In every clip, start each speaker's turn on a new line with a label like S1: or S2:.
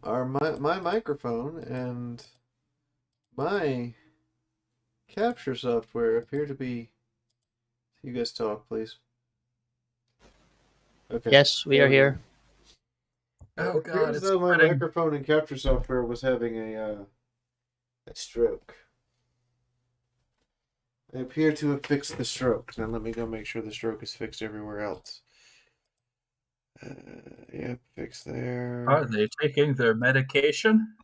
S1: my microphone and my capture software appear to be. You guys talk, please. Okay,
S2: Yes, we
S1: there
S2: are
S1: we go.
S2: here.
S1: It
S3: Oh God,
S1: appears
S3: it's
S1: though my
S3: spreading.
S1: microphone and capture software was having a stroke. I appear to have fixed the stroke. Now let me go make sure the stroke is fixed everywhere else. Yep, fix
S3: Are
S1: there.
S3: they taking their medication?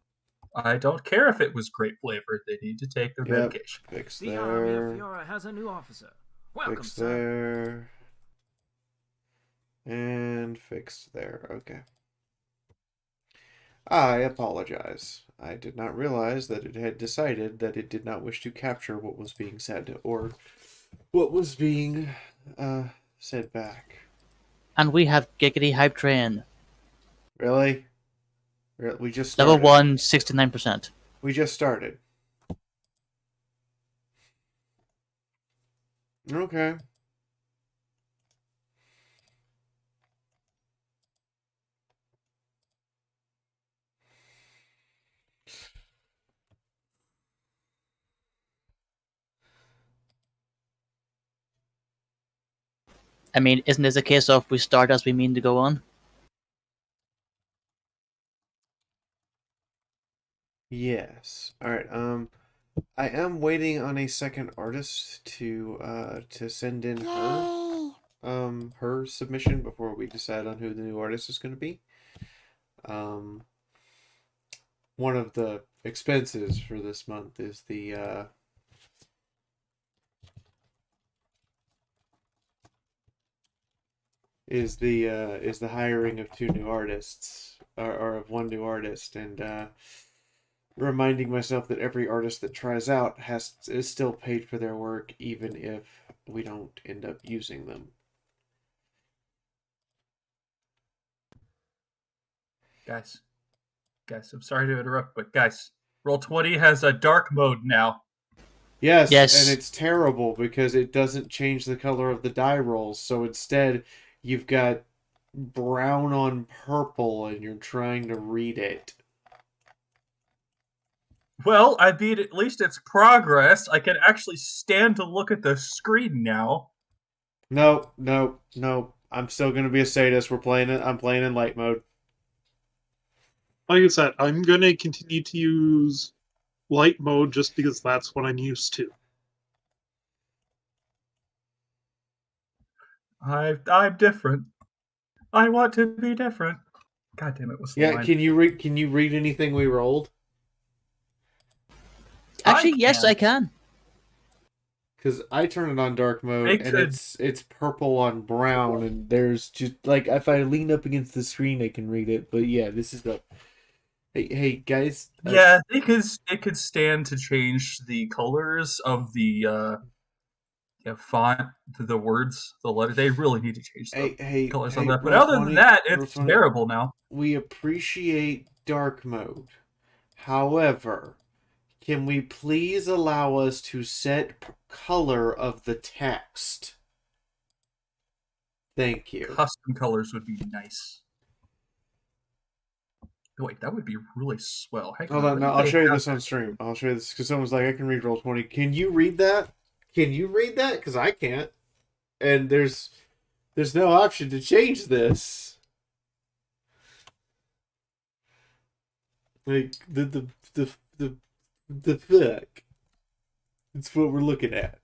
S3: I don't care if it was grape flavored. They need to take their
S1: Yep,
S3: medication.
S1: fix
S4: The army of
S1: there.
S4: Fiaura has a new officer. Welcome,
S1: Fix
S4: sir.
S1: there. And fixed there. Okay. I apologize. I did not realize that it had decided that it did not wish to capture what was being said or what was being said back.
S2: And we have Giggity Hype Train.
S1: Really? We just
S2: Level
S1: started.
S2: 1, 69%.
S1: We just started. Okay.
S2: I mean, isn't this a case of we start as we mean to go on?
S1: Yes. All right. I am waiting on a second artist to send in her submission before we decide on who the new artist is going to be. Um, one of the expenses for this month is the hiring of two new artists or of one new artist and reminding myself that every artist that tries out is still paid for their work even if we don't end up using them.
S3: Guys, I'm sorry to interrupt, but guys, Roll20 has a dark mode now.
S1: Yes, and
S2: Yes.
S1: it's terrible because it doesn't change the color of the die rolls. So instead, you've got brown on purple and you're trying to read it.
S3: Well, I beat at least its progress. I can actually stand to look at the screen now.
S1: No, no, no. I'm still going to be a sadist. I'm playing in light mode.
S5: Like I said, I'm going to continue to use light mode just because that's what I'm used to.
S3: I'm different. I want to be different. God damn it! What's the
S1: Yeah,
S3: line?
S1: can you read anything we rolled?
S3: I
S2: Actually, yes,
S3: can.
S2: I can.
S1: Because I turn it on dark mode
S3: They
S1: and
S3: could.
S1: it's purple on brown and there's just like if I lean up against the screen I can read it. But yeah, this is the hey guys.
S3: Yeah, they could stand to change the colors of the font, the words, the letter. They really need to change the colors on that. But
S1: Roll
S3: other than
S1: 20,
S3: that,
S1: roll
S3: it's
S1: 20.
S3: bearable now.
S1: We appreciate dark mode. However, can we please allow us to set color of the text? Thank you.
S3: Custom colors would be nice. Wait, that would be really swell. Hang
S1: Hold
S3: on,
S1: on,
S3: what
S1: no,
S3: do
S1: I'll
S3: they
S1: show you
S3: have?
S1: this on stream. I'll show you this because someone's like, I can read roll 20. Can you read that? Can you read that? Because I can't. And there's no option to change this. Like the fuck. It's what we're looking at.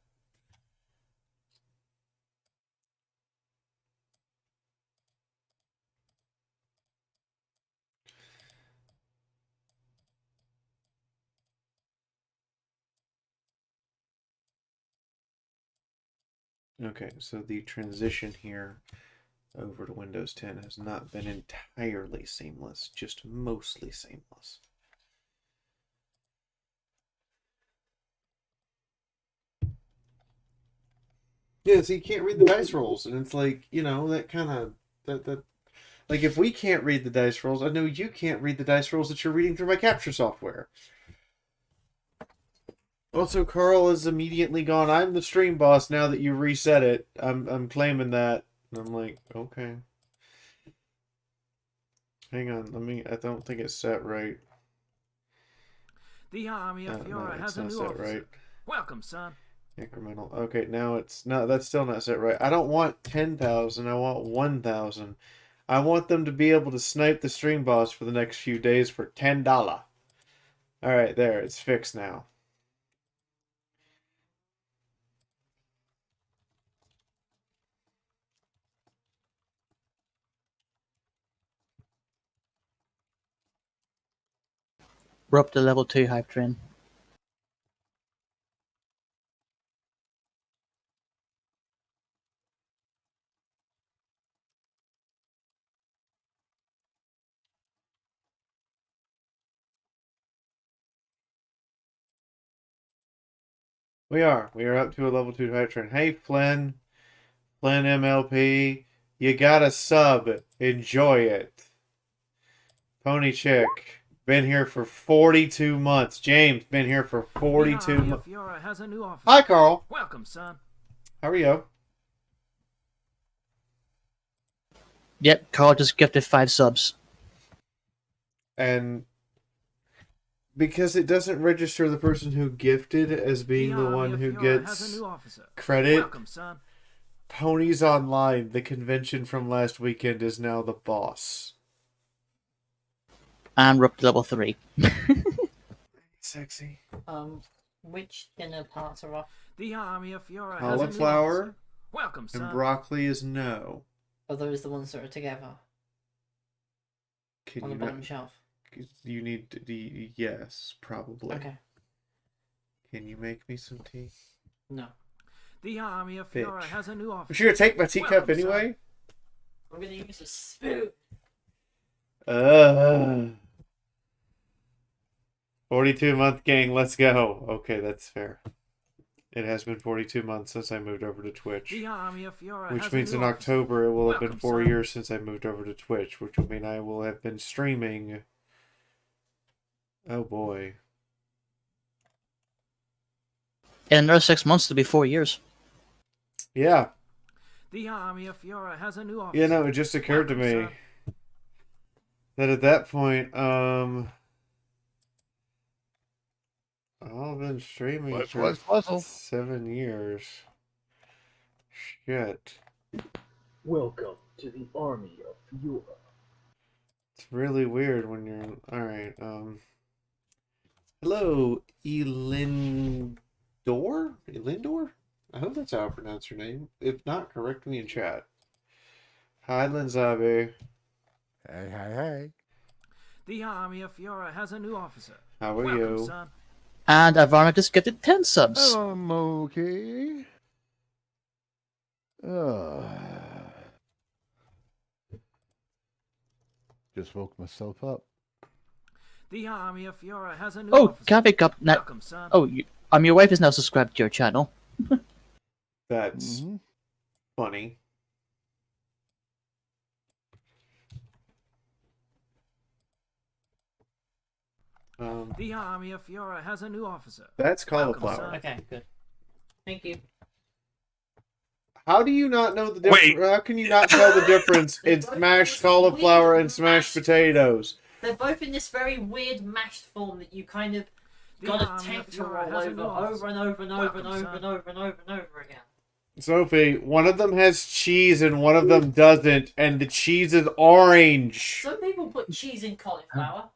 S1: Okay, so the transition here over to Windows 10 has not been entirely seamless, just mostly seamless. Yeah, so you can't read the dice rolls, and it's like, that kind of that like if we can't read the dice rolls, I know you can't read the dice rolls that you're reading through my capture software. Also, Carl is immediately gone. I'm the stream boss now that you reset it. I'm claiming that. And I'm like, okay. Hang on, let me. I don't think it's set right.
S4: The army of
S1: No,
S4: Fiaura
S1: it's
S4: has a
S1: not
S4: new
S1: set
S4: officer.
S1: right.
S4: Welcome, son.
S1: Incremental. Okay, now it's not. That's still not set right. I don't want 10,000. I want 1,000. I want them to be able to snipe the stream boss for the next few days for $10. All right, there. It's fixed now.
S2: We're up to level 2 hype train.
S1: We are. We are up to a level 2 hype train. Hey, Flynn. Flynn MLP. You got a sub. Enjoy it. Pony Chick. Been here for 42 months. James, been here for 42
S4: The army
S1: months.
S4: of Fiaura has a new officer.
S1: Hi, Carl.
S4: Welcome, son.
S1: How are you?
S2: Yep, Carl just gifted 5 subs.
S1: And because it doesn't register the person who gifted as being the
S4: army
S1: one
S4: of
S1: who
S4: Fiaura has a
S1: gets
S4: new officer.
S1: credit,
S4: Welcome, son.
S1: Ponies Online, the convention from last weekend, is now the boss.
S2: And we're up to level 3.
S1: Sexy.
S6: Which dinner parts are off?
S4: The army of Fiaura has a new
S1: Cauliflower
S4: officer. Welcome,
S1: and
S4: son.
S1: broccoli is no.
S6: Are those the ones that are together
S1: Can
S6: on
S1: you
S6: the bottom
S1: not?
S6: shelf?
S1: You need to, yes, probably.
S6: Okay.
S1: Can you make me some tea?
S6: No.
S4: The army of Fiaura
S1: Bitch.
S4: has a new officer.
S1: But you're gonna take my teacup
S4: Welcome, son.
S1: anyway?
S6: I'm gonna use a spoon.
S1: 42-month gang, let's go. Okay, that's fair. It has been 42 months since I moved over to Twitch.
S4: The army of Fiaura
S1: Which
S4: has
S1: means
S4: a
S1: in
S4: new
S1: October it will have been
S4: Welcome,
S1: 4
S4: son.
S1: years since I moved over to Twitch, which will mean I will have been streaming. Oh boy.
S2: In another 6 months, it'll be 4 years.
S1: Yeah.
S4: officer. The army of Fiaura has a new officer.
S1: You know, it just occurred to
S4: Welcome,
S1: me
S4: son.
S1: that at that point, I've been streaming for
S7: Puzzle.
S1: 7 years. Shit.
S8: Welcome to the army of Fiaura.
S1: It's really weird when you're... Alright, hello, Elindor? Elindor? I hope that's how I pronounce your name. If not, correct me in chat. Hi, Linzabe.
S7: Hey.
S4: The army of Fiaura has a new officer.
S1: How are
S4: Welcome,
S1: you?
S4: son.
S2: And Ivana just gifted 10 subs.
S7: I'm okay. Just woke myself up.
S4: The army of Fiaura has a new
S2: Oh,
S4: officer.
S2: Cavic up now.
S4: Welcome, son.
S2: Oh, your wife is now subscribed to your channel.
S1: That's
S7: Mhm.
S1: funny.
S4: The army of Fiaura has a new officer.
S1: That's
S4: Welcome,
S1: cauliflower.
S4: son.
S6: Okay, good. Thank you.
S1: How do you not know the difference? How can you not tell the difference in smashed cauliflower and smashed potatoes?
S6: They're both in this very weird mashed form that you kind of
S4: The
S6: got
S4: army
S6: to
S4: of
S6: tempt to
S4: Fiaura
S6: roll
S4: has a
S6: over,
S4: new
S6: over
S4: officer.
S6: and over and over
S4: Welcome,
S6: and over
S4: son.
S6: and over and over and over again.
S1: Sophie, one of them has cheese and one of them doesn't, and the cheese is orange.
S6: Some people put cheese in cauliflower.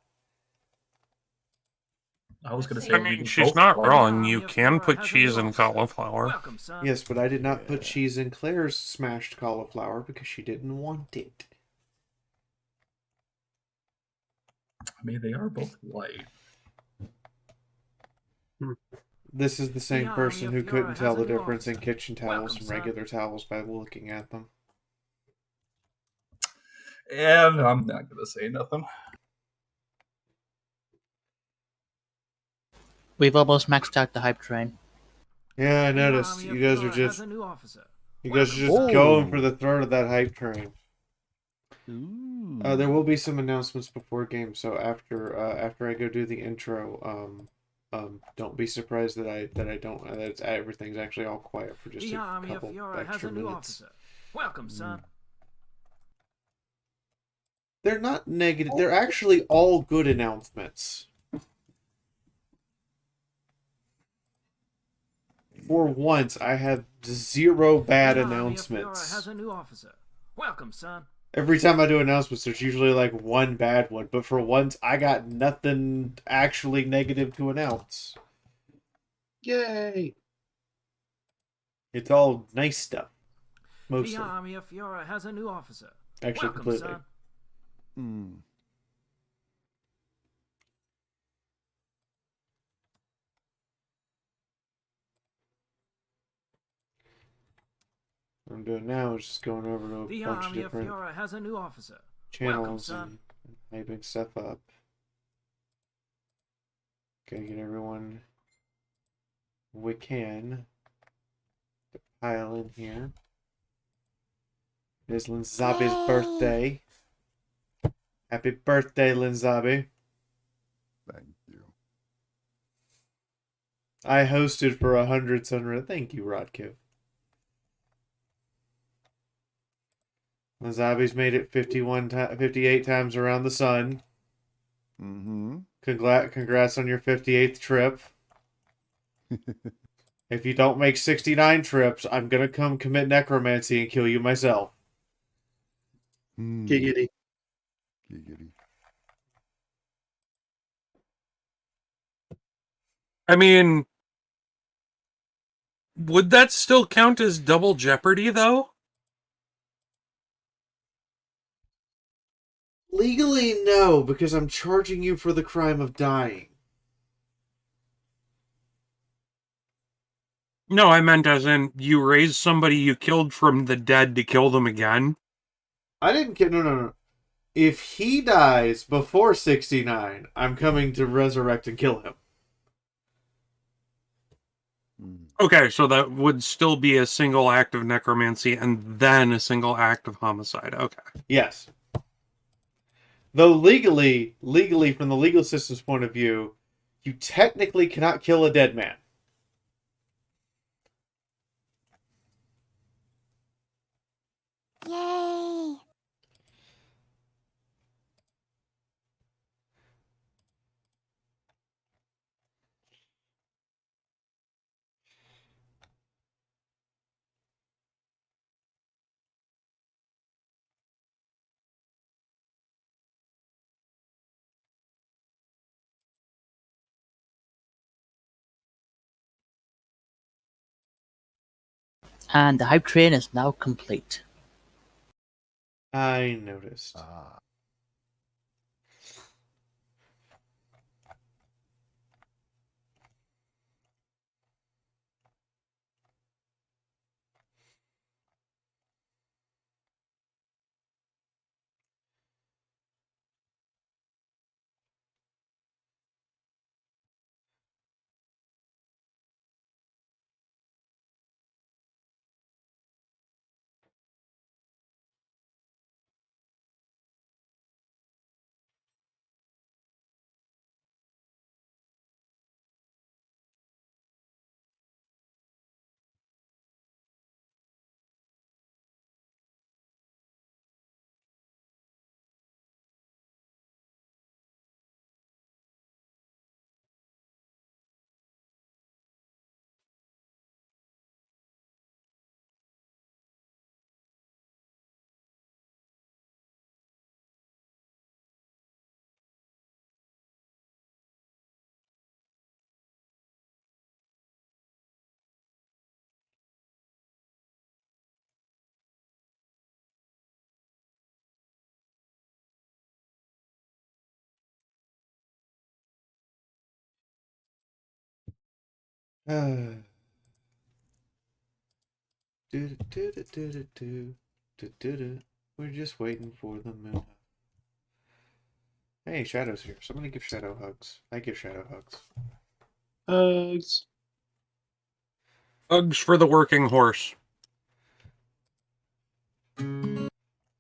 S3: I was going to say.
S9: I
S3: we
S9: mean,
S3: can
S9: she's
S3: both
S9: not
S3: roll.
S9: wrong. You can put cheese in cauliflower.
S4: Welcome, son.
S1: Yes, but I did not put
S7: Yeah.
S1: cheese in Claire's smashed cauliflower because she didn't want it.
S3: I mean, they are both white.
S1: This is the same
S4: The army
S1: person
S4: of
S1: who
S4: Fiaura
S1: couldn't
S4: has
S1: tell
S4: a
S1: the
S4: new
S1: difference in
S4: officer.
S1: kitchen towels
S4: Welcome,
S1: and
S4: son.
S1: regular towels by looking at them.
S3: And I'm not going to say nothing.
S2: We've almost maxed out the hype train.
S1: Yeah, I
S4: The
S1: noticed.
S4: army
S1: You
S4: of
S1: guys are
S4: Fiaura
S1: just
S4: has a new officer.
S1: just
S7: Welcome.
S1: going
S7: Oh.
S1: for the throat of that hype train.
S7: Ooh.
S1: There will be some announcements before game, so after I go do the intro, don't be surprised that everything's actually all quiet for just
S4: The
S1: a
S4: army of
S1: couple
S4: Fiaura has
S1: extra
S4: a new
S1: minutes.
S4: officer. Welcome, son.
S1: They're not negative. They're actually all good announcements. For once, I have 0 bad
S4: The army of Fiaura
S1: announcements.
S4: has a new officer. Welcome, son.
S1: Every time I do announcements, there's usually like one bad one, but for once, I got nothing actually negative to announce.
S5: Yay!
S1: It's all nice stuff.
S4: The
S1: Mostly.
S4: army of Fiaura has a new officer.
S1: Actually,
S4: Welcome,
S1: completely.
S4: son.
S7: Hmm.
S1: What I'm doing now is just going over to a
S4: The
S1: bunch of
S4: army of
S1: different
S4: Fiaura has a new officer. Welcome,
S1: channels
S4: son.
S1: and hyping stuff up. Gotta get everyone we can to pile in here. It is Linzabi's birthday. Happy birthday, Linzabi.
S7: Thank you.
S1: I hosted for 100 Sunrise. Thank you, Rodkiv. Linzabi's made it 58 times around the sun.
S7: Mm-hmm.
S1: Congrats on your 58th trip. If you don't make 69 trips, I'm gonna come commit necromancy and kill you myself.
S5: Giggity.
S7: Giggity.
S9: I mean, would that still count as double jeopardy, though?
S1: Legally, no, because I'm charging you for the crime of dying.
S9: No, I meant as in you raised somebody you killed from the dead to kill them again.
S1: I didn't kill. No. If he dies before 69, I'm coming to resurrect and kill him.
S9: Okay, so that would still be a single act of necromancy and then a single act of homicide. Okay.
S1: Yes. Though legally, from the legal system's point of view, you technically cannot kill a dead man.
S10: Yay!
S2: And the hype train is now complete.
S1: I noticed.
S7: Ah.
S1: We're just waiting for the moon. Hey, Shadow's here. Somebody give Shadow hugs. I give Shadow hugs.
S5: Hugs.
S9: Hugs for the working horse.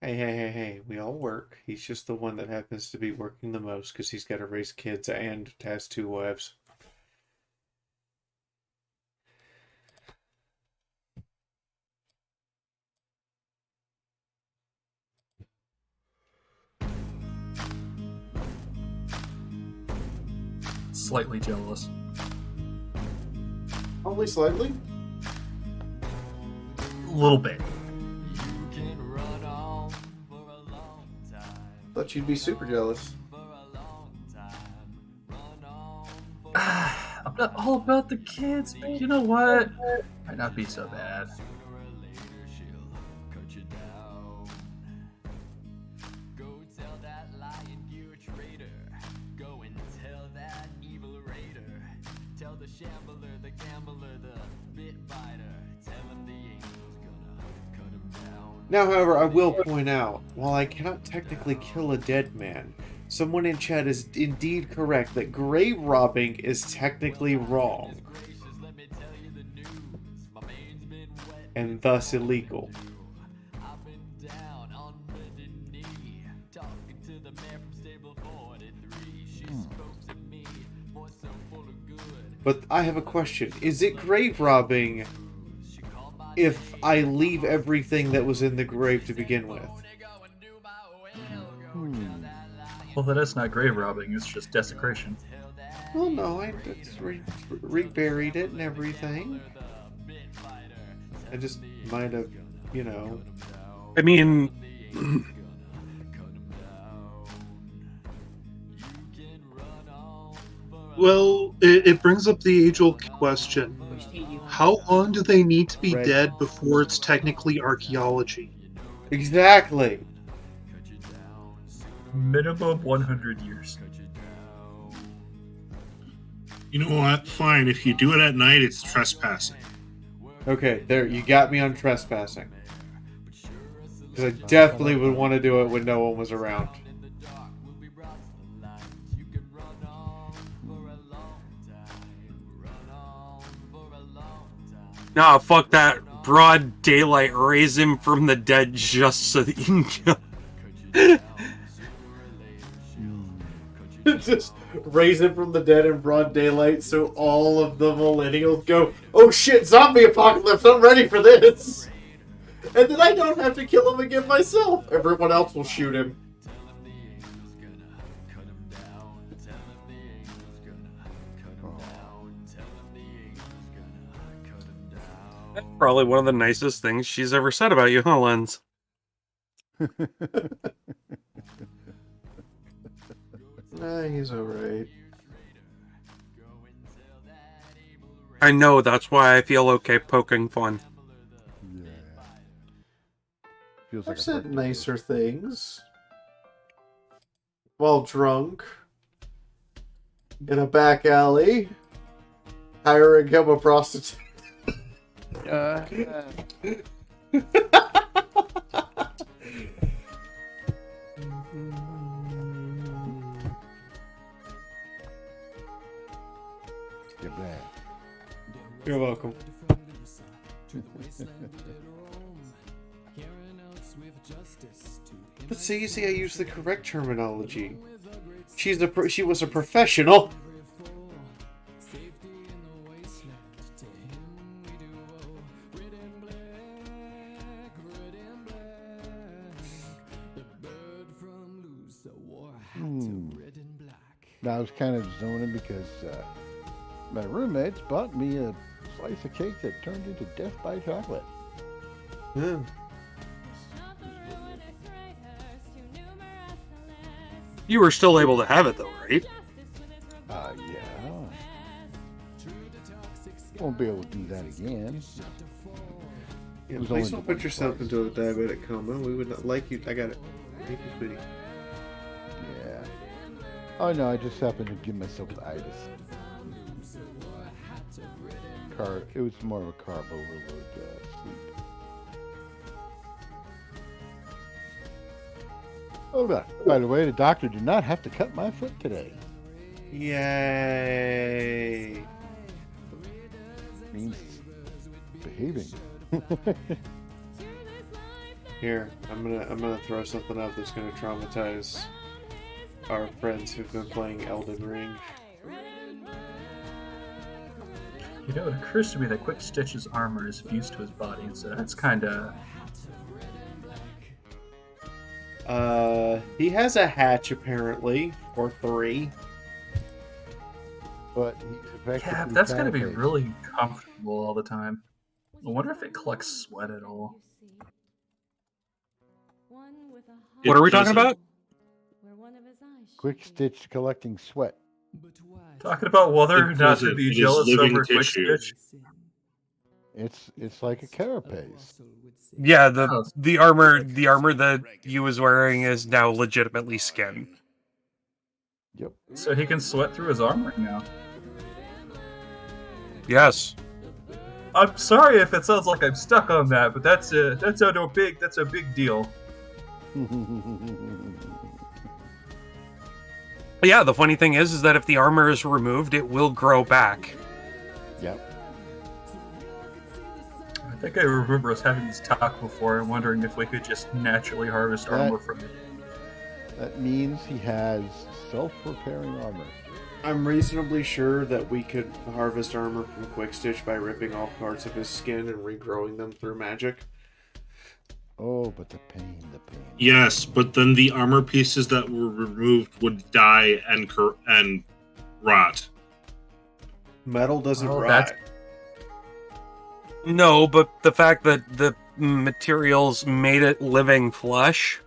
S1: Hey. We all work. He's just the one that happens to be working the most because he's got to raise kids and has 2 wives.
S3: slightly jealous.
S1: Only slightly?
S3: A little bit.
S1: Thought you'd be super jealous.
S3: I'm not all about the kids, but you know what? Might not be so bad.
S1: Now, however, I will point out, while I cannot technically kill a dead man, someone in chat is indeed correct that grave robbing is technically wrong. And thus illegal. But I have a question. Is it grave robbing if I leave everything that was in the grave to begin with?
S3: Well, that is not grave robbing, it's just desecration.
S1: Well, no, I just reburied it and everything. I just might have, you know...
S9: I mean...
S5: Well, it brings up the age-old question. How long do they need to be
S1: Right.
S5: dead before it's technically archaeology?
S1: Exactly!
S3: Minimum 100 years.
S10: You know what? Fine. If you do it at night, it's trespassing.
S1: Okay, there, you got me on trespassing. Because I definitely would want to do it when no one was around.
S9: Nah, fuck that. Broad daylight, raise him from the dead just so that you can
S1: Just raise him from the dead in broad daylight so all of the millennials go, oh shit, zombie apocalypse, I'm ready for this! And then I don't have to kill him again myself. Everyone else will shoot him.
S9: That's probably one of the nicest things she's ever said about you, huh, Lens?
S1: Nah, he's alright.
S9: I know, that's why I feel okay poking fun.
S7: Yeah. Feels
S1: I've
S7: like a
S1: said
S7: brick.
S1: nicer things. While drunk. In a back alley. Hiring him a prostitute.
S7: Get back.
S1: You're welcome. But see, you see, I use the correct terminology. She was a professional.
S7: Now I was kind of zoning because my roommates bought me a slice of cake that turned into death by chocolate.
S1: Yeah.
S9: You were still able to have it though, right?
S7: Yeah. Won't be able to do that again.
S1: Yeah,
S7: It was
S1: please
S7: only
S1: don't
S7: the
S1: put
S7: one
S1: yourself
S7: twice.
S1: into a diabetic coma. We would not like you. I got it. Thank you, sweetie.
S7: Yeah. Oh no, I just happened to give myself the itis. It was more of a carb overload sleep. Oh, by the way, the doctor did not have to cut my foot today.
S1: Yay!
S7: Means behaving.
S1: Here, I'm gonna throw something out that's gonna traumatize our friends who've been playing Elden Ring.
S3: You know, it occurs to me that Quick Stitch's armor is fused to his body, so that's kinda...
S1: He has a hatch apparently, or 3.
S7: but he's effectively
S3: Yeah, that's gonna be
S7: carapace.
S3: really comfortable all the time. I wonder if it collects sweat at all.
S9: What are we talking
S10: doesn't.
S9: about?
S7: Quick Stitch collecting sweat.
S3: Talking about whether or
S10: It
S3: not to
S10: doesn't.
S3: be
S10: It is
S3: jealous
S10: living
S3: over Quick
S10: tissue.
S3: Stitch.
S7: It's like a carapace.
S9: Yeah,
S3: Oh,
S9: the armor that he was wearing is now legitimately skin.
S7: Yep.
S3: so he can sweat through his armor now.
S9: Yes.
S3: I'm sorry if it sounds like I'm stuck on that, but that's a big deal.
S9: Yeah, the funny thing is that if the armor is removed, it will grow back.
S7: Yep.
S3: I think I remember us having this talk before and wondering if we could just naturally harvest armor from it.
S7: That means he has self-repairing armor.
S1: I'm reasonably sure that we could harvest armor from Quick Stitch by ripping off parts of his skin and regrowing them through magic.
S7: Oh, but the pain.
S10: Yes, but then the armor pieces that were removed would die and rot.
S1: Metal doesn't
S3: Well,
S1: rot.
S9: No, but the fact that the materials made it living flesh.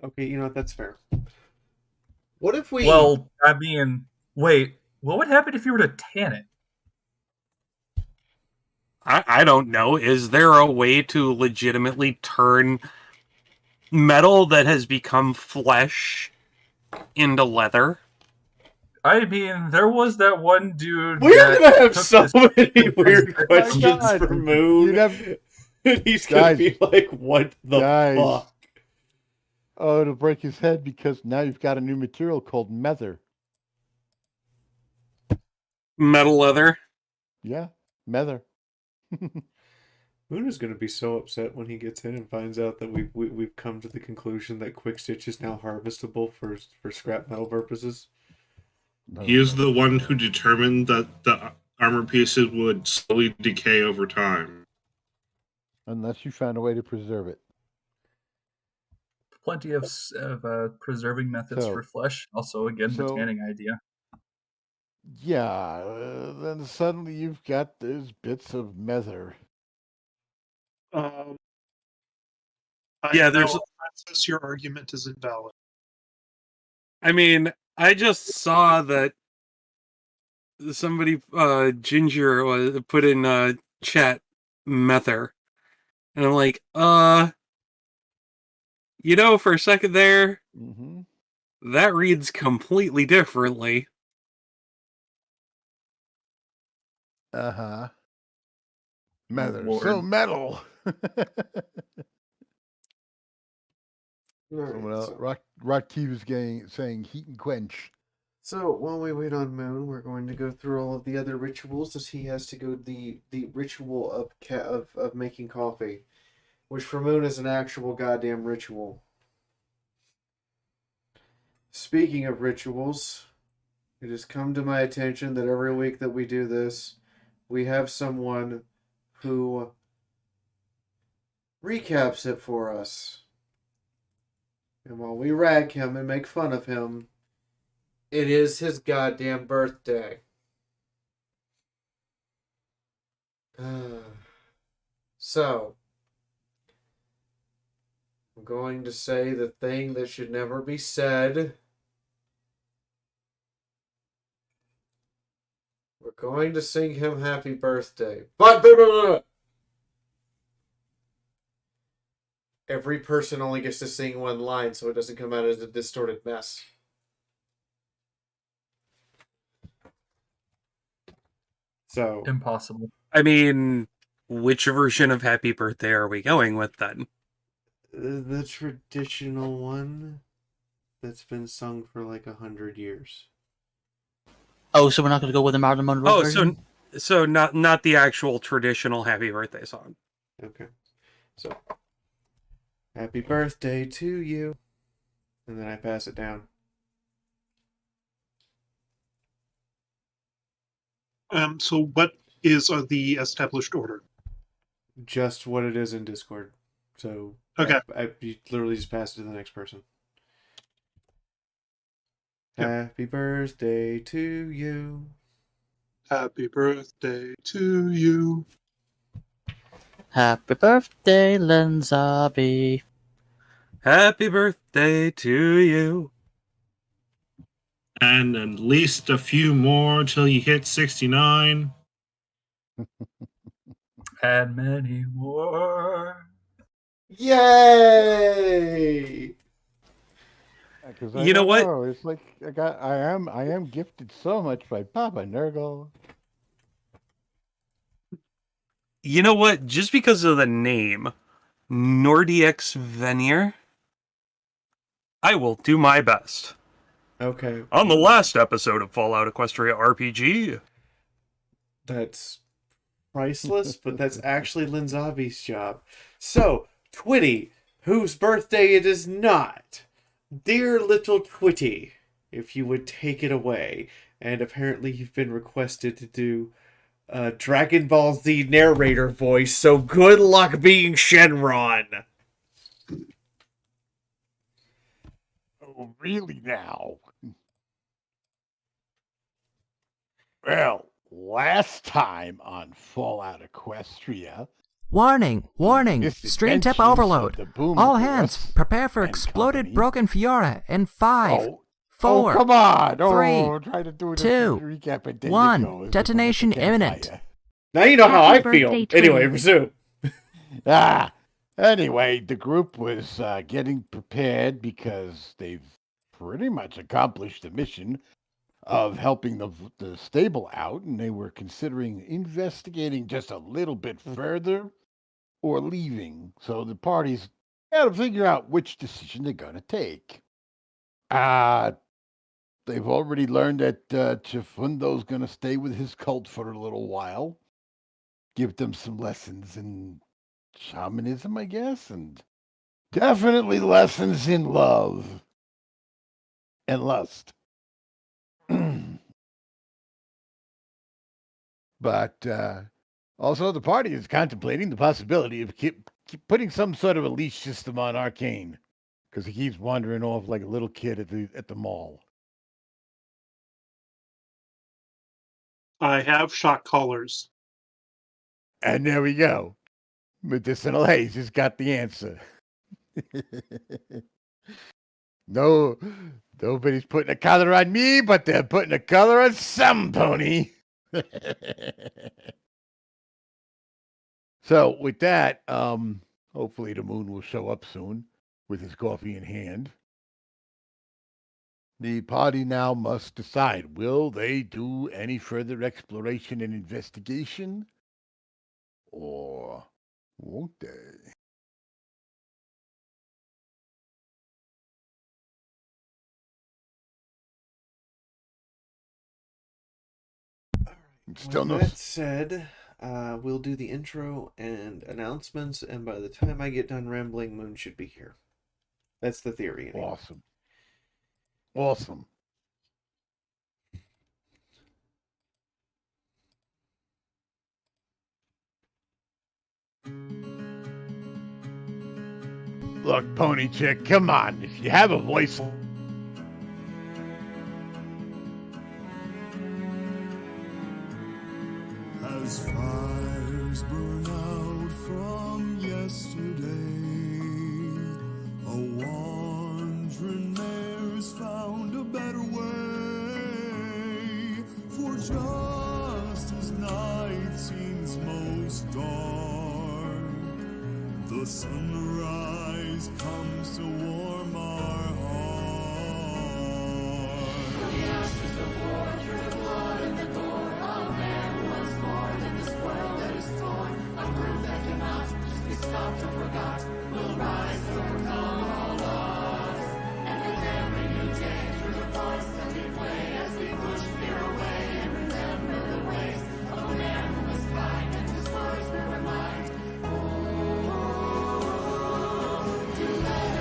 S1: Okay, you know what? That's fair. What if we...
S3: Well, I mean, wait, what would happen if you were to tan it?
S9: I don't know. Is there a way to legitimately turn metal that has become flesh into leather?
S3: I mean, there was that one dude.
S1: We're
S3: that
S1: gonna have
S3: took
S1: so
S3: this-
S1: many weird
S3: Oh my
S1: questions
S7: God.
S1: for Moon.
S7: You'd have-
S1: And he's gonna
S7: Guys.
S1: be like, what the
S7: Guys.
S1: fuck?
S7: Oh, it'll break his head because now you've got a new material called mether.
S9: Metal leather?
S7: Yeah, mether.
S1: Moon is gonna be so upset when he gets in and finds out that we've come to the conclusion that Quick Stitch is now harvestable for scrap metal purposes.
S10: He is the one who determined that the armor pieces would slowly decay over time.
S7: Unless you found a way to preserve it.
S3: Plenty of preserving methods
S7: So-
S3: for flesh. Also, again, the
S7: so-
S3: tanning idea.
S7: Yeah, then suddenly you've got those bits of mether.
S5: I
S9: Yeah,
S5: know,
S9: there's-
S5: Francis, your argument is invalid.
S9: I mean, I just saw that somebody, Ginger, put in chat mether. And I'm like, for a second there,
S7: Mm-hmm.
S9: that reads completely differently.
S7: Uh-huh. Mether.
S3: Lord.
S7: So metal.
S1: Alright,
S7: Someone else,
S1: so,
S7: Rocky was saying heat and quench.
S1: so while we wait on Moon, we're going to go through all of the other rituals as he has to go the ritual of making coffee, which for Moon is an actual goddamn ritual. Speaking of rituals, it has come to my attention that every week that we do this, we have someone who recaps it for us. And while we rag him and make fun of him, it is his goddamn birthday. So, I'm going to say the thing that should never be said. We're going to sing him happy birthday. But every person only gets to sing one line so it doesn't come out as a distorted mess. So,
S3: Impossible.
S9: I mean, which version of Happy Birthday are we going with then?
S1: the traditional one that's been sung for like 100 years.
S2: Oh, so we're not going to go with the Marilyn Monroe
S9: Oh,
S2: version?
S9: so not the actual traditional Happy Birthday song.
S1: Okay. So, happy birthday to you. And then I pass it down.
S5: So what is the established order?
S1: Just what it is in Discord. So,
S5: Okay.
S1: you literally just pass it to the next person. Happy birthday to you.
S5: Happy birthday to you.
S2: Happy birthday, Lenzabi.
S9: Happy birthday to you.
S10: And at least a few more till you hit 69.
S3: And many more.
S1: Yay!
S7: Because
S9: You know what?
S7: It's like I am gifted so much by Papa Nurgle.
S9: You know what? Just because of the name, Nordiex Venier, I will do my best.
S1: Okay.
S9: On the last episode of Fallout Equestria RPG.
S1: That's priceless, but that's actually Linzabi's job. So, Twitty, whose birthday it is not. Dear little Twitty, if you would take it away. And apparently you've been requested to do Dragon Ball Z narrator voice, so good luck being Shenron.
S7: Oh, really now? Well, last time on Fallout Equestria.
S4: Warning! Warning! Stream tip overload. All hands, prepare for exploded broken Fiaura in 5, 4,
S7: come on!
S4: 3,
S7: try to do
S4: 2,
S7: recap and then
S4: 1. Detonation imminent.
S1: Now you know how I
S11: Happy
S1: feel.
S11: birthday,
S1: Anyway,
S11: Twitty.
S1: resume.
S7: Anyway, the group was getting prepared because they've pretty much accomplished the mission of helping the stable out, and they were considering investigating just a little bit further or leaving. So the parties got to figure out which decision they're going to take. They've already learned that Chifundo's going to stay with his cult for a little while, give them some lessons in shamanism, I guess, and definitely lessons in love and lust. But also the party is contemplating the possibility of keep putting some sort of a leash system on Arcane, because he keeps wandering off like a little kid at the mall.
S5: I have shock collars.
S7: And there we go. Medicinal Haze has got the answer. No, nobody's putting a collar on me, but they're putting a collar on some pony. So with that, hopefully the moon will show up soon with his coffee in hand. The party now must decide, will they do any further exploration and investigation? Or won't they? Still no.
S1: That said, we'll do the intro and announcements, and by the time I get done rambling, Moon should be here. That's the theory. Anyway.
S7: Awesome. Awesome. Look, Pony Chick, come on. If you have a voice.
S12: As fires burn out from yesterday, a wandering mare's found a better way. For just as night seems most dark, the sunrise comes to warm our hearts. From the ashes of war, through the blood and the gore of man who was born in this world that is torn, a proof that cannot just be stopped or forgot, will rise to overcome all odds. And with every new day through the forest that we play, as we push fear away and remember the ways of a man who was kind and whose words we remind. Oh, to let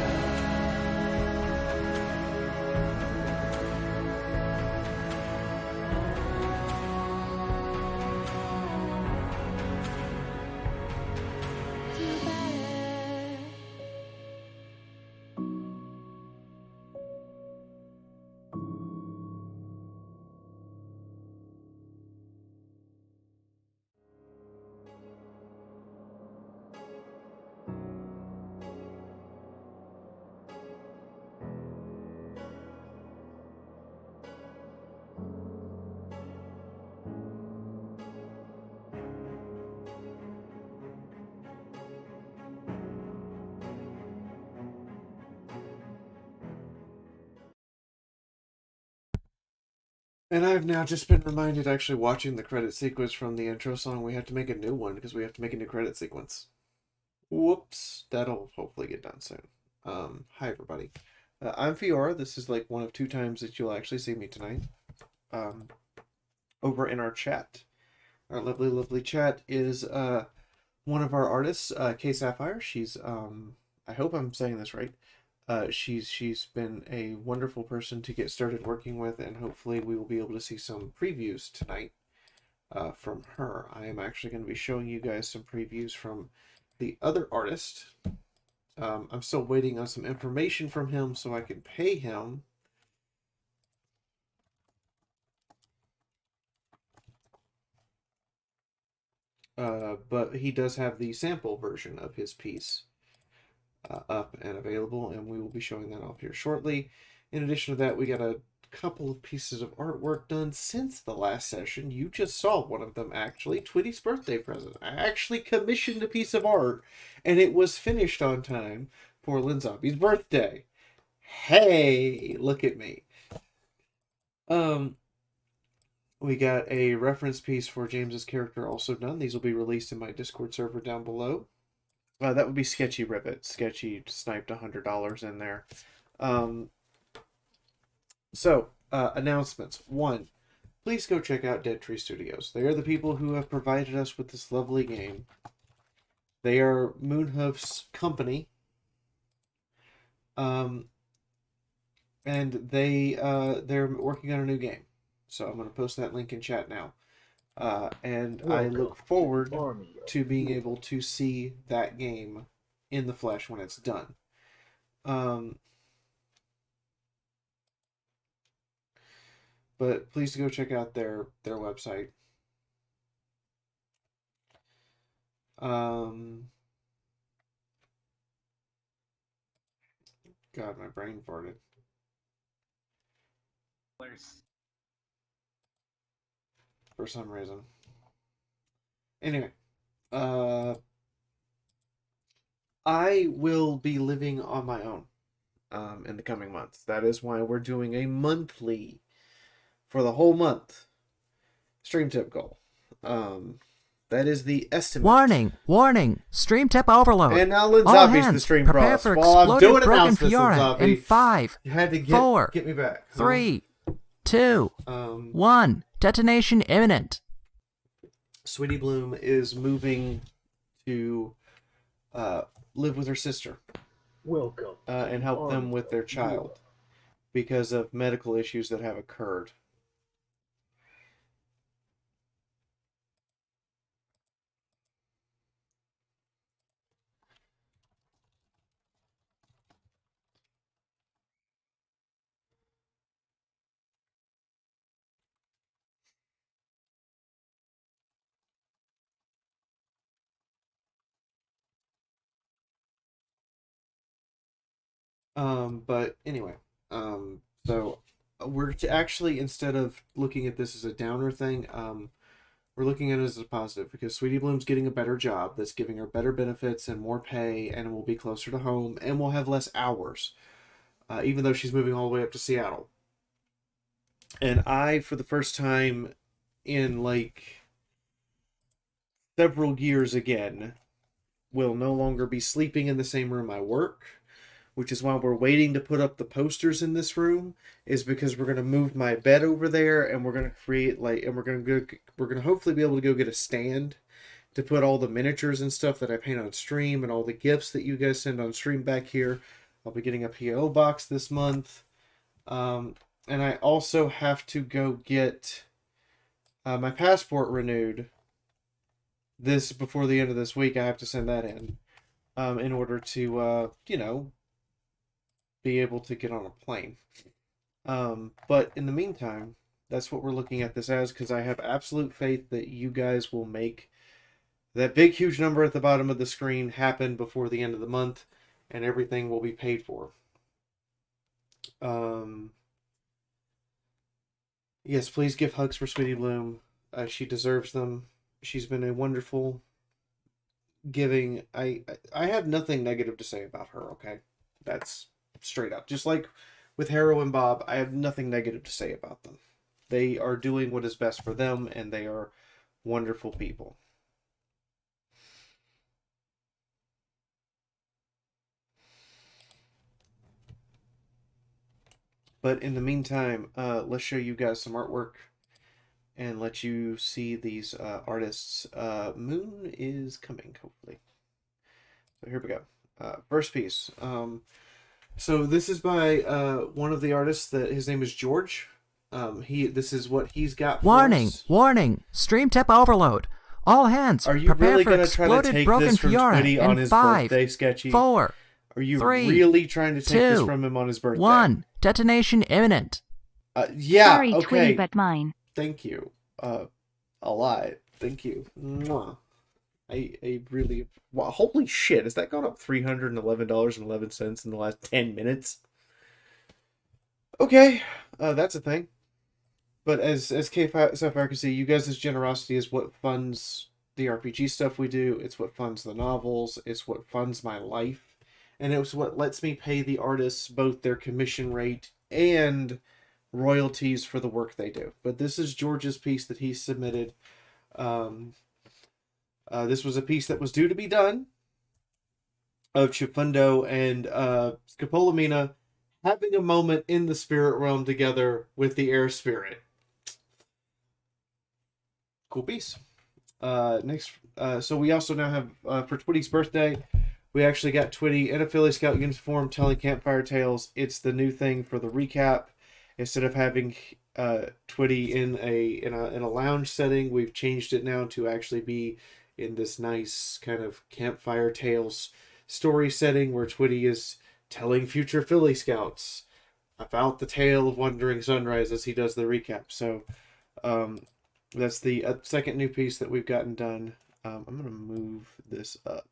S1: And I've now just been reminded, actually watching the credit sequence from the intro song, we have to make a new one because we have to make a new credit sequence. Whoops. That'll hopefully get done soon. Hi everybody. I'm Fiaura. This is like one of 2 times that you'll actually see me tonight. Over in our chat. Our lovely, lovely chat is one of our artists, K Sapphire. She's I hope I'm saying this right. She's been a wonderful person to get started working with, and hopefully we will be able to see some previews tonight from her. I am actually going to be showing you guys some previews from the other artist. I'm still waiting on some information from him so I can pay him. But he does have the sample version of his piece up and available, and we will be showing that off here shortly. In addition to that, we got a couple of pieces of artwork done since the last session. You just saw one of them, actually. Twitty's birthday present. I actually commissioned a piece of art, and it was finished on time for Linzombie's birthday. Hey, look at me. We got a reference piece for James's character also done. These will be released in my Discord server down below. That would be Sketchy Rivet. Sketchy sniped $100 in there. Announcements. 1, please go check out Dead Tree Studios. They are the people who have provided us with this lovely game. They are Moonhoof's company. And they're working on a new game. So I'm going to post that link in chat now. And I look forward to being able to see that game in the flesh when it's done. But please go check out their website. God, my brain farted. For some reason. Anyway, I will be living on my own in the coming months. That is why we're doing a monthly, for the whole month, stream tip goal. That is the estimate.
S4: Warning! Stream tip overload.
S1: And now Lynn
S4: All
S1: Zombie's
S4: hands,
S1: the stream
S4: prepare
S1: cross.
S4: for
S1: While I'm
S4: exploded
S1: doing
S4: broken
S1: announcements,
S4: Fiaura
S1: Zombie,
S4: in 5,
S1: you had to
S4: 4,
S1: get me back.
S4: 3, 2, 1. Detonation imminent.
S1: Sweetie Bloom is moving to live with her sister.
S8: Welcome.
S1: And help them with their child because of medical issues that have occurred. But anyway, so we're actually, instead of looking at this as a downer thing, we're looking at it as a positive because Sweetie Bloom's getting a better job that's giving her better benefits and more pay, and will be closer to home, and will have less hours, even though she's moving all the way up to Seattle. And I, for the first time in like several years again, will no longer be sleeping in the same room I work, which is why we're waiting to put up the posters in this room, is because we're going to move my bed over there, and we're going to create we're going to hopefully be able to go get a stand to put all the miniatures and stuff that I paint on stream and all the gifts that you guys send on stream back here. I'll be getting a PO box this month. And I also have to go get my passport renewed before the end of this week. I have to send that in order to, be able to get on a plane. But in the meantime, that's what we're looking at this as, because I have absolute faith that you guys will make that big, huge number at the bottom of the screen happen before the end of the month, and everything will be paid for. Yes, please give hugs for Sweetie Bloom. She deserves them. She's been a wonderful giving. I have nothing negative to say about her, okay? That's straight up. Just like with Harrow and Bob, I have nothing negative to say about them. they are doing what is best for them, and they are wonderful people. But in the meantime, let's show you guys some artwork and let you see these artists. Moon is coming, hopefully. So here we go. First piece. So this is by one of the artists. That his name is George. This is what he's got.
S4: Warning! Warning! Stream tip overload. All hands,
S1: are you
S4: prepare
S1: really
S4: for
S1: going to try to
S4: exploded
S1: take
S4: broken
S1: this from
S4: Fiaura
S1: Twitty on
S4: in
S1: his
S4: 5,
S1: birthday, Sketchy?
S4: 4,
S1: Are you
S4: 3,
S1: really trying to take this
S4: 2,
S1: from him on his birthday?
S4: 1. Detonation imminent.
S1: Yeah.
S11: Sorry,
S1: okay.
S11: Twitty, but mine.
S1: Thank you. A lot. Thank you. Mwah. I really. Wow, holy shit! Has that gone up $311.11 in the last 10 minutes? Okay, that's a thing. But as K Sapphire can see, you guys' generosity is what funds the RPG stuff we do. It's what funds the novels. It's what funds my life, and it's what lets me pay the artists both their commission rate and royalties for the work they do. But this is George's piece that he submitted. This was a piece that was due to be done of Chifundo and Scopolamina having a moment in the spirit realm together with the air spirit. Cool piece. Next, so we also now have, for Twitty's birthday, we actually got Twitty in a Philly Scout uniform telling campfire tales. It's the new thing for the recap. Instead of having Twitty in a lounge setting, we've changed it now to actually be in this nice kind of campfire tales story setting where Twitty is telling future Philly Scouts about the tale of Wandering Sunrise as he does the recap. So that's the second new piece that we've gotten done. I'm going to move this up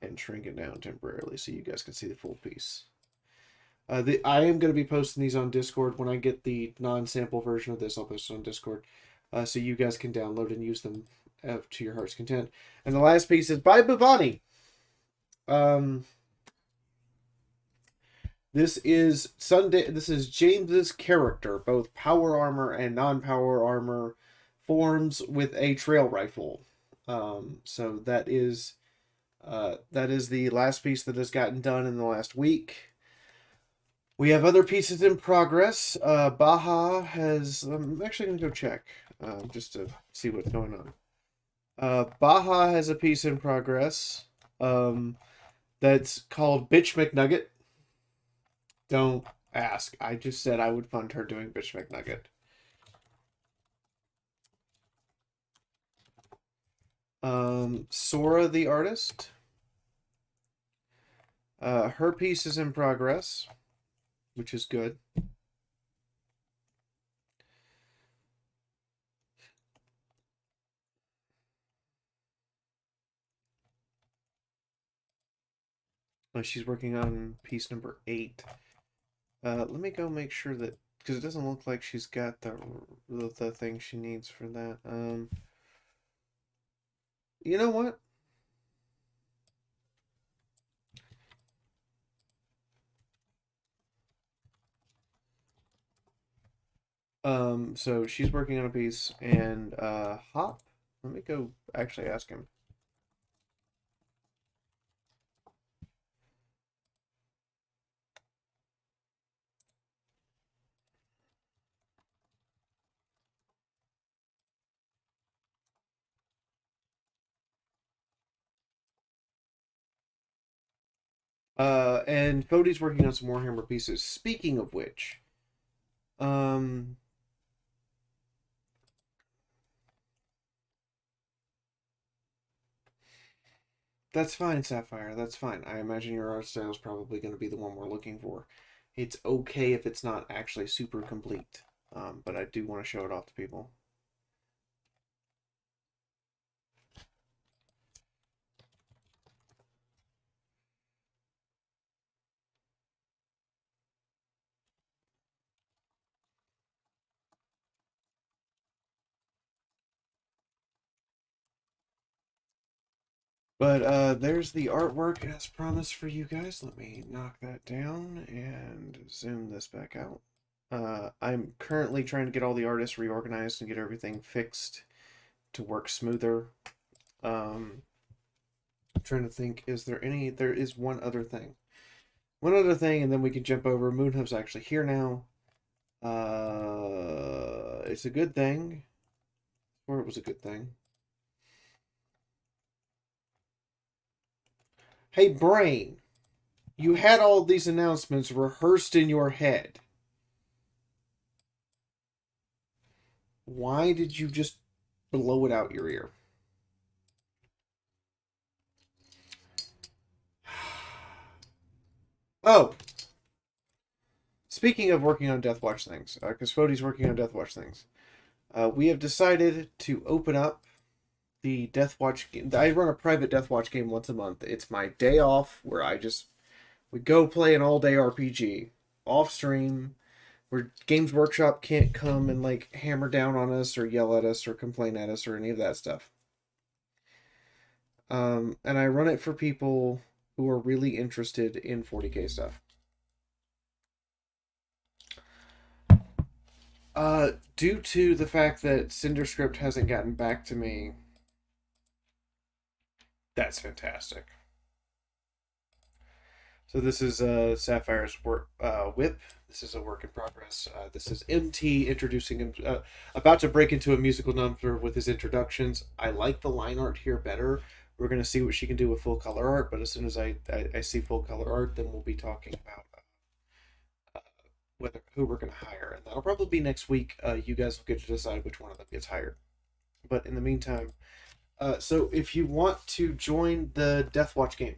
S1: and shrink it down temporarily so you guys can see the full piece. I am going to be posting these on Discord. When I get the non-sample version of this, I'll post it on Discord so you guys can download and use them to your heart's content. And the last piece is by Bhavani. This is Sunday. This is James's character, both power armor and non-power armor forms with a trail rifle. So that is the last piece that has gotten done in the last week. We have other pieces in progress. Baja has. I'm actually going to go check just to see what's going on. Baja has a piece in progress that's called Bitch McNugget. Don't ask. I just said I would fund her doing Bitch McNugget. Sora the artist. Her piece is in progress, which is good. She's working on piece number 8. Let me go make sure that, because it doesn't look like she's got the thing she needs for that. You know what? So she's working on a piece, and Hop. Let me go actually ask him. And Fodi's working on some Warhammer pieces. Speaking of which, that's fine, Sapphire. That's fine. I imagine your art style is probably going to be the one we're looking for. It's okay if it's not actually super complete, but I do want to show it off to people. But there's the artwork as promised for you guys. Let me knock that down and zoom this back out. I'm currently trying to get all the artists reorganized and get everything fixed to work smoother. I'm trying to think, is there any? There is one other thing. One other thing, and then we can jump over. Moonhoof's actually here now. It's a good thing. Or it was a good thing. Hey, Brain, you had all these announcements rehearsed in your head. Why did you just blow it out your ear? Oh, speaking of working on Deathwatch things, because Fodi's working on Deathwatch things, we have decided to open up the Deathwatch game. I run a private Deathwatch game once a month. It's my day off where we go play an all-day RPG off stream, where Games Workshop can't come and like hammer down on us or yell at us or complain at us or any of that stuff. And I run it for people who are really interested in 40k stuff. Due to the fact that CinderScript hasn't gotten back to me, that's fantastic. So this is Sapphire's whip. This is a work in progress. This is MT introducing him, about to break into a musical number with his introductions. I like the line art here better. We're going to see what she can do with full color art, but as soon as I see full color art, then we'll be talking about who we're going to hire, and that'll probably be next week. You guys will get to decide which one of them gets hired. But in the meantime, so if you want to join the Deathwatch game,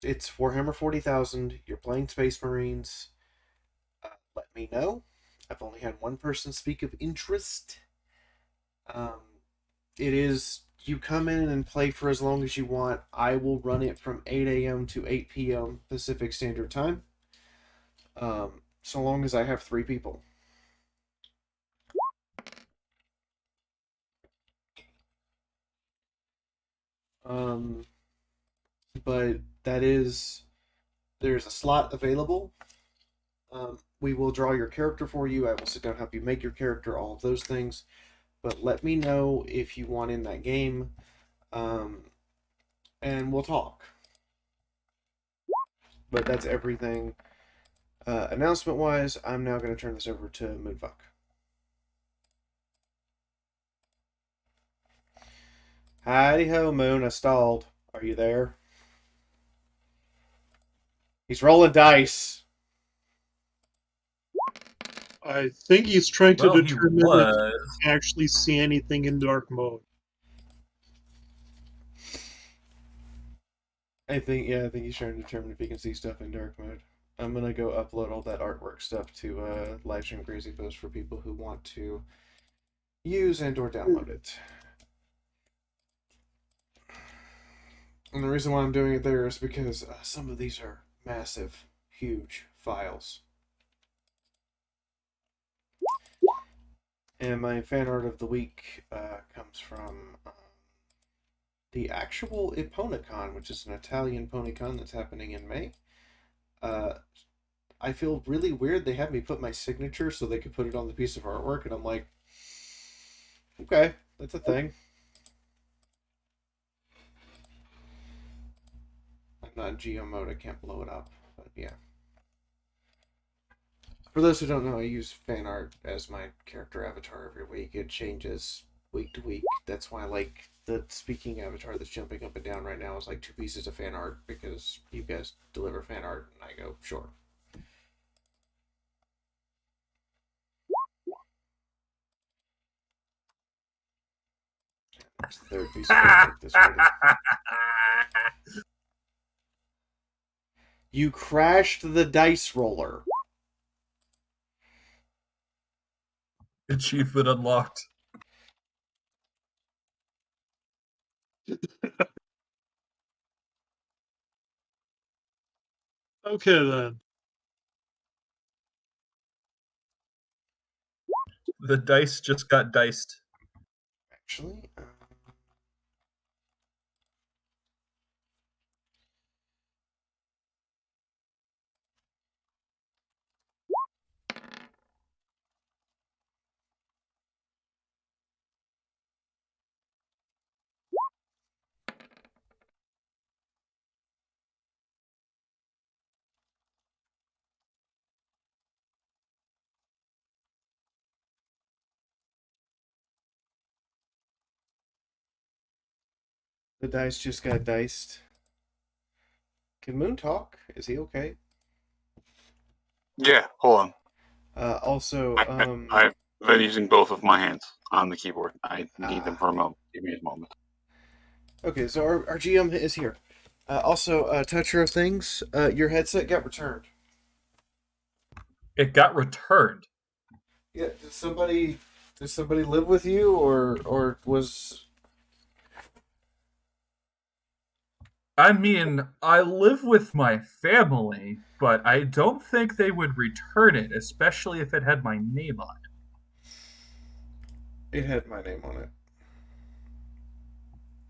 S1: it's Warhammer 40,000. You're playing Space Marines. Let me know. I've only had one person speak of interest. It is, you come in and play for as long as you want. I will run it from 8 a.m. to 8 p.m. Pacific Standard Time. So long as I have 3 people. But there's a slot available. We will draw your character for you. I will sit down and help you make your character, all of those things. But let me know if you want in that game, and we'll talk. But that's everything. Announcement-wise, I'm now going to turn this over to Moonfuck. Howdy-ho, Moon. I stalled. Are you there? He's rolling dice.
S5: I think he's trying to
S3: Well, he
S5: determine if
S3: was.
S5: he can actually see anything in dark mode.
S1: I think he's trying to determine if he can see stuff in dark mode. I'm gonna go upload all that artwork stuff to Livestream Crazy Post for people who want to use and/or download it. And the reason why I'm doing it there is because some of these are massive, huge files. And my fan art of the week comes from the actual Eponacon, which is an Italian ponycon that's happening in May. I feel really weird. They had me put my signature so they could put it on the piece of artwork, and I'm like, okay, that's a thing. I'm not in geo mode, I can't blow it up, but yeah. For those who don't know, I use fan art as my character avatar every week. It changes week to week. That's why, like, the speaking avatar that's jumping up and down right now is like 2 pieces of fan art, because you guys deliver fan art, and I go, sure. That's the 3rd piece of artwork this week. You crashed the dice roller.
S3: Achievement unlocked.
S5: Okay, then.
S3: The dice just got diced.
S1: Actually, The dice just got diced. Can Moon talk? Is he okay?
S11: Yeah, hold on.
S1: Also,
S11: I've been using both of my hands on the keyboard. I need them for a moment. Give me a moment.
S1: Okay, so our GM is here. Also, toucher of things, your headset got returned.
S3: It got returned.
S1: Yeah, did somebody live with you, or was?
S3: I mean, I live with my family, but I don't think they would return it, especially if it had my name on it.
S1: It had my name on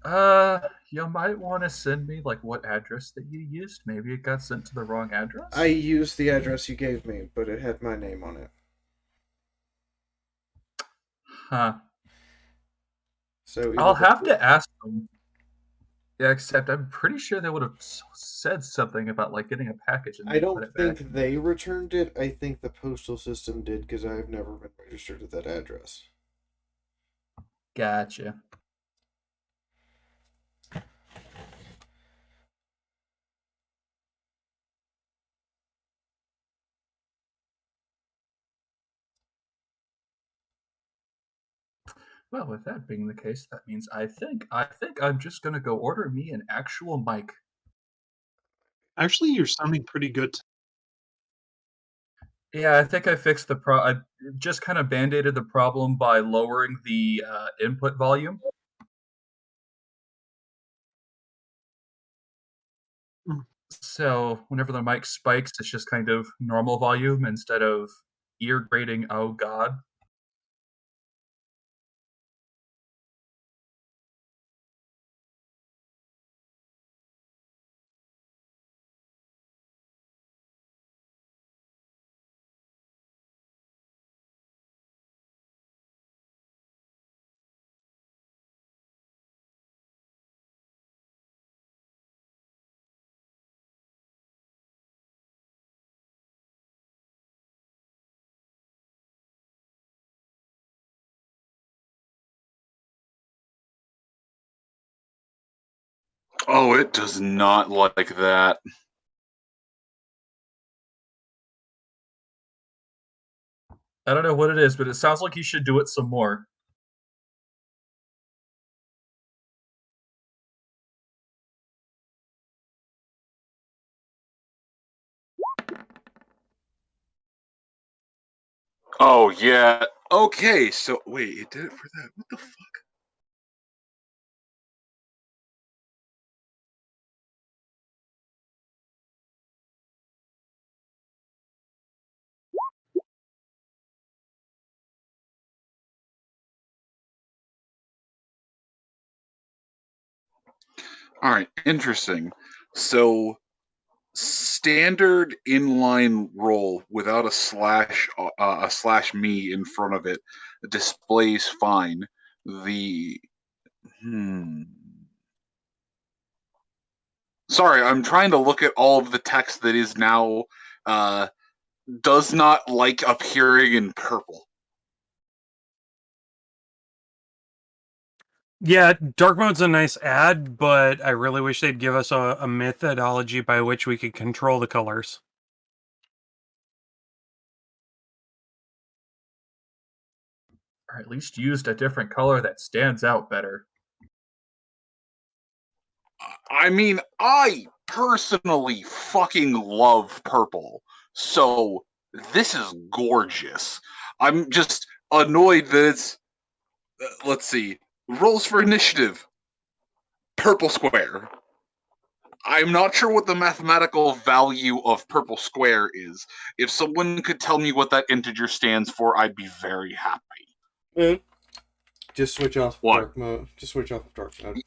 S1: it.
S3: You might want to send me, like, what address that you used. Maybe it got sent to the wrong address?
S1: I used the address you gave me, but it had my name on it.
S3: Huh.
S1: So
S3: I'll have to ask them. Yeah, except I'm pretty sure they would have said something about, like, getting a package and
S1: I don't
S3: put it
S1: think
S3: back.
S1: they returned it. I think the postal system did, because I've never been registered at that address.
S3: Gotcha. Well, with that being the case, that means I think I'm just gonna go order me an actual mic.
S5: Actually, you're sounding pretty good.
S3: Yeah, I think I fixed the I just kind of band-aided the problem by lowering the input volume. So whenever the mic spikes, it's just kind of normal volume instead of ear grating. Oh God.
S11: Oh, it does not like that.
S3: I don't know what it is, but it sounds like you should do it some more.
S11: Oh yeah. Okay, so wait, it did it for that. What the fuck? All right, interesting. So standard inline roll without a slash me in front of it displays fine. The Sorry, I'm trying to look at all of the text that is now does not like appearing in purple.
S9: Yeah, dark mode's a nice add, but I really wish they'd give us a methodology by which we could control the colors.
S3: Or at least used a different color that stands out better.
S11: I mean, I personally fucking love purple, so this is gorgeous. I'm just annoyed that it's. Let's see. Rolls for initiative. Purple square. I'm not sure what the mathematical value of purple square is. If someone could tell me what that integer stands for, I'd be very happy.
S1: Just switch off dark mode. Just switch off of dark mode.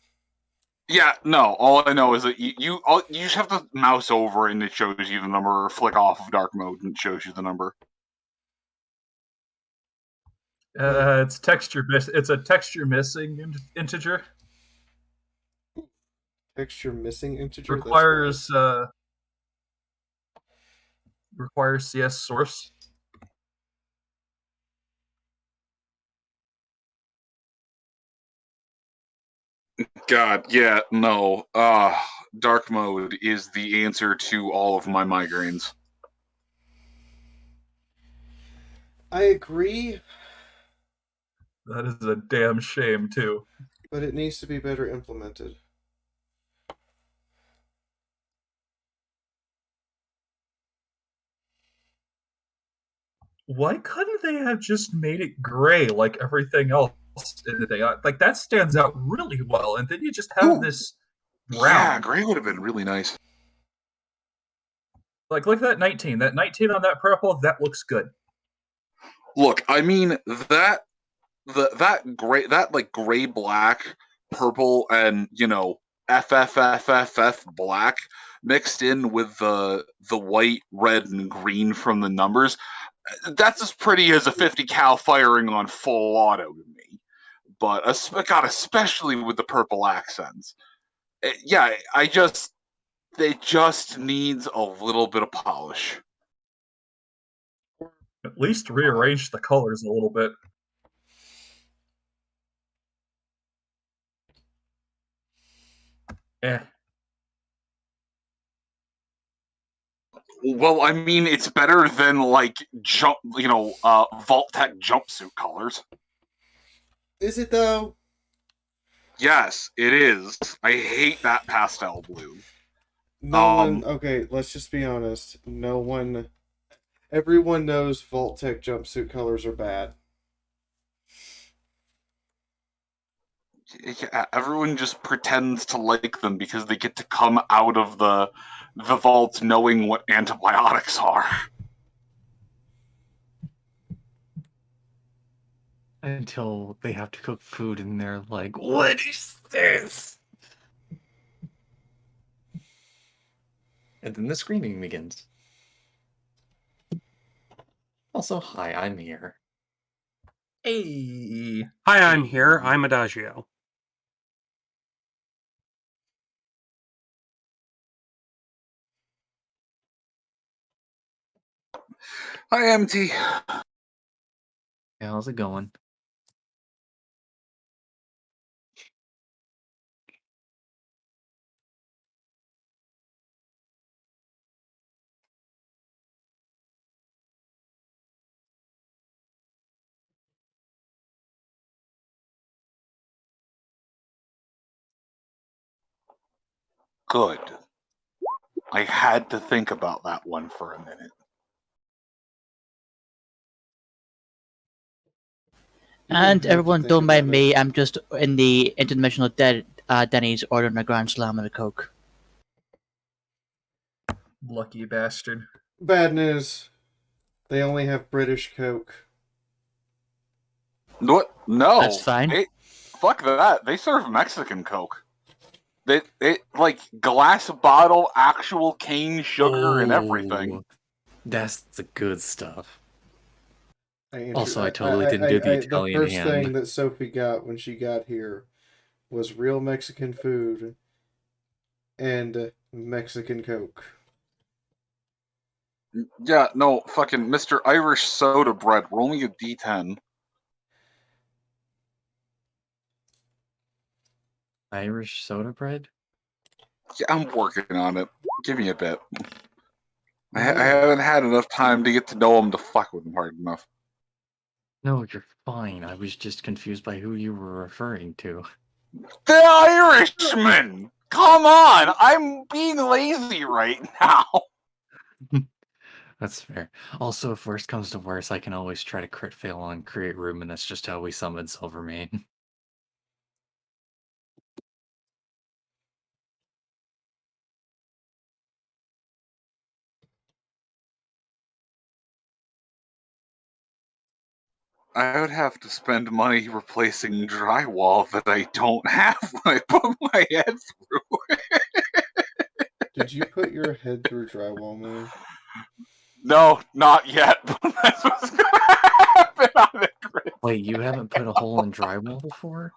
S11: Yeah, no. All I know is that you just have to mouse over and it shows you the number, or flick off of dark mode and it shows you the number.
S3: It's texture It's a texture missing integer.
S1: Texture missing integer
S3: Requires requires CS source.
S11: God, yeah, no. Dark mode is the answer to all of my migraines.
S1: I agree,
S3: That is a damn shame, too.
S1: but it needs to be better implemented.
S3: Why couldn't they have just made it gray like everything else in the day? Like, that stands out really well, and then you just have this brown.
S11: Yeah, gray would have been really nice.
S3: Like, look at that 19. That 19 on that purple, that looks good.
S11: Look, I mean, that gray, that like gray black, purple, and FFFFF black mixed in with the white, red, and green from the numbers. That's as pretty as a 50 cal firing on full auto to me. But God, especially with the purple accents. It just needs a little bit of polish.
S3: At least rearrange the colors a little bit.
S11: Well, I mean, it's better than like Vault-Tec jumpsuit colors.
S1: Is it though?
S11: Yes, it is. I hate that pastel blue.
S1: Okay, let's just be honest. Everyone knows Vault-Tec jumpsuit colors are bad.
S11: Yeah, everyone just pretends to like them because they get to come out of the vault knowing what antibiotics are.
S13: Until they have to cook food and they're like, what is this? And then the screaming begins. Also, hi, I'm here.
S3: Hey.
S9: Hi, I'm here. I'm Adagio.
S11: Hi, MT.
S13: Hey, how's it going?
S11: Good. I had to think about that one for a minute.
S2: And everyone, don't mind me. I'm just in the interdimensional Denny's ordering a Grand Slam and a Coke.
S3: Lucky bastard.
S1: Bad news. They only have British Coke.
S11: What? No.
S2: That's fine.
S11: Fuck that. They serve Mexican Coke. They like glass bottle, actual cane sugar, and everything.
S13: That's the good stuff.
S1: I
S13: totally didn't do the Italian
S1: The first
S13: hand.
S1: thing that Sophie got when she got here was real Mexican food and Mexican Coke.
S11: Yeah, no, fucking Mr. Irish soda bread. We're only a D10.
S13: Irish soda bread?
S11: Yeah, I'm working on it. Give me a bit. I haven't had enough time to get to know him to fuck with him hard enough.
S13: No, you're fine. I was just confused by who you were referring to.
S11: The Irishman! Come on! I'm being lazy right now.
S13: That's fair. Also, if worst comes to worst, I can always try to crit fail on create room, and that's just how we summon Silvermane.
S11: I would have to spend money replacing drywall that I don't have when I put my head through.
S1: Did you put your head through drywall, man?
S11: No, not yet. But that's what's gonna happen on the grid.
S13: Wait, you haven't put a hole in drywall before?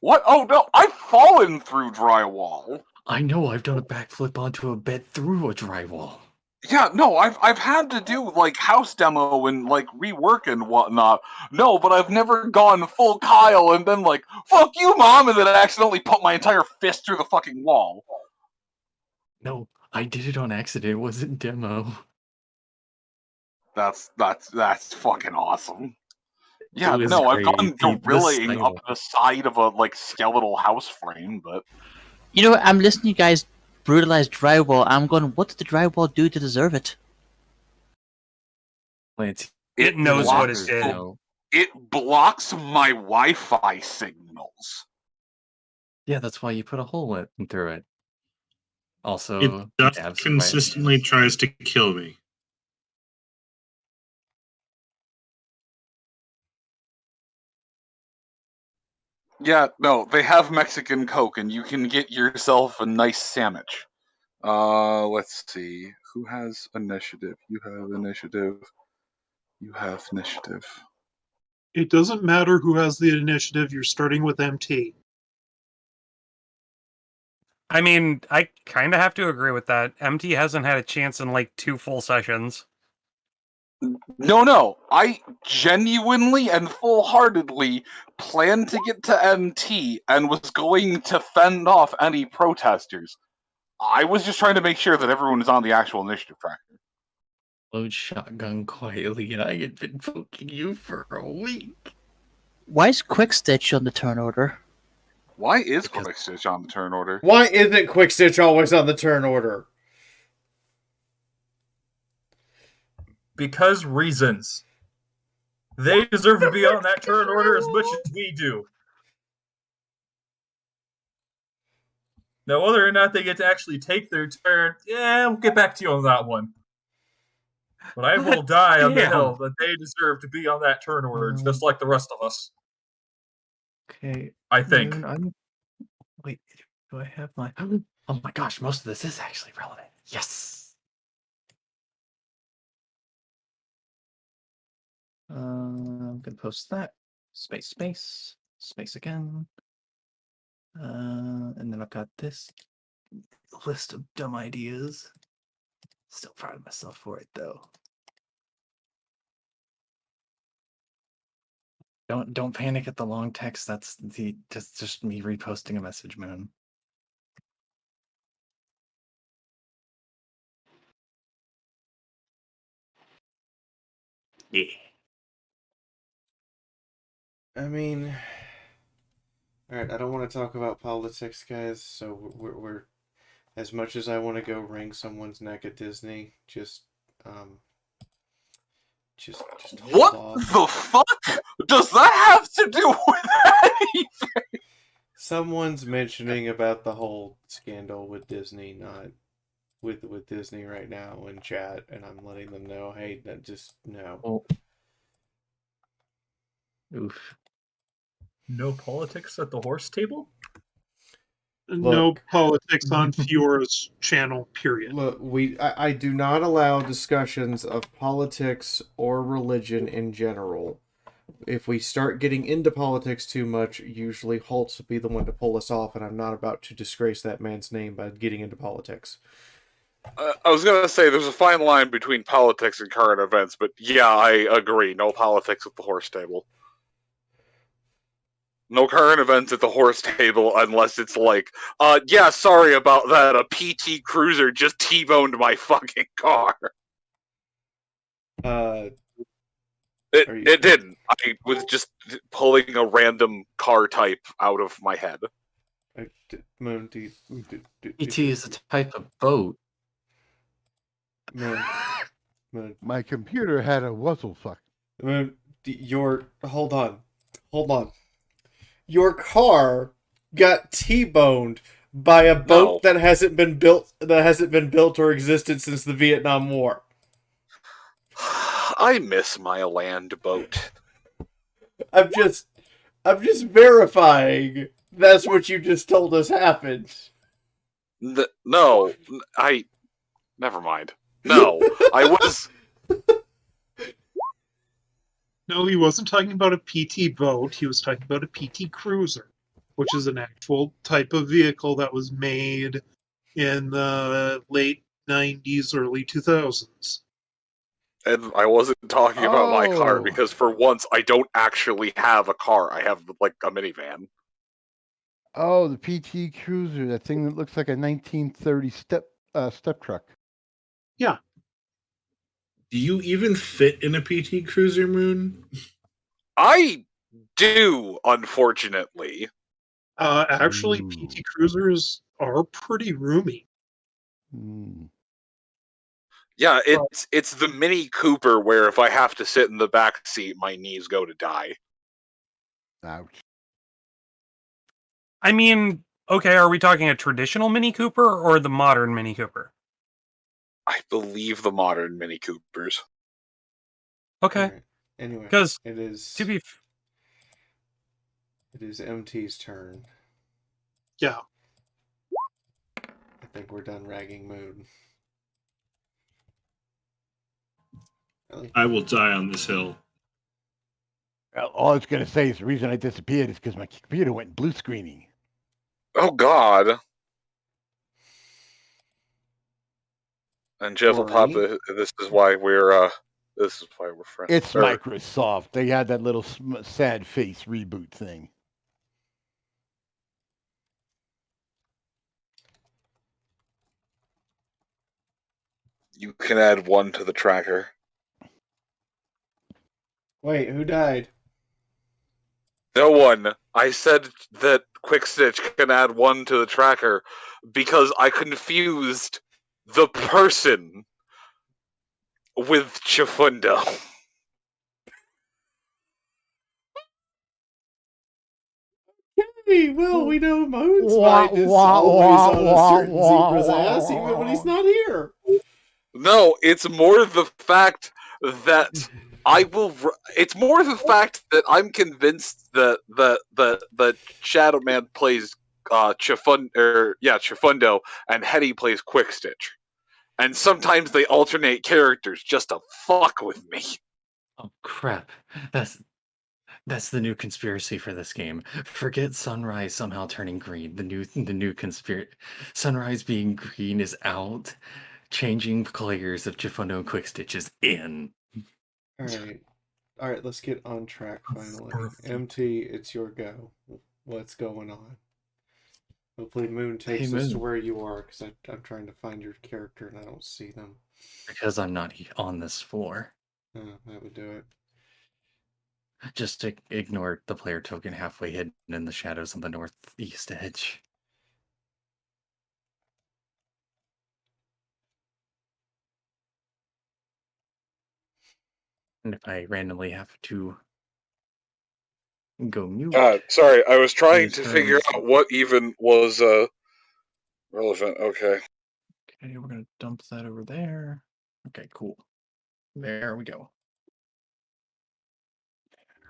S11: What? Oh no, I've fallen through drywall.
S13: I know, I've done a backflip onto a bed through a drywall.
S11: Yeah, no, I've had to do like house demo and like rework and whatnot. No, but I've never gone full Kyle and been like, "Fuck you, mom," and then I accidentally put my entire fist through the fucking wall.
S13: No, I did it on accident. It wasn't demo.
S11: That's fucking awesome.
S13: It
S11: Yeah,
S13: was
S11: no, I've
S13: great.
S11: gone gorillaing up
S13: style.
S11: the side of a like skeletal house frame, but
S2: You know, I'm listening to you guys brutalize drywall. I'm going, what did the drywall do to deserve it?
S9: It knows what it
S11: blocks
S9: did.
S11: it blocks my Wi-Fi signals.
S13: Yeah, that's why you put a hole in through it. Also,
S10: It just
S13: Dav's
S10: consistently tries to kill me.
S11: Yeah, no, they have Mexican Coke, and you can get yourself a nice sandwich. Let's see. Who has initiative? You have initiative. You have initiative.
S5: It doesn't matter who has the initiative. You're starting with MT.
S9: I mean, I kind of have to agree with that. MT hasn't had a chance in like 2 full sessions.
S11: No, I genuinely and full-heartedly planned to get to MT and was going to fend off any protesters. I was just trying to make sure that everyone was on the actual initiative tracker.
S13: Load shotgun quietly, and I had been poking you for a week.
S2: Why is Quick Stitch on the turn order?
S11: Why is Quick Stitch on the turn order?
S1: Why isn't Quick Stitch always on the turn order?
S3: Because reasons. They deserve to be on that turn order as much as we do. Now, whether or not they get to actually take their turn, yeah, we'll get back to you on that one. But I will die on the hill that they deserve to be on that turn order, just like the rest of us.
S13: Okay.
S3: I think.
S13: Wait, do I have my... Oh my gosh, most of this is actually relevant. Yes! I'm gonna post that. Space, space, space again. And then I've got this list of dumb ideas. Still proud of myself for it, though. Don't panic at the long text. That's just me reposting a message, man. Yeah.
S1: I mean, all right. I don't want to talk about politics, guys. So we're as much as I want to go wring someone's neck at Disney, just hold
S11: What
S1: off.
S11: the fuck does that have to do with anything?
S1: Someone's mentioning about the whole scandal with Disney, not with Disney right now in chat, and I'm letting them know, hey, just no.
S13: Oh. Oof.
S3: No politics at the horse table?
S5: No politics on Fiora's channel, period.
S1: Look, I do not allow discussions of politics or religion in general. If we start getting into politics too much, usually Holtz will be the one to pull us off, and I'm not about to disgrace that man's name by getting into politics.
S11: I was going to say there's a fine line between politics and current events, but yeah, I agree. No politics at the horse table. No current events at the horse table unless it's like, yeah, sorry about that. A PT Cruiser just T-boned my fucking car. It didn't. I was just pulling a random car type out of my head.
S13: ET is a type of boat.
S7: My computer had a wuzzle fuck.
S1: Hold on. Your car got T-boned by a boat that hasn't been built or existed since the Vietnam War.
S11: I miss my land boat.
S1: I'm just verifying that's what you just told us happened.
S11: No, never mind. No, I was.
S5: No, he wasn't talking about a PT boat. He was talking about a PT Cruiser, which is an actual type of vehicle that was made in the late 90s, early 2000s.
S11: And I wasn't talking about my car
S7: Oh.
S11: because for once I don't actually have a car. I have like a minivan.
S7: Oh, the PT Cruiser, that thing that looks like a 1930 step truck.
S5: Yeah.
S10: Do you even fit in a PT Cruiser, Moon?
S11: I do, unfortunately.
S5: Actually, PT Cruisers are pretty roomy.
S11: Yeah, it's the Mini Cooper where if I have to sit in the back seat, my knees go to die.
S7: Ouch.
S9: I mean, okay, are we talking a traditional Mini Cooper or the modern Mini Cooper?
S11: I believe the modern Mini Coopers.
S9: Okay.
S1: Right. Anyway,
S9: because
S1: it is it is MT's turn.
S5: Yeah.
S1: I think we're done ragging Moon. Really?
S10: I will die on this hill.
S7: All I was going to say is the reason I disappeared is because my computer went blue screening.
S11: Oh God! And Jeff will pop the. This is why we're. This is why we're friends.
S7: It's Microsoft. They had that little sad face reboot thing.
S11: You can add 1 to the tracker.
S1: Wait, who died?
S11: No one. I said that Quickstitch can add 1 to the tracker because I confused the person with Chifundo.
S1: Hey, well, we know Moon's mind is always on a certain zebra's ass, even when he's not here.
S11: No, it's more the fact that I will. It's more the fact that I'm convinced that Shadow Man plays Chifundo, and Hetty plays Quickstitch, and sometimes they alternate characters just to fuck with me.
S13: Oh crap! That's the new conspiracy for this game. Forget Sunrise somehow turning green. The new conspiracy. Sunrise being green is out. Changing players of Chifundo and Quickstitch is in.
S1: All right, let's get on track finally. MT, it's your go. What's going on? Hopefully Moon takes us to where you are, because I'm trying to find your character and I don't see them.
S13: Because I'm not on this floor.
S1: That would do it.
S13: Just to ignore the player token halfway hidden in the shadows on the northeast edge. And if I randomly have to go mute.
S11: Sorry, I was trying to figure out what even was relevant. Okay.
S13: Okay, we're gonna dump that over there. Okay, cool. There we go.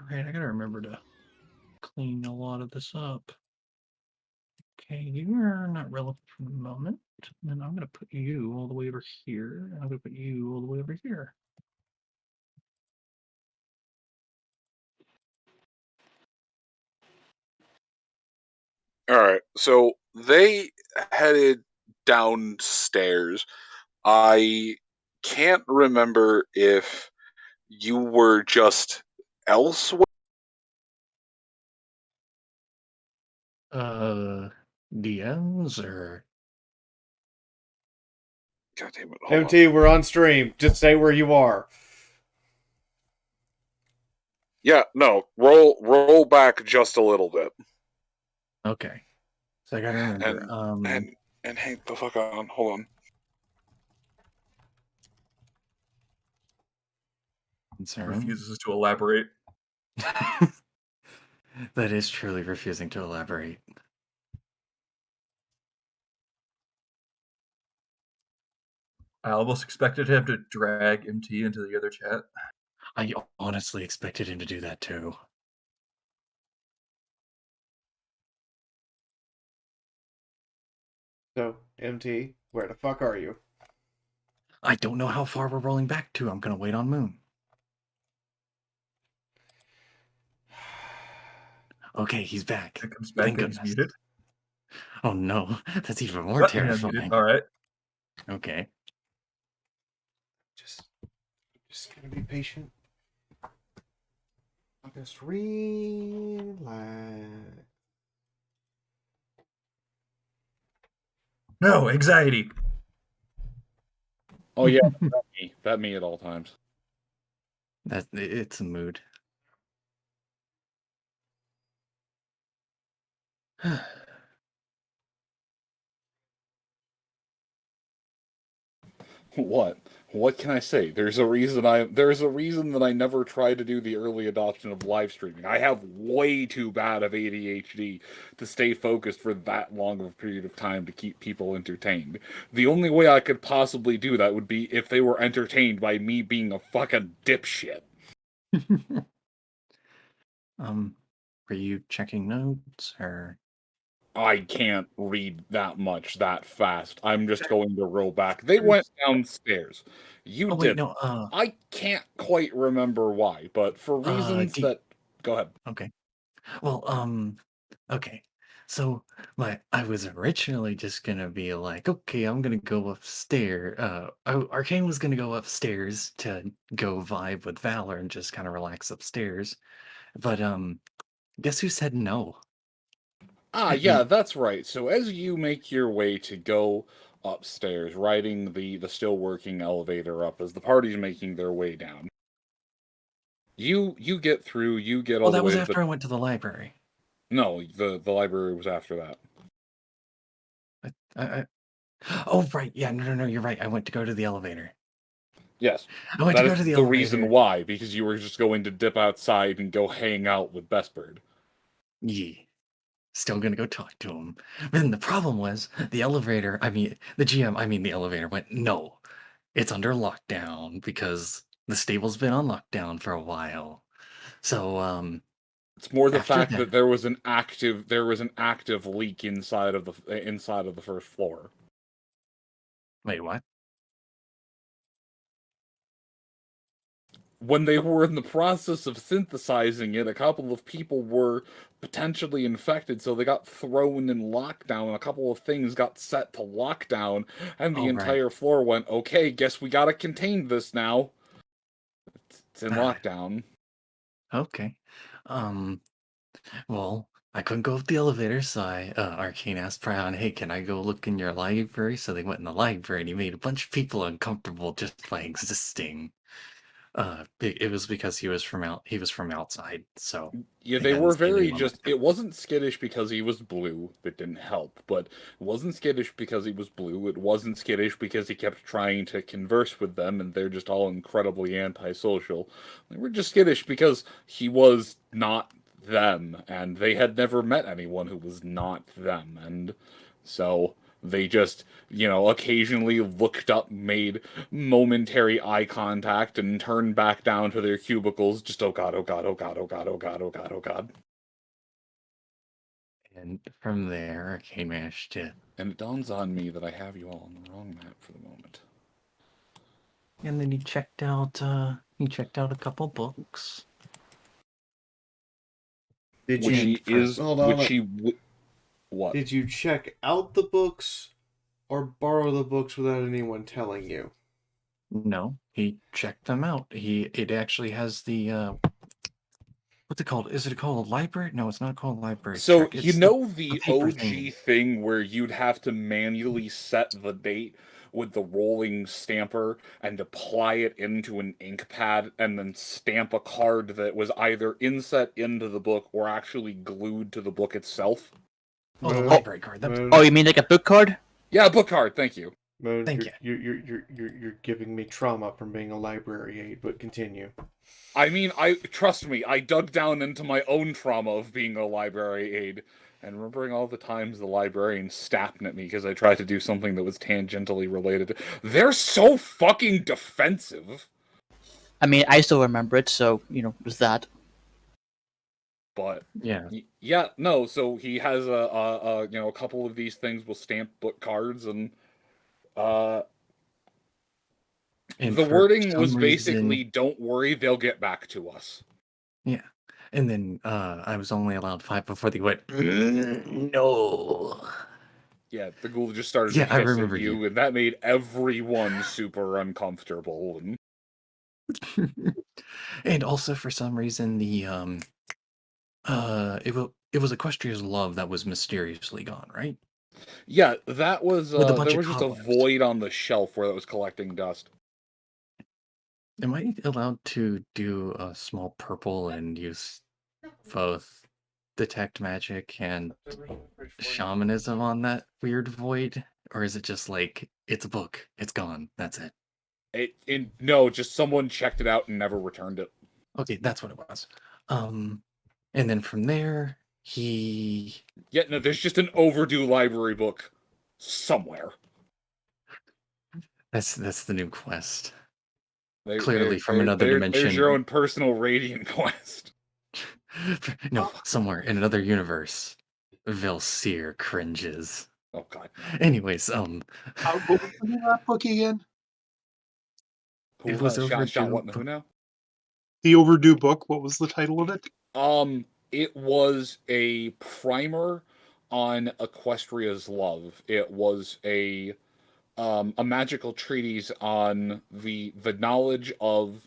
S13: Alright, I gotta remember to clean a lot of this up. Okay, you're not relevant for the moment. And I'm gonna put you all the way over here, and I'm gonna put you all the way over here.
S11: Alright, so they headed downstairs. I can't remember if you were just elsewhere.
S13: DMs or
S11: God damn it.
S1: MT, we're on stream. Just say where you are.
S11: Yeah, no. Roll back just a little bit.
S13: Okay. So I gotta remember.
S11: And hang the fuck on. Hold on.
S3: Refuses to elaborate.
S13: That is truly refusing to elaborate.
S3: I almost expected him to drag MT into the other chat.
S13: I honestly expected him to do that too.
S1: So, MT, where the fuck are you?
S13: I don't know how far we're rolling back to. I'm gonna wait on Moon. Okay, he's back.
S3: He comes back and he's muted.
S13: Oh no, that's even more terrifying.
S3: All right.
S13: Okay.
S1: Just gonna be patient. Just relax.
S3: No, anxiety.
S14: Oh yeah, that me at all times.
S13: It's a mood.
S14: What? What can I say? There's a reason that I never try to do the early adoption of live streaming. I have way too bad of ADHD to stay focused for that long of a period of time to keep people entertained. The only way I could possibly do that would be if they were entertained by me being a fucking dipshit.
S13: Were you checking notes or?
S14: I can't read that much that fast. I'm just going to roll back. They went downstairs. You
S13: Oh wait,
S14: did.
S13: no.
S14: I can't quite remember why, but for reasons that. Go ahead.
S13: Okay. Well, okay. So I was originally just gonna be like, okay, I'm gonna go upstairs. Arcane was gonna go upstairs to go vibe with Valor and just kind of relax upstairs. But guess who said no?
S14: Ah, yeah, that's right. So as you make your way to go upstairs, riding the still working elevator up as the party's making their way down, you get through. You get all
S13: Oh,
S14: the
S13: that
S14: way
S13: was
S14: to
S13: after I went to the library.
S14: No, the library was after that.
S13: Oh, right. Yeah, no, you're right. I went to go to the elevator.
S14: Yes,
S13: I went
S14: that
S13: to go
S14: is
S13: to the
S14: the reason
S13: elevator.
S14: why, because you were just going to dip outside and go hang out with Bestbird.
S13: Yeah. Still gonna go talk to him. But then the problem was the elevator, the elevator went, no, it's under lockdown because the stable's been on lockdown for a while. So,
S14: it's more the
S13: after
S14: fact
S13: that
S14: that there was an active leak inside of the first floor.
S13: Wait, what?
S14: When they were in the process of synthesizing it, a couple of people were potentially infected, so they got thrown in lockdown, and a couple of things got set to lockdown, and the entire floor went, okay, guess we gotta contain this now. It's in lockdown.
S13: Okay. Well, I couldn't go up the elevator, so Arcane asked Prion, hey, can I go look in your library? So they went in the library, and he made a bunch of people uncomfortable just by existing. It was because he was from outside, so
S14: yeah, they were very just. It wasn't skittish because he was blue. That didn't help, but it wasn't skittish because he was blue. It wasn't skittish because he kept trying to converse with them, and they're just all incredibly antisocial. They were just skittish because he was not them, and they had never met anyone who was not them, and so they just, occasionally looked up, made momentary eye contact, and turned back down to their cubicles, just, oh god, oh god, oh god, oh god, oh god, oh god, oh god.
S13: And from there, Arcane managed to...
S14: And it dawns on me that I have you all on the wrong map for the moment.
S13: And then he checked out a couple books.
S1: Did you check out the books or borrow the books without anyone telling you?
S13: No, he checked them out. It actually has the what's it called? Is it called a library? No, it's not called a library.
S14: So
S13: check.
S14: the
S13: paper
S14: OG thing where you'd have to manually set the date with the rolling stamper and apply it into an ink pad and then stamp a card that was either inset into the book or actually glued to the book itself.
S13: Oh, the library card.
S2: Oh, you mean like a book card?
S14: Yeah, a book card. Thank you.
S1: Thank you. You're giving me trauma from being a library aide, but continue.
S14: I mean, trust me, I dug down into my own trauma of being a library aide and remembering all the times the librarian snapping at me because I tried to do something that was tangentially related. They're so fucking defensive.
S2: I mean, I still remember it, so, there's that.
S14: But
S13: yeah,
S14: no. So he has a couple of these things with stamped book cards, and the wording was basically, "Don't worry, they'll get back to us."
S13: Yeah, and then I was only allowed 5 before they went. No.
S14: Yeah, the ghoul just started to hiss at you, and that made everyone super uncomfortable. And
S13: And also, for some reason, the it was Equestria's love that was mysteriously gone, right?
S14: Yeah, that was
S13: With a bunch
S14: there
S13: of
S14: was just a
S13: cobwebs.
S14: void on the shelf where it was collecting dust.
S13: Am I allowed to do a small purple and use both detect magic and shamanism on that weird void? Or is it just like, it's a book, it's gone, that's it?
S14: No, just someone checked it out and never returned it.
S13: Okay, that's what it was. And then from there, he...
S14: Yeah, no, there's just an overdue library book somewhere.
S13: That's the new quest.
S14: They-
S13: Clearly
S14: they-
S13: from
S14: they-
S13: another
S14: there-
S13: dimension.
S14: There's your own personal Radiant quest.
S13: No, somewhere in another universe. Vilseer cringes.
S14: Oh god.
S13: Anyways,
S5: what was the name of that book again?
S13: It was
S14: Shot what in the who now?
S5: The overdue book. What was the title of it?
S14: It was a primer on Equestria's love. It was a magical treatise on the knowledge of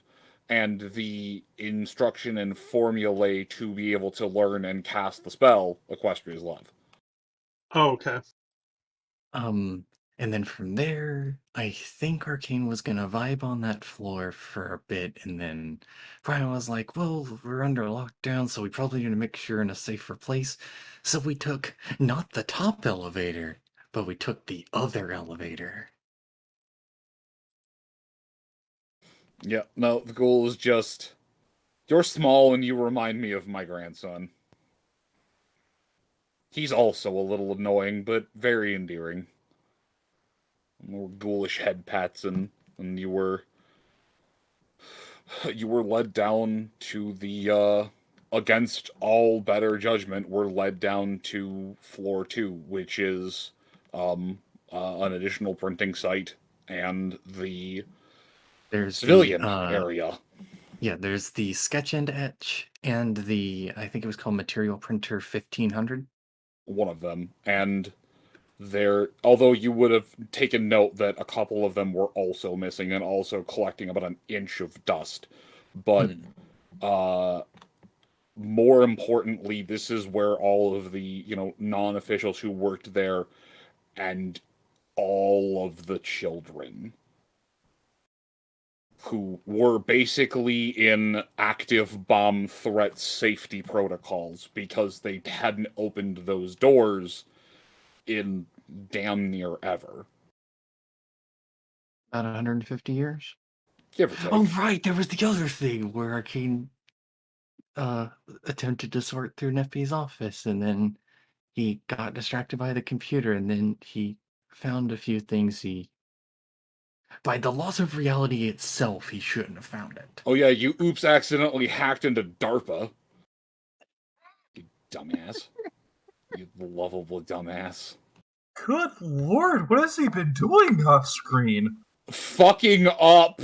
S14: and the instruction and formulae to be able to learn and cast the spell Equestria's love.
S5: Oh, okay.
S13: And then from there, I think Arcane was gonna vibe on that floor for a bit, and then Brian was like, well, we're under lockdown, so we probably need to make sure in a safer place. So we took not the top elevator, but we took the other elevator.
S14: Yeah, no, the goal is just, you're small and you remind me of my grandson. He's also a little annoying, but very endearing. More ghoulish head pats, and you were led down to the against all better judgment, were led down to floor 2, which is an additional printing site and
S13: There's
S14: civilian
S13: the,
S14: area.
S13: Yeah, there's the sketch and etch and the, I think it was called Material Printer 1500.
S14: One of them. And although you would have taken note that a couple of them were also missing and also collecting about an inch of dust. But more importantly, this is where all of the, non-officials who worked there and all of the children who were basically in active bomb threat safety protocols because they hadn't opened those doors in damn near ever.
S13: About 150 years?
S14: Give or take.
S13: Oh, right, there was the other thing where Arcane attempted to sort through Nefi's office, and then he got distracted by the computer, and then he found a few things by the laws of reality itself, he shouldn't have found it.
S14: Oh yeah, you accidentally hacked into DARPA. You dumbass. You lovable dumbass.
S3: Good lord, what has he been doing off screen?
S14: Fucking up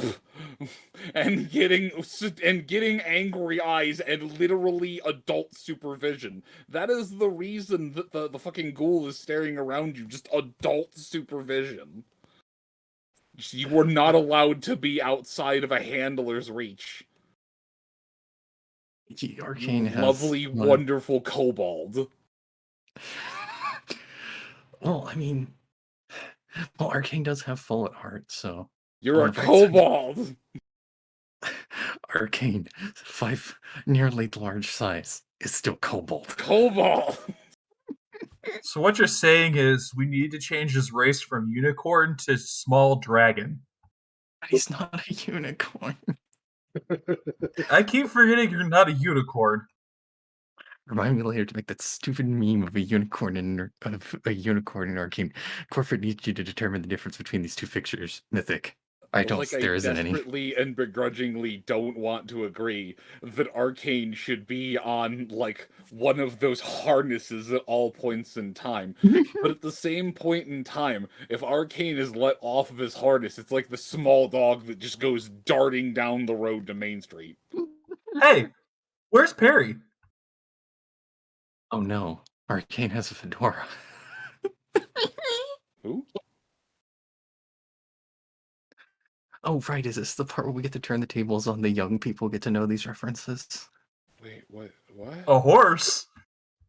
S14: and getting angry eyes and literally adult supervision. That is the reason that the fucking ghoul is staring around you, just adult supervision. You were not allowed to be outside of a handler's reach.
S13: Arcane has
S14: lovely, wonderful kobold.
S13: Well, I mean, Arcane does have full at heart, so
S14: you're a kobold.
S13: Arcane, 5 nearly large size, is still kobold.
S14: Kobold.
S3: So what you're saying is we need to change his race from unicorn to small dragon.
S13: But he's not a unicorn.
S3: I keep forgetting you're not a unicorn.
S13: Remind me later to make that stupid meme of a unicorn in Arcane. Corporate needs you to determine the difference between these two fixtures. Mythic. There isn't any.
S14: I desperately and begrudgingly don't want to agree that Arcane should be on, like, one of those harnesses at all points in time. But at the same point in time, if Arcane is let off of his harness, it's like the small dog that just goes darting down the road to Main Street.
S3: Hey, where's Perry?
S13: Oh no, Arcane has a fedora.
S14: Who?
S13: Oh, right. Is this the part where we get to turn the tables on the young people get to know these references?
S14: Wait, what? What?
S3: A horse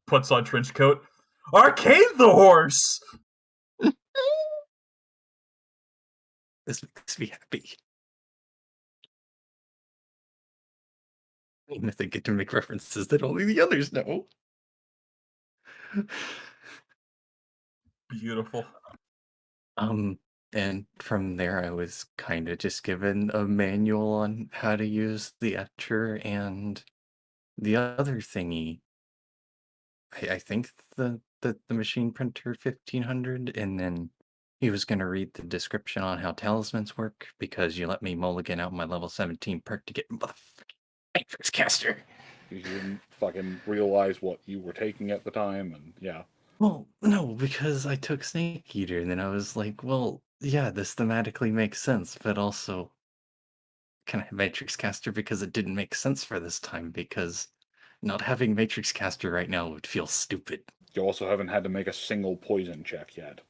S3: puts on trench coat. Arcade the horse.
S13: This makes me happy. Even if they get to make references that only the others know.
S3: Beautiful.
S13: And from there, I was kind of just given a manual on how to use the etcher and the other thingy. I think the machine printer 1500, and then he was going to read the description on how talismans work because you let me mulligan out my level 17 perk to get motherfucking Matrix Caster.
S14: You didn't fucking realize what you were taking at the time, and yeah.
S13: Well, no, because I took Snake Eater, and then I was like, well, yeah, this thematically makes sense, but also, can I have Matrix Caster because it didn't make sense for this time, because not having Matrix Caster right now would feel stupid.
S14: You also haven't had to make a single poison check yet.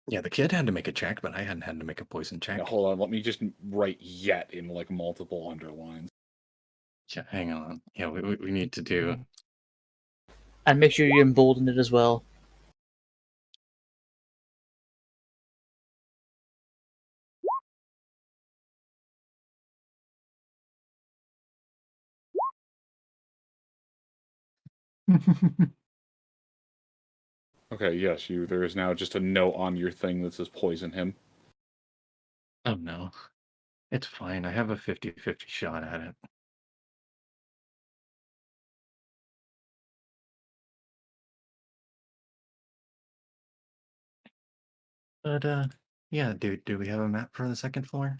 S13: Yeah, the kid had to make a check, but I hadn't had to make a poison check.
S14: Now, hold on, let me just write yet in like multiple underlines.
S13: Yeah, hang on. Yeah, we need to do...
S2: And make sure you embolden it as well.
S14: Okay, yes, there is now just a note on your thing that says poison him.
S13: Oh no. It's fine, I have a 50-50 shot at it. But, yeah, dude, do we have a map for the second floor?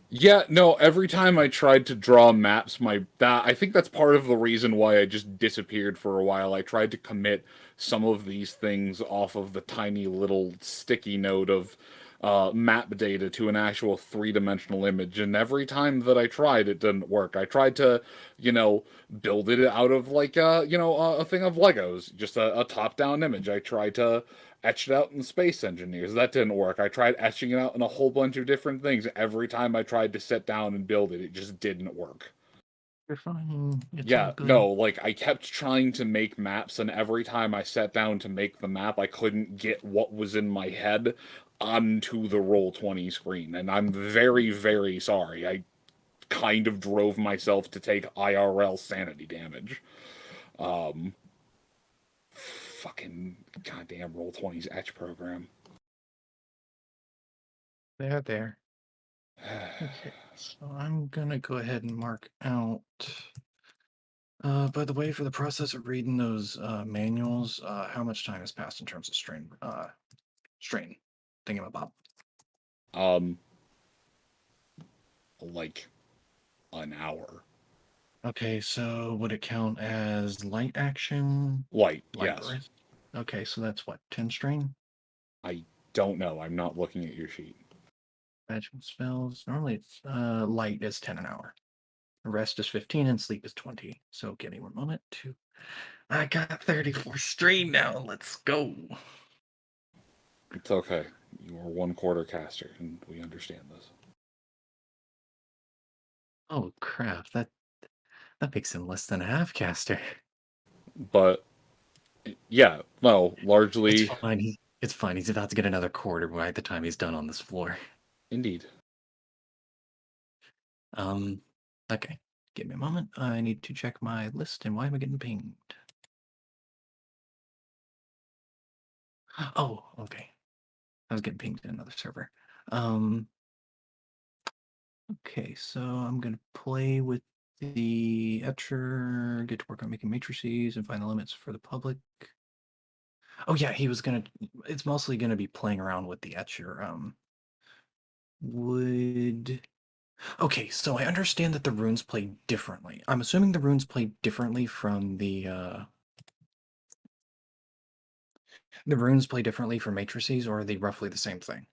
S14: Yeah, no, every time I tried to draw maps, I think that's part of the reason why I just disappeared for a while. I tried to commit some of these things off of the tiny little sticky note of map data to an actual three-dimensional image, and every time that I tried, it didn't work. I tried to, build it out of like a thing of Legos, just a top-down image. I tried to etch it out in Space Engineers. That didn't work. I tried etching it out in a whole bunch of different things. Every time I tried to sit down and build it, it just didn't work.
S13: You're fine. It's
S14: Yeah,
S13: all good.
S14: no, like I kept trying to make maps, and every time I sat down to make the map, I couldn't get what was in my head onto the Roll20 screen. And I'm very, very sorry. I kind of drove myself to take IRL sanity damage. Fucking goddamn Roll20's etch program.
S13: There. Okay, so I'm gonna go ahead and mark out. By the way, for the process of reading those manuals, how much time has passed in terms of strain? Thingamabob.
S14: Like an hour.
S13: Okay, so would it count as light action?
S14: Light, yes.
S13: Burst? Okay, so that's what, 10 strain?
S14: I don't know. I'm not looking at your sheet.
S13: Magic spells. Normally it's light is 10 an hour. Rest is 15 and sleep is 20. So give me 1 moment to... I got 34 strain now. Let's go.
S14: It's okay. You are 1/4 caster, and we understand this.
S13: Oh crap, that makes him less than a half caster.
S14: But yeah, no, largely
S13: It's fine. It's fine. He's about to get another quarter by the time he's done on this floor.
S14: Indeed.
S13: Okay. Give me a moment. I need to check my list, and why am I getting pinged? Oh, okay. I was getting pinged in another server. Okay, so I'm gonna play with the etcher, get to work on making matrices, and find the limits for the public. Oh yeah, it's mostly gonna be playing around with the etcher. Okay, so I understand that the runes play differently. I'm assuming the runes play differently from the runes play differently for matrices, or are they roughly the same thing?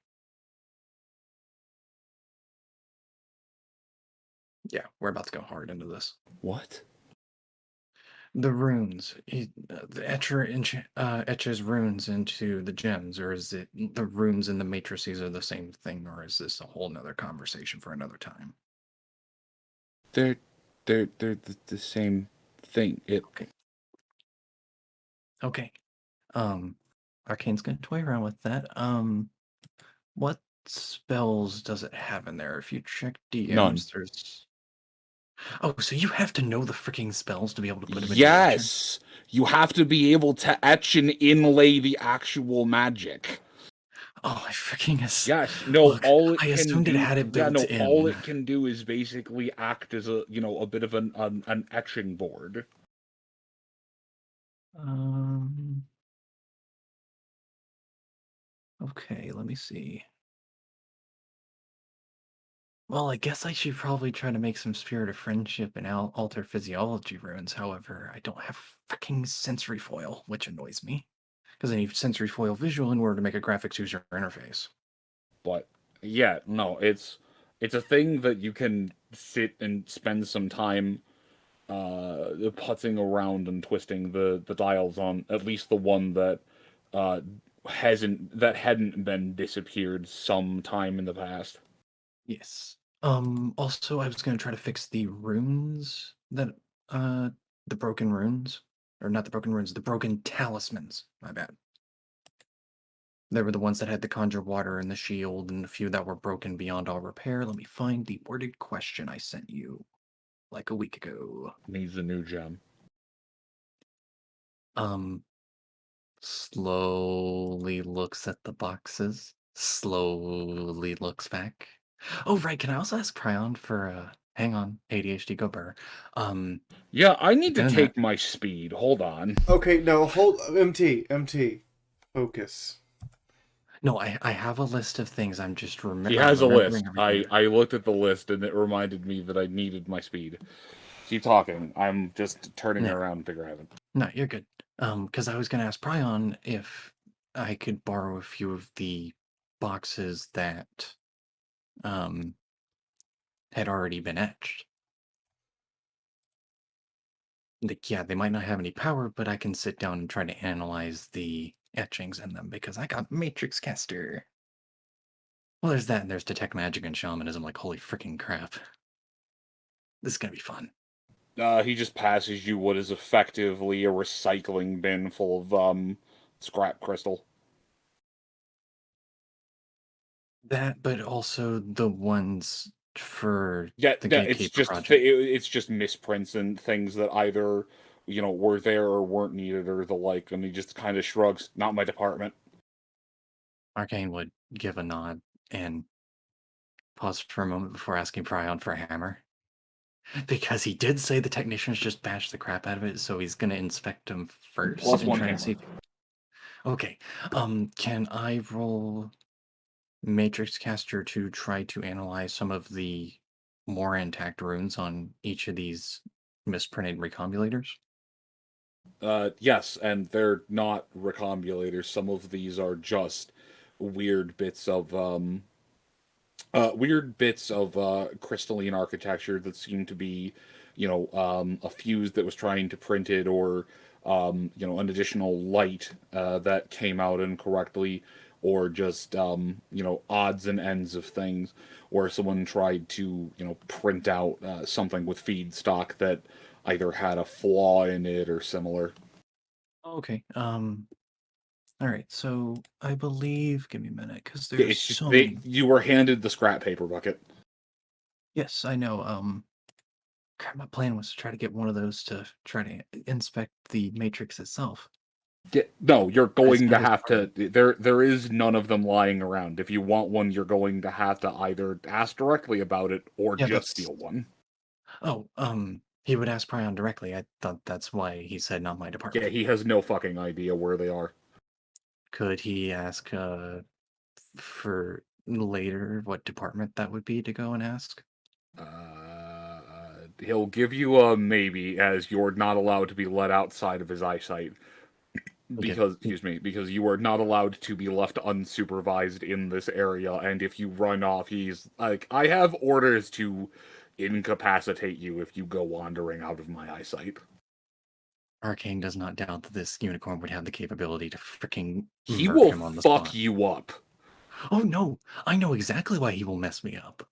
S13: Yeah, we're about to go hard into this.
S14: What?
S13: The runes. The etcher etches runes into the gems, or is it the runes and the matrices are the same thing, or is this a whole nother conversation for another time?
S14: They're the same thing.
S13: Okay. Arcane's gonna toy around with that. What spells does it have in there? If you check DMs,
S14: None.
S13: there's. Oh, so you have to know the freaking spells to be able to put them in
S14: Yes, you have to be able to etch and inlay the actual magic.
S13: Oh, I freaking
S14: yes. No,
S13: look,
S14: all it
S13: I
S14: can
S13: assumed
S14: do.
S13: it had it
S14: Yeah,
S13: built
S14: no, all
S13: in.
S14: it can do is basically act as a a bit of an etching board.
S13: Okay, let me see. Well, I guess I should probably try to make some Spirit of Friendship and Alter Physiology runes. However, I don't have freaking sensory foil, which annoys me. Because I need sensory foil visual in order to make a graphics user interface.
S14: But yeah, no, it's a thing that you can sit and spend some time putzing around and twisting the dials on, at least the one that hadn't been disappeared some time in the past.
S13: Yes. Also, I was going to try to fix the runes that, the broken runes. Or not the broken runes, the broken talismans. My bad. They were the ones that had the conjure water and the shield, and a few that were broken beyond all repair. Let me find the worded question I sent you like a week ago.
S14: Needs a new gem.
S13: Slowly looks at the boxes. Slowly looks back. Oh, right. Can I also ask Cryon for, hang on, ADHD go burr.
S14: Yeah, I need to
S13: Done
S14: take
S13: that.
S14: my speed. Hold on.
S1: Okay, no, hold. MT. Focus.
S13: No, I have a list of things. I'm just
S14: He has a list.
S13: remembering everything.
S14: I looked at the list and it reminded me that I needed my speed. Keep talking. I'm just turning
S13: Yeah.
S14: around to grab it.
S13: No, you're good. Because I was gonna ask Pryon if I could borrow a few of the boxes that had already been etched. Like, yeah, they might not have any power, but I can sit down and try to analyze the etchings in them because I got Matrix Caster. Well, there's that, and there's Detect Magic and Shamanism. Like, holy freaking crap. This is gonna be fun.
S14: He just passes you what is effectively a recycling bin full of scrap crystal.
S13: That, but also the ones for
S14: Yeah,
S13: the
S14: it's
S13: Gatekeeper
S14: just
S13: project.
S14: it's just misprints and things that either were there or weren't needed or the like, and he just kind of shrugs. Not my department.
S13: Arcane would give a nod and pause for a moment before asking Pryon for a hammer. Because he did say the technicians just bashed the crap out of it, so he's gonna inspect them first
S14: Plus
S13: and
S14: one
S13: try and
S14: hammer.
S13: see. Okay. Can I roll Matrix Caster to try to analyze some of the more intact runes on each of these misprinted recombulators?
S14: Yes, and they're not recombulators. Some of these are just weird bits of crystalline architecture that seem to be, a fuse that was trying to print it, or an additional light that came out incorrectly, or just odds and ends of things, where someone tried to print out something with feedstock that either had a flaw in it or similar.
S13: Okay. All right. So I believe. Give me a minute, because
S14: Yeah,
S13: there's
S14: it's just
S13: so many.
S14: you were handed the scrap paper bucket.
S13: Yes, I know. Crap, my plan was to try to get one of those to try to inspect the matrix itself.
S14: No, you're going to
S13: that is
S14: have to. There is none of them lying around. If you want one, you're going to have to either ask directly about it or
S13: Yeah,
S14: just
S13: that's-
S14: steal one.
S13: Oh, he would ask Pryon directly. I thought that's why he said not my department.
S14: Yeah, he has no fucking idea where they are.
S13: Could he ask for later what department that would be to go and ask?
S14: He'll give you a maybe, as you're not allowed to be let outside of his eyesight. Because, because you are not allowed to be left unsupervised in this area, and if you run off, he's like, I have orders to incapacitate you if you go wandering out of my eyesight.
S13: Arcane does not doubt that this unicorn would have the capability to freaking
S14: He
S13: murk
S14: will
S13: him on the
S14: fuck
S13: spot.
S14: you up.
S13: Oh no, I know exactly why he will mess me up.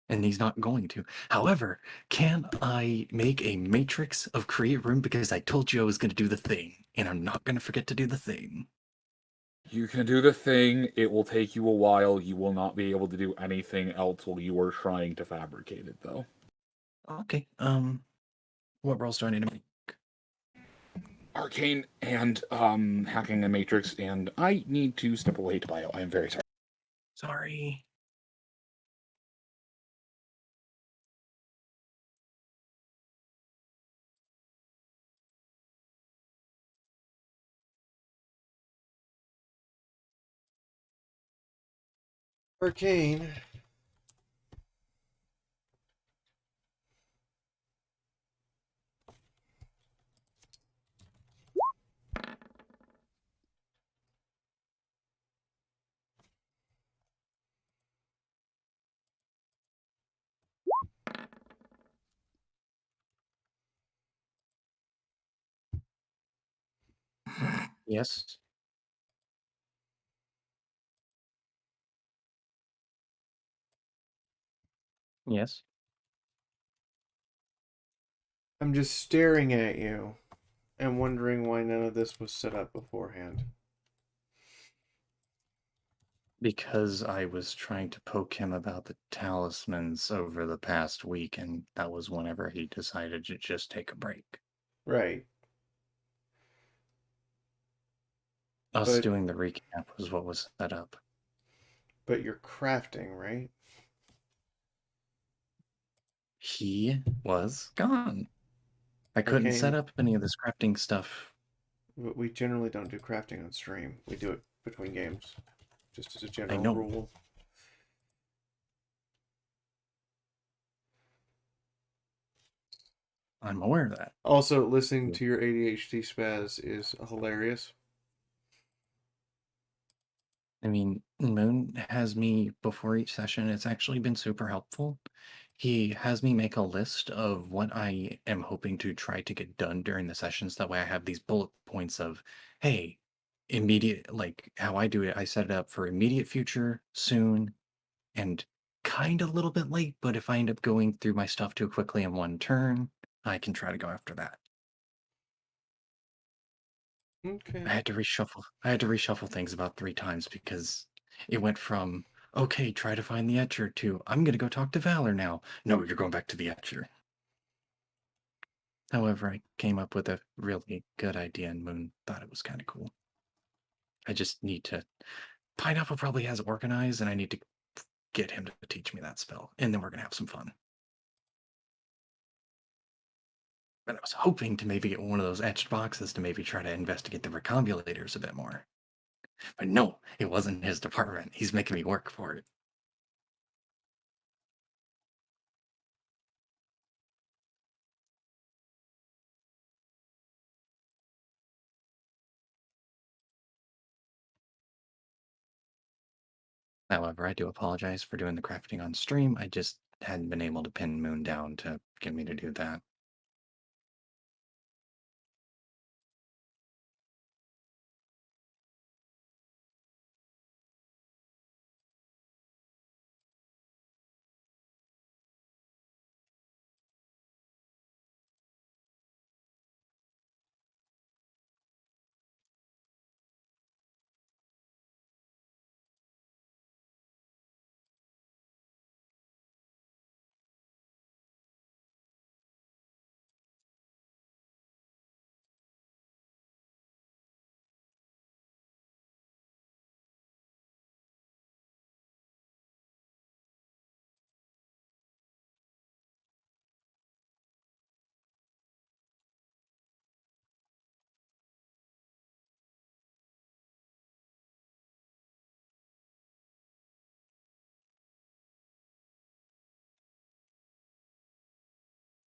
S13: And he's not going to. However, can I make a matrix of create room because I told you I was going to do the thing, and I'm not going to forget to do the thing.
S14: You can do the thing. It will take you a while. You will not be able to do anything else while you are trying to fabricate it, though.
S13: Okay. What rolls do I need to make?
S14: Arcane and hacking a matrix, and I need to step away to bio. I am very sorry.
S13: Sorry.
S1: Arcane.
S13: Yes. Yes.
S1: I'm just staring at you and wondering why none of this was set up beforehand.
S13: Because I was trying to poke him about the talismans over the past week, and that was whenever he decided to just take a break.
S1: Right.
S13: Us doing the recap was what was set up.
S1: But you're crafting, right?
S13: He was gone. I couldn't set up any of this crafting stuff.
S1: We generally don't do crafting on stream. We do it between games, just as a general
S13: know.
S1: rule.
S13: I'm aware of that.
S1: Also, listening to your ADHD spaz is hilarious.
S13: I mean, Moon has me before each session. It's actually been super helpful. He has me make a list of what I am hoping to try to get done during the sessions. That way I have these bullet points of, hey, immediate, like how I do it, I set it up for immediate future, soon, and kind of a little bit late, but if I end up going through my stuff too quickly in one turn, I can try to go after that.
S1: Okay.
S13: I had to reshuffle things about 3 times because it went from, okay, try to find the etcher to, I'm going to go talk to Valor now. No, you're going back to the etcher. However, I came up with a really good idea and Moon thought it was kind of cool. I just need to, Pineapple probably has it organized and I need to get him to teach me that spell. And then we're going to have some fun. But I was hoping to maybe get one of those etched boxes to maybe try to investigate the recombulators a bit more. But no, it wasn't his department. He's making me work for it. However, I do apologize for doing the crafting on stream. I just hadn't been able to pin Moon down to get me to do that.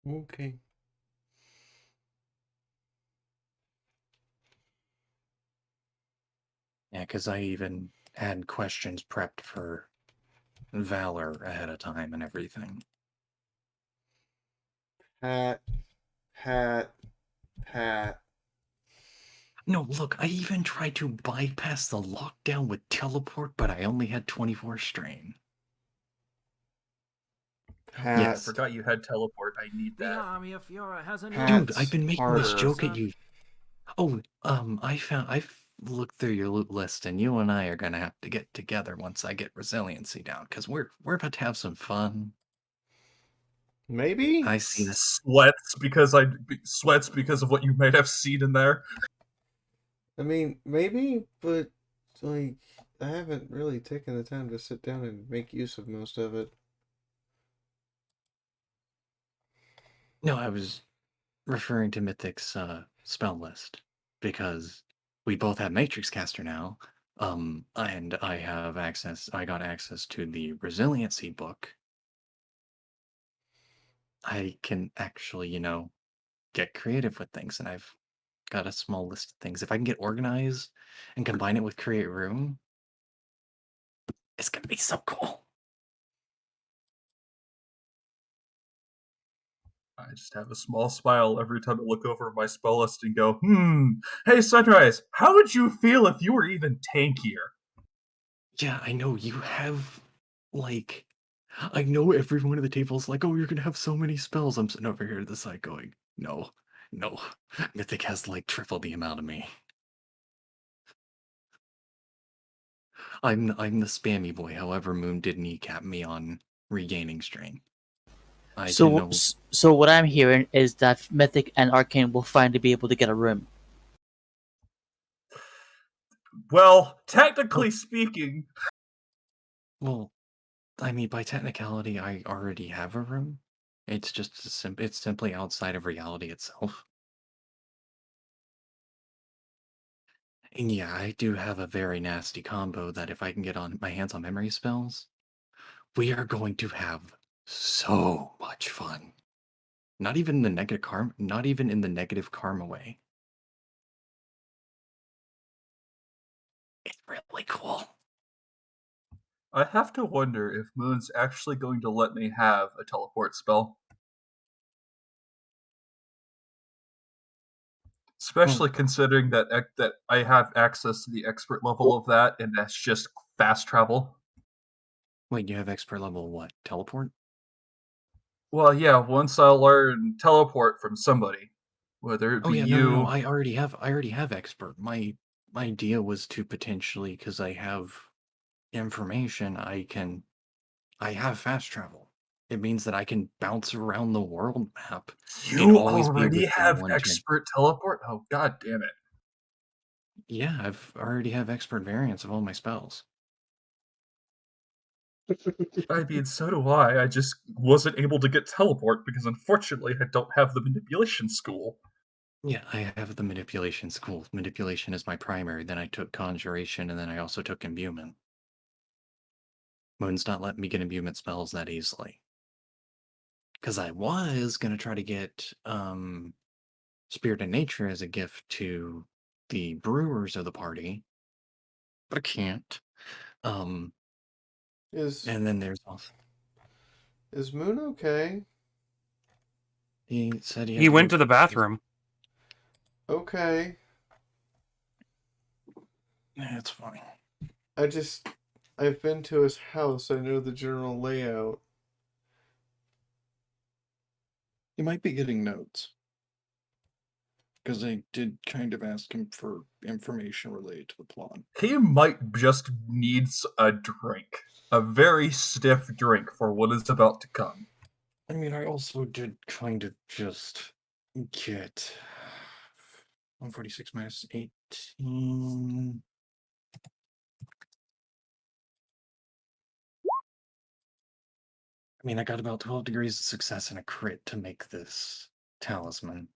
S1: Okay.
S13: Yeah, because I even had questions prepped for Valor ahead of time and everything.
S1: Hat, hat.
S13: No, look, I even tried to bypass the lockdown with teleport, but I only had 24 strain.
S1: Hat.
S3: I forgot you had teleport. I need that.
S4: The army of Fiaura has a new
S13: Dude, I've been making this
S1: harder.
S13: joke at you. Oh, I've looked through your loot list, and you and I are gonna have to get together once I get resiliency down, because we're about to have some fun.
S1: Maybe?
S13: I see this.
S3: Sweats because of what you might have seen in there.
S1: I mean, maybe, but like I haven't really taken the time to sit down and make use of most of it.
S13: No, I was referring to Mythic's spell list because we both have Matrix Caster now, and I got access to the resiliency book. I can actually, get creative with things, and I've got a small list of things. If I can get organized and combine it with create room, it's gonna be so cool.
S3: I just have a small smile every time I look over my spell list and go, hey, Sunrise, how would you feel if you were even tankier?
S13: Yeah, I know you have, like, I know everyone at the table's like, oh, you're gonna have so many spells. I'm sitting over here to the side going, no, Mythic has like triple the amount of me. I'm the spammy boy. However, Moon did kneecap me on regaining strain.
S2: So what I'm hearing is that Mythic and Arcane will finally be able to get a room.
S3: Well, technically speaking...
S13: Well, I mean, by technicality, I already have a room. It's just it's simply outside of reality itself. And yeah, I do have a very nasty combo that if I can get on my hands on memory spells, we are going to have so much fun. Not even in the negative karma way. It's really cool.
S3: I have to wonder if Moon's actually going to let me have a teleport spell. Especially considering that I have access to the expert level of that, and that's just fast travel.
S13: Wait, you have expert level what? Teleport?
S3: Well, yeah, once I learn teleport from somebody, whether it
S13: Oh
S3: be
S13: yeah,
S3: you...
S13: no, I already have expert. My idea was to potentially, because I have information, I have fast travel. It means that I can bounce around the world map.
S3: You already have expert teleport? Oh, god damn it.
S13: Yeah, I've already have expert variants of all my spells.
S3: I mean, so do I. I just wasn't able to get teleport because unfortunately I don't have the manipulation school.
S13: Yeah, I have the manipulation school. Manipulation is my primary. Then I took conjuration, and then I also took imbuement. Moon's not letting me get imbuement spells that easily. Because I was going to try to get Spirit of Nature as a gift to the brewers of the party, but I can't. And then there's also...
S1: Is Moon okay?
S13: He said
S9: he went to the bathroom.
S1: Okay.
S13: That's fine.
S1: I've been to his house. I know the general layout.
S13: He might be getting notes. Because I did kind of ask him for information related to the plot.
S3: He might just need a drink. A very stiff drink for what is about to come.
S13: I mean, I also did kind of just get 146 minus 18. I mean, I got about 12 degrees of success and a crit to make this talisman.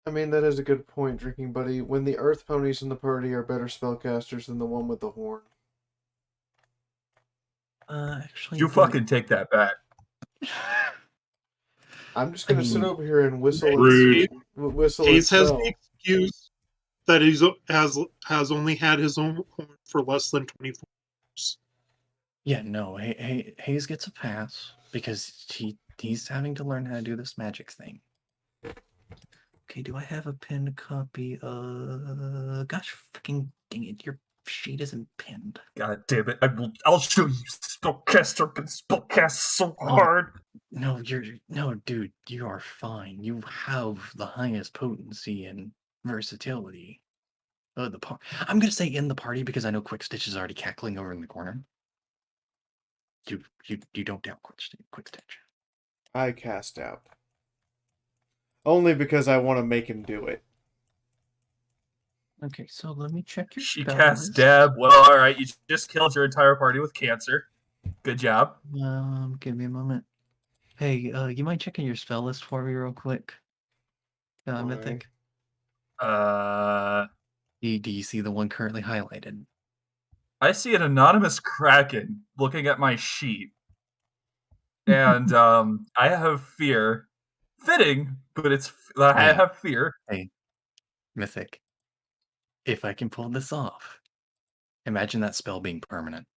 S1: I mean, that is a good point, Drinking Buddy. When the Earth Ponies in the party are better spellcasters than the one with the horn.
S13: Actually...
S3: You fucking take that back.
S1: I'm just gonna sit over here and whistle
S5: Hayes
S1: and
S5: has
S1: spell.
S5: the excuse that he has only had his own horn for less than 24 hours.
S13: Yeah, no, Hayes gets a pass because he's having to learn how to do this magic thing. Okay, do I have a pinned copy? Gosh, fucking dang it, your sheet isn't pinned.
S3: God damn it! I'll show you spellcaster can spellcast so hard.
S13: No, dude, you are fine. You have the highest potency and versatility. I'm gonna say in the party because I know Quick Stitch is already cackling over in the corner. You don't doubt Quick Stitch.
S1: I cast out. Only because I want to make him do it.
S13: Okay, so let me check your
S3: She
S13: spell
S3: casts
S13: list.
S3: dab. Well, all right. You just killed your entire party with cancer. Good job.
S13: Give me a moment. Hey, you mind checking your spell list for me real quick? Mythic.
S3: Do
S13: you see the one currently highlighted?
S3: I see an anonymous kraken looking at my sheet, and I have fear. Fitting, but I have fear.
S13: Hey, Mythic. If I can pull this off, imagine that spell being permanent.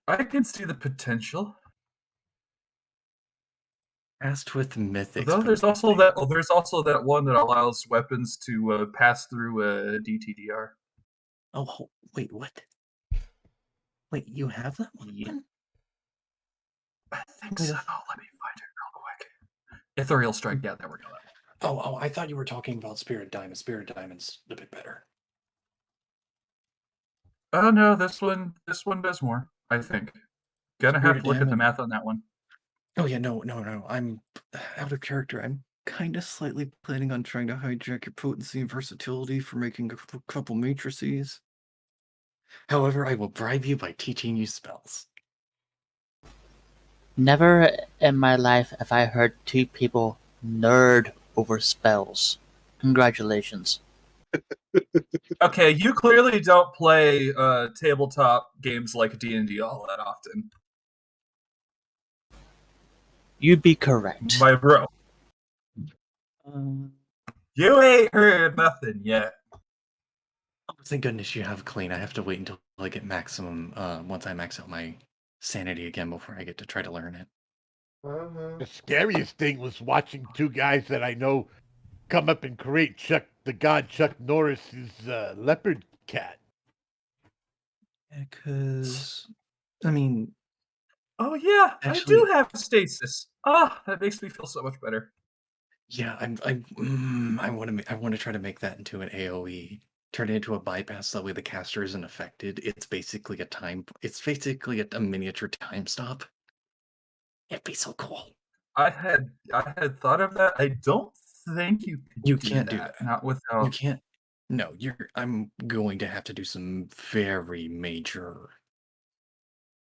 S3: I can see the potential.
S13: Cast with Mythics.
S3: Though there's also that one that allows weapons to pass through a DTDR.
S13: Oh, wait, what? Wait, you have that one?
S3: Yeah. I think so. Let me find it real quick. Ethereal Strike. Yeah, there we go.
S13: Oh, I thought you were talking about Spirit Diamond. Spirit Diamond's a bit better.
S3: Oh no, this one does more. I think. Gonna have to look at the math on that one.
S13: Oh yeah, no. I'm out of character. I'm kind of slightly planning on trying to hijack your potency and versatility for making a couple matrices. However, I will bribe you by teaching you spells.
S2: Never in my life have I heard two people nerd over spells. Congratulations.
S3: Okay, you clearly don't play tabletop games like D&D all that often.
S2: You'd be correct.
S3: My bro. You ain't heard nothing yet.
S13: Oh, thank goodness you have clean. I have to wait until I get maximum, once I max out my sanity again before I get to try to learn it.
S7: The scariest thing was watching two guys that I know come up and create the god Chuck Norris's leopard cat.
S13: Because, I mean...
S3: Oh yeah,
S13: actually,
S3: I do have stasis. Ah, that makes me feel so much better.
S13: Yeah, I want to try to make that into an AOE. Turn it into a bypass, that way the caster isn't affected. It's basically a miniature time stop. It'd be so cool.
S3: I had thought of that. I don't think you
S13: can't do that.
S3: Not without.
S13: You can't. No, I'm going to have to do some very major.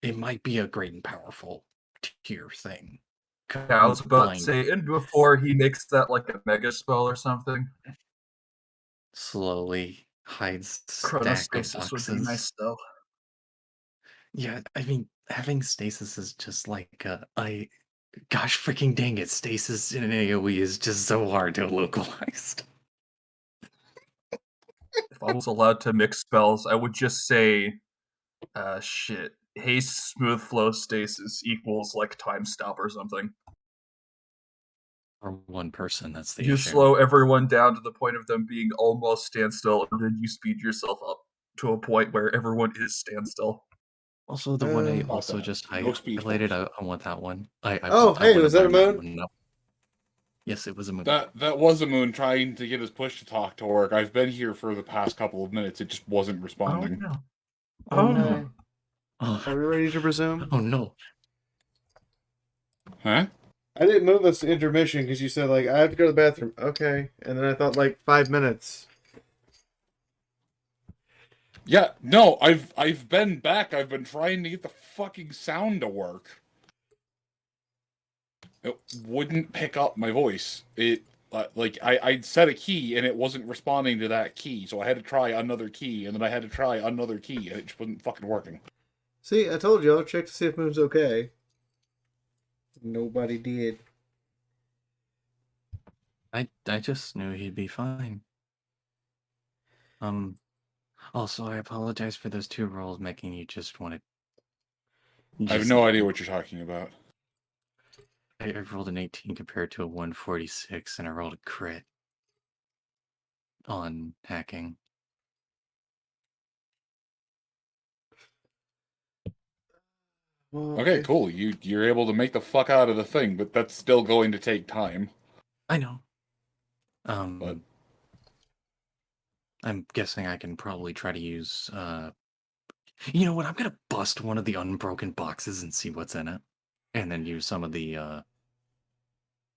S13: It might be a great and powerful tier thing.
S3: Yeah, I was about to say, and before he makes that like a mega spell or something.
S13: Slowly hides stack of
S3: Chronostasis
S13: boxes.
S3: would be nice though.
S13: Yeah, I mean, having stasis is just like gosh freaking dang it, stasis in an AoE is just so hard to localize.
S3: If I was allowed to mix spells, I would just say, shit, haste, smooth flow, stasis equals like time stop or something.
S13: For one person, that's the
S3: You
S13: issue.
S3: slow everyone down to the point of them being almost standstill, and then you speed yourself up to a point where everyone is standstill.
S13: Also, the one I also just highlighted, I want that one.
S1: Was that a moon?
S13: Yes, it was a moon.
S14: That was a moon trying to get his push to talk to work. I've been here for the past couple of minutes. It just wasn't responding.
S3: Oh no.
S1: Are we ready to resume?
S13: Oh no.
S14: Huh?
S1: I didn't know this intermission because you said, like, I have to go to the bathroom. Okay. And then I thought, like, 5 minutes.
S14: Yeah, no, I've been back. I've been trying to get the fucking sound to work. It wouldn't pick up my voice. It I'd set a key and it wasn't responding to that key, so I had to try another key, and then I had to try another key, and it just wasn't fucking working.
S1: See, I told you, I'll check to see if Moon's okay. Nobody did.
S13: I just knew he'd be fine. Also, I apologize for those two rolls making you just want to...
S14: I have no idea what you're talking about.
S13: I rolled an 18 compared to a 146, and I rolled a crit on hacking.
S1: Well,
S14: Okay, cool. You're able to make the fuck out of the thing, but that's still going to take time.
S13: I know. But I'm guessing I can probably try to use. You know what? I'm gonna bust one of the unbroken boxes and see what's in it, and then use some of the.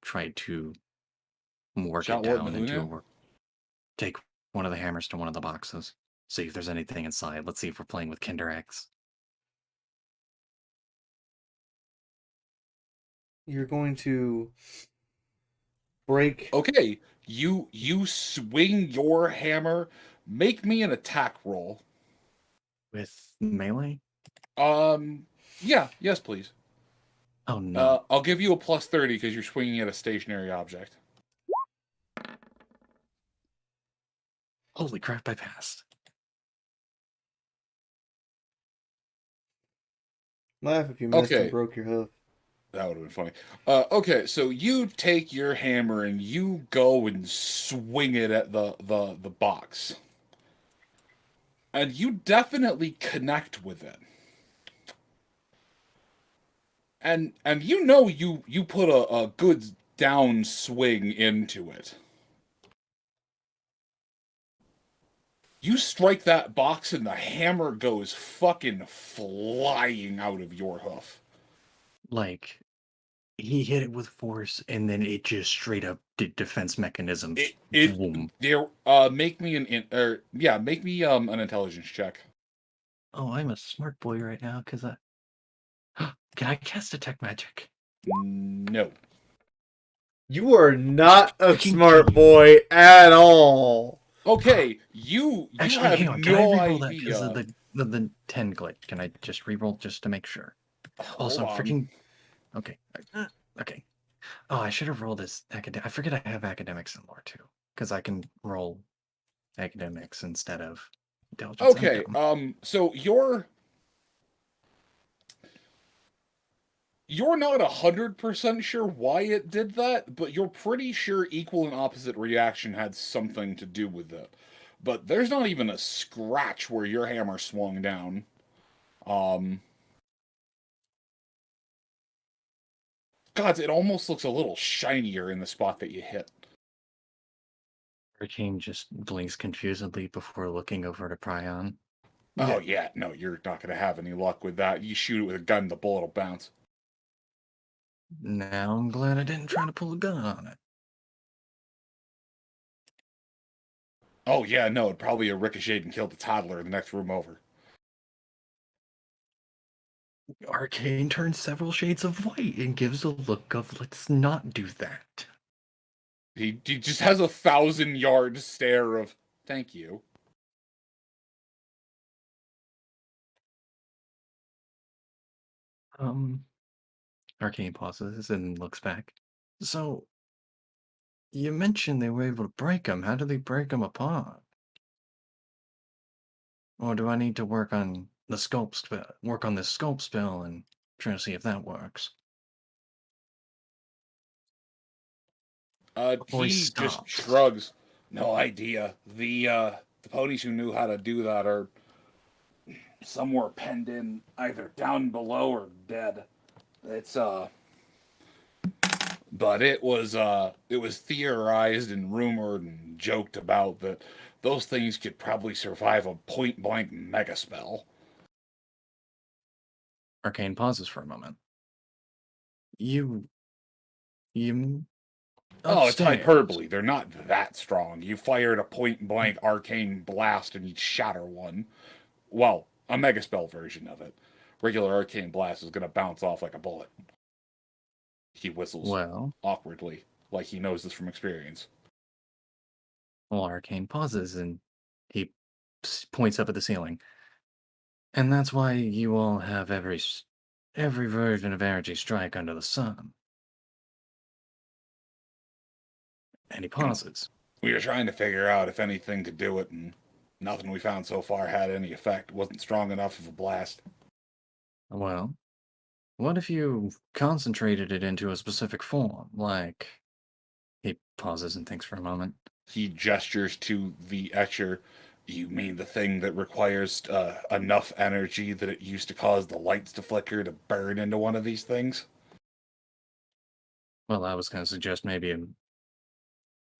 S13: Try to work it down into a work. Take one of the hammers to one of the boxes. See if there's anything inside. Let's see if we're playing with Kinder Eggs.
S1: You're going to break.
S14: Okay, you swing your hammer. Make me an attack roll.
S13: With melee?
S14: Yeah, yes, please.
S13: Oh no.
S14: I'll give you a plus 30 because you're swinging at a stationary object.
S13: Holy crap! I passed.
S1: Laugh if you missed and broke your hoof.
S14: That would have been funny. Okay, so you take your hammer and you go and swing it at the box. And you definitely connect with it. And you know you put a good down swing into it. You strike that box and the hammer goes fucking flying out of your hoof.
S13: Like, he hit it with force, and then it just straight up did defense mechanisms. Boom.
S14: Make me an intelligence check.
S13: Oh, I'm a smart boy right now, because I... Can I cast Detect Magic?
S14: No.
S1: You are not a smart boy at all.
S14: Okay, you
S13: Actually,
S14: have
S13: hang on.
S14: no
S13: Can I reroll that
S14: idea.
S13: because of the 10 glitch? Can I just reroll just to make sure? Also, freaking... Okay. Okay. Oh, I should have rolled this academic. I forget I have academics in lore too, because I can roll academics instead of intelligence.
S14: Okay, so you're not 100% sure why it did that, but you're pretty sure equal and opposite reaction had something to do with it. But there's not even a scratch where your hammer swung down. God, it almost looks a little shinier in the spot that you hit.
S13: Arcane just blinks confusedly before looking over to Prion.
S14: Oh yeah, no, you're not gonna have any luck with that. You shoot it with a gun, the bullet will bounce.
S13: Now I'm glad I didn't try to pull a gun on it.
S14: Oh yeah, no, it probably ricocheted and killed the toddler in the next room over.
S13: Arcane turns several shades of white and gives a look of let's not do that.
S14: He just has a 1,000-yard stare of thank you.
S13: Arcane pauses and looks back. So, you mentioned they were able to break them. How do they break them apart? Or do I need to work on the sculpt spell, work on this sculpt spell and try to see if that works?
S14: He just shrugs. No idea. The ponies who knew how to do that are somewhere penned in, either down below or dead. It's but it was theorized and rumored and joked about that those things could probably survive a point-blank mega spell.
S13: Arcane pauses for a moment. You
S14: Oh, it's
S13: upstairs.
S14: hyperbole. They're not that strong. You fired a point-blank arcane blast and you'd shatter one. Well, a mega spell version of it. Regular arcane blast is going to bounce off like a bullet. He whistles awkwardly, like he knows this from experience.
S13: Well, Arcane pauses and he points up at the ceiling. And that's why you all have every version of Energy Strike under the sun. And he pauses.
S14: We were trying to figure out if anything could do it, and nothing we found so far had any effect. Wasn't strong enough of a blast.
S13: Well, What if you concentrated it into a specific form, like... He pauses and thinks for a moment.
S14: He gestures to the etcher. You mean the thing that requires enough energy that it used to cause the lights to flicker to burn into one of these things?
S13: Well, I was going to suggest maybe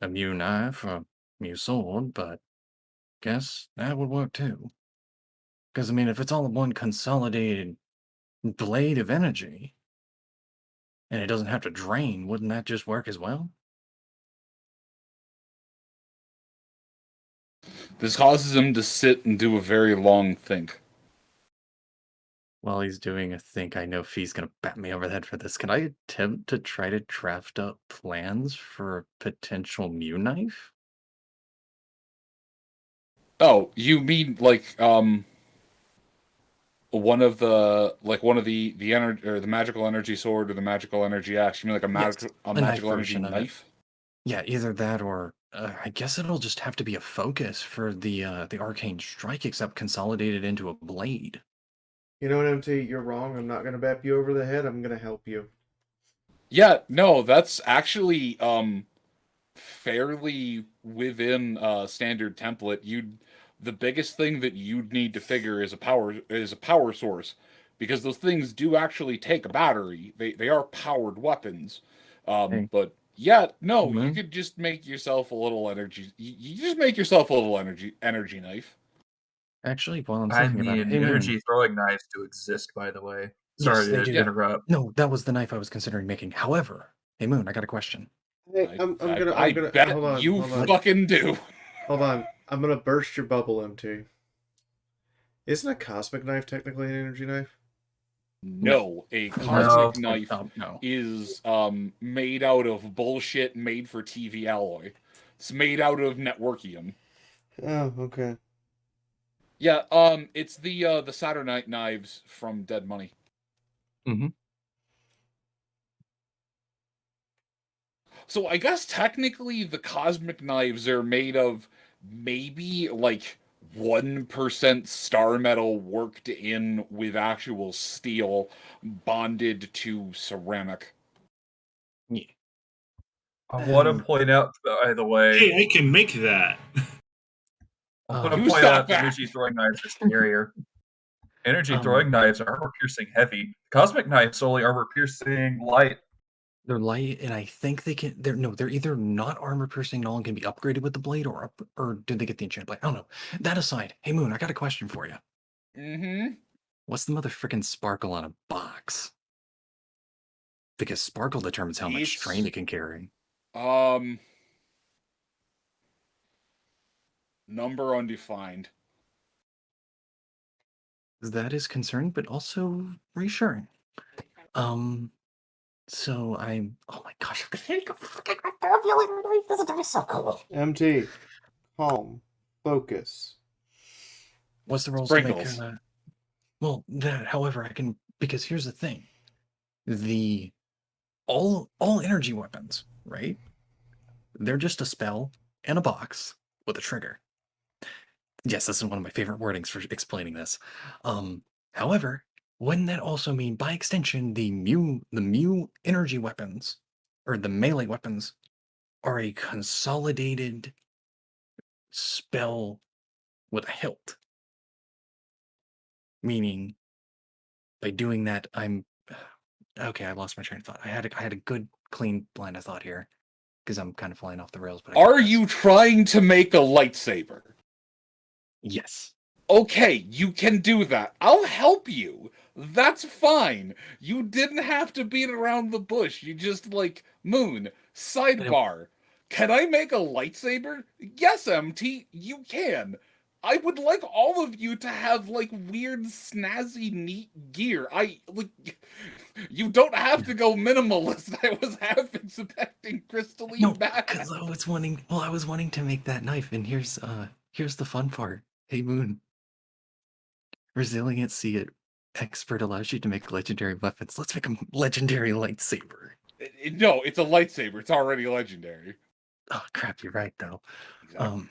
S13: a Mew knife or a Mew sword, but guess that would work too. Because, I mean, if it's all one consolidated blade of energy, and it doesn't have to drain, wouldn't that just work as well?
S14: This causes him to sit and do a very long think.
S13: While he's doing a think, I know Fee's going to bat me over the head for this. Can I attempt to try to draft up plans for a potential Mew knife?
S14: Oh, you mean like one of the energy or the magical energy sword or the magical energy axe? You mean like a magical energy knife?
S13: Yeah, either that or I guess it'll just have to be a focus for the arcane strike, except consolidated into a blade.
S1: You know what, MT? You're wrong. I'm not gonna bap you over the head. I'm gonna help you.
S14: Yeah, no, that's actually fairly within standard template. The biggest thing that you'd need to figure is a power source, because those things do actually take a battery. They are powered weapons. But yeah, no, you could just make yourself a little energy. You just make yourself a little energy knife.
S13: Actually, while I'm
S3: I
S13: thinking about it,
S3: need energy throwing knives to exist, by the way. Sorry
S13: yes,
S3: to interrupt.
S13: No, that was the knife I was considering making. However, hey Moon, I got a question.
S1: Hey, I'm gonna
S14: bet
S1: hold on.
S14: you
S1: hold on.
S14: fucking do.
S1: Hold on. I'm gonna burst your bubble, MT. Isn't a cosmic knife technically an energy knife?
S14: No, a cosmic knife is made out of bullshit made for TV alloy. It's made out of networkium.
S1: Oh, okay.
S14: Yeah, it's the Saturnite knives from Dead Money.
S13: Mm-hmm.
S14: So I guess technically the cosmic knives are made of maybe like 1% star metal worked in with actual steel bonded to ceramic.
S13: Yeah.
S3: I want to point out, by the way.
S10: Hey, I can make that.
S3: I want to point out that energy throwing knives are scarier. Energy throwing knives are armor piercing heavy. Cosmic knives only armor piercing light.
S13: They're light, and I think they're either not armor piercing at all and can be upgraded with the blade, or did they get the enchant blade? I don't know. That aside, hey Moon, I got a question for you.
S14: Mm-hmm.
S13: What's the motherfucking sparkle on a box? Because sparkle determines how much strain it can carry.
S14: Number undefined.
S13: That is concerning, but also reassuring. So I'm. Oh my gosh! I'm gonna make a fucking turbulent knife. This is so cool.
S1: MT, calm, focus.
S13: What's the rules
S14: Sprinkles.
S13: to make? Well, that. However, I can, because here's the thing: all energy weapons, right? They're just a spell and a box with a trigger. Yes, this is one of my favorite wordings for explaining this. However, wouldn't that also mean, by extension, the Mew energy weapons, or the melee weapons, are a consolidated spell with a hilt? Meaning, by doing that, I'm okay. I lost my train of thought. I had a good, clean line of thought here, because I'm kind of flying off the rails. But
S14: Are you trying to make a lightsaber?
S13: Yes.
S14: Okay, you can do that. I'll help you. That's fine. You didn't have to beat around the bush. You just, like, Moon, sidebar. Can I make a lightsaber? Yes, MT, you can. I would like all of you to have, like, weird, snazzy, neat gear. You don't have to go minimalist. I was half expecting crystalline back.
S13: Because I was wanting to make that knife, and here's the fun part. Hey Moon. Resiliency expert allows you to make legendary weapons. Let's make a legendary lightsaber.
S14: No, it's a lightsaber. It's already legendary.
S13: Oh crap, you're right though.
S14: Exactly.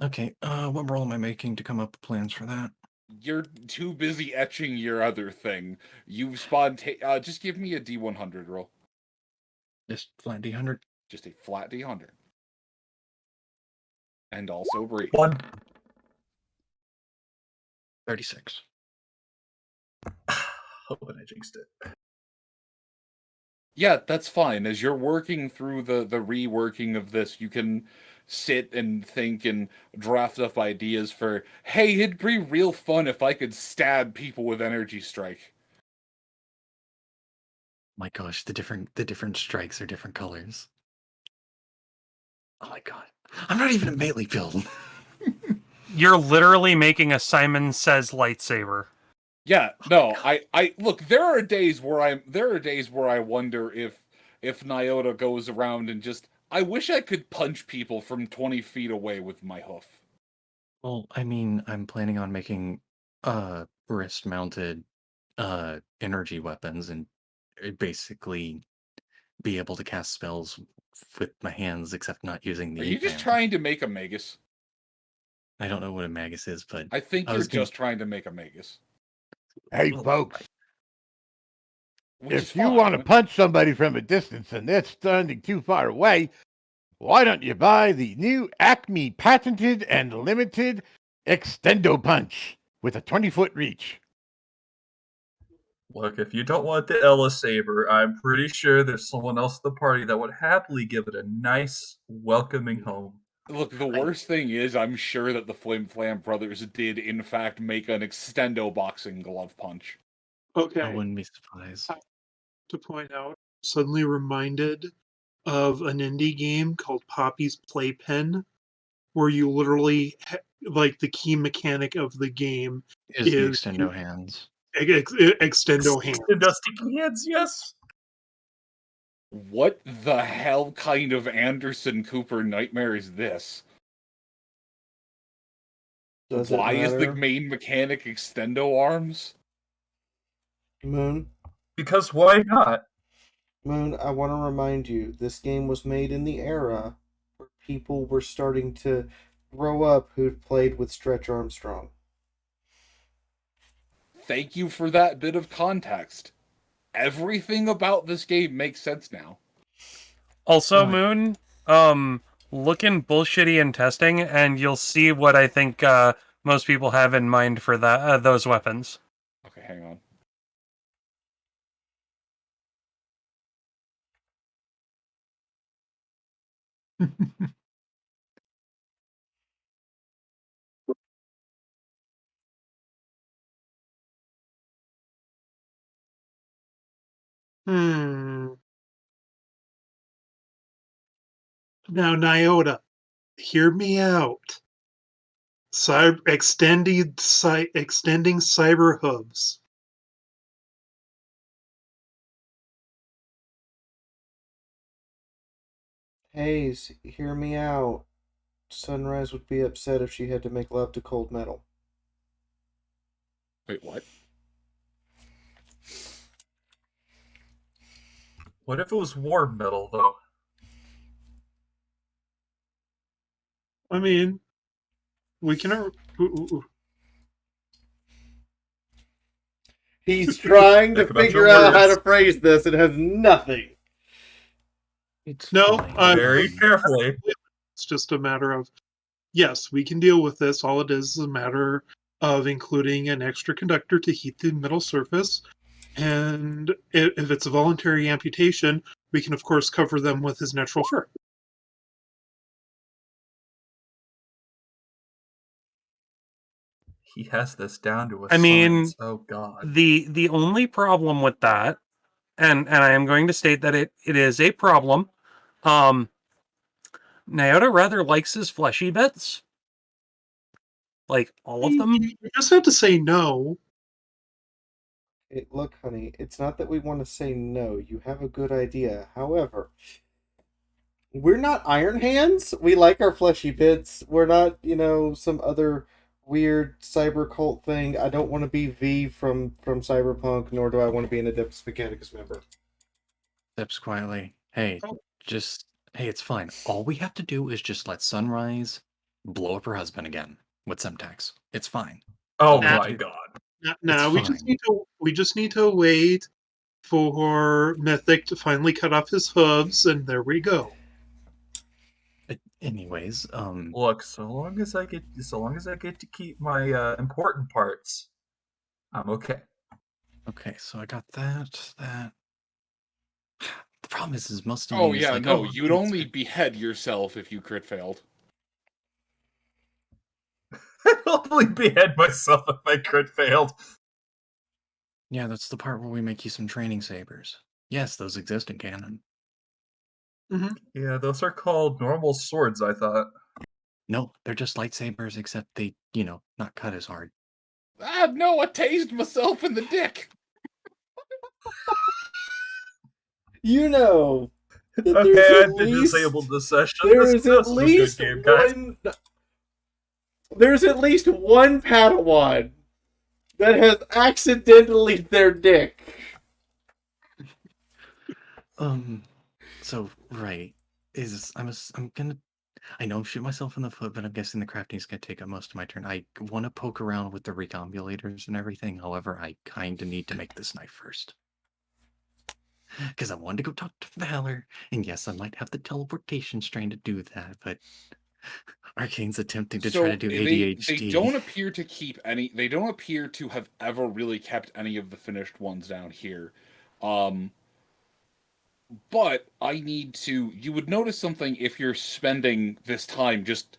S13: Okay, what role am I making to come up with plans for that?
S14: You're too busy etching your other thing. You've just give me a D100 roll.
S13: Just flat D100.
S14: Just a flat D100. And also breathe.
S3: 1.
S13: 36.
S3: Oh, and I jinxed it.
S14: Yeah, that's fine. As you're working through the reworking of this, you can sit and think and draft up ideas for, hey, it'd be real fun if I could stab people with energy strike.
S13: My gosh, the different strikes are different colors. Oh my god. I'm not even a melee build.
S9: You're literally making a Simon Says lightsaber.
S14: Yeah, no, I look, there are days where I wonder if Nyota goes around and just, I wish I could punch people from 20 feet away with my hoof.
S13: Well, I mean, I'm planning on making wrist-mounted energy weapons and basically be able to cast spells with my hands, except not using the
S14: Are you just
S13: hand.
S14: trying to make a magus?
S13: I don't know what a magus is, but
S14: I think you're just trying to make a magus.
S7: Hey, folks.
S14: Which is
S7: If you
S14: fine.
S7: want to punch somebody from a distance and they're standing too far away, why don't you buy the new Acme patented and limited Extendo Punch with a 20-foot reach?
S3: Look, if you don't want the Ella Saber, I'm pretty sure there's someone else in the party that would happily give it a nice, welcoming home.
S14: Look, the worst thing is, I'm sure that the Flim Flam brothers did, in fact, make an Extendo boxing glove punch.
S5: Okay.
S13: I wouldn't be surprised.
S5: To point out, suddenly reminded of an indie game called Poppy's Playpen, where you literally, like, the key mechanic of the game
S13: Is the extendo hands.
S5: Extendo hands.
S3: Extendo sticky hands, yes.
S14: What the hell kind of Anderson Cooper nightmare is this?
S1: Does it
S14: Why is the
S1: matter?
S14: main mechanic Extendo arms?
S1: Moon?
S3: Because why not?
S1: Moon, I want to remind you, this game was made in the era where people were starting to grow up who'd played with Stretch Armstrong.
S14: Thank you for that bit of context. Everything about this game makes sense now.
S9: Also, Moon, look in bullshitty and testing, and you'll see what I think most people have in mind for that those weapons.
S14: Okay, hang on.
S5: Now, Nyota, hear me out. Extending cyber hooves.
S1: Hayes, hear me out. Sunrise would be upset if she had to make love to cold metal.
S14: Wait, what?
S3: What if it was warm metal, though?
S5: I mean, we can.
S1: He's trying to
S3: Think about
S1: figure
S3: your
S1: out how
S3: words.
S1: to phrase this. It has nothing.
S5: No,
S3: Very carefully.
S5: It's just a matter of, yes, we can deal with this. All it is a matter of including an extra conductor to heat the metal surface. And if it's a voluntary amputation, we can, of course, cover them with his natural fur.
S3: He has this down to a
S9: I mean,
S3: science. Oh god.
S9: the only problem with that, and I am going to state that it is a problem. Nyota rather likes his fleshy bits, like all of them.
S5: You just have to say no.
S1: Look, honey, it's not that we want to say no. You have a good idea. However, we're not Iron Hands. We like our fleshy bits. We're not, some other weird cyber cult thing. I don't want to be V from Cyberpunk, nor do I want to be an Adeptus Mechanicus member.
S13: Steps quietly. Hey, hey, it's fine. All we have to do is just let Sunrise blow up her husband again with Semtex. It's fine.
S3: Oh
S5: Nah,
S3: my god.
S5: nah, we just need to wait for Mythic to finally cut off his hooves, and there we go.
S13: Anyways,
S3: Look, so long as I get to keep my important parts, I'm okay.
S13: Okay, so I got that. The problem is most of
S14: Oh
S13: these,
S14: yeah,
S13: like,
S14: no,
S13: oh,
S14: you'd only behead yourself if you crit failed.
S3: I'd only behead myself if I crit failed.
S13: yeah, that's the part where we make you some training sabers. Yes, those exist in canon.
S3: Yeah, those are called normal swords, I thought.
S13: No, they're just lightsabers, except they, not cut as hard.
S14: Ah, no, I tased myself in the dick.
S1: You know that
S3: Okay,
S1: there's
S3: I
S1: at
S3: had to
S1: least
S3: disable this session.
S1: there
S3: This
S1: is at
S3: was a good
S1: least
S3: game, guys.
S1: there's at least one Padawan that has accidentally their dick.
S13: So right I know I'm shooting myself in the foot, but I'm guessing the crafting's gonna take up most of my turn. I want to poke around with the recombulators and everything. However, I kind of need to make this knife first. Because I wanted to go talk to Valor, and yes, I might have the teleportation strain to do that, but Arcane's attempting to try to do ADHD.
S14: They don't appear to keep any. They don't appear to have ever really kept any of the finished ones down here. But I need to. You would notice something if you're spending this time just.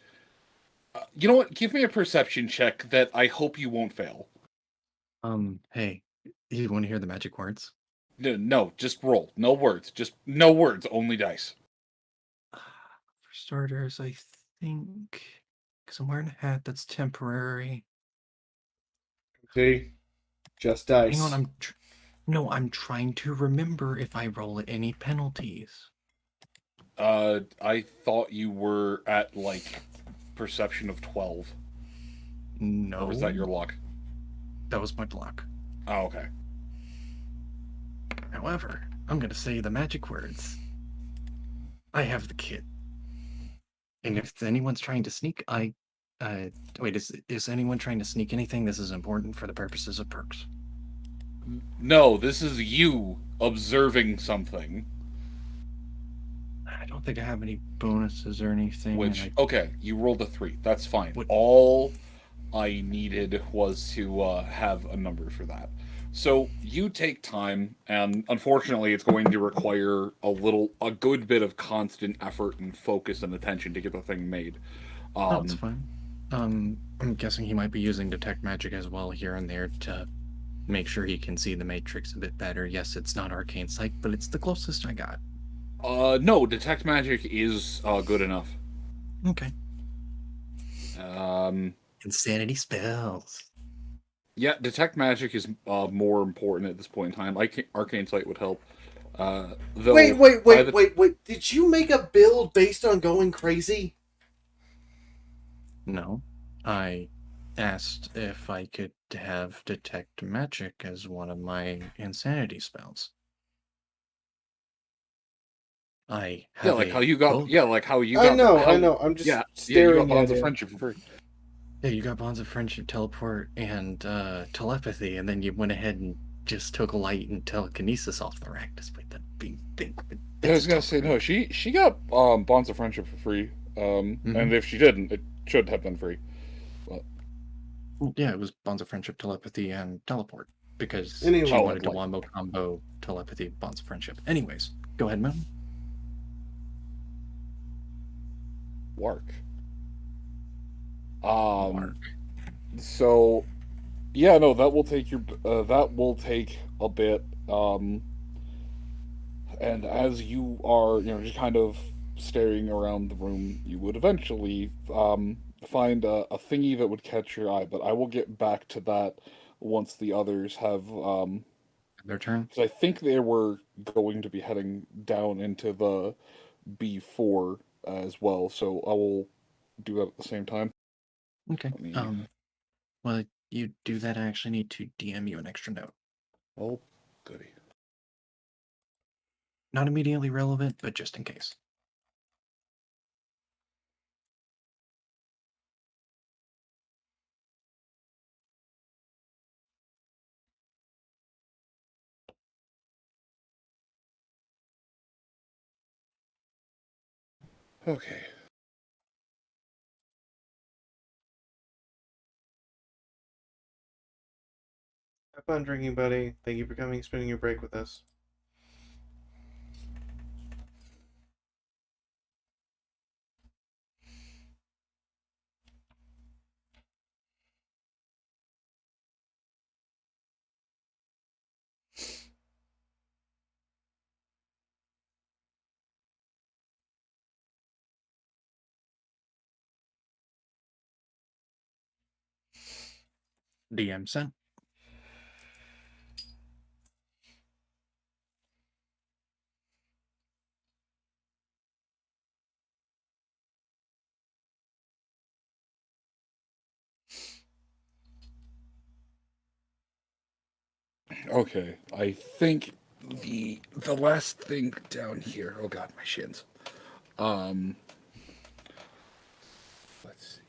S14: You know what? Give me a perception check that I hope you won't fail.
S13: Hey, you want to hear the magic words?
S14: No, just roll. No words. Just no words. Only dice.
S13: For starters, I think because I'm wearing a hat that's temporary.
S1: See, just dice.
S13: Hang on, I'm trying to remember if I roll any penalties.
S14: I thought you were at like perception of 12.
S13: No.
S14: Or was that your luck?
S13: That was my luck.
S14: Oh, okay.
S13: However, I'm gonna say the magic words. I have the kit. And if anyone's trying to sneak, wait, is anyone trying to sneak anything? This is important for the purposes of perks.
S14: No, this is you observing something.
S13: I don't think I have any bonuses or anything.
S14: Which, okay, you rolled a 3. That's fine. All I needed was to have a number for that. So you take time, and unfortunately, it's going to require a good bit of constant effort and focus and attention to get the thing made.
S13: That's fine. I'm guessing he might be using detect magic as well here and there to make sure he can see the matrix a bit better. Yes, it's not arcane sight, but it's the closest I got.
S14: No, detect magic is good enough.
S13: Okay. Insanity spells.
S14: Yeah, detect magic is more important at this point in time. Arcane sight would help. Though
S1: Wait. Did you make a build based on going crazy?
S13: No. I asked if I could have detect magic as one of my insanity spells. I
S14: like how you got
S1: I know. I'm just staring
S14: you got bonds
S1: at
S14: of
S1: it.
S14: friendship for free.
S13: Yeah, you got bonds of friendship, teleport, and telepathy, and then you went ahead and just took light and telekinesis off the rack, despite that being big.
S14: I was gonna say no. She got bonds of friendship for free. And if she didn't, it should have been free. But...
S13: yeah, it was bonds of friendship, telepathy, and teleport because
S1: Anyway,
S13: she wanted to wombo combo telepathy, bonds of friendship. Anyways, go ahead, Moon.
S14: Work. So, yeah, no, that will take a bit. And as you are, just kind of staring around the room, you would eventually find a thingy that would catch your eye. But I will get back to that once the others have
S13: their turn.
S14: Because I think they were going to be heading down into the B4 as well. So I will do that at the same time.
S13: Okay. Well, you do that. I actually need to DM you an extra note.
S14: Oh, goody.
S13: Not immediately relevant, but just in case.
S14: Okay.
S1: Have fun drinking, buddy. Thank you for coming and spending your break with us.
S9: DM sent.
S14: Okay, I think the last thing down here. Oh God, my shins. Let's see.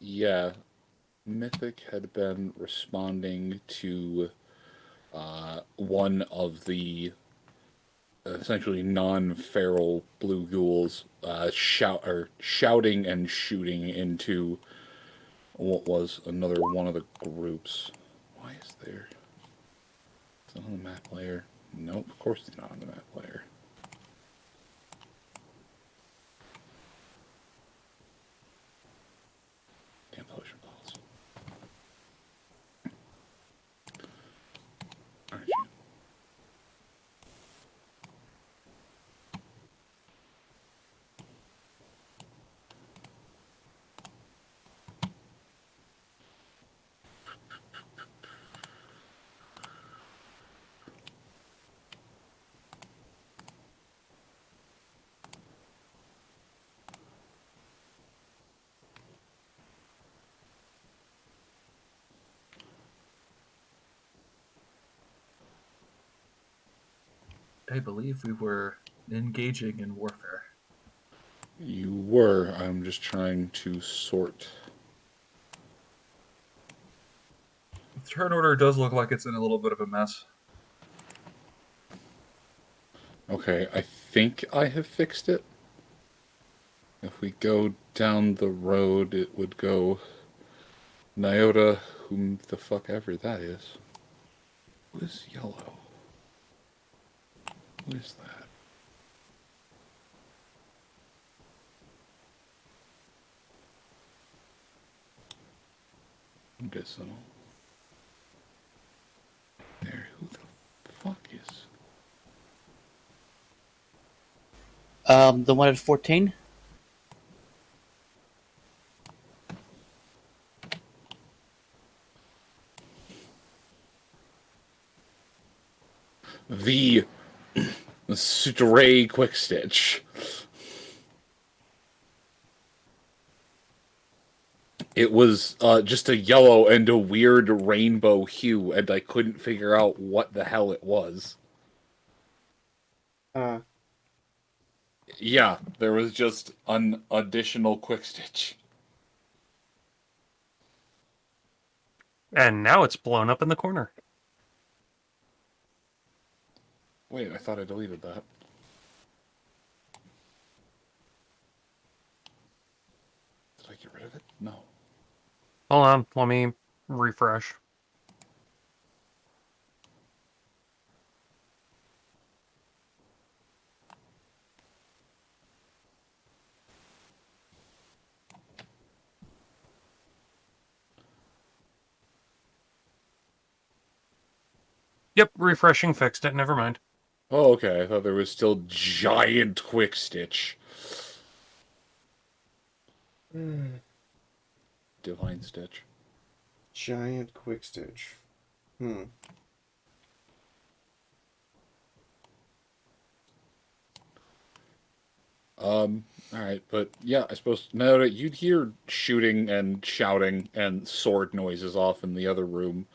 S14: Yeah, Mythic had been responding to one of the essentially non-feral blue ghouls shouting and shooting into what was another one of the groups. Why is there? Is it on the map layer? Nope, of course it's not on the map layer. Damn potion balls. Alright.
S3: I believe we were engaging in warfare.
S14: You were. I'm just trying to sort.
S3: The turn order does look like it's in a little bit of a mess.
S14: Okay, I think I have fixed it. If we go down the road, it would go Nyota, whom the fuck ever that is. Who is yellow? Who is that? Medicinal. There, who the fuck is?
S2: The one at 14.
S14: The Stray Quick Stitch. It was just a yellow and a weird rainbow hue, and I couldn't figure out what the hell it was. Yeah, there was just an additional Quick Stitch.
S9: And now it's blown up in the corner.
S14: Wait, I thought I deleted that. Did I get rid of it? No.
S9: Hold on, let me refresh. Yep, refreshing fixed it, never mind.
S14: Oh, okay. I thought there was still giant Quick Stitch. Divine Stitch.
S1: Giant Quick Stitch.
S14: Alright, but yeah, I suppose now that you'd hear shooting and shouting and sword noises off in the other room,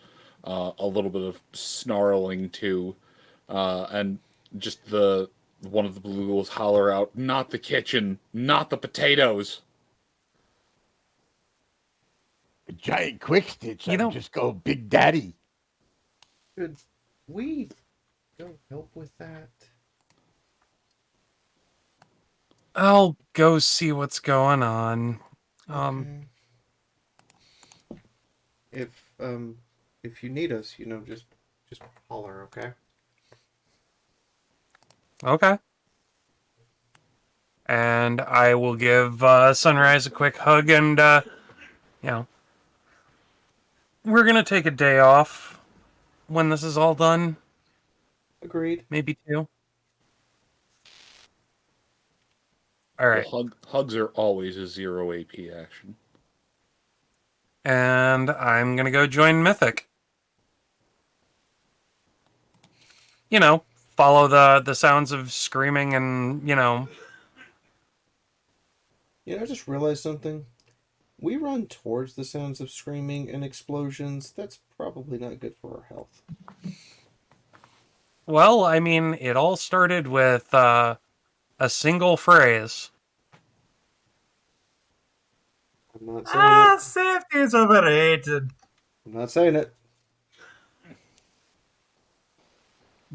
S14: a little bit of snarling too, and just one of the blue ghouls holler out, "Not the kitchen, not the potatoes."
S7: A giant Quick Stitch. I would just go Big Daddy.
S1: Could we go help with that?
S9: I'll go see what's going on.
S1: Okay. If you need us, just holler, okay?
S9: Okay. And I will give Sunrise a quick hug and, we're going to take a day off when this is all done.
S1: Agreed.
S9: Maybe 2. All right.
S14: Well, hugs are always a 0 AP action.
S9: And I'm going to go join Mythic. Follow the sounds of screaming and,
S1: I just realized something. We run towards the sounds of screaming and explosions. That's probably not good for our health.
S9: Well, I mean, it all started with a single phrase.
S1: I'm not saying it.
S3: Safety is overrated.
S1: I'm not saying it.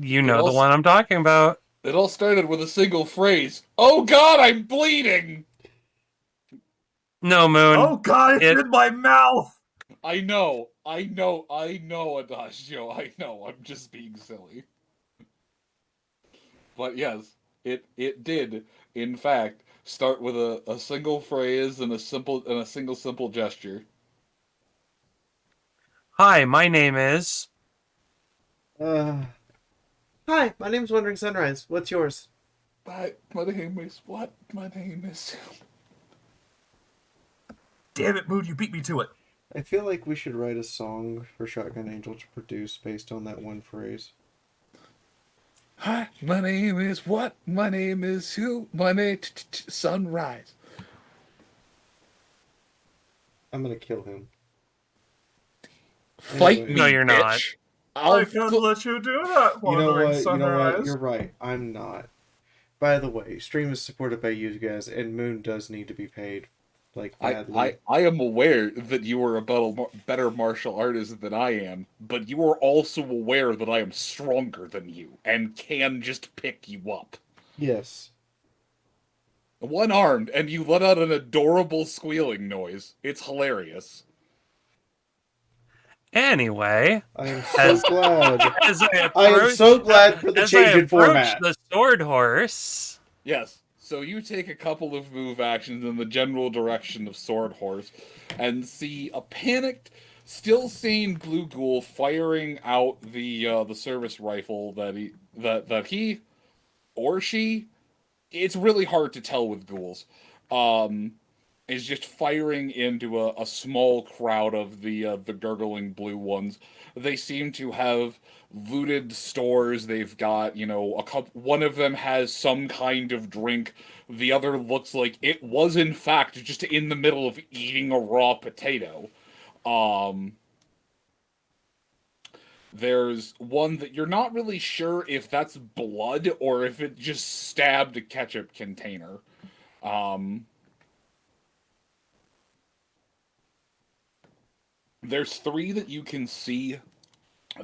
S9: You know the one I'm talking about.
S14: It all started with a single phrase. Oh God, I'm bleeding!
S9: No, Moon.
S3: Oh God, it's in my mouth!
S14: I know, Adagio, I know, I'm just being silly. But yes, it did, in fact, start with a single phrase and a single simple gesture.
S9: Hi, my name is...
S1: Hi, my name's Wandering Sunrise. What's yours?
S14: My name is what? My name is...
S3: Damn it, Moon, you beat me to it.
S1: I feel like we should write a song for Shotgun Angel to produce based on that one phrase.
S14: Hi, my name is what? My name is who? My name Sunrise.
S1: I'm gonna kill him.
S14: Fight me,
S9: No, you're not.
S14: bitch.
S3: I can't let you do that,
S1: You know
S3: Wandering
S1: what?
S3: Sunrise.
S1: You know what? You're right. I'm not. By the way, stream is supported by you guys, and Moon does need to be paid. Like, badly.
S14: I am aware that you are a better martial artist than I am, but you are also aware that I am stronger than you and can just pick you up.
S1: Yes.
S14: One-armed, and you let out an adorable squealing noise. It's hilarious.
S9: Anyway,
S1: I am so glad.
S9: As I
S1: am so glad for the change in format.
S9: The sword horse.
S14: Yes. So you take a couple of move actions in the general direction of Sword Horse, and see a panicked, still sane blue ghoul firing out the service rifle that he or she, it's really hard to tell with ghouls, is just firing into a small crowd of the gurgling blue ones. They seem to have looted stores. They've got, a couple. One of them has some kind of drink. The other looks like it was in fact just in the middle of eating a raw potato. There's one that you're not really sure if that's blood or if it just stabbed a ketchup container. There's 3 that you can see.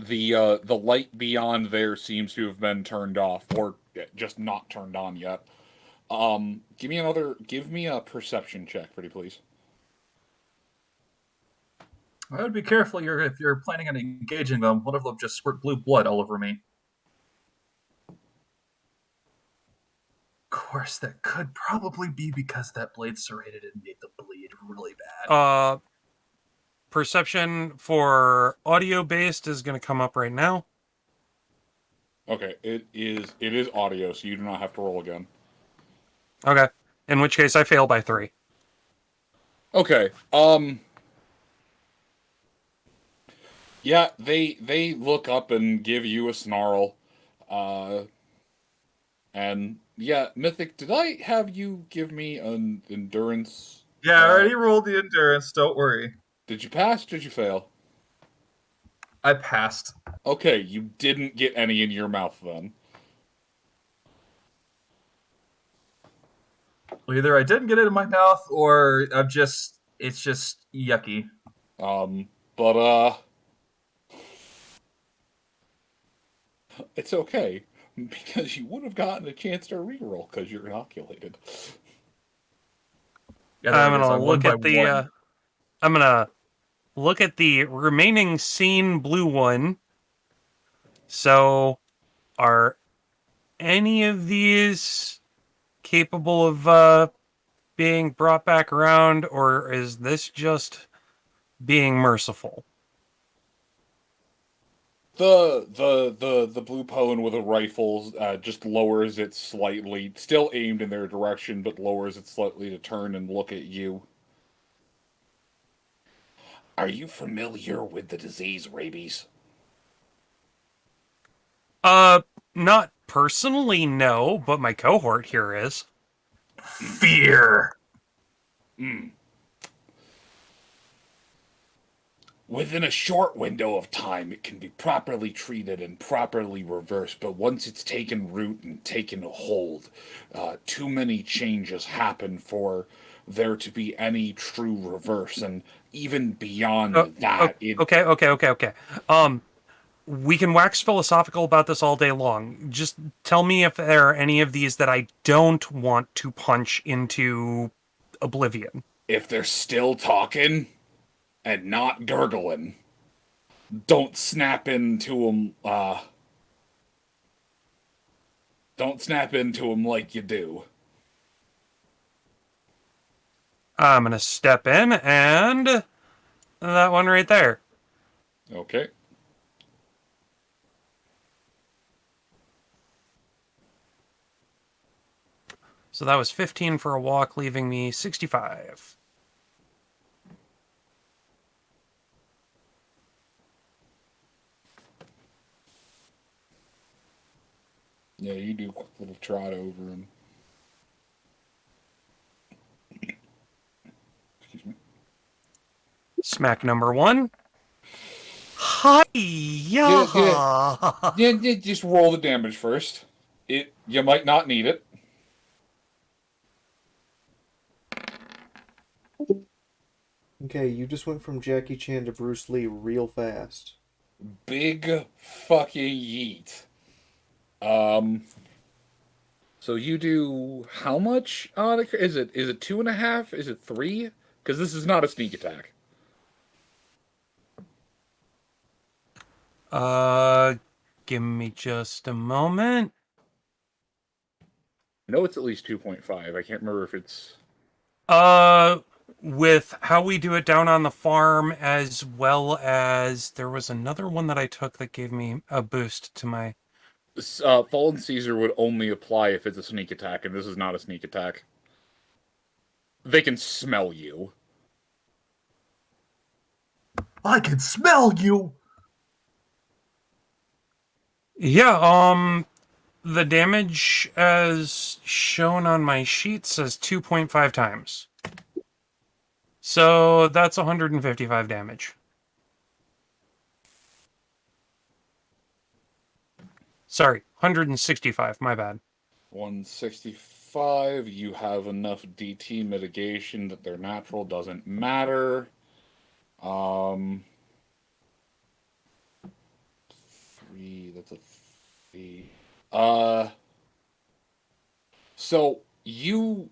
S14: The light beyond there seems to have been turned off, or just not turned on yet. Give me a perception check, pretty please.
S3: I would be careful if you're planning on engaging them. One of them just squirt blue blood all over me. Of course, that could probably be because that blade serrated and made the bleed really bad.
S9: Perception for audio based is going to come up right now.
S14: Okay, it is audio, so you do not have to roll again.
S9: Okay. In which case I fail by 3.
S14: Okay. Yeah, they look up and give you a snarl. And yeah, Mythic, did I have you give me an endurance?
S3: Yeah, I already rolled the endurance, don't worry.
S14: Did you pass? Did you fail?
S3: I passed.
S14: Okay, you didn't get any in your mouth then.
S3: Well, either I didn't get it in my mouth, or it's just yucky.
S14: But it's okay, because you would have gotten a chance to reroll because you're inoculated.
S3: Yeah, there
S9: I'm
S3: it is.
S9: gonna
S3: I'm one
S9: look
S3: by
S9: at the.
S3: one.
S9: I'm gonna look at the remaining seen blue one. So, are any of these capable of being brought back around, or is this just being merciful?
S14: The blue pone with a rifle just lowers it slightly, still aimed in their direction, but lowers it slightly to turn and look at you. Are you familiar with the disease rabies?
S9: Not personally, no, but my cohort here is.
S3: Fear.
S14: Hmm. Within a short window of time, it can be properly treated and properly reversed, but once it's taken root and taken hold, too many changes happen for there to be any true reverse, and even beyond that,
S9: Okay. We can wax philosophical about this all day long. Just tell me if there are any of these that I don't want to punch into oblivion.
S14: If they're still talking and not gurgling, don't snap into them. Don't snap into them like you do.
S9: I'm gonna step in and that one right there.
S14: Okay.
S9: So that was 15 for a walk, leaving me 65.
S14: Yeah, you do a quick little trot over him. Excuse me.
S9: Smack number 1. Hi-ya!
S14: Yeah, just roll the damage first. You might not need it.
S1: Okay, you just went from Jackie Chan to Bruce Lee real fast.
S14: Big fucking yeet. So you do how much? Is it 2.5? Is it 3? Because this is not a sneak attack.
S9: Give me just a moment.
S14: No, it's at least 2.5. I can't remember if it's...
S9: With how we do it down on the farm, as well as there was another one that I took that gave me a boost to my...
S14: Fallen Caesar would only apply if it's a sneak attack, and this is not a sneak attack. They can smell you.
S3: I can smell you!
S9: Yeah, the damage as shown on my sheet says 2.5 times. So that's 155 damage. Sorry, 165, my bad.
S14: 165, you have enough DT mitigation that their natural doesn't matter. 3, that's a 3. So you...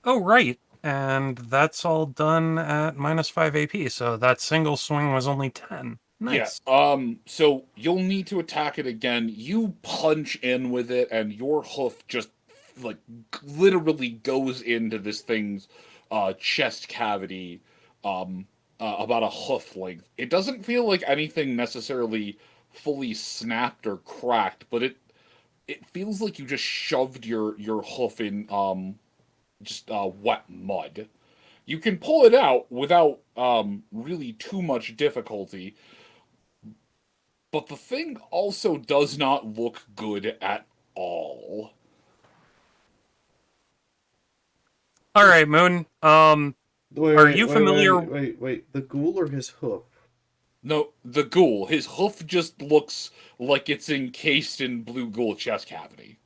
S9: Oh, right. And that's all done at -5 AP, so that single swing was only 10. Nice.
S14: Yeah, so you'll need to attack it again. You punch in with it, and your hoof just, like, literally goes into this thing's chest cavity, about a hoof length. It doesn't feel like anything necessarily fully snapped or cracked, but it feels like you just shoved your hoof in, wet mud. You can pull it out without, really too much difficulty, but the thing also does not look good at all.
S9: All right, Moon. Are you familiar?
S1: Wait. The ghoul or his hoof?
S14: No, the ghoul. His hoof just looks like it's encased in blue ghoul chest cavity.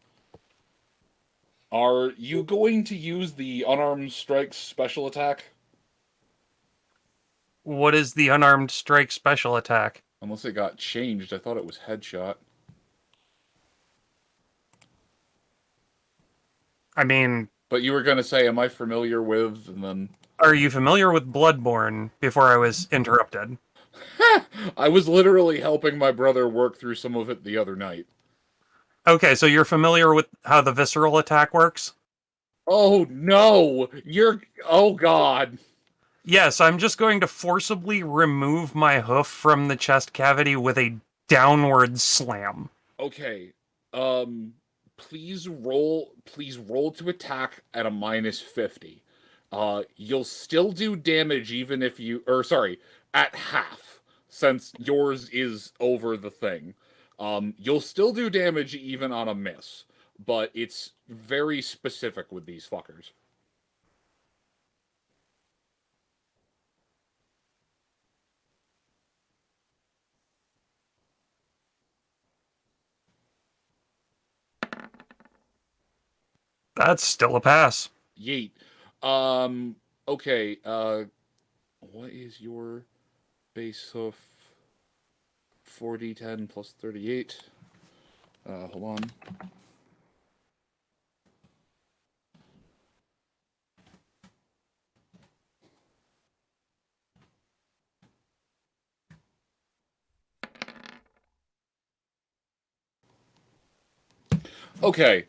S14: Are you going to use the unarmed strike special attack?
S9: What is the unarmed strike special attack?
S14: Unless it got changed. I thought it was headshot.
S9: I mean,
S14: But you were going to say, am I familiar with, and then...
S9: Are you familiar with Bloodborne before I was interrupted?
S14: I was literally helping my brother work through some of it the other night.
S9: Okay, so you're familiar with how the visceral attack works?
S14: Oh, no! Oh, God!
S9: Yes, I'm just going to forcibly remove my hoof from the chest cavity with a downward slam.
S14: Okay, please roll to attack at a -50. You'll still do damage even if you, or sorry, at half, since yours is over the thing. You'll still do damage even on a miss, but it's very specific with these fuckers.
S9: That's still a pass.
S14: Yeet. Okay, what is your base hoof? 4d10 plus 38. Hold on. Okay,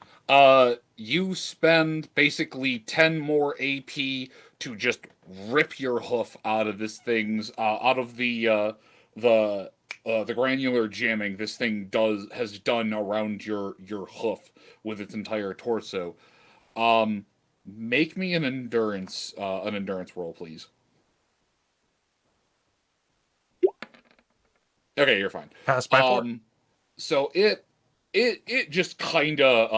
S14: you spend basically 10 more AP to just rip your hoof out of this thing's, out of the granular jamming this thing has done around your hoof with its entire torso. Make me an endurance roll, please. Okay, you're fine.
S9: Pass by 4.
S14: So it just kind of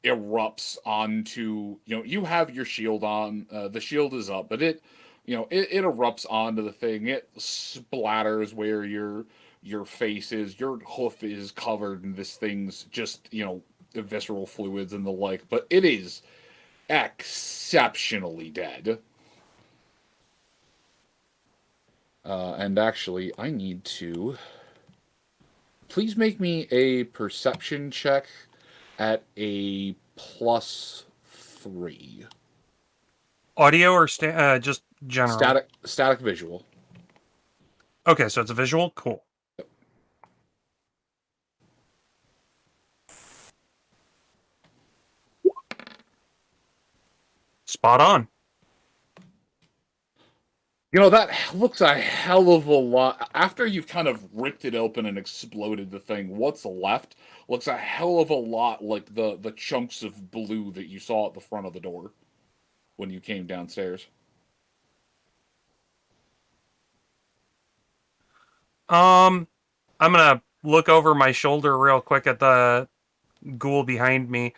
S14: erupts onto, you have your shield on, the shield is up, but it erupts onto the thing. It splatters where your face is. Your hoof is covered in this thing's just, the visceral fluids and the like, but it is exceptionally dead. And actually, I need to... Please make me a perception check at a +3.
S9: Audio or just general?
S14: Static visual.
S9: Okay, so it's a visual? Cool.
S14: Yep.
S9: Spot on.
S14: That looks a hell of a lot. After you've kind of ripped it open and exploded the thing, what's left looks a hell of a lot like the chunks of blue that you saw at the front of the door when you came downstairs.
S9: I'm gonna look over my shoulder real quick at the ghoul behind me.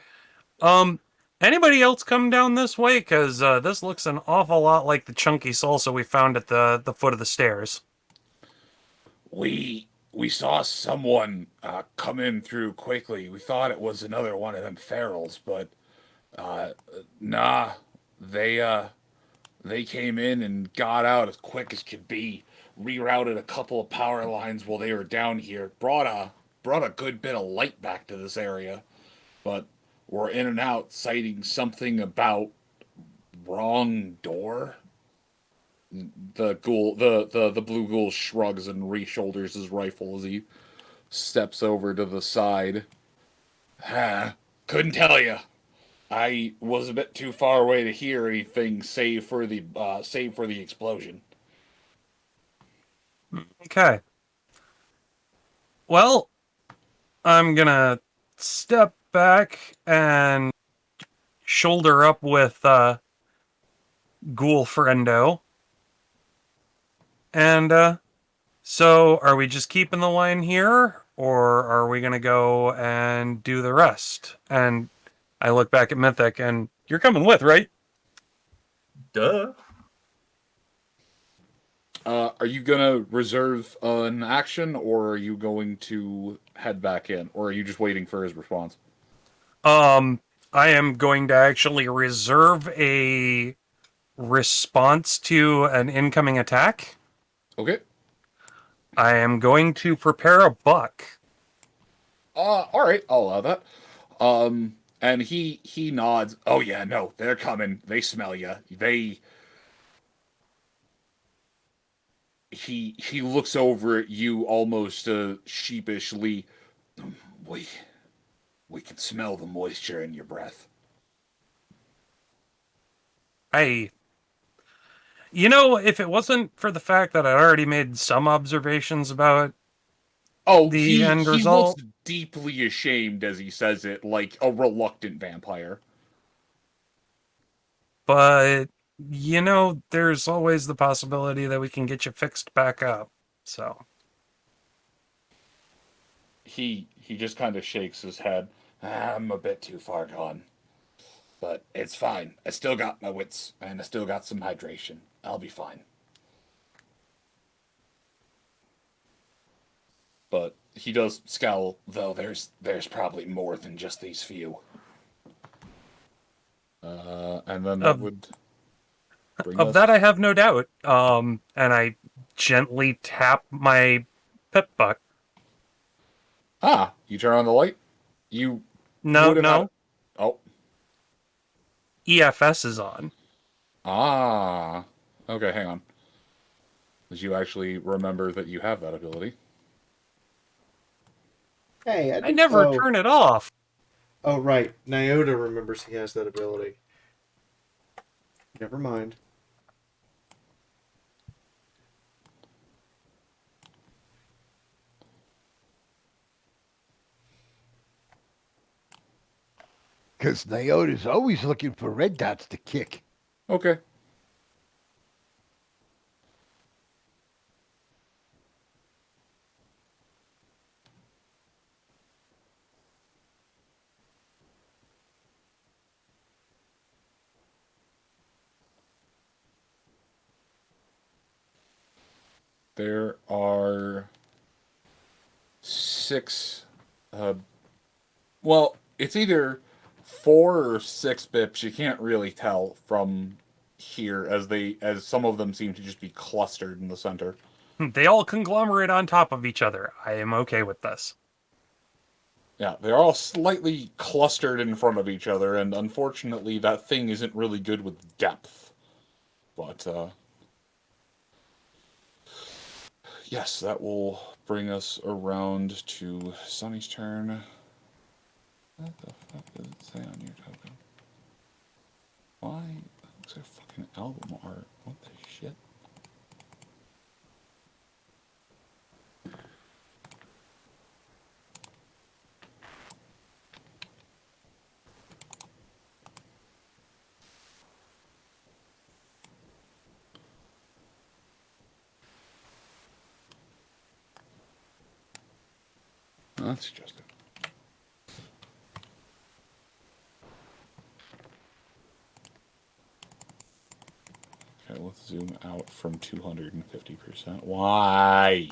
S9: Anybody else come down this way? Because this looks an awful lot like the chunky salsa we found at the foot of the stairs.
S14: We saw someone come in through quickly. We thought it was another one of them ferals, but nah. They came in and got out as quick as could be. Rerouted a couple of power lines while they were down here. Brought a good bit of light back to this area, but we're in and out citing something about wrong door. The ghoul, the blue ghoul shrugs and re-shoulders his rifle as he steps over to the side. Couldn't tell you. I was a bit too far away to hear anything save for the explosion.
S9: Okay. Well, I'm gonna step back and shoulder up with Ghoul Friendo. And so are we just keeping the line here, or are we gonna go and do the rest? And I look back at Mythic, and you're coming with, right?
S3: Duh.
S14: Are you gonna reserve an action, or are you going to head back in, or are you just waiting for his response?
S9: I am going to actually reserve a response to an incoming attack.
S14: Okay.
S9: I am going to prepare a buck.
S14: All right, I'll allow that. And he nods. Oh yeah, no, they're coming. They smell you. He looks over at you almost sheepishly. We we can smell the moisture in your breath.
S9: If it wasn't for the fact that I'd already made some observations about the end
S14: He
S9: result,
S14: looks deeply ashamed as he says it, like a reluctant vampire.
S9: but there's always the possibility that we can get you fixed back up. So
S14: He just kind of shakes his head. I'm a bit too far gone. But it's fine. I still got my wits, and I still got some hydration. I'll be fine. But he does scowl, though there's probably more than just these few. And then that would bring us...
S9: that I have no doubt. And I gently tap my pip buck.
S14: Ah, you turn on the light? You
S9: No.
S14: Oh.
S9: EFS is on.
S14: Ah. Okay, hang on. Did you actually remember that you have that ability?
S1: Hey,
S9: I never turn it off.
S1: Oh, right. Nyota remembers he has that ability. Never mind.
S7: Because Nyota's always looking for red dots to kick.
S14: Okay. There are 6. Well, it's either 4 or 6 bips. You can't really tell from here, as some of them seem to just be clustered in the center.
S9: They all conglomerate on top of each other. I am okay with this.
S14: Yeah, they're all slightly clustered in front of each other, and unfortunately, that thing isn't really good with depth. But yes, that will bring us around to Sunny's turn. What the fuck does it say on your token? Why? That looks like fucking album art. What the shit? That's just it. Okay, let's zoom out from 250%. Why?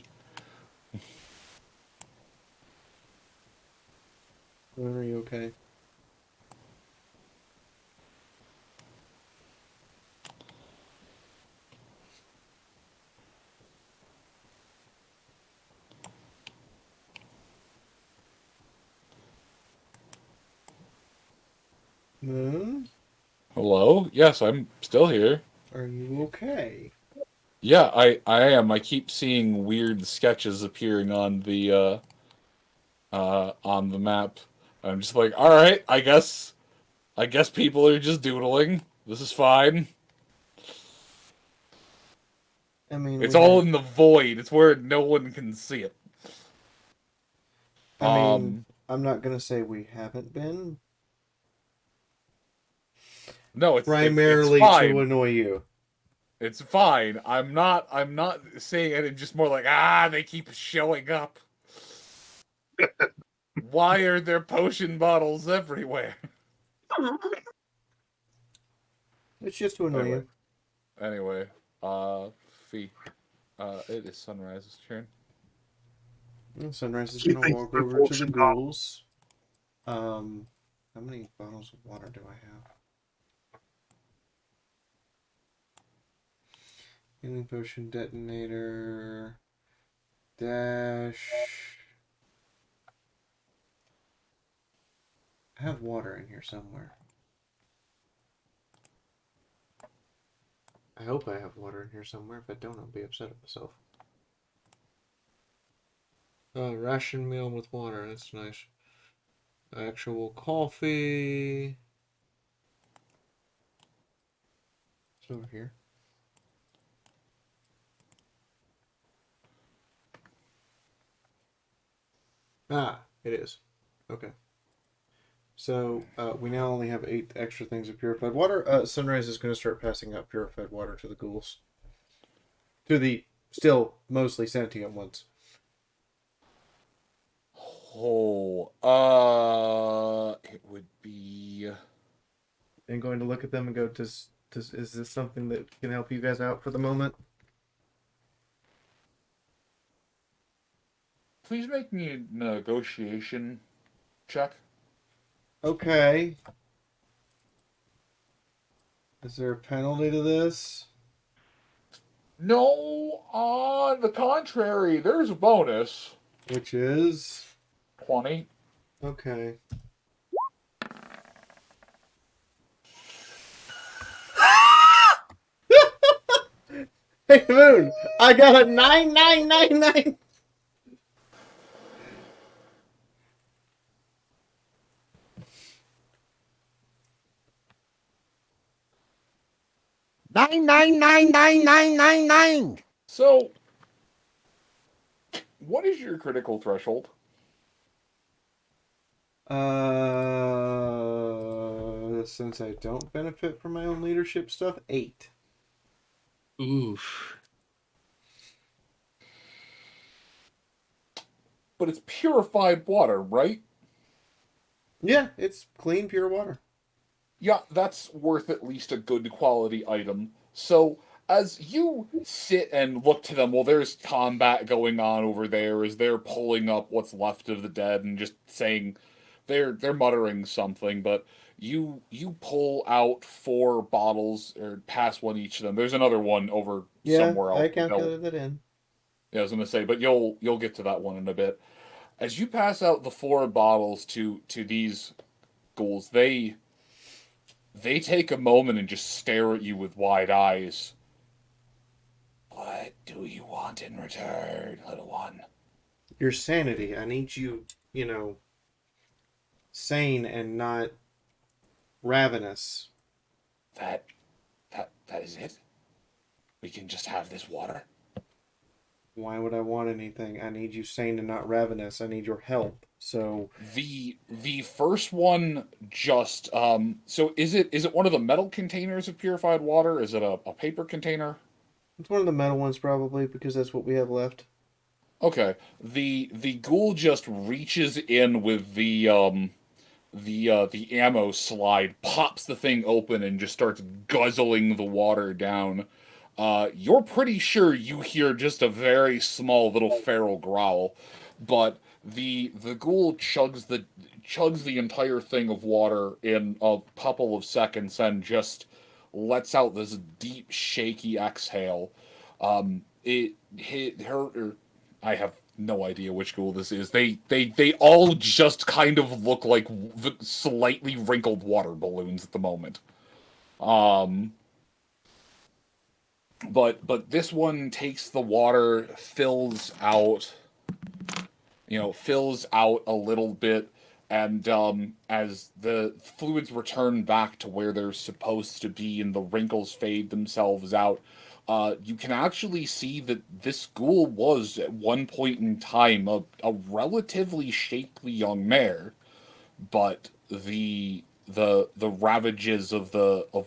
S1: When are you okay? Hmm?
S14: Hello? Yes, I'm still here.
S1: Are you okay?
S14: Yeah, I am. I keep seeing weird sketches appearing on the map. I'm just like, all right, I guess people are just doodling. This is fine.
S1: I mean,
S14: It's all in the void. It's where no one can see it.
S1: I mean, I'm not gonna say we haven't been.
S14: No, it's
S1: primarily
S14: fine.
S1: to annoy you.
S14: It's fine. I'm not saying it. It's just more like, they keep showing up. Why are there potion bottles everywhere?
S1: It's just to annoy you.
S14: Anyway, Fee, it is Sunrise's turn.
S1: Sunrise is gonna walk over to the ghouls. How many bottles of water do I have? Healing potion detonator. Dash. I have water in here somewhere. I hope I have water in here somewhere. If I don't, I'll be upset at myself. Ration meal with water. That's nice. Actual coffee. It's over here. Ah, it is. Okay. So we now only have 8 extra things of purified water. Sunrise is going to start passing out purified water to the ghouls. To the still mostly sentient ones.
S14: Oh, it would be.
S1: And going to look at them and go, is this something that can help you guys out for the moment?
S14: Please make me a negotiation check.
S1: Okay. Is there a penalty to this?
S14: No, on the contrary, there's a bonus.
S1: Which is?
S14: 20.
S1: Okay. Hey, Moon! I got a 9999!
S7: $9,999,999.
S14: So, what is your critical threshold?
S1: Since I don't benefit from my own leadership stuff, 8.
S13: Oof.
S14: But it's purified water, right?
S1: Yeah, it's clean, pure water.
S14: Yeah, that's worth at least a good quality item. So, as you sit and look to them, well, there's combat going on over there as they're pulling up what's left of the dead and just saying they're muttering something, but you pull out 4 bottles or pass one each of them. There's another one over somewhere else.
S1: I calculated that in.
S14: Yeah, I was gonna say, but you'll get to that one in a bit. As you pass out the 4 bottles to these ghouls, they take a moment and just stare at you with wide eyes. What do you want in return, little one?
S1: Your sanity. I need you, sane and not ravenous.
S14: That is it? We can just have this water?
S1: Why would I want anything? I need you sane and not ravenous. I need your help. So
S14: the first one just so is it one of the metal containers of purified water? Is it a paper container?
S1: It's one of the metal ones probably because that's what we have left.
S14: Okay. The ghoul just reaches in with the ammo slide, pops the thing open, and just starts guzzling the water down. You're pretty sure you hear just a very small little feral growl, but the ghoul chugs the entire thing of water in a couple of seconds and just lets out this deep, shaky exhale. It hit her. I have no idea which ghoul this is. They all just kind of look like slightly wrinkled water balloons at the moment. But this one takes the water, fills out a little bit, and as the fluids return back to where they're supposed to be and the wrinkles fade themselves out, you can actually see that this ghoul was at one point in time a relatively shapely young mare, but the ravages of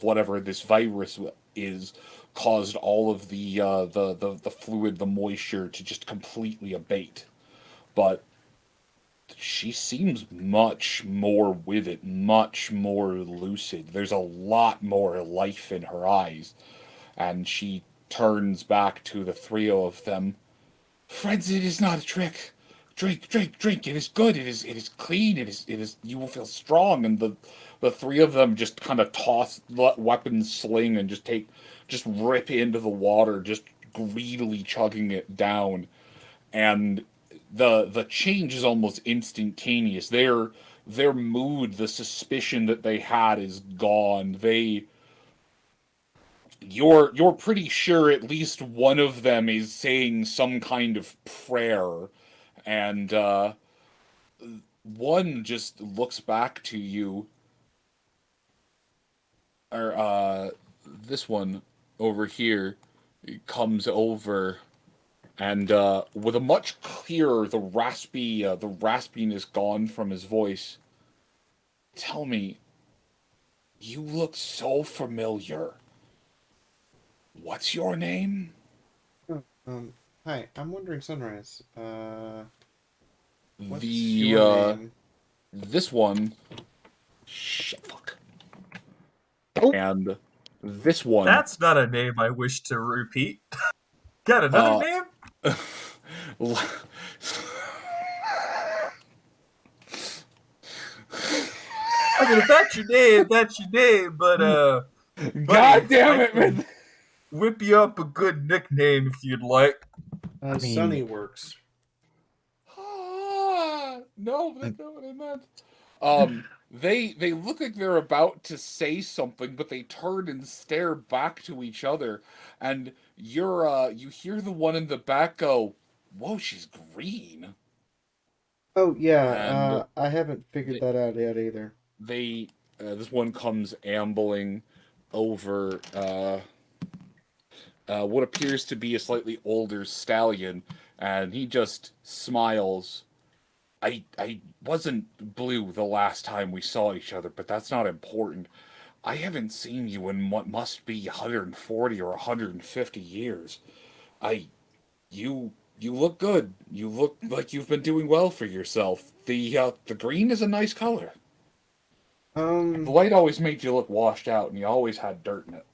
S14: whatever this virus is caused all of the fluid, the moisture to just completely abate. But she seems much more with it, much more lucid. There's a lot more life in her eyes. And she turns back to the 3 of them. Friends, it is not a trick. Drink, drink, drink. It is good. It is clean. It is. You will feel strong. And the 3 of them just kind of toss, let weapons sling, and just rip into the water, just greedily chugging it down. And the change is almost instantaneous. their mood, the suspicion that they had is gone. You're pretty sure at least one of them is saying some kind of prayer, and one just looks back to you, or this one over here comes over, and with a much clearer, the raspiness gone from his voice. Tell me, you look so familiar. What's your name?
S1: Hi, I'm wondering, Sunrise. What's
S14: The
S1: your name?
S14: this one. Fuck. And this one.
S3: That's not a name I wish to repeat. Got another name? I mean, if that's your name, that's your name. But
S14: God damn it, man!
S3: Whip you up a good nickname if you'd like.
S1: Sunny works.
S14: No, that's not what I meant. They look like they're about to say something, but they turn and stare back to each other, and you hear the one in the back go, "Whoa, she's green."
S1: Oh yeah, I haven't figured that out yet either.
S14: This one comes ambling over what appears to be a slightly older stallion, and he just smiles. I wasn't blue the last time we saw each other, but that's not important. I haven't seen you in what must be 140 or 150 years. You look good. You look like you've been doing well for yourself. The green is a nice color. The light always made you look washed out, and you always had dirt in it.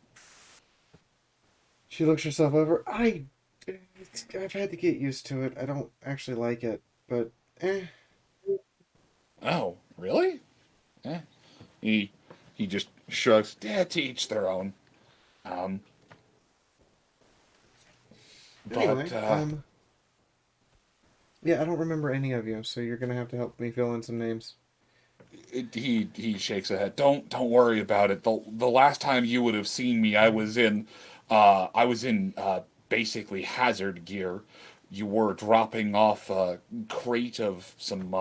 S1: She looks herself over. I've had to get used to it. I don't actually like it, but
S14: Oh, really? Eh. He just shrugs. Yeah, to each their own.
S1: Anyway, yeah, I don't remember any of you, so you're gonna have to help me fill in some names.
S14: He shakes his head. Don't worry about it. The last time you would have seen me, I was in basically hazard gear. You were dropping off a crate of some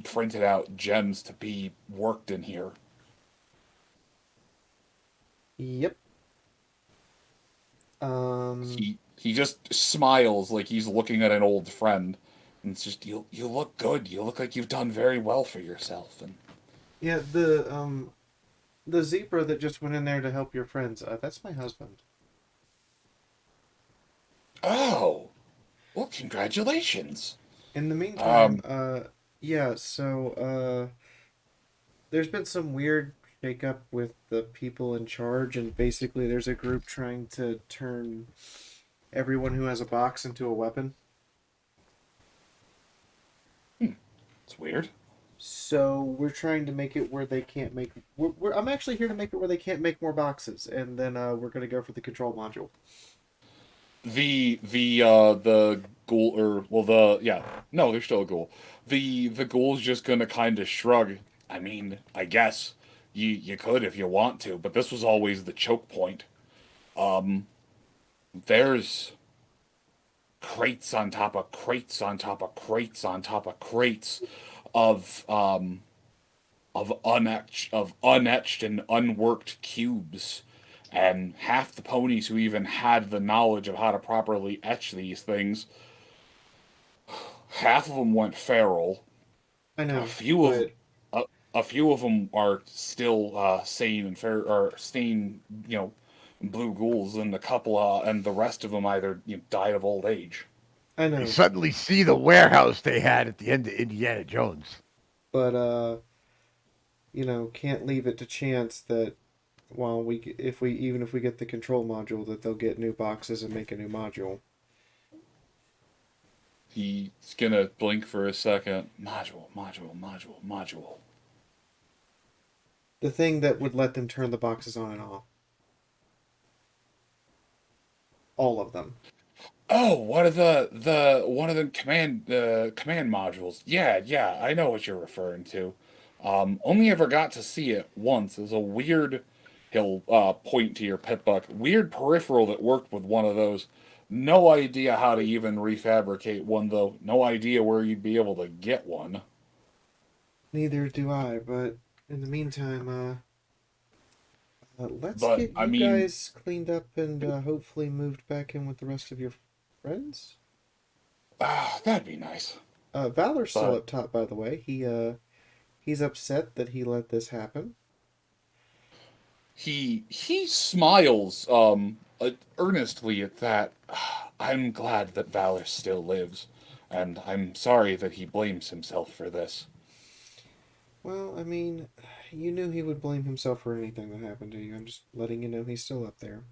S14: printed out gems to be worked in here.
S1: Yep.
S14: He just smiles like he's looking at an old friend. And it's just you look good. You look like you've done very well for yourself. And
S1: yeah, the zebra that just went in there to help your friends, that's my husband.
S14: Oh, well, congratulations.
S1: In the meantime, yeah, so there's been some weird shakeup with the people in charge, and basically there's a group trying to turn everyone who has a box into a weapon.
S14: It's weird.
S1: So we're trying to make it where they can't make. I'm actually here to make it where they can't make more boxes, and then we're gonna go for the control module.
S14: The ghoul, or well, no, there's still a ghoul. The ghoul's just gonna kind of shrug. I mean, I guess you could if you want to, but this was always the choke point. There's crates on top of crates on top of crates on top of crates of unetched and unworked cubes, and half the ponies who even had the knowledge of how to properly etch these things, half of them went feral.
S1: I know.
S14: A few of them are still sane and fair, or staying, blue ghouls, and and the rest of them either died of old age.
S1: I know.
S7: You suddenly see the warehouse they had at the end of Indiana Jones.
S1: But can't leave it to chance that if we get the control module, that they'll get new boxes and make a new module.
S14: He's gonna blink for a second. Module.
S1: The thing that would let them turn the boxes on and off. All of them.
S14: Oh, one of the command modules. Yeah, I know what you're referring to. Only ever got to see it once. It was a weird, he'll point to your pit buck, weird peripheral that worked with one of those. No idea how to even refabricate one, though. No idea where you'd be able to get one.
S1: Neither do I, but in the meantime, let's
S14: But,
S1: get
S14: I
S1: you
S14: mean,
S1: guys cleaned up and hopefully moved back in with the rest of your friends.
S14: That'd be nice.
S1: Valor's still
S14: But-
S1: up top, by the way. He's upset that he let this happen.
S14: He smiles earnestly at that. I'm glad that Valor still lives, and I'm sorry that he blames himself for this.
S1: Well, I mean, you knew he would blame himself for anything that happened to you. I'm just letting you know he's still up there.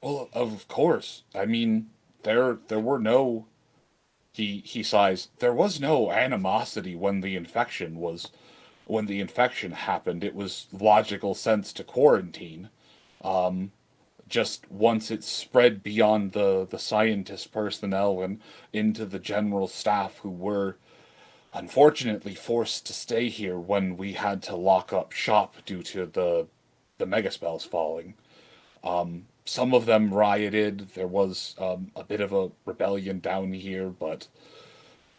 S14: Well, of course. I mean, there were no. He sighs. There was no animosity when the infection happened. It was logical sense to quarantine. Just once it spread beyond the scientist personnel and into the general staff, who were unfortunately forced to stay here when we had to lock up shop due to the mega spells falling. Some of them rioted. There was a bit of a rebellion down here, but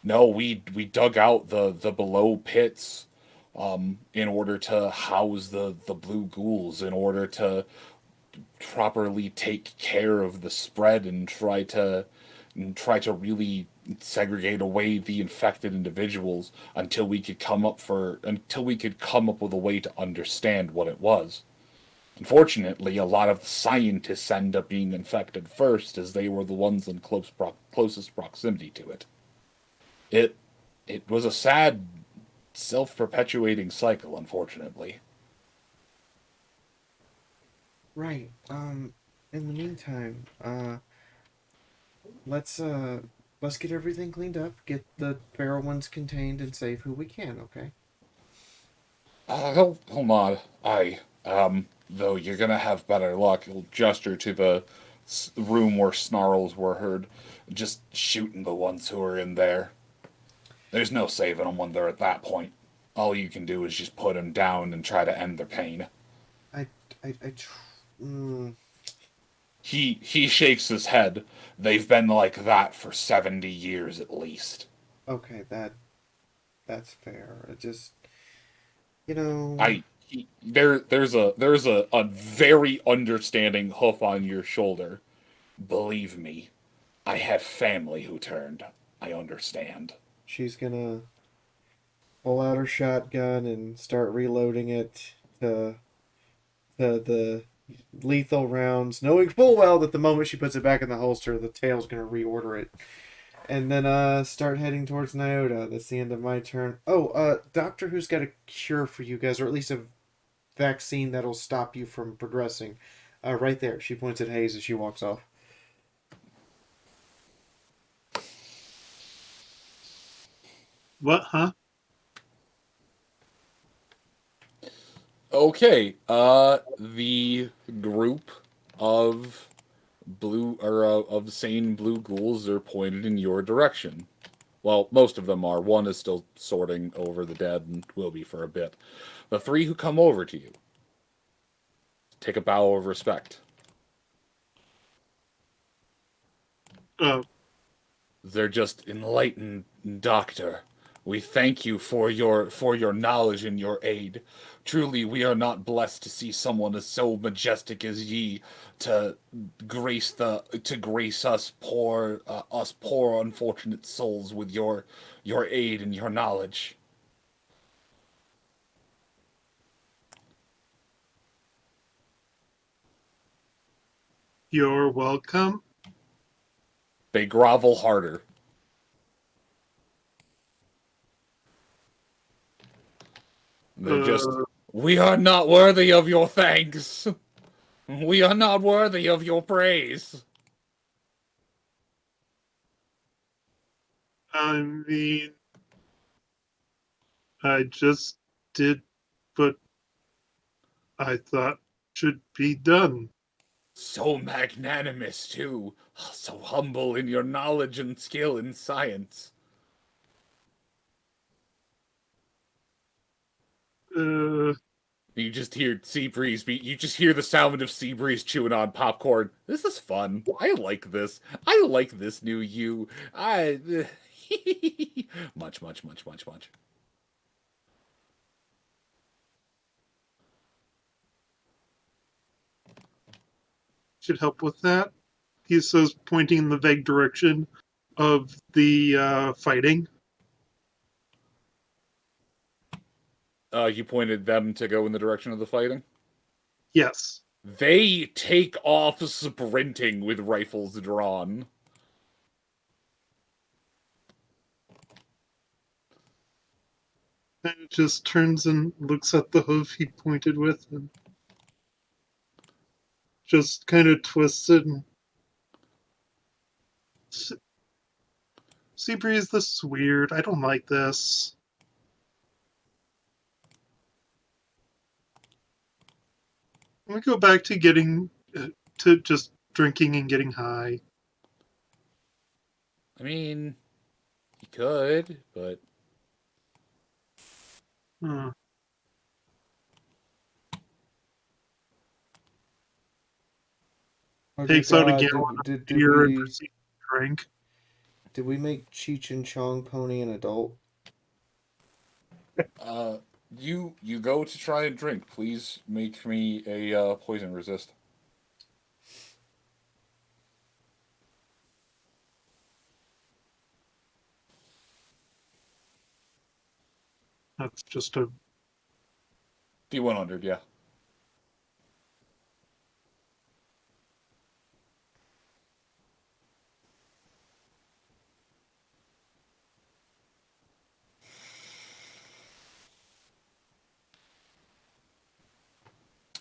S14: no, we dug out the below pits in order to house the blue ghouls, in order to properly take care of the spread and try to really segregate away the infected individuals until we could come up with a way to understand what it was. Unfortunately, a lot of the scientists end up being infected first, as they were the ones in closest proximity to it. It was a sad, self-perpetuating cycle, unfortunately.
S1: Right. In the meantime, let's get everything cleaned up, get the feral ones contained and save who we can, okay?
S14: Hold on. Though you're gonna have better luck. He'll gesture to the room where snarls were heard. Just shooting the ones who are in there. There's no saving them when they're at that point. All you can do is just put them down and try to end their pain. He shakes his head. They've been like that for 70 years at least.
S1: Okay, that's fair. It just, you know.
S14: There's a very understanding hoof on your shoulder. Believe me, I have family who turned. I understand.
S1: She's gonna pull out her shotgun and start reloading it to the lethal rounds, knowing full well that the moment she puts it back in the holster, the tail's gonna reorder it. And then start heading towards Nyota. That's the end of my turn. Oh, Doctor Who's got a cure for you guys, or at least a vaccine that'll stop you from progressing. Right there. She points at Hayes as she walks off.
S5: What, huh?
S14: Okay, the group of of sane blue ghouls are pointed in your direction. Well, most of them are. One is still sorting over the dead and will be for a bit. The three who come over to you take a bow of respect.
S5: Oh.
S14: They're just enlightened, Doctor. We thank you for your knowledge and your aid. Truly, we are not blessed to see someone as so majestic as ye to grace us poor unfortunate souls with your aid and your knowledge.
S5: You're welcome.
S14: They grovel harder. They're just, we are not worthy of your thanks. We are not worthy of your praise.
S5: I mean, I just did what I thought should be done.
S14: So magnanimous, too. So humble in your knowledge and skill in science. You just hear Seabreeze. You just hear the sound of Seabreeze chewing on popcorn. This is fun. I like this. I like this new you. Much.
S5: Should help with that. He says, pointing in the vague direction of the fighting.
S14: You pointed them to go in the direction of the fighting?
S5: Yes.
S14: They take off sprinting with rifles drawn.
S5: And it just turns and looks at the hoof he pointed with and just kind of twists it and Seabreeze, this is weird. I don't like this. We go back to getting to just drinking and getting high.
S14: I mean, you could, but
S5: takes out a
S1: God,
S5: gallon
S1: did
S5: of beer and
S1: we
S5: proceeds to drink.
S1: did we make Cheech and Chong Pony an adult?
S14: you go to try and drink. Please make me a poison resist.
S5: That's just a
S14: D100, yeah.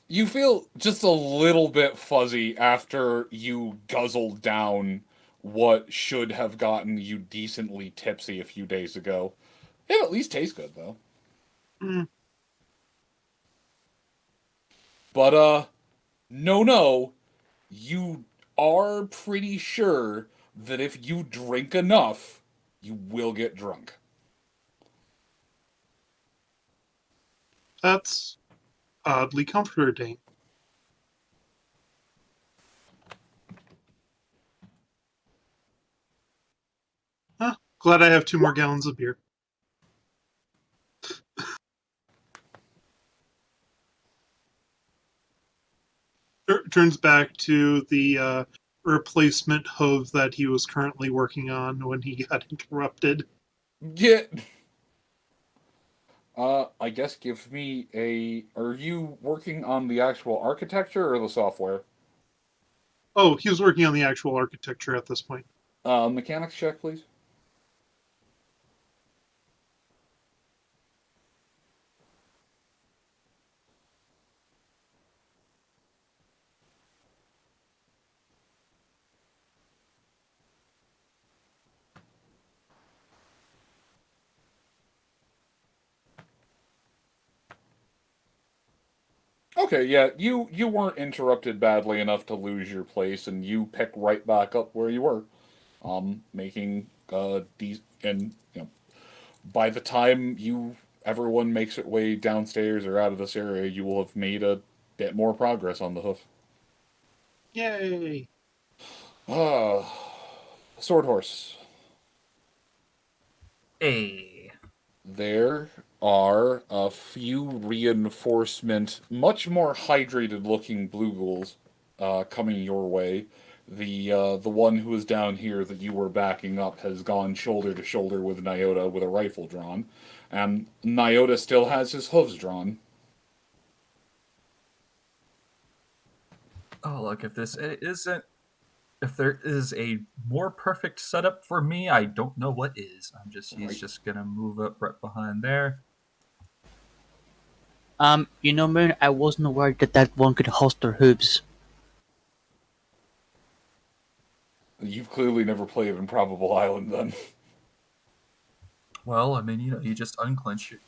S14: You feel just a little bit fuzzy after you guzzled down what should have gotten you decently tipsy a few days ago. It at least tastes good, though. But, no, you are pretty sure that if you drink enough, you will get drunk.
S5: That's oddly comforting. Huh, glad I have 2 more gallons of beer. Turns back to the replacement hoof that he was currently working on when he got interrupted.
S14: Get. I guess give me a... Are you working on the actual architecture or the software?
S5: Oh, he was working on the actual architecture at this point.
S14: Mechanics check, please. Okay, yeah, you weren't interrupted badly enough to lose your place, and you pick right back up where you were, making and by the time everyone makes its way downstairs or out of this area, you will have made a bit more progress on the hoof.
S5: Yay!
S14: Sword horse.
S3: Hey.
S14: There are a few reinforcement, much more hydrated-looking blue ghouls coming your way. The one who is down here that you were backing up has gone shoulder to shoulder with Nyota with a rifle drawn, and Nyota still has his hooves drawn.
S3: Oh, look, if there is a more perfect setup for me, I don't know what is. He's just gonna move up right behind there.
S2: Moon, I wasn't aware that one could holster hooves.
S14: You've clearly never played Improbable Island, then.
S3: Well, I mean, you just unclench your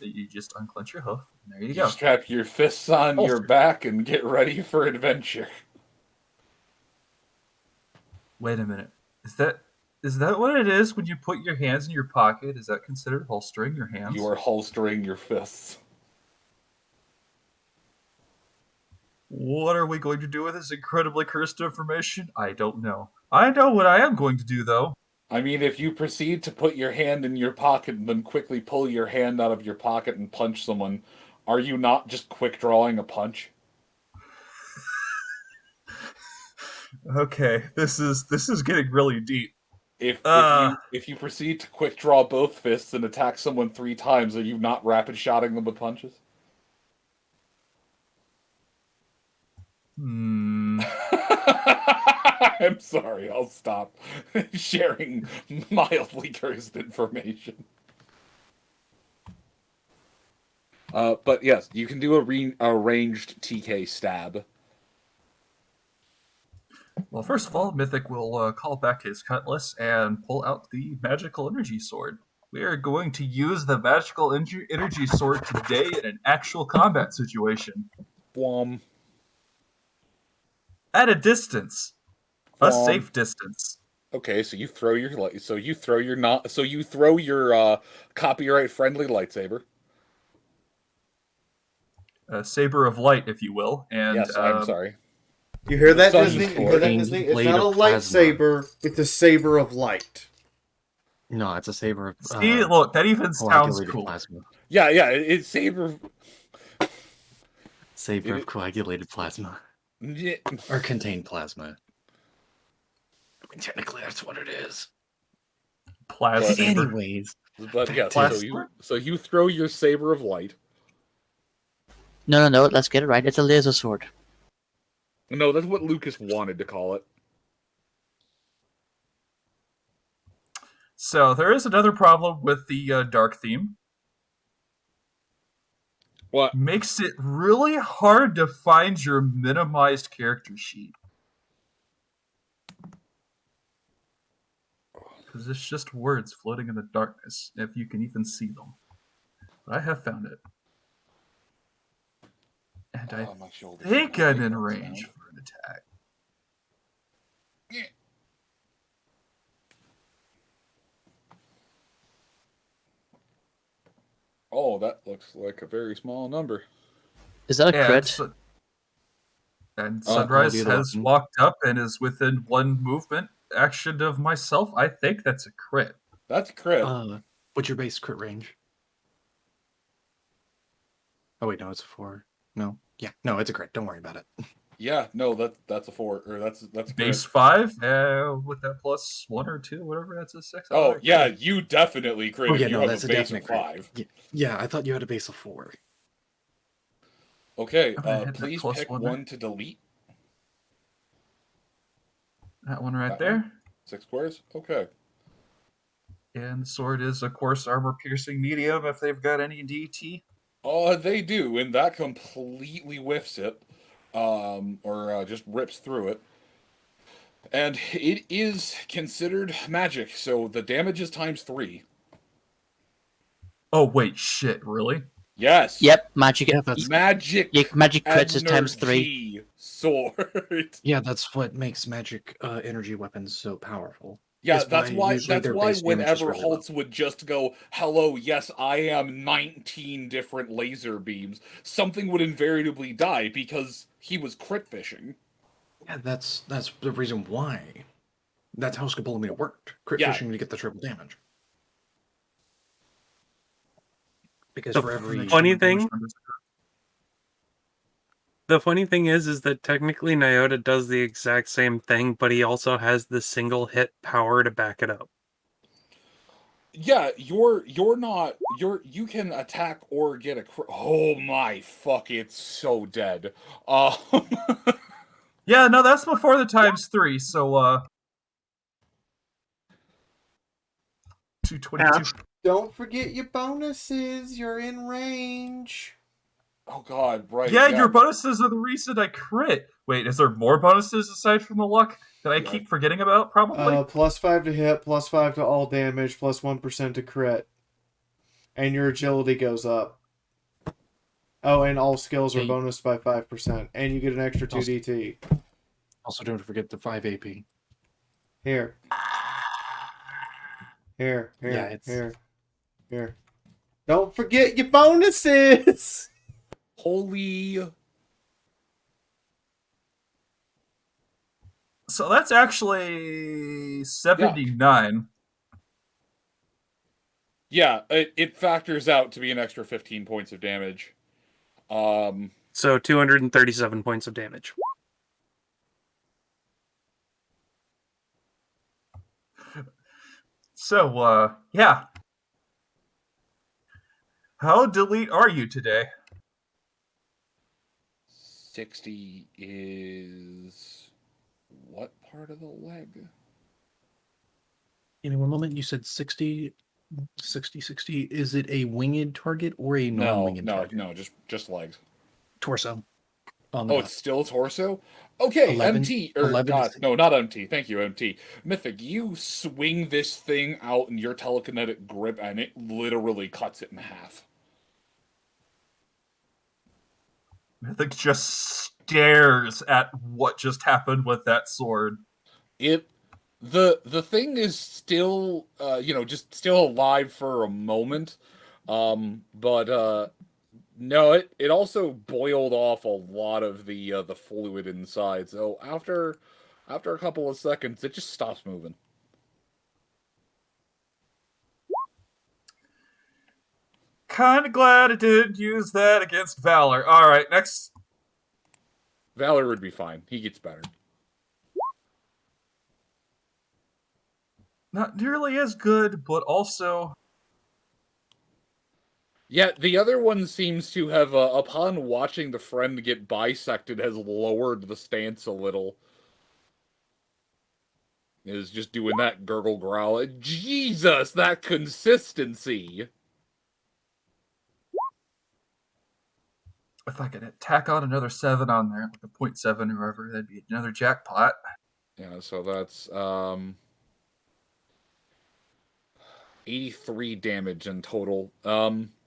S3: hoof. And there you go.
S14: Strap your fists on your back and get ready for adventure.
S3: Wait a minute. Is that what it is when you put your hands in your pocket? Is that considered holstering your hands?
S14: You are holstering your fists.
S3: What are we going to do with this incredibly cursed information? I don't know. I know what I am going to do, though.
S14: I mean, if you proceed to put your hand in your pocket and then quickly pull your hand out of your pocket and punch someone, are you not just quick drawing a punch?
S3: Okay, this is getting really deep.
S14: If you proceed to quick draw both fists and attack someone 3 times, are you not rapid shotting them with punches?
S3: Hmm.
S14: I'm sorry, I'll stop sharing mildly cursed information. But yes, you can do a ranged TK stab.
S3: Well, first of all, Mythic will call back his cutlass and pull out the magical energy sword. We are going to use the magical energy sword today in an actual combat situation.
S14: Blom.
S3: At a distance. A safe distance.
S14: Okay, so you throw your copyright friendly lightsaber.
S3: A saber of light, if you will. And
S14: yes, I'm sorry.
S1: You hear that, Disney? You hear that, Disney? It's not a lightsaber, it's a saber of light.
S13: No, it's a saber of
S3: See, look, that even sounds cool.
S13: Plasma.
S14: Yeah, it's saber
S13: of coagulated plasma.
S14: Yeah.
S13: Or contained plasma. I mean, technically, that's what it is.
S3: Plasma.
S13: Anyways.
S14: But yeah, so you throw your saber of light.
S2: No, let's get it right. It's a laser sword.
S14: No, that's what Lucas wanted to call it.
S3: So there is another problem with the dark theme.
S14: What?
S3: Makes it really hard to find your minimized character sheet. Because it's just words floating in the darkness, if you can even see them. But I have found it. And I think I'm in range for an attack.
S14: Oh, that looks like a very small number.
S2: Is that a crit?
S3: And Sunrise has walked up and is within 1 movement action of myself. I think that's a crit.
S14: That's a crit.
S13: What's your base crit range? Oh wait, no, it's a 4. No, yeah, no, it's a crit. Don't worry about it.
S14: Yeah, no, that's a 4, or that's
S3: base 5 with that plus 1 or 2, whatever. That's a 6.
S14: Oh yeah, you definitely crit.
S13: Oh yeah,
S14: if you
S13: no,
S14: have
S13: that's
S14: a
S13: a
S14: base
S13: definite
S14: of
S13: crit.
S14: 5.
S13: Yeah, I thought you had a base of 4.
S14: Okay,
S3: hit
S14: please
S3: plus
S14: pick
S3: 1
S14: one to delete.
S3: That one right there.
S14: 6 squares. Okay.
S3: And the sword is, of course, armor-piercing medium if they've got any DT.
S14: They do, and that completely whiffs it, or just rips through it. And it is considered magic, so the damage is times 3.
S3: Oh wait, shit! Really?
S14: Yes.
S2: Yep, magic.
S13: Yeah, that's
S14: magic.
S2: Magic crits is times 3.
S14: Energy sword.
S13: Yeah, that's what makes magic energy weapons so powerful.
S14: Yeah, that's why
S13: usually their base damage is
S14: whenever
S13: really low.
S14: Holtz would just go, "Hello, yes, I am 19 different laser beams," something would invariably die because he was crit fishing.
S13: Yeah, that's the reason why. That's how Scopolamina worked. Crit fishing to get the triple damage. Because
S9: The
S13: for every
S9: funny thing is that technically Nyota does the exact same thing, but he also has the single hit power to back it up.
S14: Yeah, you can attack or get a crit. Oh my fuck, it's so dead.
S3: Yeah, no, that's before the times 3, so 222.
S1: Don't forget your bonuses. You're in range.
S14: Oh god, right.
S3: Yeah, your bonuses are the reason I crit. Wait, is there more bonuses aside from the luck that I keep forgetting about? Probably.
S1: Plus 5 to hit, plus 5 to all damage, plus 1% to crit. And your agility goes up. Oh, and all skills are bonused by 5%. And you get an extra 2 DT.
S13: Also, don't forget the 5 AP.
S1: Here. Here.
S13: Yeah,
S1: Here. Don't forget your bonuses!
S14: Holy...
S3: So that's actually 79.
S14: Yeah, it factors out to be an extra 15 points of damage.
S9: So 237 points of damage.
S3: So, yeah. How delete are you today?
S14: 60 is what part of the leg?
S15: Give me one moment. You said 60, 60, 60. Is it a winged target or a
S14: No,
S15: non-winged target?
S14: no, just legs.
S15: Torso.
S14: Oh, it's still torso? Okay,
S15: 11
S14: MT, or
S15: 11
S14: God,
S15: is-
S14: no, not MT. Thank you, MT. Mythic, you swing this thing out in your telekinetic grip, and it literally cuts it in half.
S3: Mythic just stares at what just happened with that sword.
S14: The thing is still just still alive for a moment, but no, it also boiled off a lot of the fluid inside. So after a couple of seconds, it just stops moving.
S3: Kind of glad it didn't use that against Valor. All right, next.
S14: Valor would be fine. He gets better.
S3: Not nearly as good, but also.
S14: Yeah, the other one seems to have, upon watching the friend get bisected, has lowered the stance a little. Is just doing that gurgle growl. Jesus, that consistency!
S3: If I could tack on another 7 on there, like a 0.7 or whatever, that'd be another jackpot.
S14: Yeah, so that's 83 damage in total.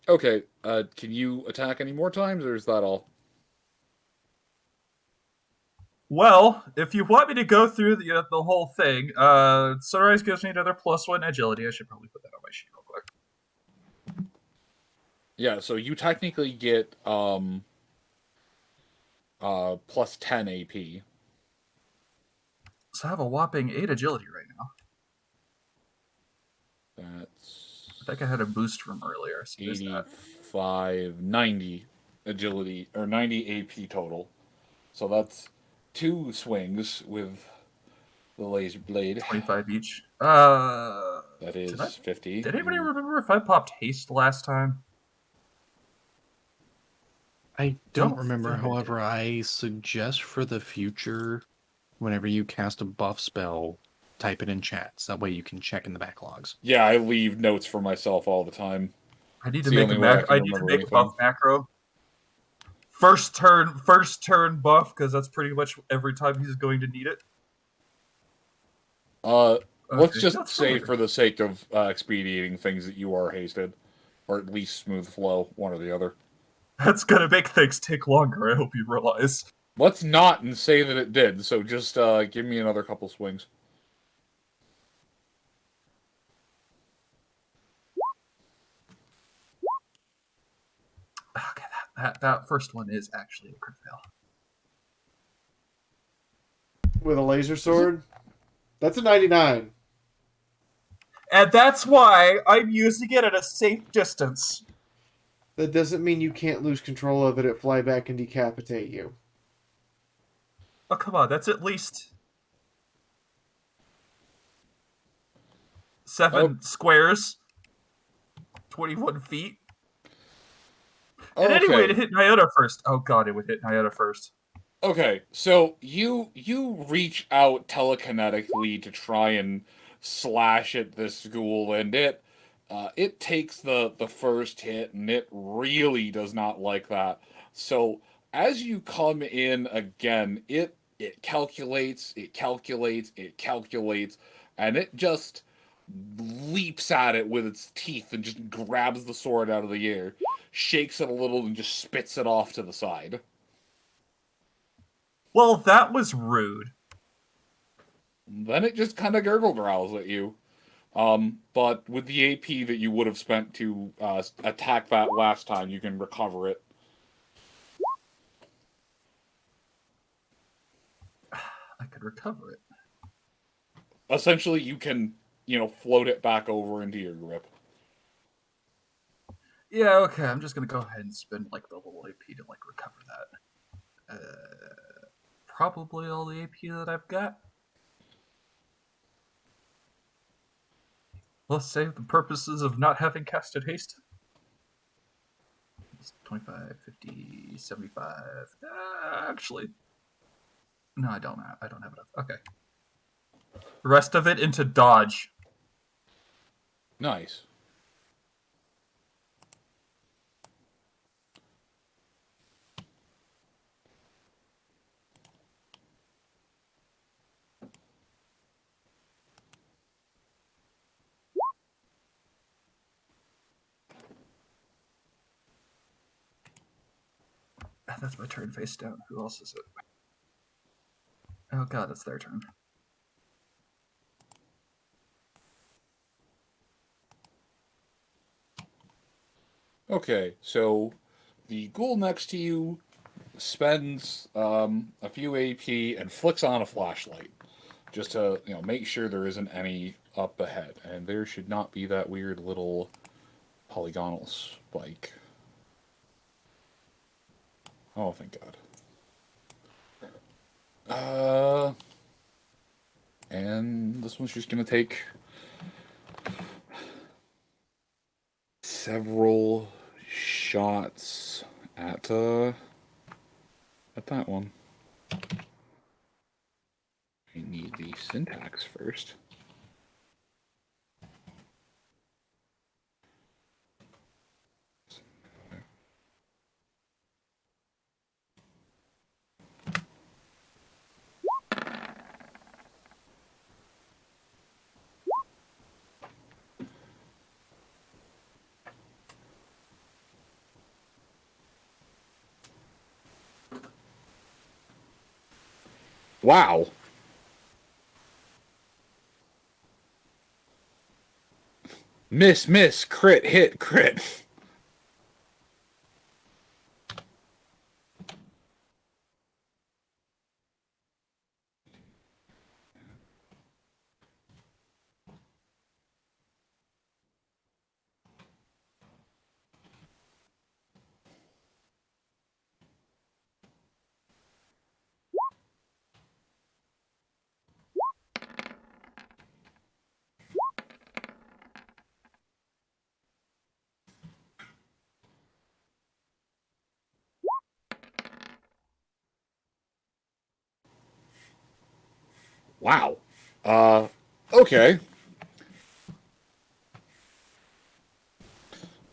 S14: Okay, can you attack any more times, or is that all?
S3: Well, if you want me to go through the whole thing, Sunrise gives me another +1 agility. I should probably put that on my sheet real quick.
S14: Yeah, so you technically get +10 AP.
S3: So I have a whopping 8 agility right now.
S14: That's...
S3: I think I had a boost from earlier. So
S14: 85, 90 agility, or 90 AP total. So that's 2 swings with the laser blade.
S3: 25 each.
S14: That is 50.
S3: Did anybody remember if I popped haste last time?
S15: I don't remember. However, I suggest for the future, whenever you cast a buff spell, type it in chat. So that way you can check in the backlogs.
S14: Yeah, I leave notes for myself all the time.
S3: I need
S14: It's
S3: to
S14: the
S3: make a
S14: only way
S3: macro. I need to
S14: remember
S3: make a
S14: anything.
S3: buff macro. First turn buff, because that's pretty much every time he's going to need it.
S14: Let's
S3: Okay,
S14: just
S3: that's
S14: say,
S3: fine.
S14: for the sake of expediting things, that you are hasted, or at least smooth flow, one or the other.
S3: That's gonna make things take longer. I hope you realize.
S14: Let's not and say that it did. So just give me another couple swings.
S3: Okay, that first one is actually a crit fail.
S1: With a laser sword? That's a 99.
S3: And that's why I'm using it at a safe distance.
S1: That doesn't mean you can't lose control of it, fly back and decapitate you.
S3: Oh, come on. That's at least 7 squares. 21 feet. And anyway, to hit Nyota first. Oh god, it would hit Nyota first.
S14: Okay, so you reach out telekinetically to try and slash at this ghoul, and it takes the first hit, and it really does not like that. So as you come in again, it calculates, and it just leaps at it with its teeth and just grabs the sword out of the air, shakes it a little, and just spits it off to the side.
S3: Well, that was rude.
S14: Then it just kind of gurgle growls at you. But with the AP that you would have spent to attack that last time, you can recover it.
S3: I could recover it.
S14: essentially you can, float it back over into your grip.
S3: Yeah, okay, I'm just gonna go ahead and spend like the little AP to like recover that. Probably all the AP that I've got. Let's save the purposes of not having casted haste. 25, 50, 75. Actually, no, I don't have enough. Okay. The rest of it into dodge.
S14: Nice.
S3: That's my turn face down. Who else is it? Oh god, it's their turn.
S14: Okay, so the ghoul next to you spends a few AP and flicks on a flashlight just to make sure there isn't any up ahead, and there should not be that weird little polygonal spike. Oh, thank God. And this one's just gonna take several shots at that one. I need the syntax first. Wow. Miss, crit, hit, crit. Wow. Okay.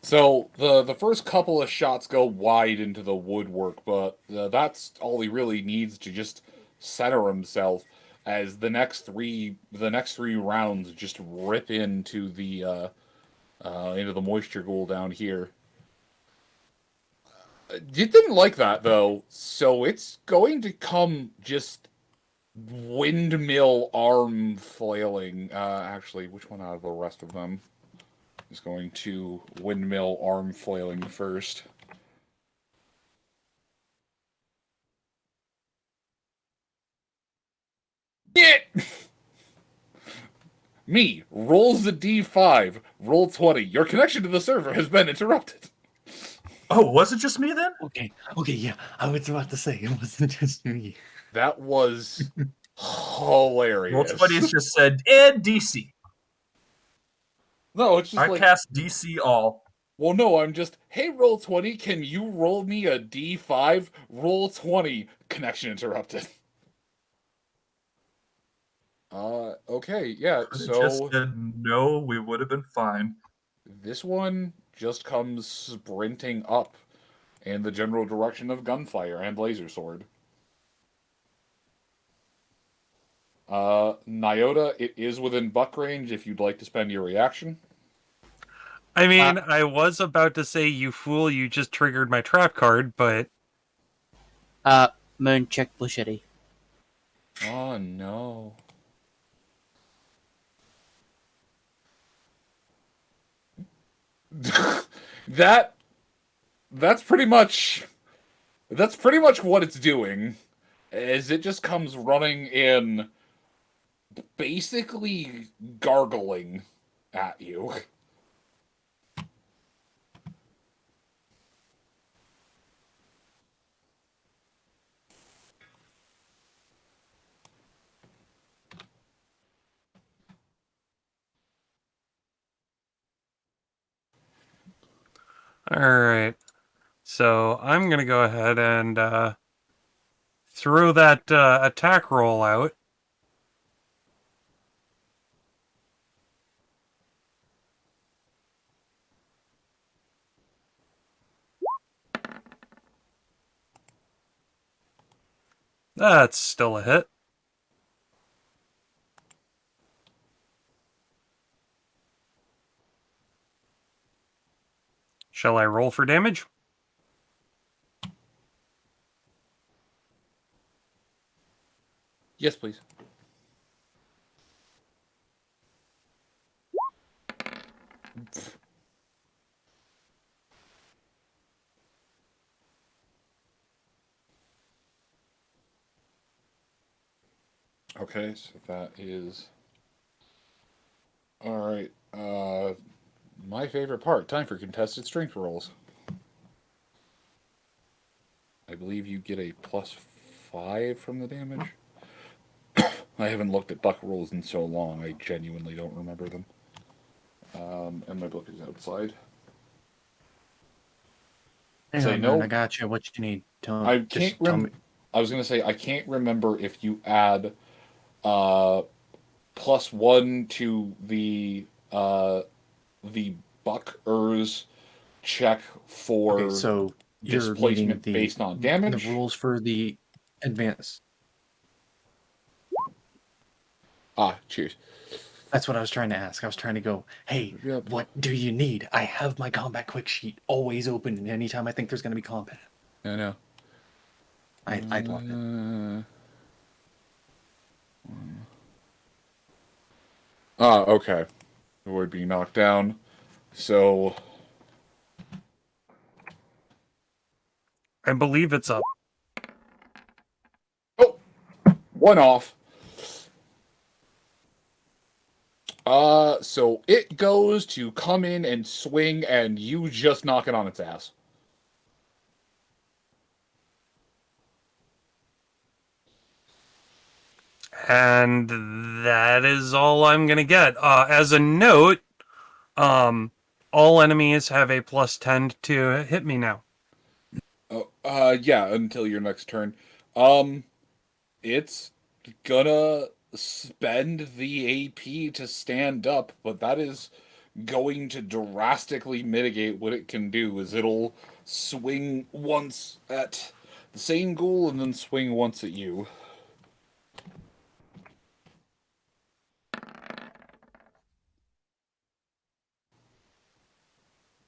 S14: So the first couple of shots go wide into the woodwork, but that's all he really needs to just center himself. As the next three rounds just rip into the moisture ghoul down here. You didn't like that though, so it's going to come just windmill arm flailing. Actually, which one out of the rest of them is going to windmill arm flailing first? Get me rolls the D5, roll 20. Your connection to the server has been interrupted.
S3: Oh, was it just me then?
S13: Okay, yeah. I was about to say it wasn't just me.
S14: That was hilarious.
S3: Well, somebody's just said, and DC.
S14: No, it's just
S3: I cast DC all.
S14: Well, no, I'm just, hey, roll 20, can you roll me a D5? Roll 20, connection interrupted. Okay, yeah, so...
S3: Just said no, we would have been fine.
S14: This one just comes sprinting up in the general direction of gunfire and laser sword. Nyota, it is within buck range if you'd like to spend your reaction.
S9: I mean, I was about to say, you fool, you just triggered my trap card, but...
S2: Moon, check Bushety.
S14: Oh, no. That's pretty much what it's doing. Is it just comes running in basically gargling at you.
S9: All right. So I'm going to go ahead and throw that attack roll out. That's still a hit. Shall I roll for damage?
S14: Yes, please. Okay, so that is... Alright, my favorite part. Time for contested strength rolls. I believe you get a +5 from the damage. I haven't looked at buck rolls in so long, I genuinely don't remember them. And my book is outside.
S15: Hang on, man, I got you. What you need?
S14: I can't remember. I was gonna say I can't remember if you add +1 to the bucker's check for
S15: Okay, so you're
S14: displacement based on damage.
S15: The rules for the advance.
S14: Cheers.
S15: That's what I was trying to ask. I was trying to go, hey, what do you need? I have my combat quick sheet always open, and anytime I think there's going to be combat.
S14: I know.
S15: I love it.
S14: Okay. Avoid being knocked down. So
S9: I believe it's up.
S14: Oh! One off. So it goes to come in and swing, and you just knock it on its ass.
S9: And that is all I'm going to get. As a note, all enemies have a +10 to hit me now.
S14: Yeah, until your next turn. It's gonna spend the AP to stand up, but that is going to drastically mitigate what it can do, is it'll swing once at the same ghoul and then swing once at you.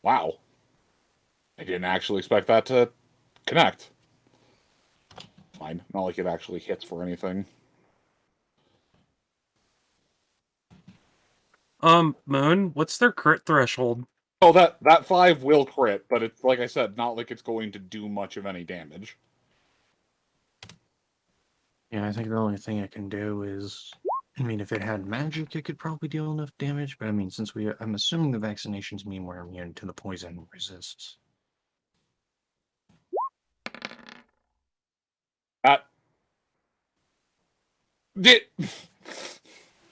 S14: Wow. I didn't actually expect that to connect. Fine. Not like it actually hits for anything.
S9: Moon, what's their crit threshold?
S14: Oh, that 5 will crit, but it's, like I said, not like it's going to do much of any damage.
S15: Yeah, I think the only thing it can do is, I mean, if it had magic, it could probably deal enough damage, but I mean, since I'm assuming the vaccinations mean we're immune to the poison resists. Yeah,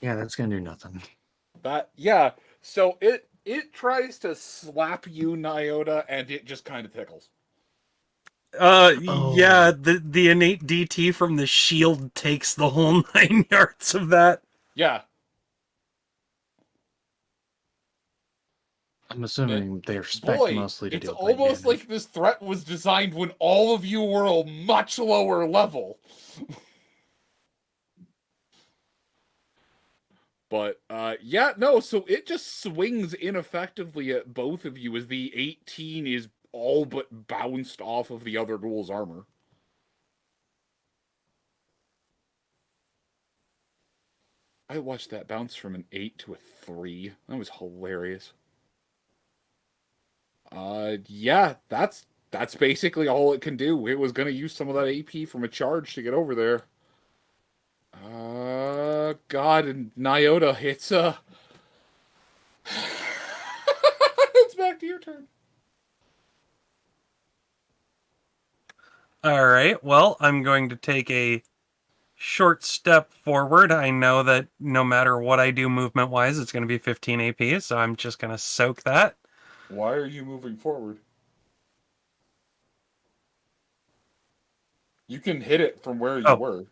S15: that's gonna do nothing.
S14: Yeah, so it tries to slap you, Nyota, and it just kind of tickles.
S9: Yeah, the innate DT from the shield takes the whole 9 yards of that.
S14: Yeah.
S15: I'm assuming they expect mostly to deal
S14: it's almost like this threat was designed when all of you were a much lower level. But, yeah, no, so it just swings ineffectively at both of you as the 18 is all but bounced off of the other ghoul's armor. I watched that bounce from an 8 to a 3. That was hilarious. Yeah, that's basically all it can do. It was going to use some of that AP from a charge to get over there. God, and Nyota, it's it's back to your turn.
S9: All right. Well, I'm going to take a short step forward. I know that no matter what I do movement-wise, it's going to be 15 AP, so I'm just going to soak that.
S14: Why are you moving forward? You can hit it from where you were.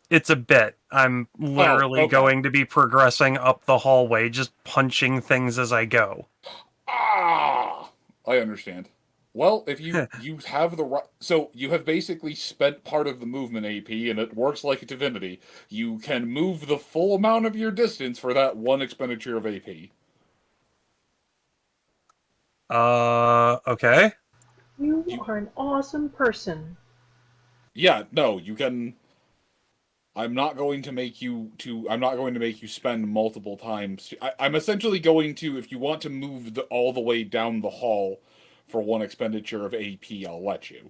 S9: It's a bit. I'm literally going to be progressing up the hallway, just punching things as I go.
S14: Ah! I understand. Well, if you have the right... So, you have basically spent part of the movement AP, and it works like a divinity. You can move the full amount of your distance for that one expenditure of AP.
S9: Okay.
S8: You are an awesome person.
S14: Yeah, no, you can... I'm not going to make you spend multiple times. I'm essentially going to, if you want to move all the way down the hall for one expenditure of AP, I'll let you.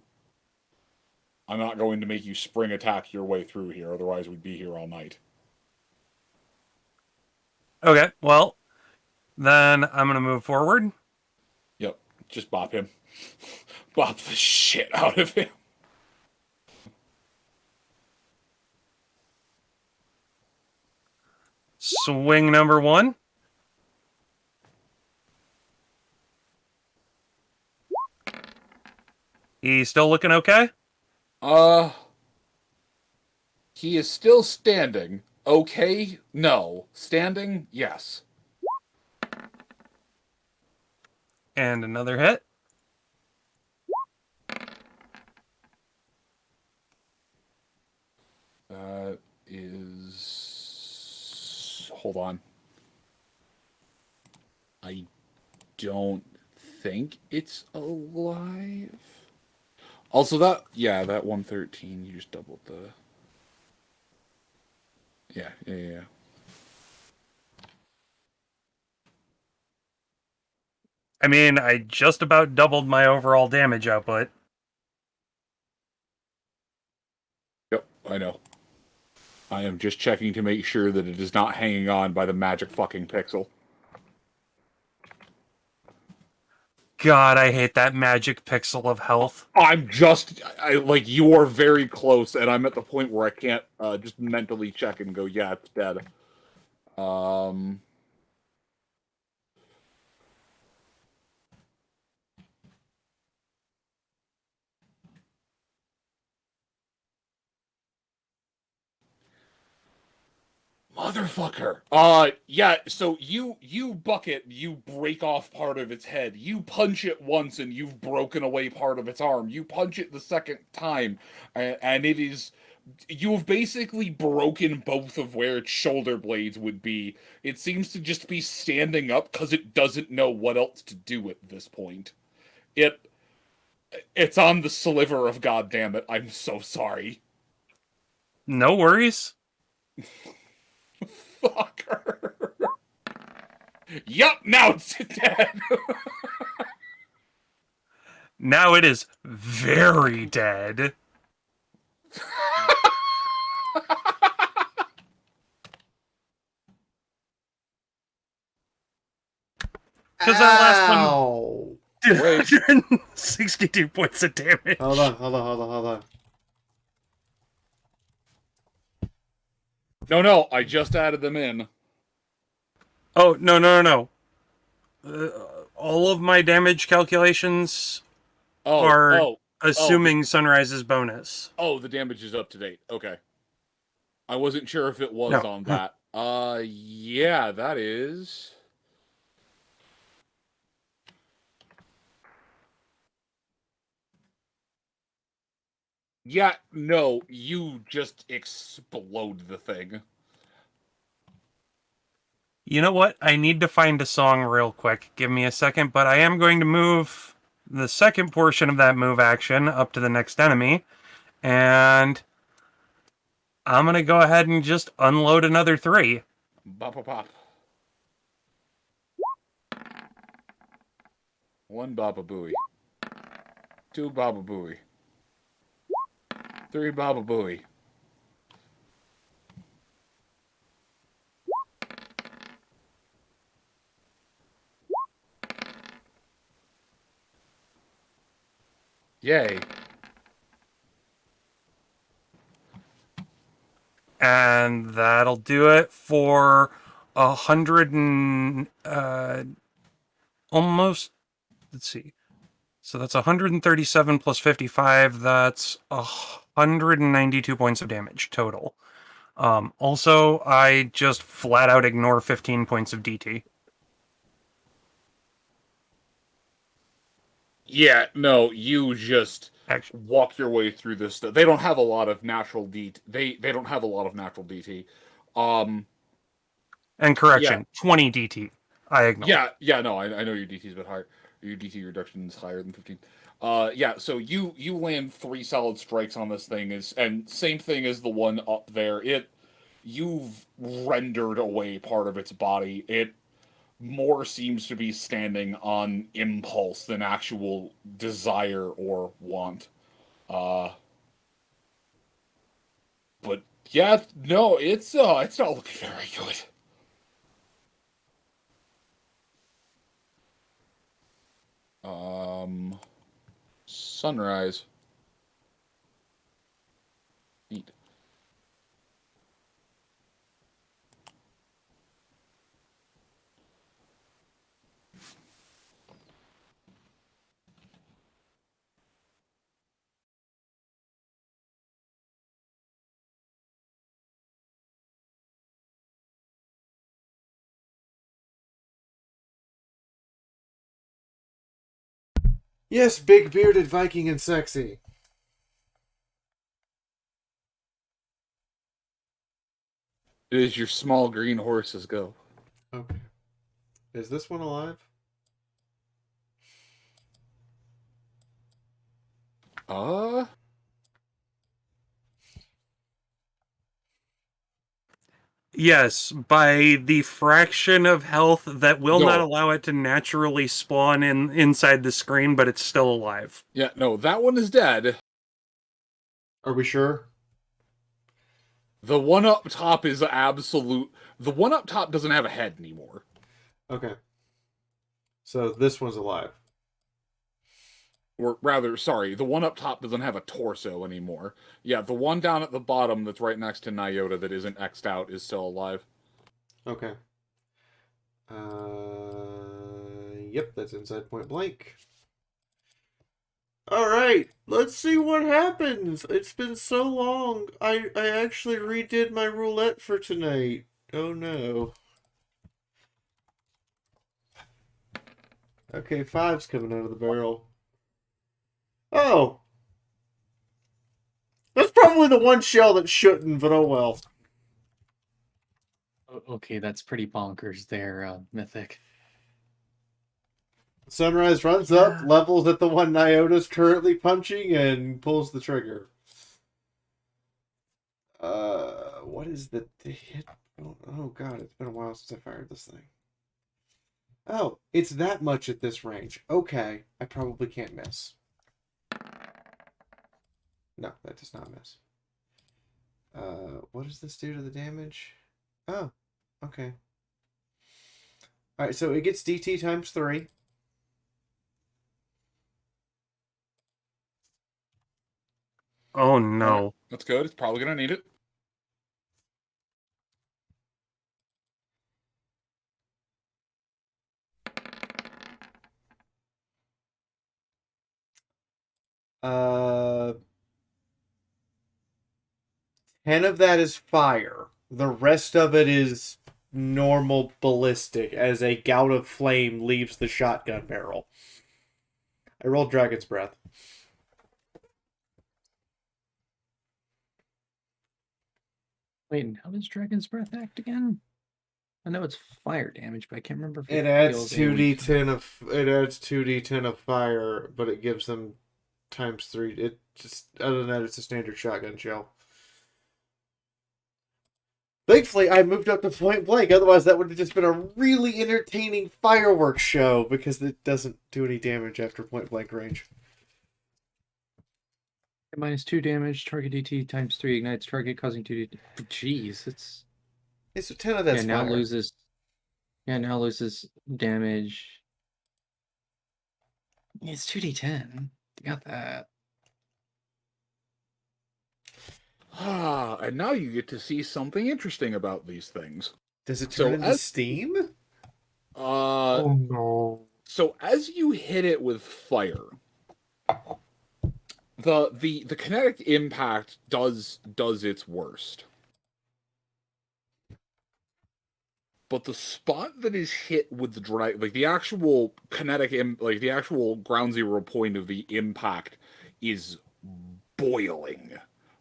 S14: I'm not going to make you spring attack your way through here, otherwise we'd be here all night.
S9: Okay, well, then I'm going to move forward.
S14: Yep, just bop him. Bop the shit out of him.
S9: Swing number 1. He's still looking okay?
S14: He is still standing. Okay? No. Standing? Yes.
S9: And another hit.
S14: That is... Hold on. I don't think it's alive. Also, that 113, you just doubled the... Yeah.
S9: I mean, I just about doubled my overall damage output.
S14: Yep, I know. I am just checking to make sure that it is not hanging on by the magic fucking pixel.
S9: God, I hate that magic pixel of health.
S14: You are very close, and I'm at the point where I can't just mentally check and go, yeah, it's dead. Motherfucker. Yeah, so you bucket, you break off part of its head. You punch it once and you've broken away part of its arm. You punch it the second time, and it is... You've basically broken both of where its shoulder blades would be. It seems to just be standing up because it doesn't know what else to do at this point. It's on the sliver of goddammit. I'm so sorry.
S9: No worries.
S14: Fucker. Yup, now it's dead.
S9: Now it is very dead. Because that last one did 162 points of damage.
S1: Hold on.
S14: No, I just added them in.
S9: Oh, no. All of my damage calculations are assuming Sunrise's bonus.
S14: Oh, the damage is up to date. Okay. I wasn't sure if it was on that. Yeah, that is... Yeah, no, you just explode the thing.
S9: You know what? I need to find a song real quick. Give me a second, but I am going to move the second portion of that move action up to the next enemy, and I'm going to go ahead and just unload another 3.
S14: Bop. 1 Baba Booey. 2 Baba Booey. 3 Baba Booey. Yay.
S9: And that'll do it for 100 and almost. Let's see. So that's 137 plus 55. That's 192 points of damage total. Also, I just flat out ignore 15 points of DT.
S14: Yeah, no, you just walk your way through this stuff. They don't have a lot of natural DT. They don't have a lot of natural DT.
S9: And correction, 20 DT. I ignore.
S14: Yeah, no, I know your DT is a bit higher. Your DT reduction is higher than 15. Yeah, so you land 3 solid strikes on this thing, and same thing as the one up there. You've rendered away part of its body. It more seems to be standing on impulse than actual desire or want. But yeah, no, it's not looking very good. Sunrise. Neat.
S1: Yes, big bearded Viking and sexy.
S14: It is your small green horses go.
S1: Okay. Is this one alive?
S9: Yes, by the fraction of health that will not
S14: No.
S9: allow it to naturally spawn inside the screen, but it's still alive.
S14: Yeah, no, that one is dead.
S1: Are we sure?
S14: The one up top is absolute. The one up top doesn't have a head anymore.
S1: Okay. So this one's alive.
S14: Or rather, sorry, the one up top doesn't have a torso anymore. Yeah, the one down at the bottom that's right next to Nyota that isn't X'd out is still alive.
S1: Okay. Yep, that's inside point blank. Alright, let's see what happens. It's been so long. I actually redid my roulette for tonight. Oh no. Okay, 5's coming out of the barrel. Oh! That's probably the one shell that shouldn't, but oh well.
S13: Okay, that's pretty bonkers there, Mythic.
S1: Sunrise runs up, levels at the one Nyota's currently punching, and pulls the trigger. What is the hit? Oh god, it's been a while since I fired this thing. Oh, it's that much at this range. Okay, I probably can't miss. No, that does not miss. What does this do to the damage? Oh, okay. Alright, so it gets DT times 3.
S9: Oh no.
S14: That's good. It's probably going to need it.
S1: Uh, 10 of that is fire. The rest of it is normal ballistic as a gout of flame leaves the shotgun barrel. I rolled Dragon's Breath.
S13: Wait, and how does Dragon's Breath act again? I know it's fire damage, but I can't remember if
S1: It adds
S13: deals
S1: 2d10 of it adds 2d10 of fire, but it gives them times 3. It just other than that, it's a standard shotgun shell. Thankfully, I moved up to point blank. Otherwise, that would have just been a really entertaining fireworks show because it doesn't do any damage after point blank range.
S13: -2 damage, target DT times 3 ignites target, causing 2D. Jeez, it's.
S1: So 10 of that's
S13: now
S1: fire.
S13: loses. Yeah, now loses damage. It's 2d10. Got that.
S14: And now you get to see something interesting about these things.
S1: Does it turn into steam?
S14: Oh
S5: no.
S14: So as you hit it with fire, the kinetic impact does its worst. But the spot that is hit with the drag, like the actual kinetic, like the actual ground zero point of the impact, is boiling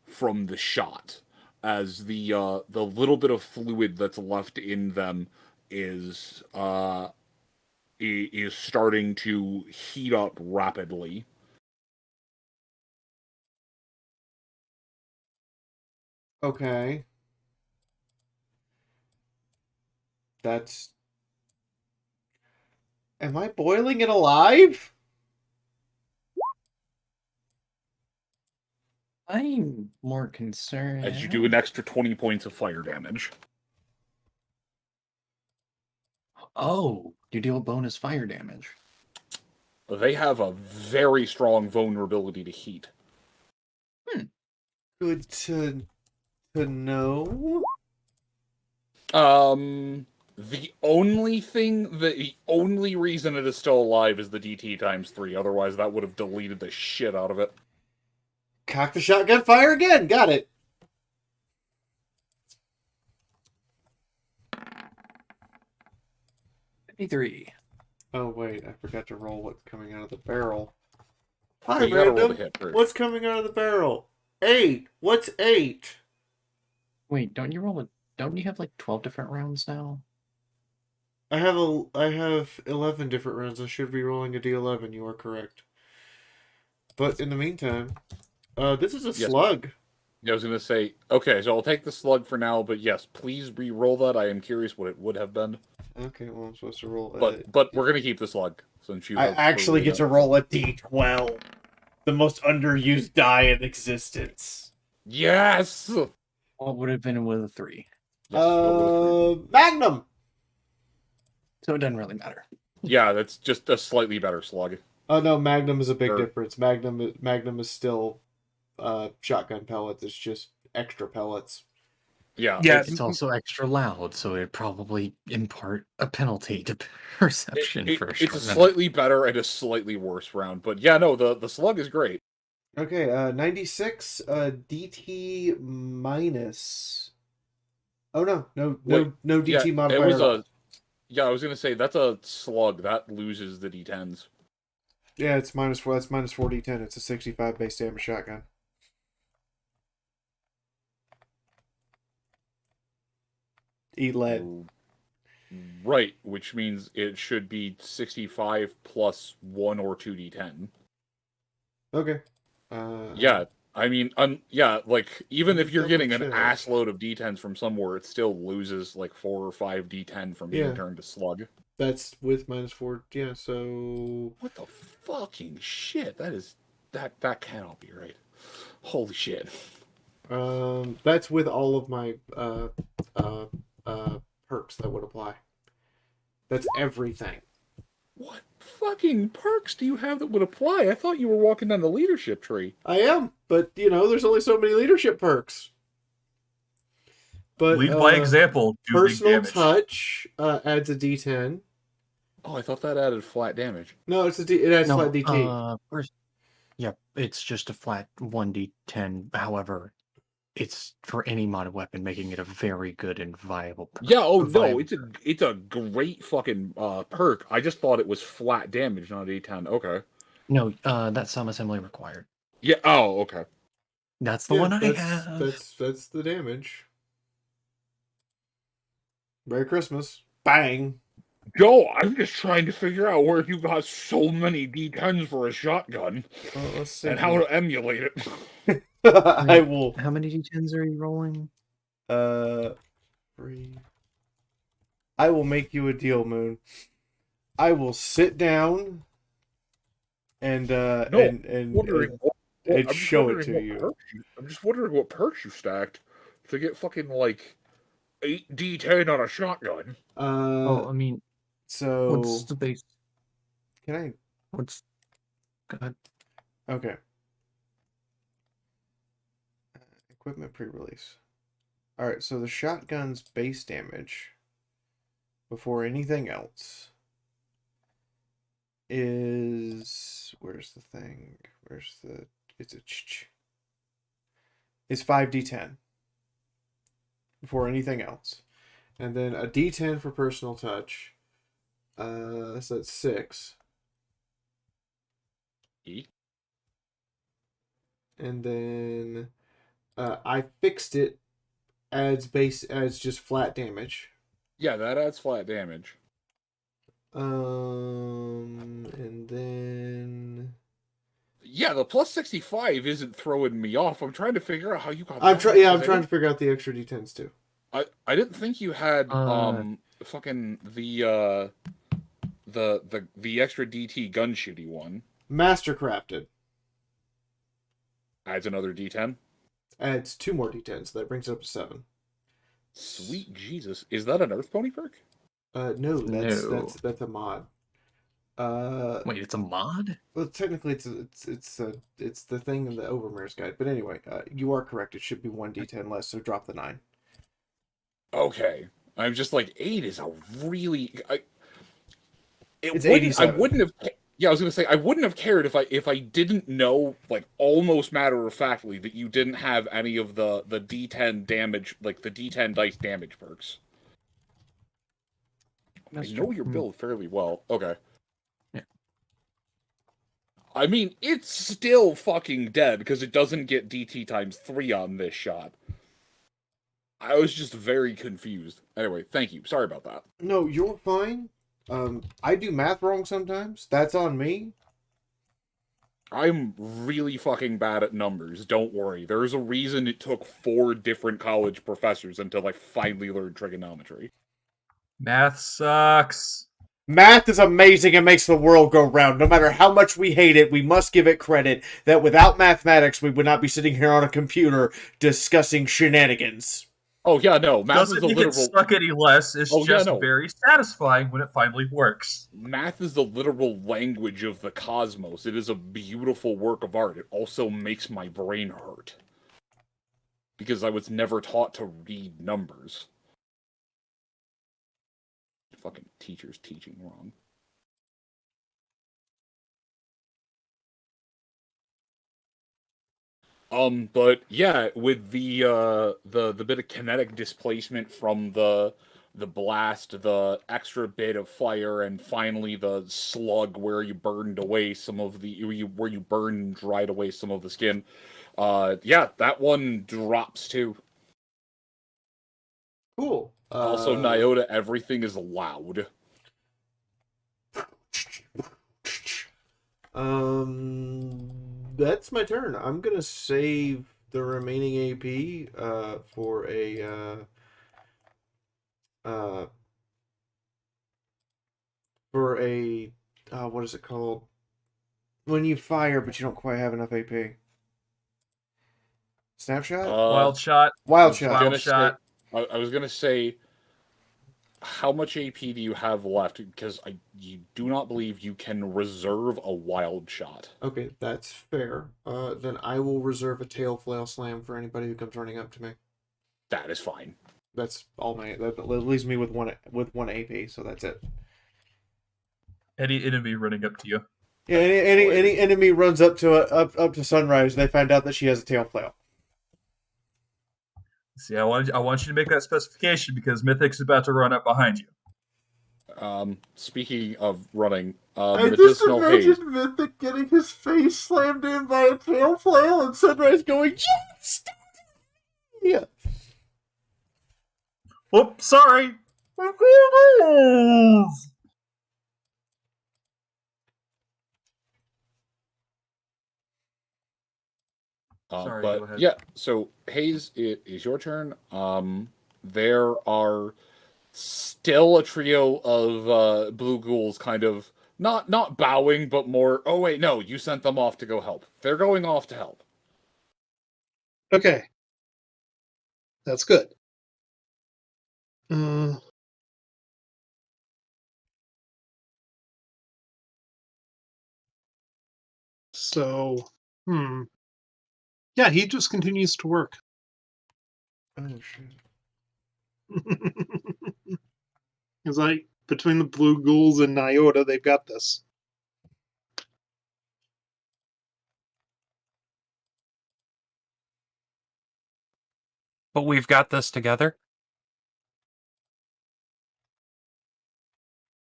S14: from the shot, as the little bit of fluid that's left in them is starting to heat up rapidly.
S1: Okay. That's... Am I boiling it alive?
S13: I'm more concerned.
S14: As you do an extra 20 points of fire damage.
S13: Oh, you deal bonus fire damage.
S14: They have a very strong vulnerability to heat.
S1: Good to know.
S14: The only reason it is still alive is the DT times 3. Otherwise, that would have deleted the shit out of it.
S1: Cock the shotgun, fire again. Got it.
S13: $53.
S1: Oh wait, I forgot to roll what's coming out of the barrel. Hi,
S14: You gotta roll
S1: random.
S14: the hit first.
S1: What's coming out of the barrel? 8. What's 8?
S13: Wait, don't you have like 12 different rounds now?
S1: I have 11 different rounds. I should be rolling a D11. You are correct. But in the meantime, this is a slug.
S14: Yeah, I was gonna say, okay, so I'll take the slug for now, but yes, please re-roll that. I am curious what it would have been.
S1: Okay, well, I'm supposed to roll.
S14: But we're gonna keep the slug since you.
S1: I actually get to roll a D12, the most underused die in existence.
S14: Yes.
S13: What would have been with a 3?
S1: Magnum.
S13: So it doesn't really matter.
S14: Yeah, that's just a slightly better slug.
S1: Oh no, Magnum is a big difference. Magnum is still shotgun pellets. It's just extra pellets.
S14: Yeah,
S13: It's also extra loud, so it probably impart a penalty to perception for a short
S14: It's a
S13: minute.
S14: slightly better and a slightly worse round, but yeah, no, the slug is great.
S1: Okay, 96 DT minus. Oh no DT modifier.
S14: It was I was gonna say that's a slug that loses the D10s.
S1: Yeah, it's -4. That's -4 D10. It's a 65 base damage shotgun. Eat lead.
S14: Right, which means it should be 65 plus 1 or 2 D10.
S1: Okay.
S14: Yeah, I mean, like, even if you're getting an
S1: check.
S14: ass load of D10s from somewhere, it still loses, like, 4 or 5 D10 from being turned to slug.
S1: That's with -4. Yeah, so...
S14: What the fucking shit? That cannot be right. Holy shit.
S1: That's with all of my, perks that would apply. That's everything.
S14: What fucking perks do you have that would apply? I thought you were walking down the leadership tree.
S1: I am, but, there's only so many leadership perks. But,
S3: lead by example. Do
S1: personal
S3: big damage.
S1: touch adds a D10.
S14: Oh, I thought that added flat damage.
S1: No, it adds flat DT.
S15: It's just a flat 1d10. However, it's for any modded weapon, making it a very good and viable perk.
S14: Yeah, no, it's a great fucking perk. I just thought it was flat damage, not a D10. Okay.
S15: No, that's some assembly required.
S14: Yeah, oh, okay.
S15: That's the one I have.
S1: That's the damage. Merry Christmas. Bang.
S14: Joe, I'm just trying to figure out where you got so many D10s for a shotgun.
S1: Let's see.
S14: And how to emulate it.
S1: I will.
S15: How many D10s are you rolling?
S1: 3. I will make you a deal, Moon. I will sit down and show it to you.
S14: I'm just wondering what perks you stacked to get fucking like 8 D10 on a shotgun.
S15: I mean,
S1: so
S15: what's the base?
S1: Can I?
S15: What's? Go ahead.
S1: Okay. Equipment pre-release. Alright, so the shotgun's base damage before anything else is... Where's the thing? Where's the... It's a... It's 5d10 before anything else. And then a d10 for personal touch. So that's 6. And then I fixed it, adds just flat damage.
S14: Yeah, that adds flat damage.
S1: And then
S14: yeah, the plus 65 isn't throwing me off. I'm trying to figure out how you got.
S1: I'm trying to figure out the extra d10s too.
S14: I didn't think you had fucking the extra DT gun shooty one.
S1: Mastercrafted
S14: adds another d10.
S1: Adds 2 more d10s. So that brings it up to 7.
S14: Sweet Jesus, is that an Earth Pony perk?
S1: No, that's a mod.
S13: Wait, it's a mod?
S1: Well, technically, it's the thing in the Overmare's guide. But anyway, you are correct. It should be 1d10 less. So drop the 9.
S14: Okay, I'm just like 8 is a really.
S1: It's 87.
S14: I wouldn't have. Yeah, I was gonna say I wouldn't have cared if I didn't know, like, almost matter of factly that you didn't have any of the D10 damage, like the D10 dice damage perks. I know your build fairly well. Okay.
S13: Yeah.
S14: I mean, it's still fucking dead because it doesn't get DT times 3 on this shot. I was just very confused. Anyway, thank you. Sorry about that.
S1: No, you're fine. I do math wrong sometimes. That's on me.
S14: I'm really fucking bad at numbers. Don't worry. There's a reason it took 4 different college professors until I finally learned trigonometry.
S3: Math sucks.
S1: Math is amazing and makes the world go round. No matter how much we hate it, we must give it credit that without mathematics, we would not be sitting here on a computer discussing shenanigans.
S14: Oh yeah, no. Math
S3: Doesn't
S14: is a
S3: make
S14: literal.
S3: it suck any less. It's very satisfying when it finally works.
S14: Math is the literal language of the cosmos. It is a beautiful work of art. It also makes my brain hurt because I was never taught to read numbers. Fucking teachers teaching wrong. But yeah, with the bit of kinetic displacement from the blast, the extra bit of fire, and finally the slug where you burned away some of the where you burned and dried away some of the skin. Yeah, that one drops too.
S1: Cool.
S14: Also, Nyota, everything is loud.
S1: That's my turn. I'm gonna save the remaining AP for a what is it called? When you fire but you don't quite have enough AP. Snapshot?
S3: Wild shot.
S1: Wild shot.
S14: I was gonna say, how much AP do you have left? Because you do not believe you can reserve a wild shot.
S1: Okay, that's fair. Then I will reserve a tail flail slam for anybody who comes running up to me.
S14: That is fine.
S1: That's all that leaves me with one AP, so that's it.
S3: Any enemy running up to you.
S1: Yeah, any enemy runs up to Sunrise, they find out that she has a tail flail.
S3: See, I want you to make that specification because Mythic's about to run up behind you.
S14: Speaking of running,
S1: I just imagine Mythic getting his face slammed in by a tail flail and Sunrise going, yes! Yeah.
S3: Whoop, sorry. Sorry, go ahead.
S14: Yeah, so Hayes, it is your turn. There are still a trio of blue ghouls kind of not bowing, but more, oh wait, no, you sent them off to go help. They're going off to help.
S5: Okay. That's good. So Yeah, he just continues to work.
S1: Oh shit.
S5: It's like between the blue ghouls and Nyota, they've got this.
S9: But we've got this together.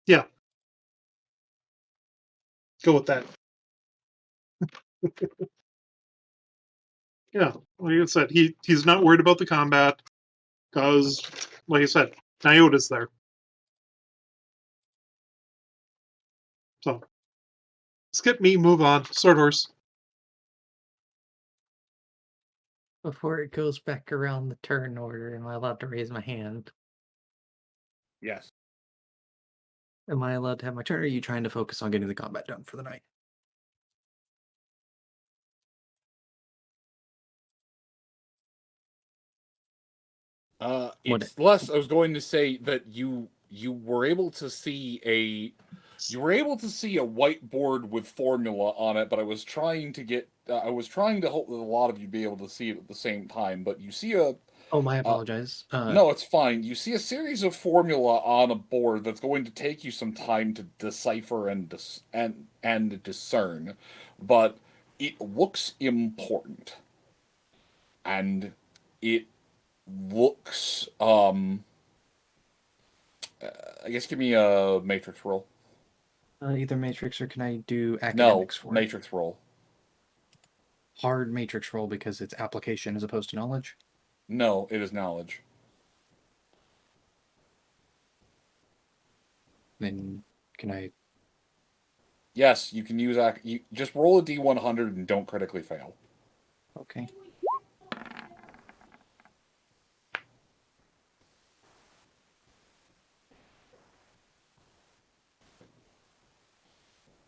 S5: Yeah. Go with that. Yeah, like I said, he's not worried about the combat because, like I said, Nyota's there. So, skip me, move on. Sword Horse.
S13: Before it goes back around the turn order, am I allowed to raise my hand?
S14: Yes.
S13: Am I allowed to have my turn, or are you trying to focus on getting the combat done for the night?
S14: It's less. I was going to say that you were able to see a whiteboard with formula on it, but I was trying to hope that a lot of you be able to see it at the same time. But you see a
S13: Oh, I apologize.
S14: no, it's fine. You see a series of formula on a board that's going to take you some time to decipher and discern, but it looks important, and it looks I guess give me a matrix roll.
S13: Either matrix, or can I do
S14: No,
S13: academics for it?
S14: matrix roll.
S13: Hard matrix roll because it's application as opposed to knowledge?
S14: No, it is knowledge.
S13: Then can I?
S14: Yes, you can use you just roll a D100 and don't critically fail.
S13: Okay.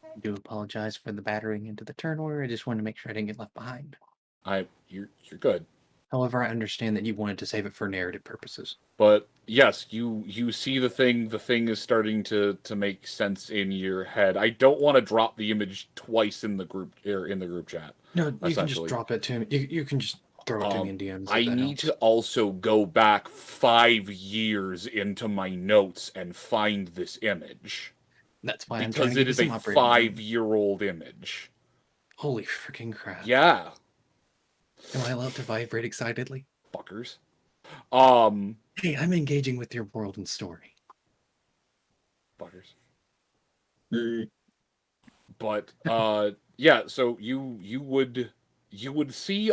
S13: I do apologize for the battering into the turn order. I just wanted to make sure I didn't get left behind.
S14: You're good.
S13: However, I understand that you wanted to save it for narrative purposes.
S14: But yes, you see the thing is starting to make sense in your head. I don't want to drop the image twice in the group chat.
S13: No, you can just drop it to me. You can just throw it to me in DMs.
S14: I need to also go back 5 years into my notes and find this image.
S13: That's why I'm
S14: because
S13: trying to
S14: it
S13: give
S14: is
S13: you
S14: a
S13: some operating room.
S14: 5-year-old image.
S13: Holy freaking crap.
S14: Yeah.
S13: Am I allowed to vibrate excitedly?
S14: Fuckers.
S13: Hey, I'm engaging with your world and story.
S14: Fuckers. But yeah, so you would see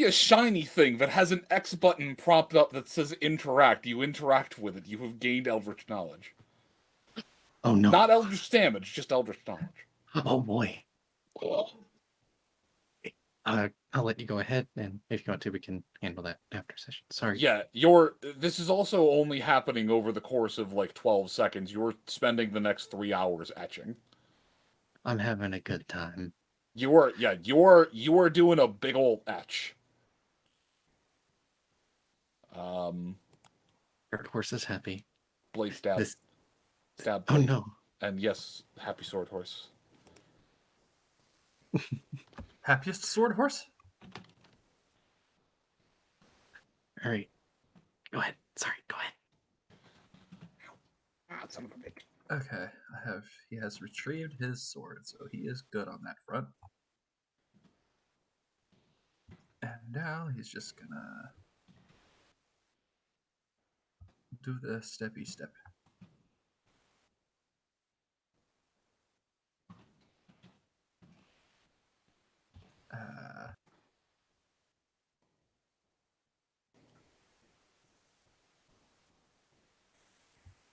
S14: a shiny thing that has an X button propped up that says interact. You interact with it. You have gained Eldritch knowledge.
S13: Oh no.
S14: Not Eldritch damage, just Eldritch knowledge.
S13: Oh boy. I'll let you go ahead, and if you want to, we can handle that after session. Sorry.
S14: Yeah, this is also only happening over the course of like 12 seconds. You're spending the next 3 hours etching.
S13: I'm having a good time.
S14: You are doing a big old etch.
S13: Third horse is happy.
S14: Blade stab. Stab.
S13: Oh no.
S14: And yes, happy sword horse.
S3: Happiest sword horse?
S13: All right. Go ahead. Sorry, go ahead.
S14: Son of a bitch.
S3: Okay, he has retrieved his sword, so he is good on that front. And now he's just gonna do the steppy step.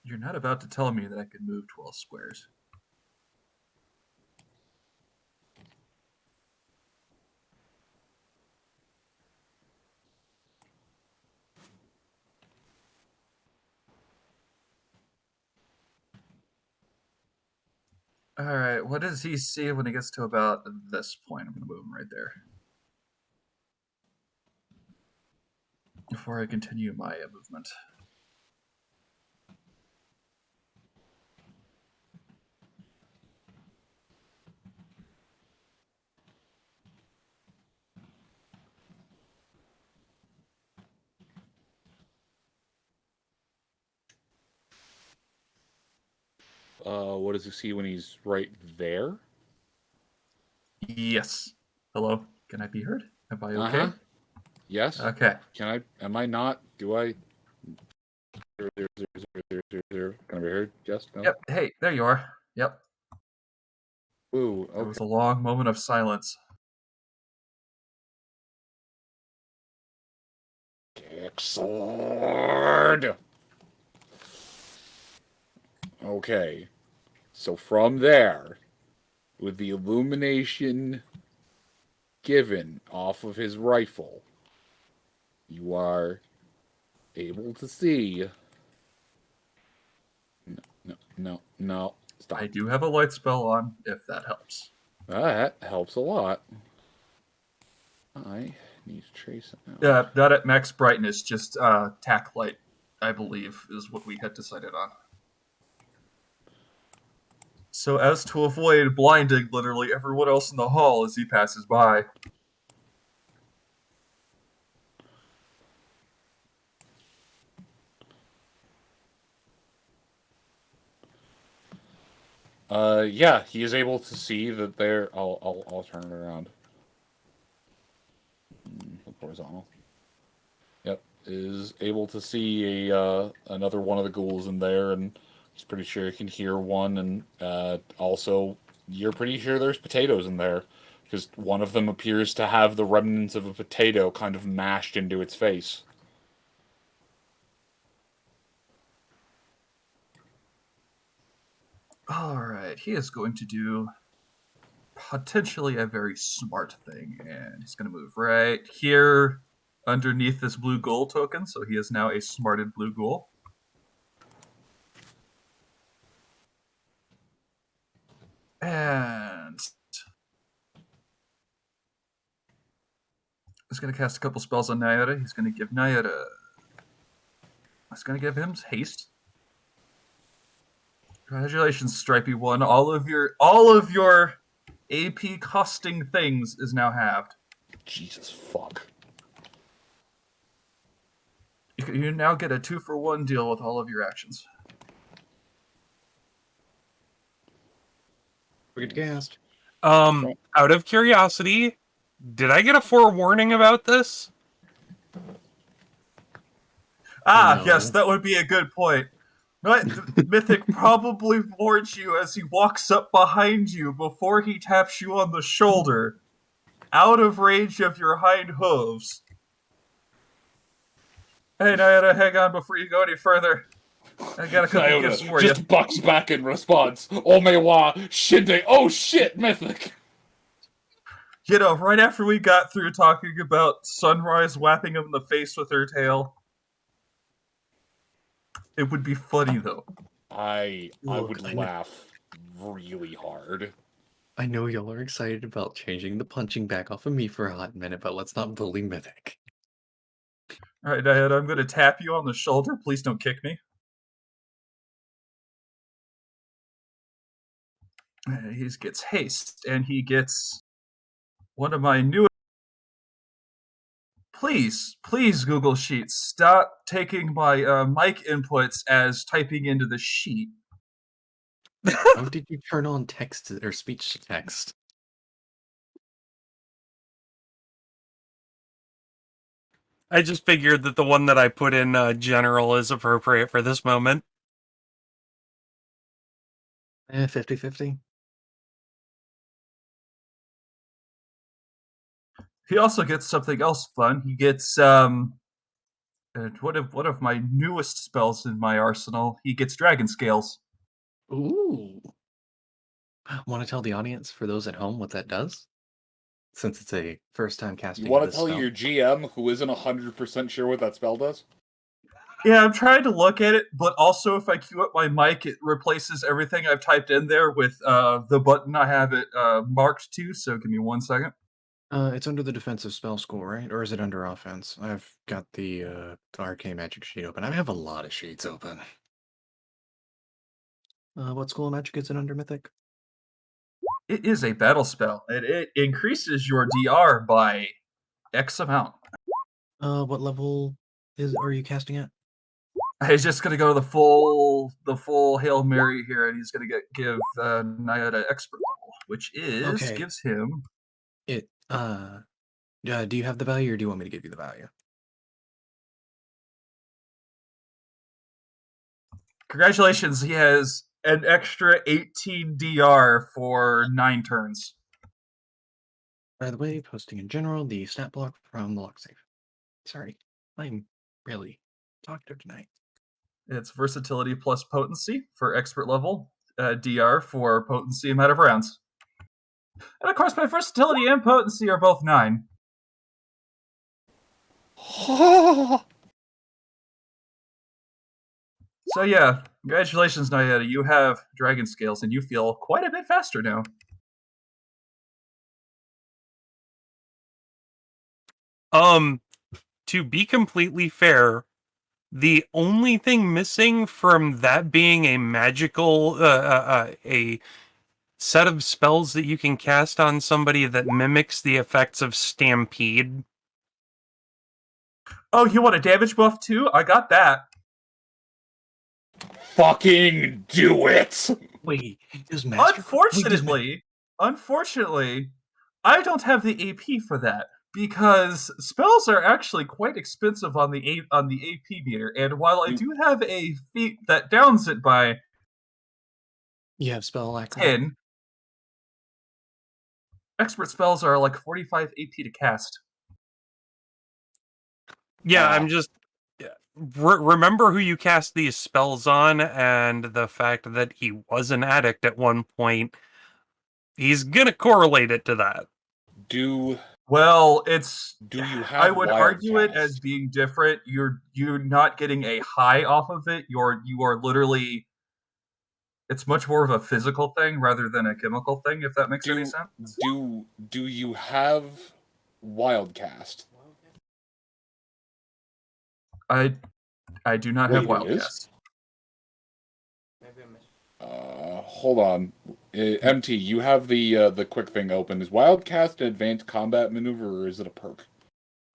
S3: You're not about to tell me that I could move 12 squares. Alright, what does he see when he gets to about this point? I'm going to move him right there. Before I continue my movement.
S14: what does he see when he's right there?
S3: Yes. Hello. Can I be heard? Am I okay?
S14: Uh-huh. Yes.
S3: Okay.
S14: Can I? Am I not? Do I? 0, 0, 0, 0, 0, 0. Can I be heard? Yes. No.
S3: Yep. Hey, there you are. Yep.
S14: Ooh. Okay.
S3: It was a long moment of silence.
S14: Sword. Okay. So from there, with the illumination given off of his rifle, you are able to see. No. Stop.
S3: I do have a light spell on, if that helps.
S14: That helps a lot. I need to trace it now.
S3: Yeah, that at max brightness, just tack light, I believe, is what we had decided on. So as to avoid blinding literally everyone else in the hall as he passes by.
S14: Yeah, he is able to see that there. I'll turn it around. Horizontal. Yep, is able to see another one of the ghouls in there, and he's pretty sure he can hear one, and also you're pretty sure there's potatoes in there, because one of them appears to have the remnants of a potato kind of mashed into its face.
S3: Alright, he is going to do potentially a very smart thing, and he's going to move right here underneath this blue ghoul token, so he is now a smarted blue ghoul. And he's going to cast a couple spells on Nyada. He's going to give Nyada... He's going to give him haste. Congratulations, Stripey One. All of your AP costing things is now halved.
S14: Jesus fuck.
S3: You now get a 2-for-1 deal with all of your actions.
S13: We're gassed.
S9: Out of curiosity, did I get a forewarning about this?
S3: Ah,
S9: No.
S3: yes, that would be a good point. Right, Mythic probably warns you as he walks up behind you before he taps you on the shoulder, out of range of your hind hooves. Hey, Nyada, hang on before you go any further. I got a couple gifts for you.
S14: Just bucks back in response. Omewa Shinde. Oh shit, Mythic.
S3: You know, right after we got through talking about Sunrise whapping him in the face with her tail. It would be funny, though.
S14: I
S13: Look,
S14: would
S13: I know-
S14: laugh really hard.
S13: I know y'all are excited about changing the punching back off of me for a hot minute, but let's not bully Mythic.
S3: Alright, Nyada, I'm going to tap you on the shoulder. Please don't kick me. He gets haste, and he gets one of my newest... Please, Google Sheets, stop taking my mic inputs as typing into the sheet.
S13: How did you turn on text or speech to text?
S9: I just figured that the one that I put in general is appropriate for this moment.
S13: 50-50.
S3: He also gets something else fun. He gets one of my newest spells in my arsenal. He gets dragon scales.
S13: Ooh. Want to tell the audience, for those at home, what that does? Since it's a first-time casting
S14: You want
S13: of
S14: to
S13: this
S14: tell
S13: spell.
S14: your GM, who isn't 100% sure what that spell does?
S3: Yeah, I'm trying to look at it, but also if I queue up my mic, it replaces everything I've typed in there with the button I have it marked to, so give me 1 second.
S15: It's under the defensive spell score, right? Or is it under offense? I've got the arcane magic sheet open. I have a lot of sheets open. What school of magic is it under, Mythic?
S3: It is a battle spell. It increases your DR by X amount.
S15: What level are you casting at?
S3: He's just gonna go the full Hail Mary here, and he's gonna give Nyota expert level, which gives him
S15: it. Do you have the value, or do you want me to give you the value?
S3: Congratulations, he has an extra 18 DR for 9 turns.
S15: By the way, posting in general, the stat block from the lock safe. Sorry, I'm really talkative tonight.
S3: It's versatility plus potency for expert level, DR for potency amount of rounds. And of course, my versatility and potency are both 9. So yeah, congratulations, Nyota. You have dragon scales, and you feel quite a bit faster now.
S9: To be completely fair, the only thing missing from that being a magical, a set of spells that you can cast on somebody that mimics the effects of Stampede.
S3: Oh, you want a damage buff too? I got that.
S14: Fucking do it!
S15: Wait,
S3: Unfortunately, I don't have the AP for that because spells are actually quite expensive on the AP meter. And while I do have a feat that downs it by
S15: You have spell
S3: 10, expert spells are like 45 AP to cast.
S9: Yeah, I'm just remember who you cast these spells on, and the fact that he was an addict at one point. He's gonna correlate it to that.
S3: Well, it's.
S14: Do you have?
S3: I would argue it as being different. You're not getting a high off of it. You are literally. It's much more of a physical thing rather than a chemical thing. If that makes any sense.
S14: Do you have Wildcast?
S3: I do not have Wildcast.
S14: Hold on. MT, you have the quick thing open. Is Wildcast an advanced combat maneuver, or is it a perk?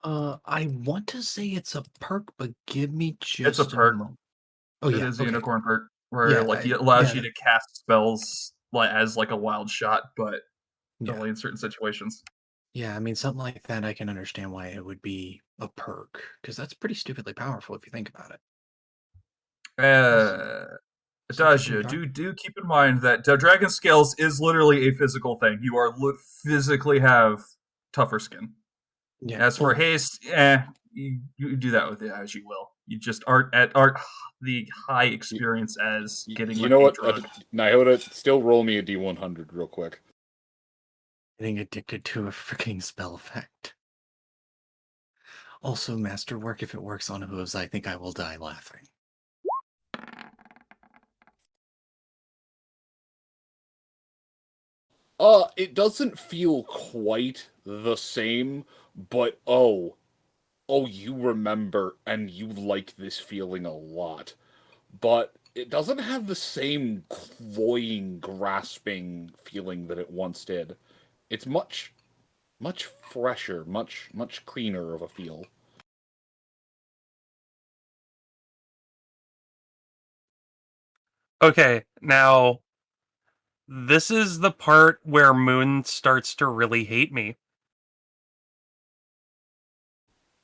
S15: I want to say it's a perk, but give me just
S3: It's a perk.
S15: Oh,
S3: it
S15: yeah,
S3: is a
S15: okay.
S3: unicorn perk where it allows you to cast spells as like a wild shot, but only in certain situations.
S15: Yeah, I mean, something like that, I can understand why it would be a perk, because that's pretty stupidly powerful if you think about it.
S3: Do keep in mind that Dragon Scales is literally a physical thing. You are physically have tougher skin.
S15: Yeah.
S3: As for haste, you do that with it as you will. You just aren't the high experience as getting.
S14: You know what, Nyota, still roll me a D100 real quick.
S15: Getting addicted to a freaking spell effect. Also, masterwork, if it works on hooves, I think I will die laughing.
S14: It doesn't feel quite the same, but you remember and you like this feeling a lot. But it doesn't have the same cloying, grasping feeling that it once did. It's much fresher, much cleaner of a feel.
S9: Okay, now this is the part where Moon starts to really hate me.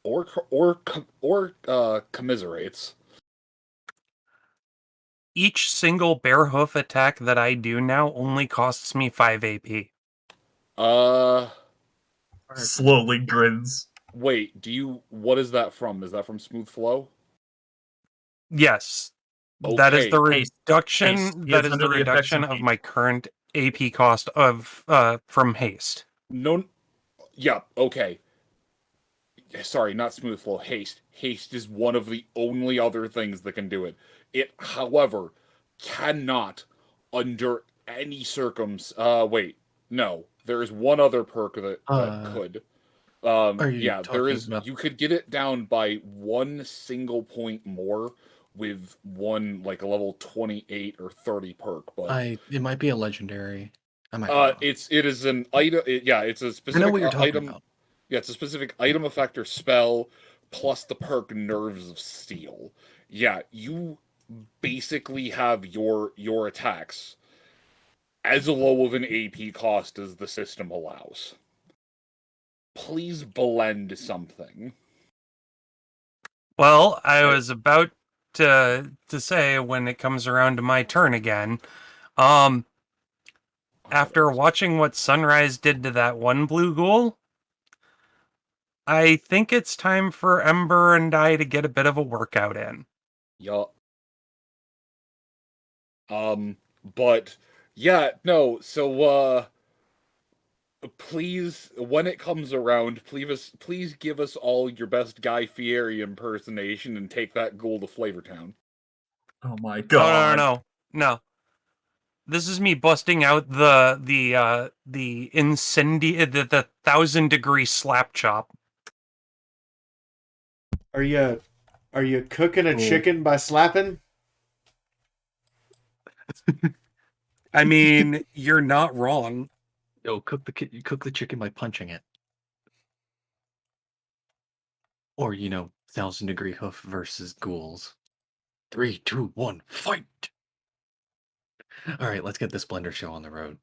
S14: Or commiserates.
S9: Each single bear hoof attack that I do now only costs me 5 AP.
S3: Slowly grins.
S14: Wait, what is that from? Is that from Smooth Flow?
S9: Yes.
S14: Okay.
S9: That is the reduction.
S3: Haste.
S9: That is the reduction of my current AP cost of from haste.
S14: No. Yeah. Okay. Sorry, not Smooth Flow. Haste. Haste is one of the only other things that can do it. It, however, cannot, under any wait. No, there is one other perk that could. There is. You could get it down by one single point more with one like a level 28 or 30 perk, but
S15: it might be a legendary.
S14: it is an item. It's a specific
S15: I know what you're talking
S14: item.
S15: about.
S14: Yeah, it's a specific item effect or spell plus the perk Nerves of Steel. yeah, you basically have your attacks as low of an AP cost as the system allows. Please blend something.
S9: Well, I was about to say when it comes around to my turn again, after watching what Sunrise did to that one blue ghoul, I think it's time for Ember and I to get a bit of a workout in.
S14: Yup. But yeah, no, so please, when it comes around, please give us all your best Guy Fieri impersonation and take that ghoul to Flavortown.
S3: Oh my
S9: Oh,
S3: god.
S9: no. This is me busting out the the 1,000-degree slap chop.
S1: Are you cooking a chicken by slapping?
S9: I mean, you're not wrong.
S13: Yo, cook the chicken by punching it. Or, 1,000-degree hoof versus ghouls. 3, 2, 1, fight! Alright, let's get this Blender show on the road.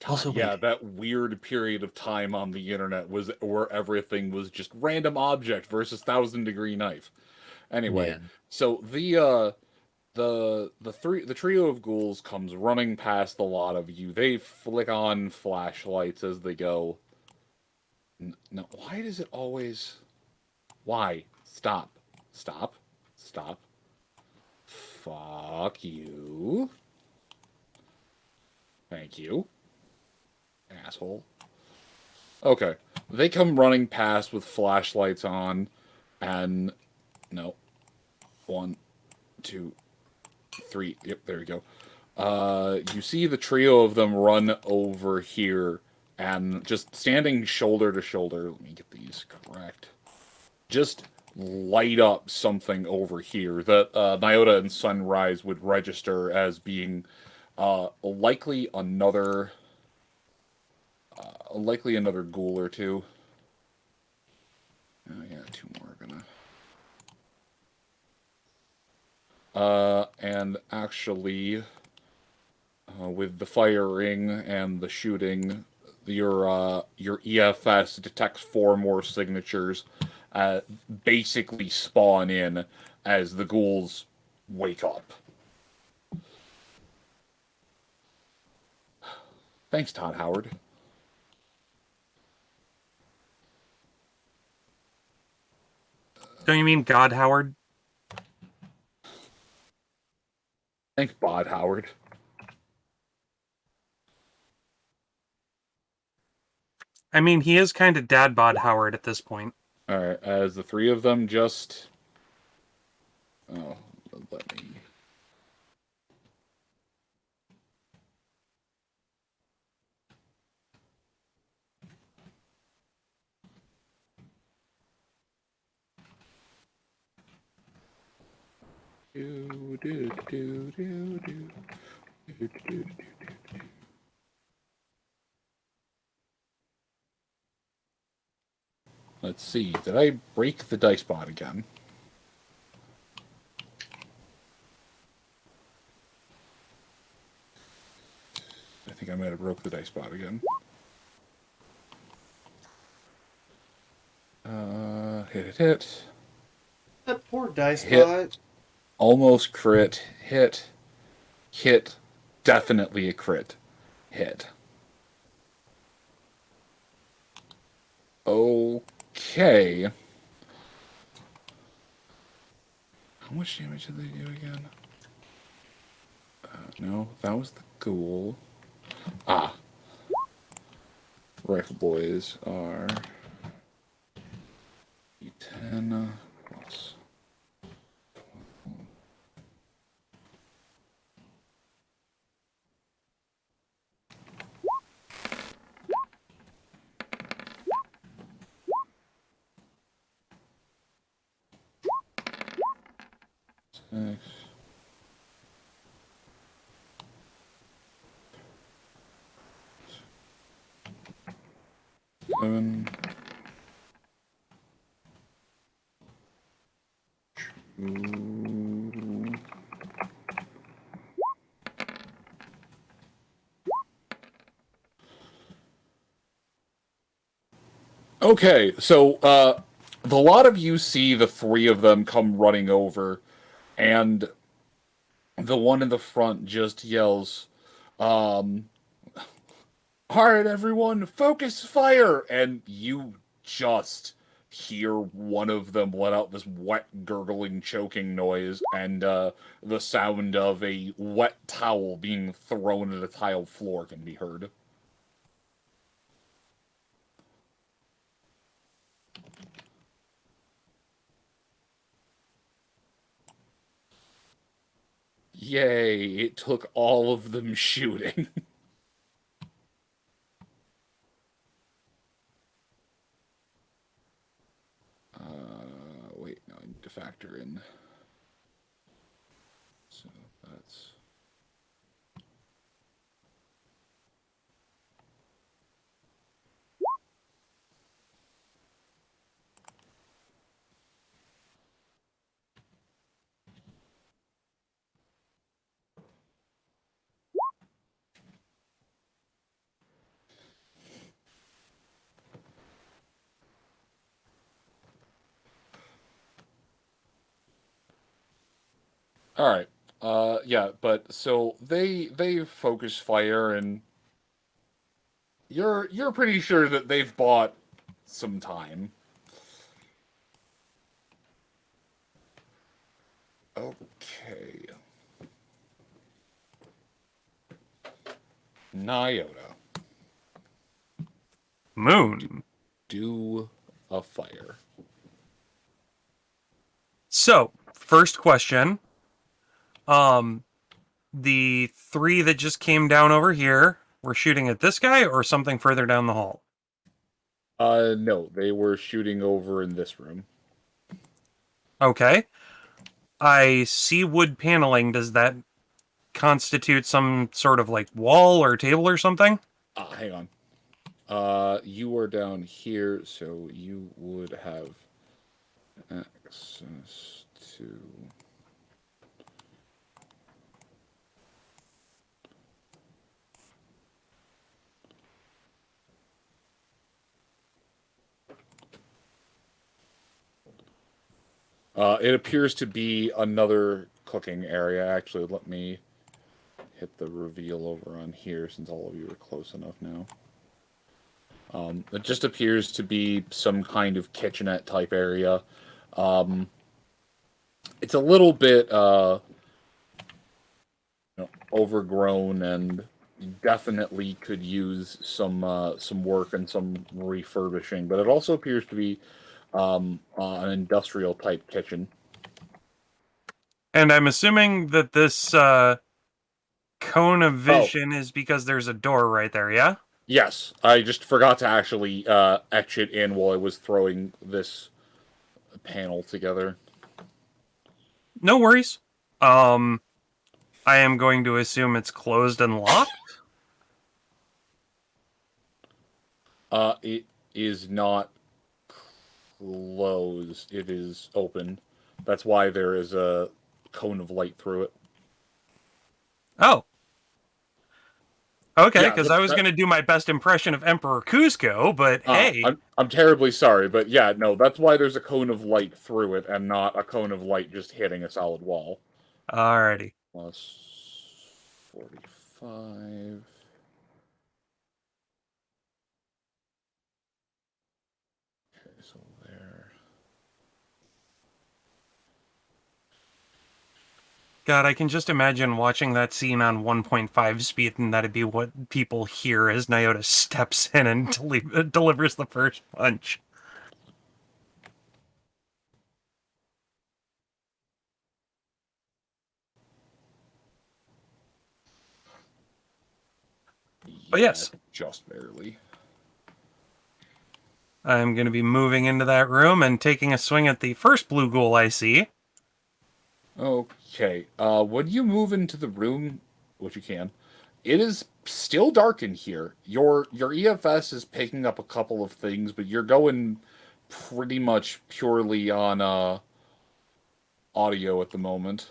S13: Also,
S14: yeah,
S13: wait.
S14: that weird period of time on the internet was where everything was just random object versus 1,000-degree knife. Anyway,
S13: Yeah.
S14: so the trio of ghouls comes running past a lot of you. They flick on flashlights as they go. No, why does it always? Why? Stop. Stop. Stop. Fuck you. Thank you. Asshole. Okay. They come running past with flashlights on, and no. 1, 2, 3. Yep, there we go. You see the trio of them run over here, and just standing shoulder to shoulder. Let me get these correct. Just light up something over here that Nyota and Sunrise would register as being likely another ghoul or two. Oh yeah, 2 more are gonna. And actually, with the firing and the shooting, your EFS detects 4 more signatures, basically spawn in as the ghouls wake up. Thanks, Todd Howard.
S9: Don't you mean God Howard?
S14: Thanks, Bod Howard.
S9: I mean, he is kind of Dad Bod Howard at this point.
S14: Alright, as the 3 of them just... Oh, let me... Let's see, did I break the dice bot again? I think I might have broke the dice bot again. Hit.
S1: That poor dice
S14: Hit.
S1: bot.
S14: Almost crit. Hit. Definitely a crit. Hit. Okay. How much damage did they do again? No, that was the ghoul. Ah. Rifle boys are 10 plus. Six. 7. 2.
S11: Okay, so the lot of you see the three of them come running over, and the one in the front just yells, "All right, everyone, focus fire!" And you just hear one of them let out this wet, gurgling, choking noise, and the sound of a wet towel being thrown at a tiled floor can be heard. Yay, it took all of them shooting. Wait, no, I need to factor in. So that's... All right. Yeah, but so they focus fire, and you're pretty sure that they've bought some time. Okay. Nyota.
S9: Moon.
S11: Do a fire.
S9: So, first question. The three that just came down over here were shooting at this guy or something further down the hall?
S11: No, they were shooting over in this room.
S9: Okay. I see wood paneling. Does that constitute some sort of like wall or table or something?
S11: Hang on. You are down here, so you would have access to... it appears to be another cooking area. Actually, let me hit the reveal over on here since all of you are close enough now. It just appears to be some kind of kitchenette type area. It's a little bit overgrown, and definitely could use some work and some refurbishing. But it also appears to be an industrial type kitchen.
S9: And I'm assuming that this cone of vision is because there's a door right there, yeah?
S11: Yes, I just forgot to actually etch it in while I was throwing this panel together.
S9: No worries. I am going to assume it's closed and locked.
S11: It is not closed. It is open. That's why there is a cone of light through it.
S9: Oh. Okay,
S11: Yeah,
S9: because I was going to do my best impression of Emperor Cusco, but hey.
S11: I'm terribly sorry, but yeah, no, that's why there's a cone of light through it and not a cone of light just hitting a solid wall.
S9: Alrighty.
S11: Plus 45. Okay, so there.
S9: God, I can just imagine watching that scene on 1.5 speed, and that'd be what people hear as Nyota steps in and delivers the first punch. But yes.
S11: Just barely.
S9: I'm going to be moving into that room and taking a swing at the first blue ghoul I see.
S11: Okay. When you move into the room, which you can, it is still dark in here. Your EFS is picking up a couple of things, but you're going pretty much purely on audio at the moment.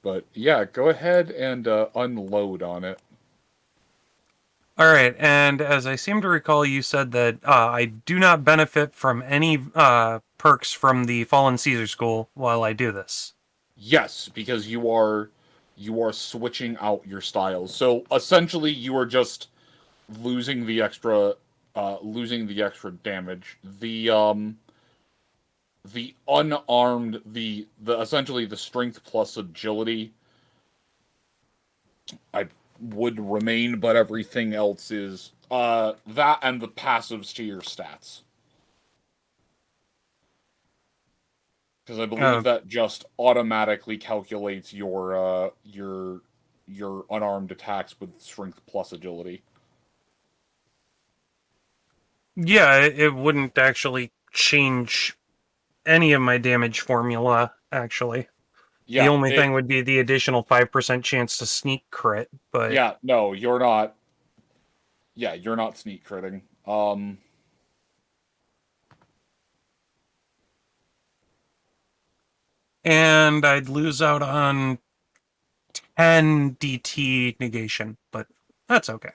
S14: But yeah, go ahead and unload on it.
S9: All right, and as I seem to recall, you said that I do not benefit from any perks from the Fallen Caesar School while I do this.
S14: Yes, because you are switching out your styles. So essentially, you are just losing the extra damage. The unarmed the essentially the strength plus agility I would remain, but everything else is that and the passives to your stats. Because I believe that just automatically calculates your unarmed attacks with strength plus agility.
S9: Yeah, it wouldn't actually change any of my damage formula, actually.
S14: Yeah,
S9: the only thing would be the additional 5% chance to sneak crit, but...
S14: Yeah, no, you're not... Yeah, you're not sneak critting.
S9: And I'd lose out on 10 DT negation, but that's okay.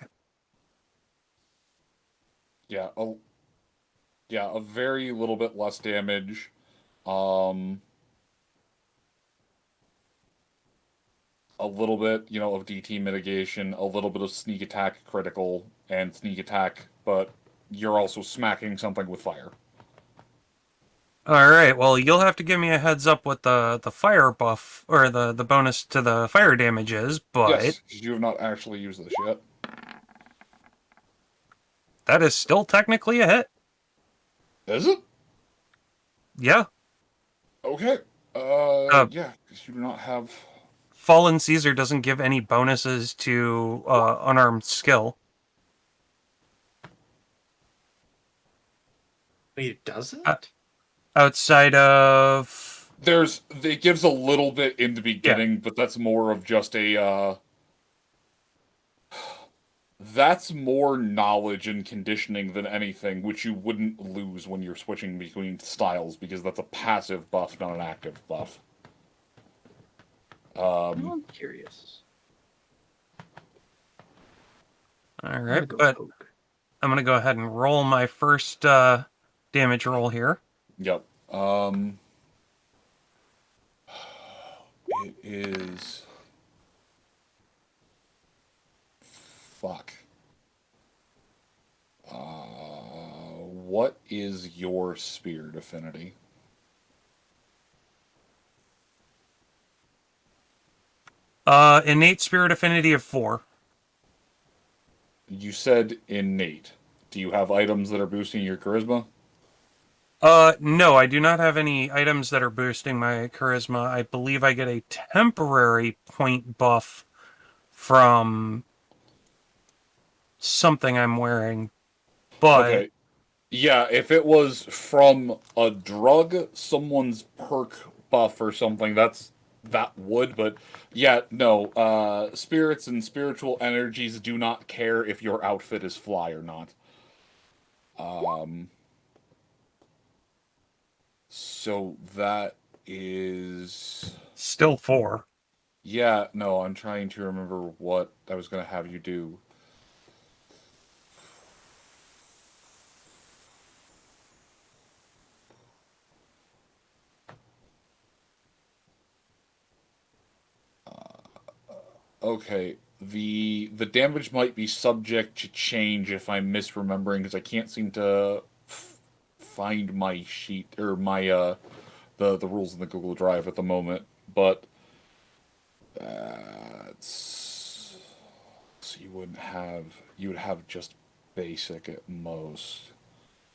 S14: Yeah, a very little bit less damage. A little bit, of DT mitigation, a little bit of sneak attack critical and sneak attack, but you're also smacking something with fire.
S9: Alright, well, you'll have to give me a heads up what the fire buff, or the bonus to the fire damage is, but...
S14: Yes, you have not actually used this yet.
S9: That is still technically a hit.
S14: Is it?
S9: Yeah.
S14: Okay. Yeah, because you do not have...
S9: Fallen Caesar doesn't give any bonuses to unarmed skill.
S13: Wait, it doesn't?
S9: Outside of...
S14: It gives a little bit in the beginning, but that's more of just a, that's more knowledge and conditioning than anything, which you wouldn't lose when you're switching between styles, because that's a passive buff, not an active buff.
S13: I'm curious.
S9: Alright, but I'm gonna go ahead and roll my first damage roll here.
S14: Yep. It is... Fuck. What is your spirit affinity?
S9: Innate spirit affinity of 4.
S14: You said innate. Do you have items that are boosting your charisma?
S9: No, I do not have any items that are boosting my charisma. I believe I get a temporary point buff from something I'm wearing, but...
S14: Okay. Yeah, if it was from a drug, someone's perk buff or something, that would, but yeah, no, spirits and spiritual energies do not care if your outfit is fly or not. So that is...
S9: Still 4.
S14: Yeah, no, I'm trying to remember what I was going to have you do. Okay, the damage might be subject to change if I'm misremembering, because I can't seem to find my sheet or my the rules in the Google Drive at the moment. But so you would have just basic at most.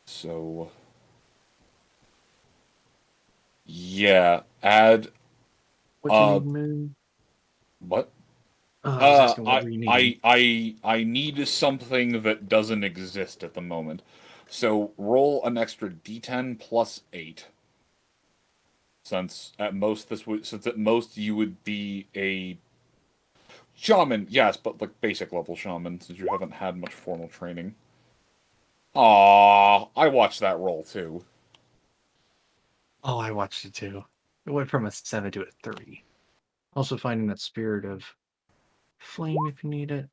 S14: So yeah, add.
S13: What do you need, man?
S14: What?
S13: Need?
S14: I need something that doesn't exist at the moment. So roll an extra D10 plus 8. Since at most you would be a shaman, yes, but like basic level shaman, since you haven't had much formal training. I watched that roll too.
S13: Oh, I watched it too. It went from a 7 to a 3.
S15: Also finding that spirit of flame if you need it.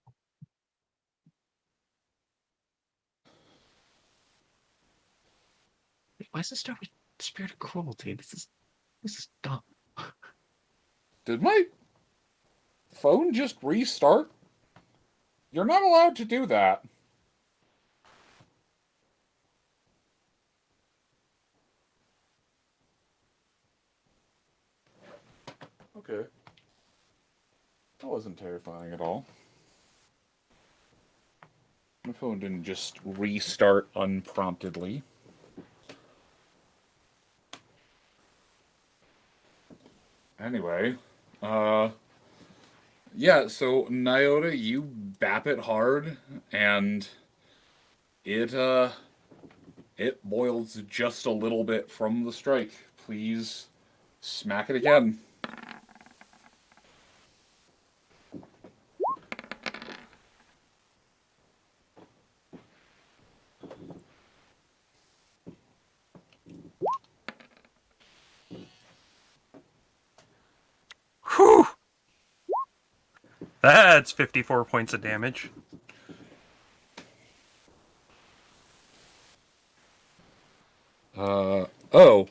S15: Why does it start with spirit of cruelty? This is dumb.
S14: Did my phone just restart? You're not allowed to do that. Okay. That wasn't terrifying at all. My phone didn't just restart unpromptedly. Anyway, yeah, so Nyota, you bap it hard, and it boils just a little bit from the strike. Please smack it again.
S9: Whew! That's 54 points of damage.
S14: Oh. Oh,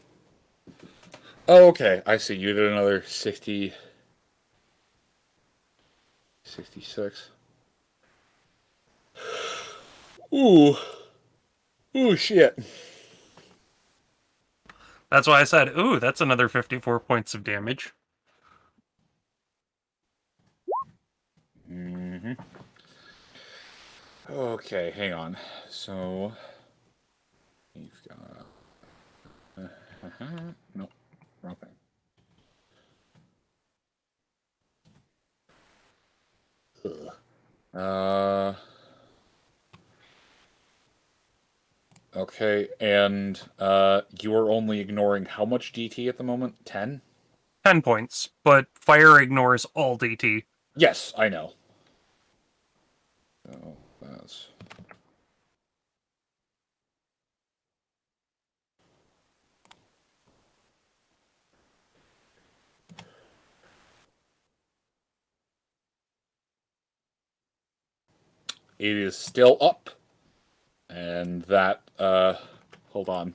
S14: okay, I see. You did another 60... 66. Ooh. Ooh, shit.
S9: That's why I said, ooh, that's another 54 points of damage.
S14: Mm-hmm. Okay, hang on. So... You've got... no, wrong thing. Okay, and you are only ignoring how much DT at the moment? 10?
S9: 10 points, but fire ignores all DT.
S14: Yes, I know. So that's... It is still up. And that, hold on.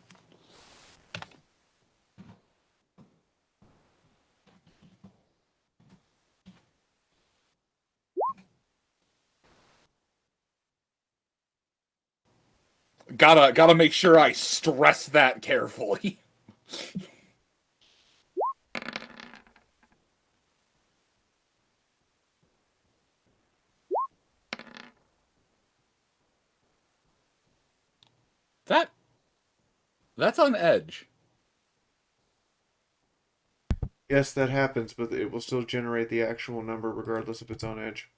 S14: Gotta make sure I stress that carefully. That's on edge.
S1: Yes, that happens, but it will still generate the actual number regardless if it's on edge.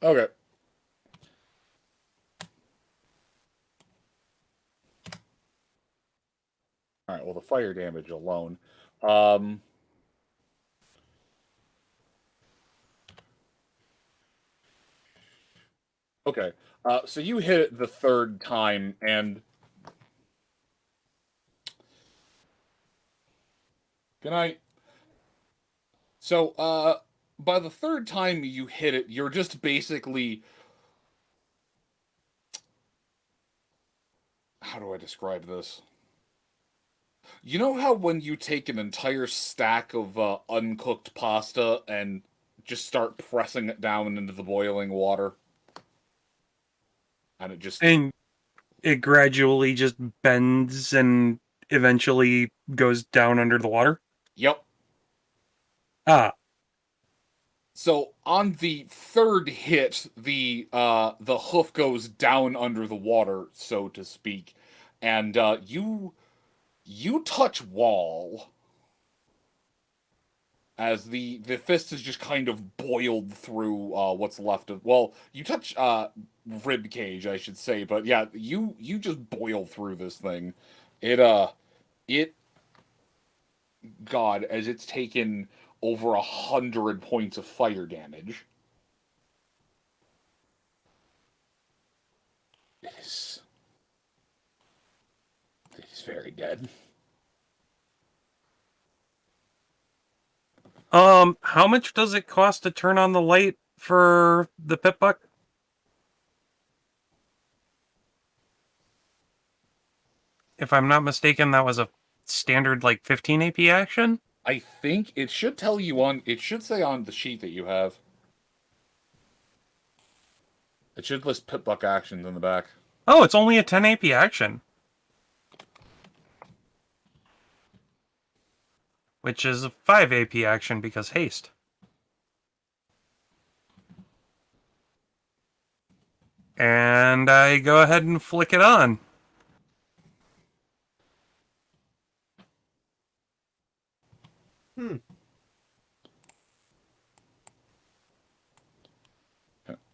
S14: Okay. Alright, well, the fire damage alone. Okay, so you hit it the third time, and... Good night. So, by the third time you hit it, you're just basically... How do I describe this? You know how when you take an entire stack of uncooked pasta and just start pressing it down into the boiling water? And it just...
S9: And it gradually just bends and eventually goes down under the water?
S14: Yep.
S9: Ah.
S14: So on the third hit, the hoof goes down under the water, so to speak, and you touch wall as the fist is just kind of boiled through what's left of... Well, you touch rib cage, I should say, but yeah, you just boil through this thing. It God, as it's taken over 100 points of fire damage. very dead.
S9: How much does it cost to turn on the light for the Pip-Buck? If I'm not mistaken, that was a standard, like, 15 AP action?
S14: I think it should tell you it should say on the sheet that you have. It should list Pip-Buck actions in the back.
S9: Oh, it's only a 10 AP action. Which is a 5 AP action because haste. And I go ahead and flick it on.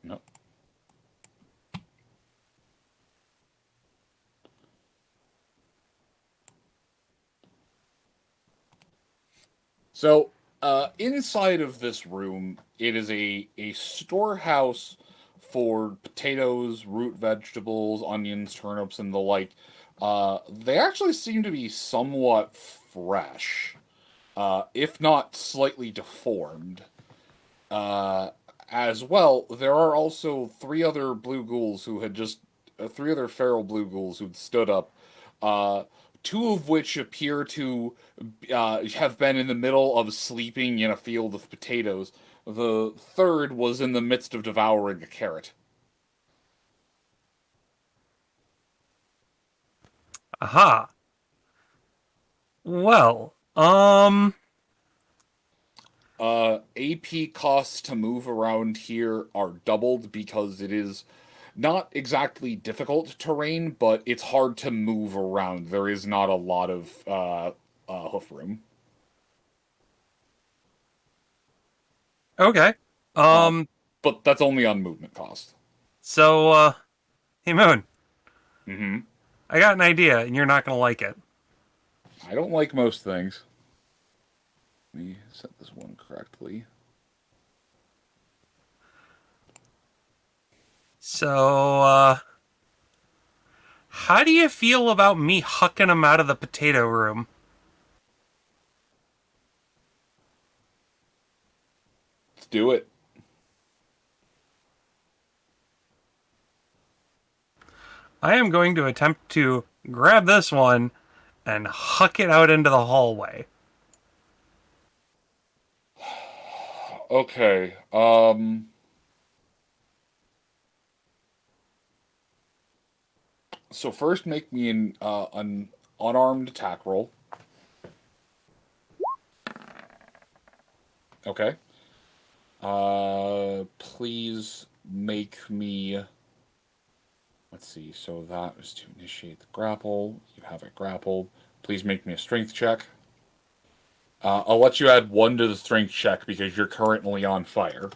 S14: No. So, inside of this room, it is a storehouse for potatoes, root vegetables, onions, turnips, and the like. They actually seem to be somewhat fresh, if not slightly deformed. As well, there are also three other blue ghouls who had just three other feral blue ghouls who'd stood up. Two of which appear to have been in the middle of sleeping in a field of potatoes. The third was in the midst of devouring a carrot.
S9: Aha. Well,
S14: AP costs to move around here are doubled because it is not exactly difficult terrain, but it's hard to move around. There is not a lot of hoof room.
S9: Okay.
S14: But that's only on movement cost.
S9: So, hey Moon.
S14: Mm-hmm.
S9: I got an idea, and you're not gonna like it.
S14: I don't like most things. Let me set this one correctly.
S9: So, how do you feel about me hucking him out of the potato room?
S14: Let's do it.
S9: I am going to attempt to grab this one and huck it out into the hallway.
S14: Okay, so first make me an unarmed attack roll. Okay. Please make me... Let's see, so that is to initiate the grapple. You have it grappled. Please make me a strength check. I'll let you add 1 to the strength check because you're currently on fire.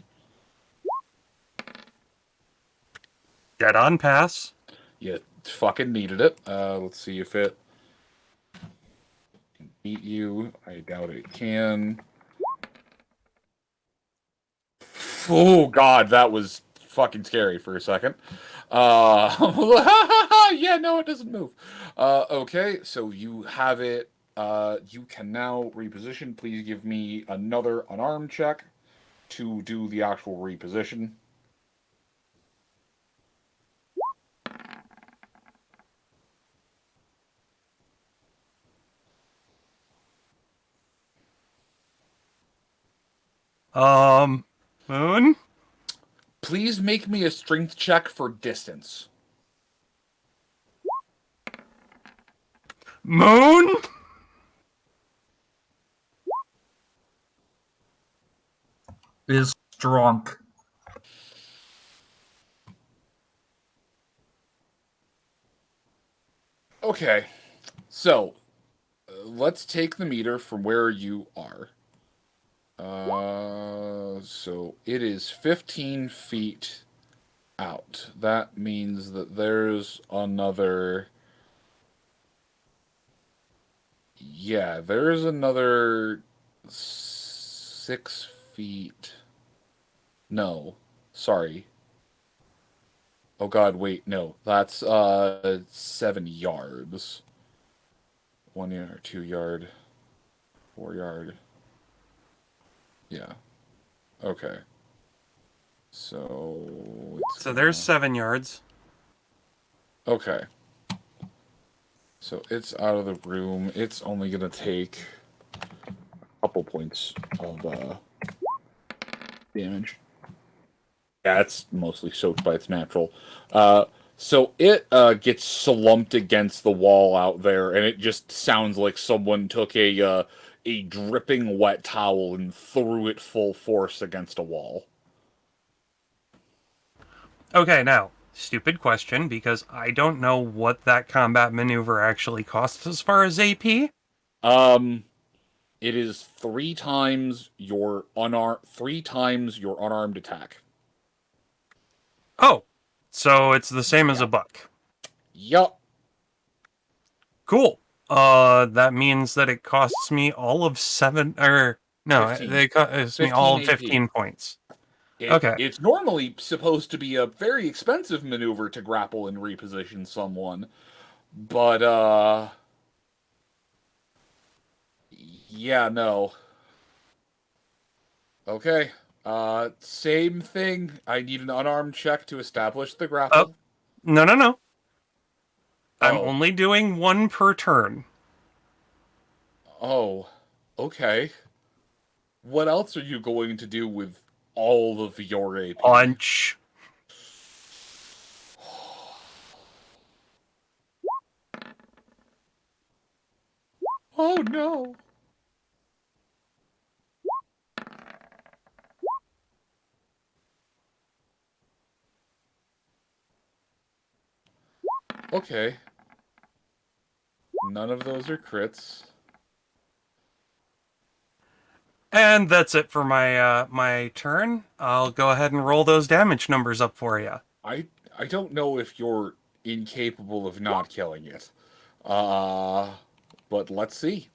S9: Dead on pass.
S14: You fucking needed it. Let's see if it can beat you. I doubt it can. Oh god, that was fucking scary for a second. Yeah, no, it doesn't move. Okay, so you have it. You can now reposition. Please give me another unarmed check to do the actual reposition.
S9: Moon?
S14: Please make me a strength check for distance.
S9: Moon?
S3: Is drunk.
S14: Okay, so let's take the meter from where you are. So it is 15 feet out. That means that there's another... Yeah, there's another 6 feet. No, sorry. Oh god, wait, no. That's 7 yards. 1 yard, 2 yard, 4 yard. Yeah. Okay. So.
S9: There's 7 yards.
S14: Okay. So it's out of the room. It's only gonna take a couple points of damage. Yeah, it's mostly soaked by its natural. So it gets slumped against the wall out there, and it just sounds like someone took a dripping wet towel and threw it full force against a wall.
S9: Okay, now, stupid question, because I don't know what that combat maneuver actually costs as far as AP.
S14: It is 3 times your unarmed attack.
S9: Oh, so it's the same as a buck.
S14: Yup.
S9: Cool. That means that it costs me all of 7, or no,
S14: 15.
S9: it costs me all of 15 points. Okay.
S14: It's normally supposed to be a very expensive maneuver to grapple and reposition someone, but yeah, no. Okay. Same thing. I need an unarmed check to establish the grapple.
S9: No. I'm only doing 1 per turn.
S14: Oh, okay. What else are you going to do with all of your AP?
S9: Punch.
S14: Oh no. Okay. None of those are crits.
S9: And that's it for my my turn. I'll go ahead and roll those damage numbers up for you.
S14: I don't know if you're incapable of not killing it. But let's see.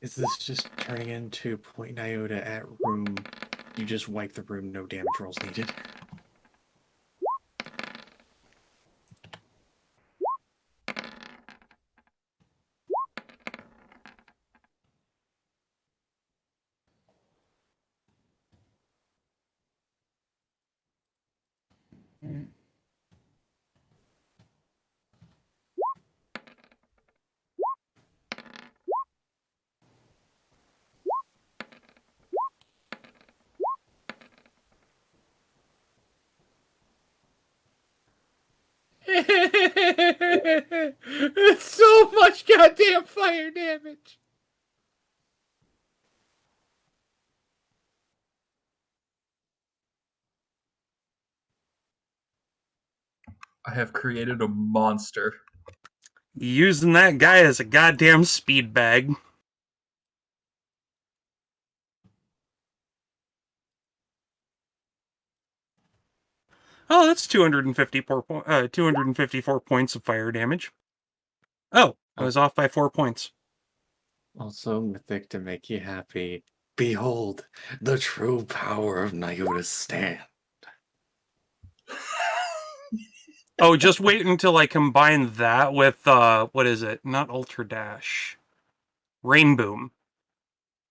S15: Is this just turning into point iota at room? You just wipe the room, no damage rolls needed.
S14: It's so much goddamn fire damage.
S3: I have created a monster.
S9: Using that guy as a goddamn speed bag. Oh, that's 254 points of fire damage. Oh, I was off by 4 points.
S13: Also, Mythic, to make you happy, behold the true power of Nyota's stand.
S9: Oh, just wait until I combine that with, what is it? Not Ultra Dash. Rain Boom.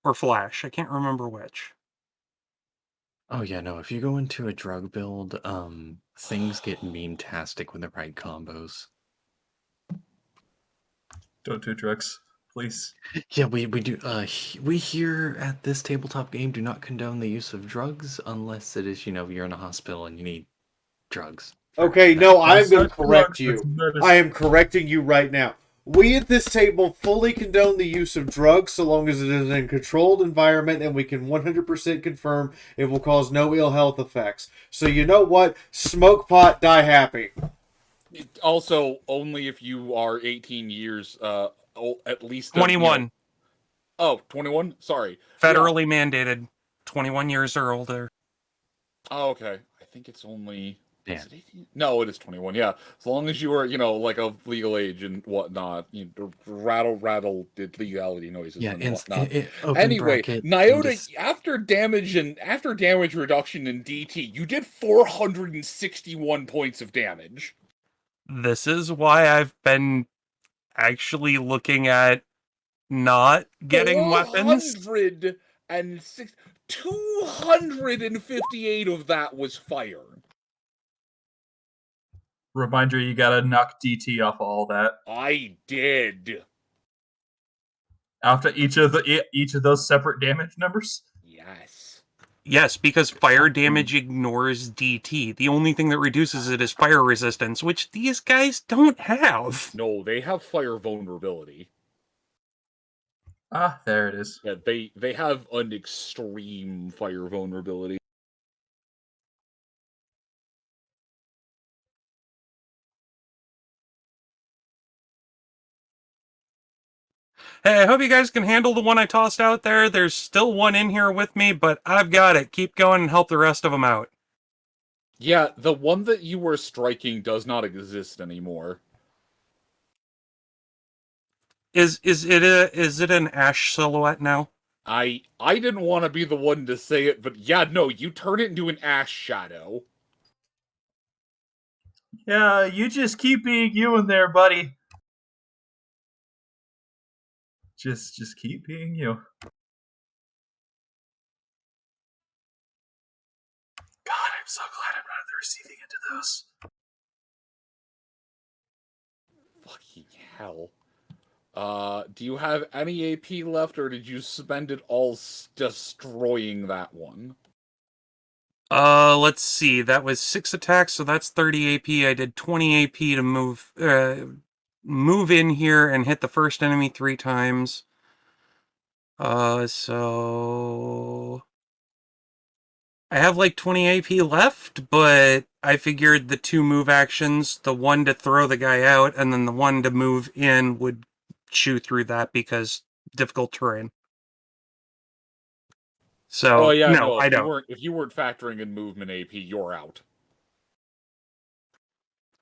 S9: Or Flash. I can't remember which.
S13: Oh yeah, no, if you go into a drug build, things get meme-tastic with the right combos.
S3: Don't do drugs, please.
S13: Yeah, we do, we here at this tabletop game do not condone the use of drugs unless it is, you're in a hospital and you need drugs.
S1: Okay, no, I'm going to correct you. I am correcting you right now. We at this table fully condone the use of drugs so long as it is in a controlled environment and we can 100% confirm it will cause no ill health effects. So you know what? Smoke pot, die happy.
S14: Also, only if you are 18 years, at least
S9: 21.
S14: 21? Sorry.
S9: Federally mandated. 21 years or older.
S14: Oh, okay. I think it's only...
S13: Yeah.
S14: Is it 18? No, it is 21, yeah. As long as you are, like of legal age and whatnot. Rattle did legality noises and whatnot. Anyway, Nyota, after damage reduction in DT, you did 461 points of damage.
S9: This is why I've been actually looking at not getting weapons.
S14: 258 of that was fire.
S3: Reminder, you gotta knock DT off all that.
S14: I did.
S3: After each of those separate damage numbers?
S14: Yes.
S9: Yes, because fire damage ignores DT. The only thing that reduces it is fire resistance, which these guys don't have.
S14: No, they have fire vulnerability.
S3: Ah, there it is.
S14: Yeah, they have an extreme fire vulnerability.
S9: Hey, I hope you guys can handle the one I tossed out there. There's still one in here with me, but I've got it. Keep going and help the rest of them out.
S14: Yeah, the one that you were striking does not exist anymore.
S9: Is it an ash silhouette now?
S14: I didn't want to be the one to say it, but yeah, no, you turn it into an ash shadow.
S3: Yeah, you just keep being you in there, buddy. Just keep being you. God, I'm so glad I'm not at the receiving end of those.
S14: Fucking hell. Do you have any AP left, or did you spend it all destroying that one?
S9: Let's see. That was 6 attacks, so that's 30 AP. I did 20 AP to move in here and hit the first enemy 3 times. So I have like 20 AP left, but I figured the 2 move actions, the one to throw the guy out and then the one to move in, would chew through that because difficult terrain. So,
S14: oh yeah,
S9: no, I don't.
S14: If you weren't factoring in movement AP, you're out.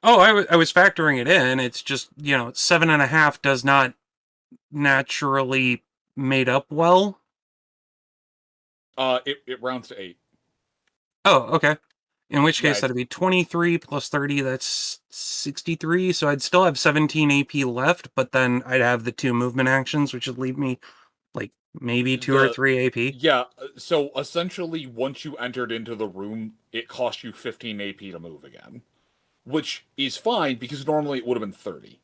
S9: Oh, I was factoring it in. It's just, 7.5 does not naturally made up well.
S14: It rounds to 8.
S9: Oh, okay. In which
S14: Yeah,
S9: case, that'd be 23 plus 30, that's 63, so I'd still have 17 AP left, but then I'd have the 2 movement actions, which would leave me, like, maybe 2 or 3 AP.
S14: Yeah, so essentially, once you entered into the room, it cost you 15 AP to move again. Which is fine, because normally it would have been 30.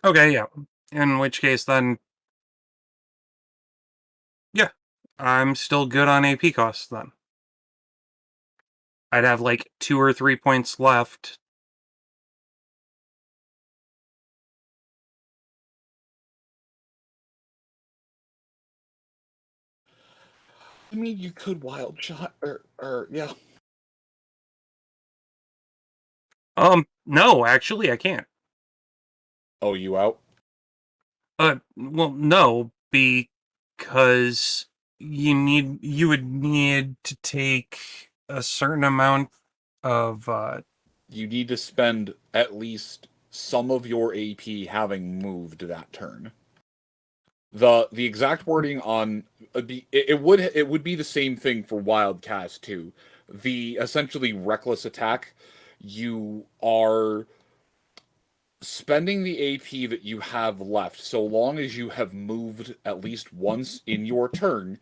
S9: Okay, yeah. In which case, then... yeah. I'm still good on AP costs, then. I'd have, like, 2 or 3 points left.
S14: I mean, you could wild shot, or yeah.
S9: No, actually, I can't.
S14: Oh, you out?
S9: Well, no, because you would need to take a certain amount of,
S14: You need to spend at least some of your AP having moved that turn. The exact wording on it would be the same thing for Wildcast too. The essentially reckless attack, you are spending the AP that you have left so long as you have moved at least once in your turn,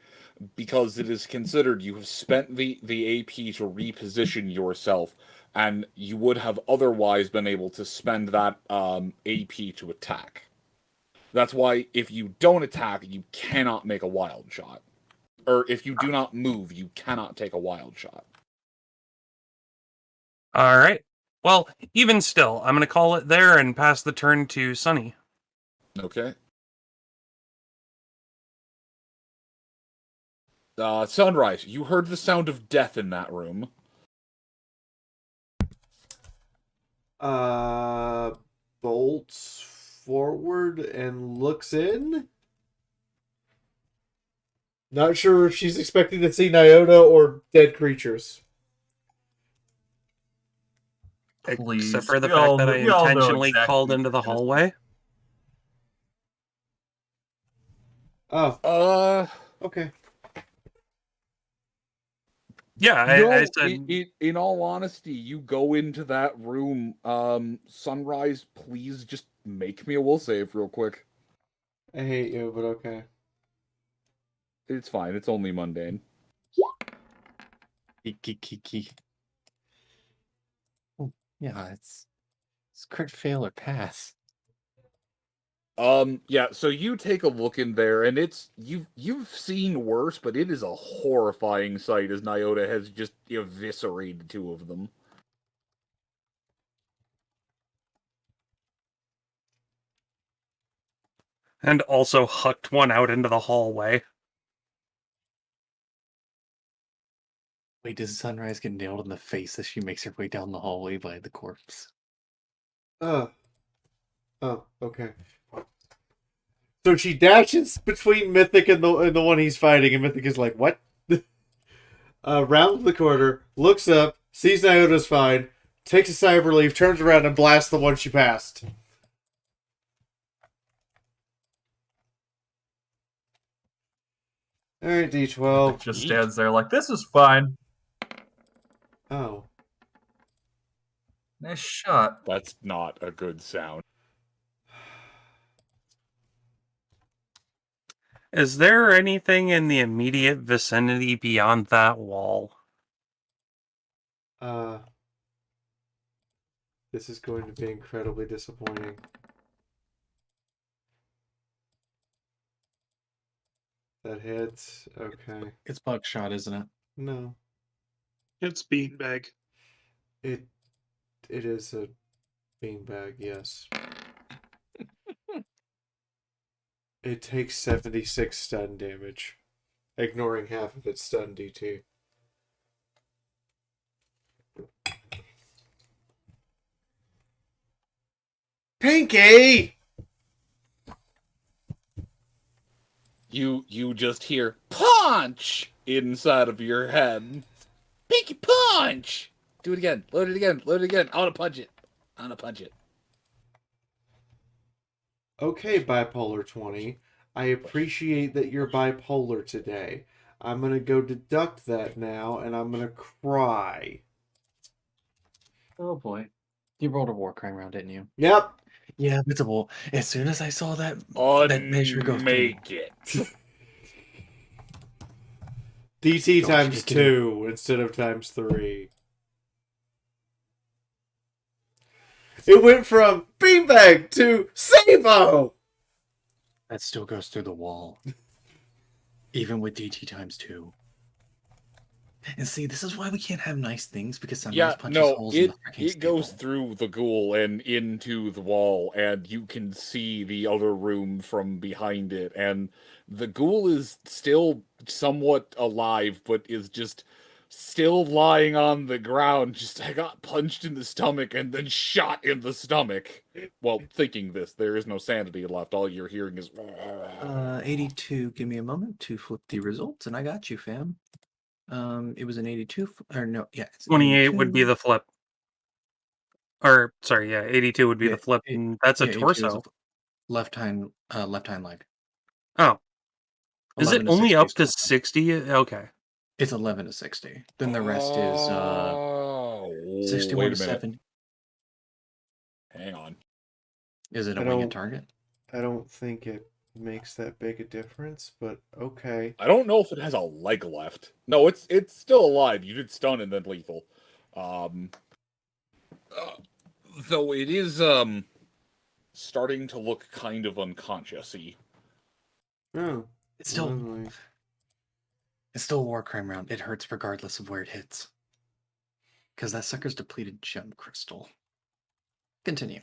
S14: because it is considered you have spent the AP to reposition yourself, and you would have otherwise been able to spend that AP to attack. That's why if you don't attack, you cannot make a wild shot. Or if you do not move, you cannot take a wild shot.
S9: Alright. Well, even still, I'm going to call it there and pass the turn to Sunny.
S14: Okay. Sunrise, you heard the sound of death in that room.
S1: Bolts forward and looks in. Not sure if she's expecting to see Nyota or dead creatures.
S3: Please.
S9: Except for the fact that I intentionally called into the hallway.
S1: Oh. Okay.
S9: Yeah, I said...
S14: in all honesty, you go into that room, Sunrise, please just Make me a will save real quick.
S1: I hate you, but okay.
S14: It's fine. It's only mundane.
S13: Oh, yeah, it's crit fail or pass.
S14: Yeah, so you take a look in there, and you've seen worse, but it is a horrifying sight as Nyota has just eviscerated two of them.
S9: And also hucked one out into the hallway.
S13: Wait, does Sunrise get nailed in the face as she makes her way down the hallway by the corpse?
S1: Oh, okay. So she dashes between Mythic and the one he's fighting, and Mythic is like, "What?" Rounds the corner, looks up, sees Nyota's fine, takes a sigh of relief, turns around and blasts the one she passed. All right, D12.
S3: Just stands there like, this is fine.
S1: Oh.
S3: Nice shot.
S14: That's not a good sound.
S9: Is there anything in the immediate vicinity beyond that wall?
S1: This is going to be incredibly disappointing. That hits. Okay.
S13: It's buckshot, isn't it?
S1: No.
S5: It's beanbag.
S1: It is a beanbag, yes. It takes 76 stun damage, ignoring half of its stun DT. Pinky!
S14: You just hear punch inside of your head. Pinky punch! Do it again. Load it again. Load it again. I want to punch it. I want to punch it.
S1: Okay, Bipolar 20. I appreciate that you're bipolar today. I'm going to go deduct that now, and I'm going to cry.
S13: Oh boy. You rolled a war crime round, didn't you?
S1: Yep.
S13: Yeah, it's a war. As soon as I saw that measure go through.
S14: Make it.
S1: DT
S13: Don't
S1: times
S13: shake it
S1: 2 instead of times 3. It went from beanbag to Sabo!
S13: That still goes through the wall. Even with DT times 2. And see, this is why we can't have nice things, because Sunrise punches holes in the freaking
S14: it goes through the ghoul and into the wall, and you can see the other room from behind it, and the ghoul is still somewhat alive, but is just still lying on the ground. Just, I got punched in the stomach and then shot in the stomach. Well, thinking this, there is no sanity left. All you're hearing is...
S13: 82, give me a moment to flip the results, and I got you, fam. It was an 82, or no, yeah. It's
S9: 28 would be the flip. Or, sorry, yeah, 82 would be the flip, and that's a
S13: 82 is
S9: torso.
S13: left hind leg.
S9: Oh. Is it
S13: 11 to
S9: only
S13: 60
S9: up
S13: is
S9: to
S13: torso.
S9: 60? Okay.
S13: It's 11 to 60. Then the rest is 61
S14: wait a
S13: to
S14: minute.
S13: 70.
S14: Hang on.
S13: Is it
S1: I
S13: a winged
S1: don't-
S13: target?
S1: I don't think it makes that big a difference, but okay.
S14: I don't know if it has a leg left. No, it's still alive. You did stun and then lethal. Though it is starting to look kind of unconscious-y.
S1: Oh.
S13: It's still
S1: lovely.
S13: It's still a war crime round. It hurts regardless of where it hits. Because that sucker's depleted gem crystal. Continue.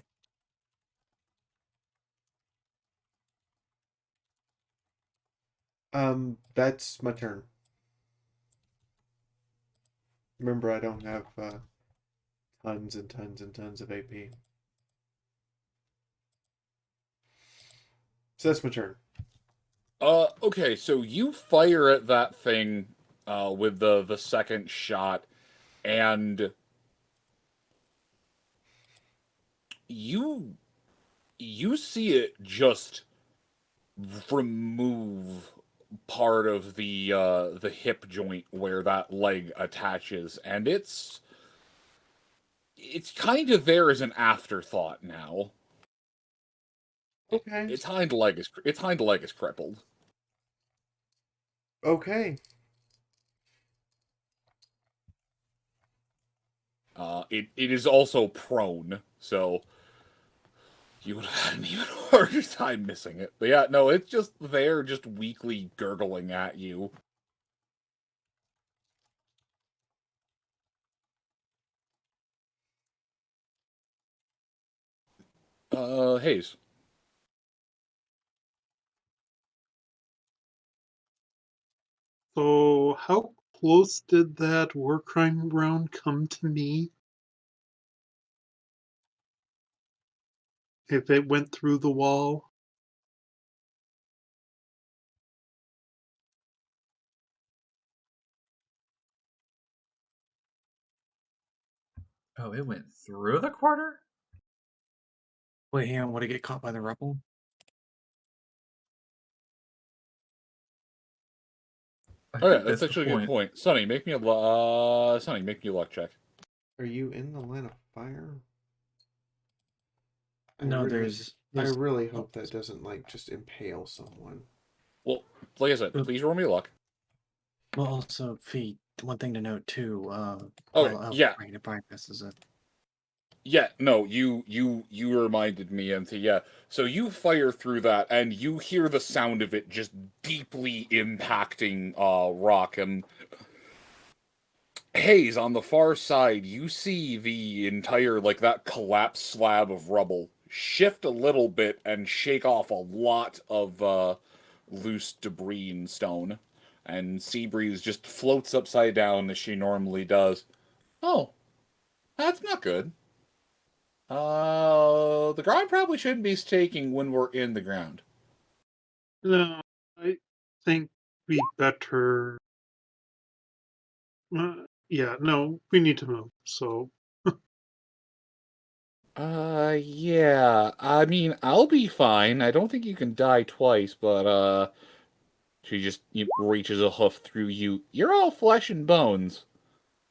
S1: That's my turn. Remember, I don't have tons and tons and tons of AP. So that's my turn.
S14: Okay, so you fire at that thing with the second shot, and you see it just remove part of the hip joint where that leg attaches, and it's kind of there as an afterthought now.
S1: Okay.
S14: Its hind leg is crippled.
S1: Okay.
S14: It is also prone, so you would have had an even harder time missing it. But yeah, no, it's just there, just weakly gurgling at you. Hayes.
S5: So, how close did that war crime round come to me? If it went through the wall?
S3: Oh, it went through the quarter?
S15: Wait, hang on, would it get caught by the rubble?
S14: Oh yeah, that's actually a good point. Sonny, make me a luck check.
S1: Are you in the line of fire?
S15: No,
S1: I really hope that doesn't like just impale someone.
S14: Well, like I said, please roll me luck.
S15: Well, also, Fee, one thing to note too.
S14: Yeah.
S15: Right, it bypasses it.
S14: Yeah, no, you reminded me, MT. Yeah, so you fire through that, and you hear the sound of it just deeply impacting rock. And Hayes, on the far side, you see the entire that collapsed slab of rubble shift a little bit and shake off a lot of loose debris and stone, and Seabreeze just floats upside down as she normally does. Oh, that's not good. The ground probably shouldn't be staking when we're in the ground.
S5: No, I think we better. Yeah, no, we need to move. So,
S14: Yeah. I mean, I'll be fine. I don't think you can die twice, but, she just reaches a hoof through you. You're all flesh and bones.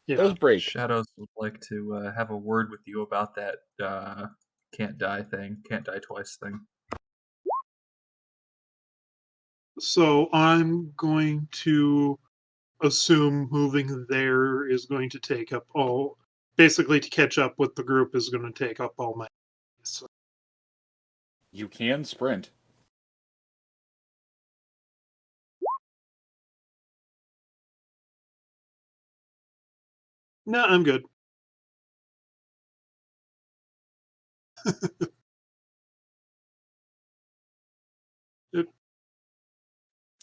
S5: yeah.
S14: Those break.
S3: Shadows would like to have a word with you about that can't die twice thing.
S5: So I'm going to assume moving there is going to take up all. Basically, to catch up with the group is going to take up all my. So.
S14: You can sprint.
S5: No, I'm good.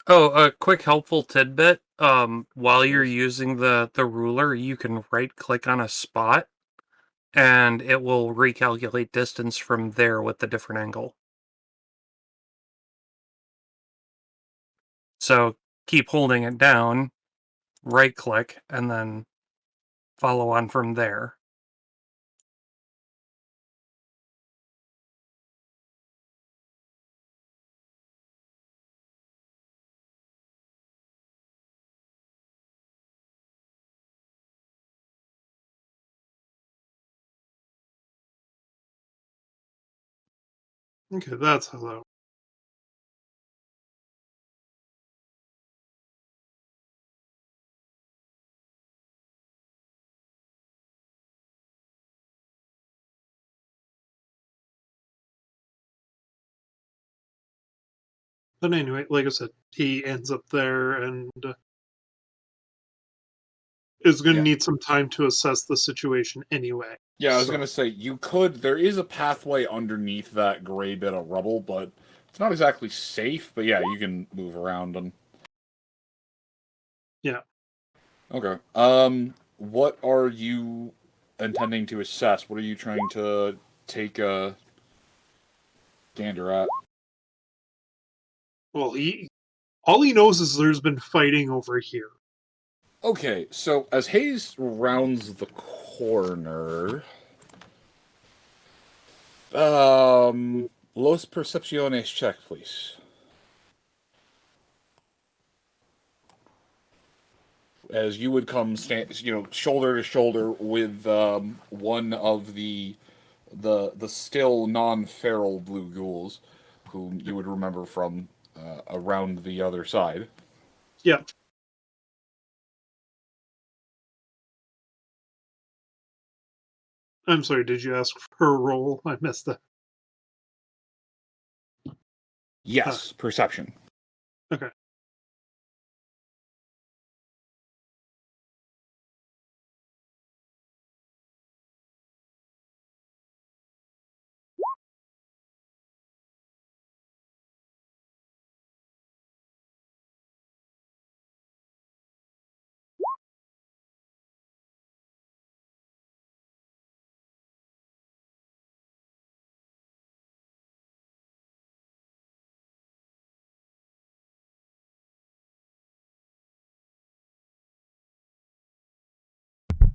S9: Oh, a quick helpful tidbit. While you're using the ruler, you can right click on a spot and it will recalculate distance from there with the different angle. So keep holding it down, right click, and then follow on from there.
S5: Okay, that's hello. But anyway, like I said, he ends up there and is going to need some time to assess the situation anyway.
S14: Yeah, I was gonna say there is a pathway underneath that gray bit of rubble, but it's not exactly safe. But yeah, you can move around them.
S5: Yeah.
S14: Okay. What are you intending to assess? What are you trying to take a gander at?
S5: Well, all he knows is there's been fighting over here.
S14: Okay, so as Hayes rounds the corner, Los Percepciones check, please. As you would come shoulder to shoulder with one of the still non-feral blue ghouls. whom you would remember from around the other side.
S5: Yeah. I'm sorry, did you ask for her role? I missed that.
S14: Yes, perception.
S5: Okay.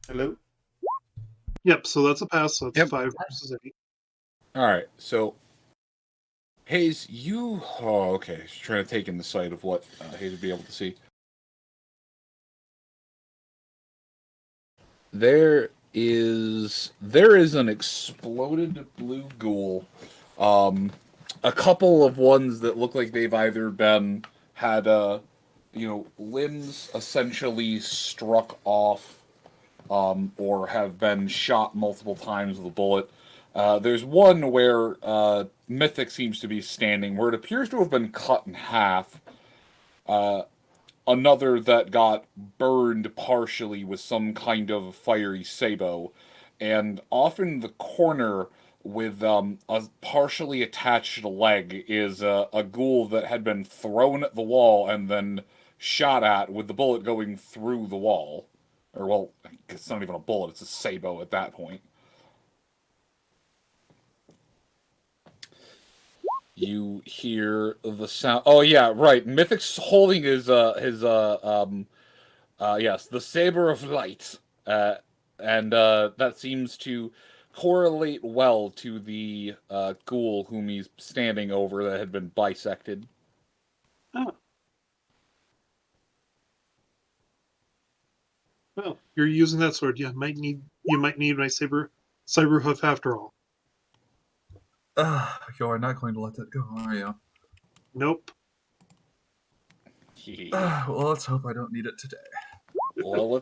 S1: Hello?
S5: Yep, so that's a pass, so it's
S9: Yep.
S5: 5 versus 8.
S14: All right, so Hayes, you. Oh, okay. Just trying to take in the sight of what Hayes would be able to see. There is an exploded blue ghoul. A couple of ones that look like they've either had limbs essentially struck off, or have been shot multiple times with a bullet. There's one where Mythic seems to be standing, where it appears to have been cut in half. Another that got burned partially with some kind of fiery sabo. And off in the corner with a partially attached leg is a ghoul that had been thrown at the wall and then shot at with the bullet going through the wall. Or, well, it's not even a bullet, it's a sabo at that point. You hear the sound. Oh yeah, right. Mythic's holding his yes, the saber of light, and that seems to correlate well to the ghoul whom he's standing over that had been bisected.
S5: Oh. Well, you're using that sword. You might need my cyber hoof after all.
S3: You're not going to let that go, are you?
S5: Nope.
S3: Well, let's hope I don't need it today.
S14: Well,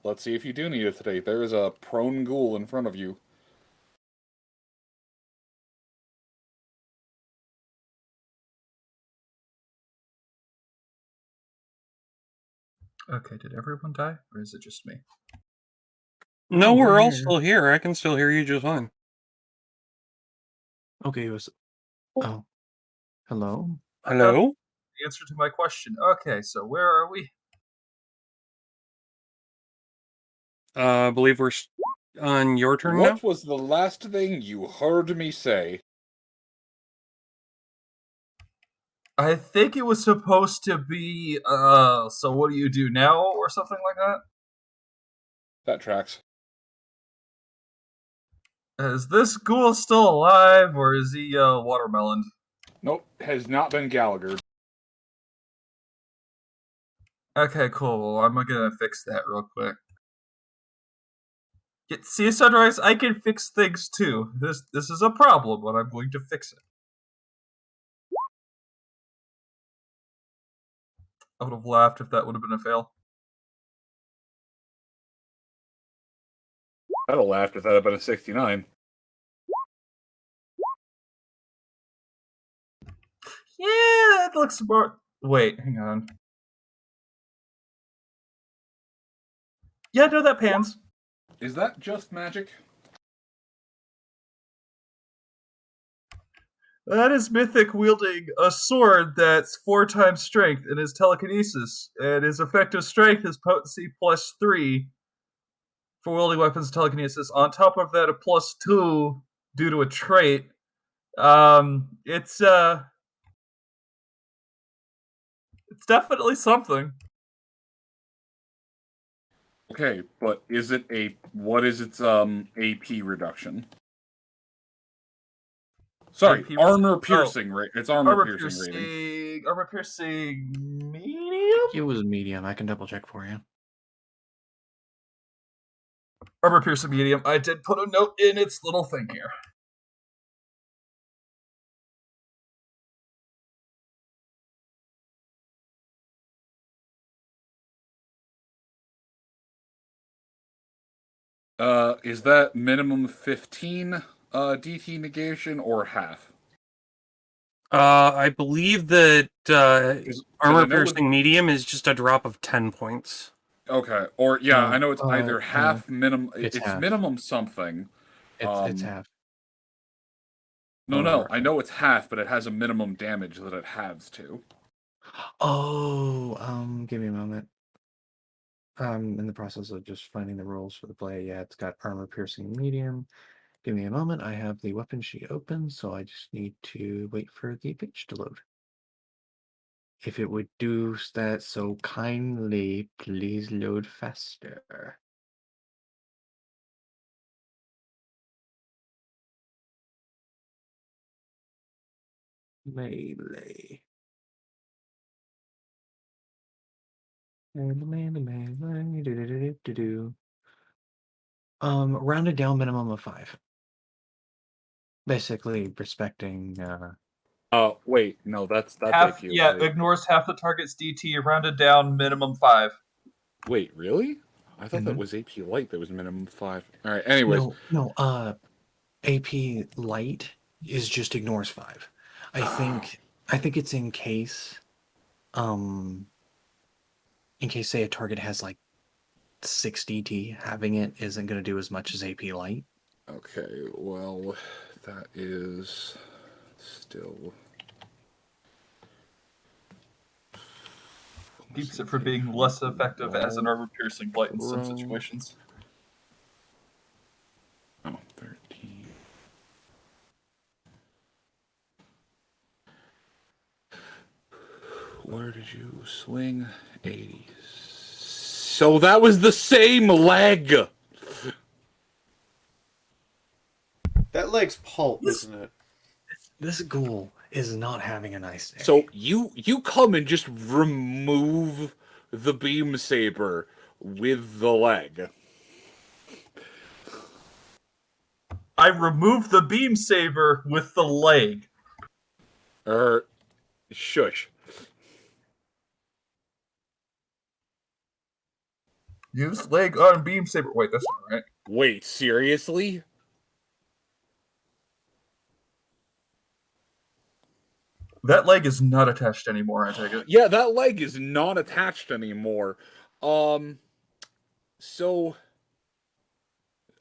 S14: let's see if you do need it today. There is a prone ghoul in front of you.
S3: Okay, did everyone die, or is it just me?
S9: No,
S15: Oh,
S9: we're
S15: we're
S9: all
S15: here.
S9: still here. I can still hear you just fine.
S15: Okay, it was. Oh. Hello?
S9: Hello?
S3: The answer to my question. Okay, so where are we?
S9: I believe we're on your turn now.
S14: What was the last thing you heard me say?
S3: I think it was supposed to be, so what do you do now, or something like that?
S14: That tracks.
S3: Is this ghoul still alive, or is he, watermelon?
S14: Nope, has not been Gallagher.
S3: Okay, cool. I'm gonna fix that real quick. See, Sunrise, I can fix things too. This is a problem, but I'm going to fix it. I would have laughed if that would have been a fail.
S14: I'd have laughed if that had been a 69.
S3: Yeah, that looks smart. Wait, hang on. Yeah, no, that pans.
S14: Is that just magic?
S3: That is Mythic wielding a sword that's 4 times strength and is telekinesis, and his effective strength is potency +3 for wielding weapons telekinesis. On top of that, a +2 due to a trait. It's definitely something.
S14: Okay, but what is its AP reduction? Sorry,
S3: AP
S14: armor piercing rate. It's armor piercing rating.
S3: Armor piercing medium?
S15: It was medium. I can double check for you.
S3: Armor piercing medium. I did put a note in its little thing here.
S14: Is that minimum 15 DT negation or half?
S9: I believe that armor
S14: I know
S9: piercing medium is just a drop of 10 points.
S14: Okay, or yeah, I know it's either half minimum.
S13: It's
S14: It's
S13: half.
S14: minimum something.
S13: It's half.
S14: No, I know it's half, but it has a minimum damage that it halves to.
S13: Oh, give me a moment. I'm in the process of just finding the rules for the play. Yeah, it's got armor piercing medium. Give me a moment. I have the weapon sheet open, so I just need to wait for the page to load. If it would do that so kindly, please load faster. Melee. Rounded down minimum of 5. Basically respecting
S14: Wait, no, that's
S3: Half,
S14: AP.
S3: yeah,
S14: Right?
S3: ignores half the target's DT, rounded down, minimum 5.
S14: Wait, really? I thought that was AP light. That was minimum 5. All right. Anyways,
S13: No, AP light is just ignores 5. I think it's in case say a target has like 6 DT, having it isn't going to do as much as AP light.
S14: Okay, well, that is still
S3: Keeps it from being less effective as an armor piercing blight in some situations.
S14: Oh, 13. Where did you swing? 80. So that was the same leg.
S1: That leg's pulp, isn't it?
S13: This ghoul is not having a nice day.
S14: So you come and just remove the beam saber with the leg.
S3: I removed the beam saber with the leg.
S14: Shush.
S3: Use leg on beam saber. Wait, that's not right.
S14: Wait, seriously?
S3: That leg is not attached anymore, I take it.
S14: Yeah, that leg is not attached anymore. So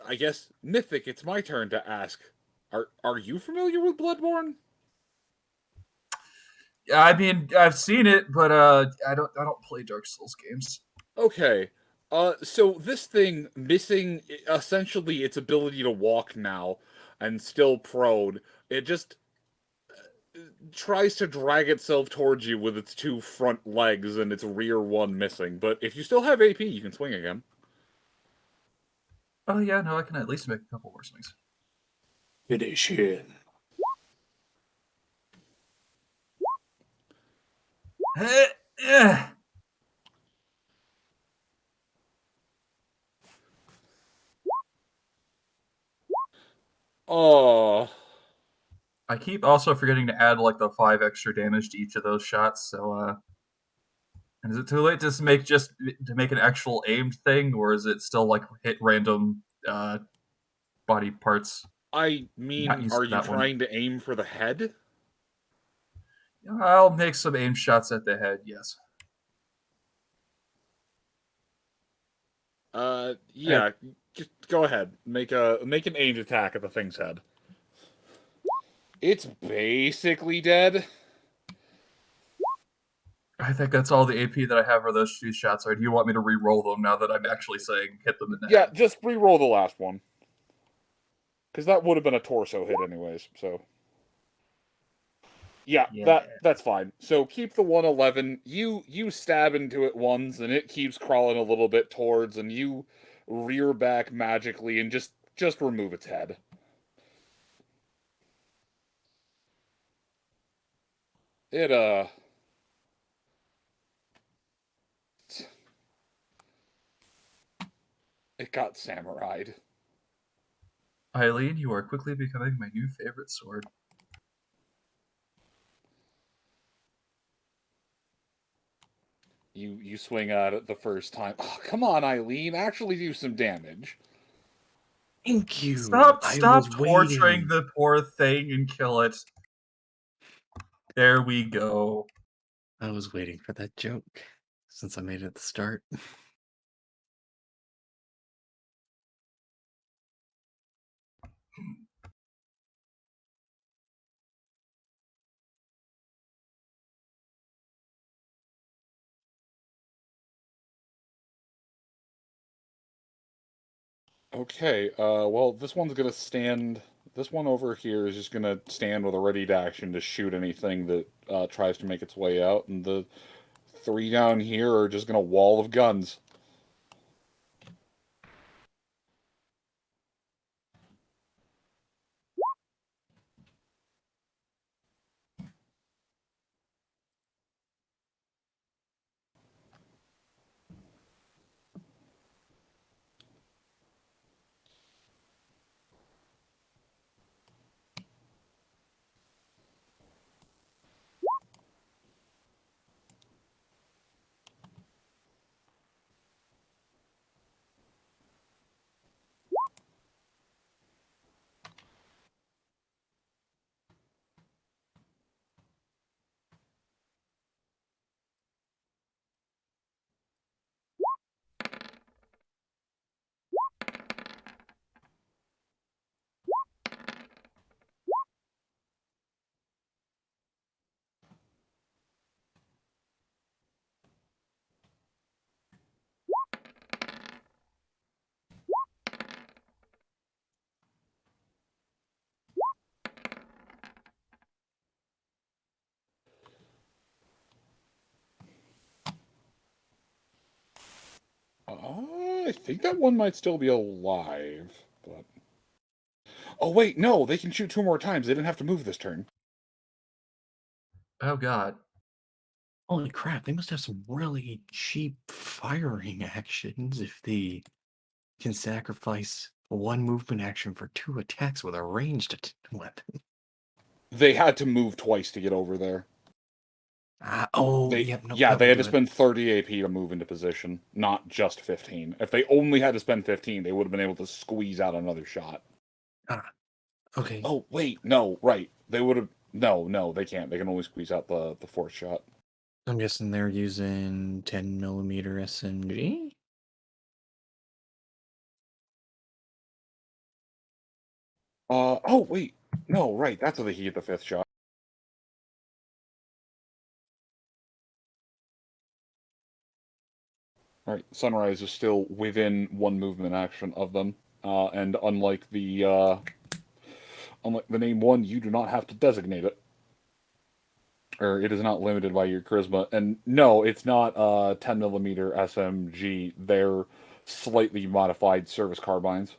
S14: I guess Mythic, it's my turn to ask. Are you familiar with Bloodborne?
S3: I mean, I've seen it, but I don't play Dark Souls games.
S14: Okay. So this thing missing essentially its ability to walk now and still prone, it just tries to drag itself towards you with its 2 front legs and its rear one missing. But if you still have AP, you can swing again.
S3: Oh yeah, no, I can at least make a couple more swings.
S15: Edition.
S14: Oh.
S3: I keep also forgetting to add like the 5 extra damage to each of those shots. So, and is it too late to make an actual aimed thing, or is it still like hit random body parts?
S14: I mean, are you trying to aim for the head?
S3: I'll make some aim shots at the head. Yes.
S14: Yeah. Just go ahead. Make an aimed attack at the thing's head. It's basically dead.
S3: I think that's all the AP that I have for those 2 shots. Or do you want me to re-roll them now that I'm actually saying hit them in the
S14: Yeah,
S3: head?
S14: just re-roll the last one. Because that would have been a torso hit anyways, so... Yeah, that's fine. So keep the 111. You stab into it once, and it keeps crawling a little bit towards, and you rear back magically and just remove its head. It got samurai'd.
S3: Eileen, you are quickly becoming my new favorite sword.
S14: You swing at it the first time. Oh, come on, Eileen. Actually do some damage.
S13: Thank you.
S3: Stop
S13: I
S3: torturing
S13: was waiting.
S3: the poor thing and kill it. There we go.
S13: I was waiting for that joke since I made it at the start.
S14: Okay, well, this one's gonna stand. This one over here is just gonna stand with a ready to action to shoot anything that tries to make its way out, and the three down here are just gonna wall of guns. I think that one might still be alive, but... Oh, wait, no, they can shoot 2 more times. They didn't have to move this turn.
S3: Oh, God.
S15: Holy crap, they must have some really cheap firing actions if they can sacrifice 1 movement action for 2 attacks with a ranged weapon.
S14: They had to move twice to get over there.
S15: Yep, nope,
S14: yeah,
S15: that
S14: they
S15: would
S14: had to
S15: do it.
S14: spend 30 AP to move into position, not just 15. If they only had to spend 15, they would have been able to squeeze out another shot.
S15: Okay.
S14: Oh, wait, no, right. They would have... No, they can't. They can only squeeze out the 4th shot.
S15: I'm guessing they're using 10mm SMG?
S14: Oh, wait. No, right, that's what they hit the 5th shot. Alright, Sunrise is still within 1 movement action of them. And unlike the name 1, you do not have to designate it. Or it is not limited by your charisma. And no, it's not 10mm SMG. They're slightly modified service carbines.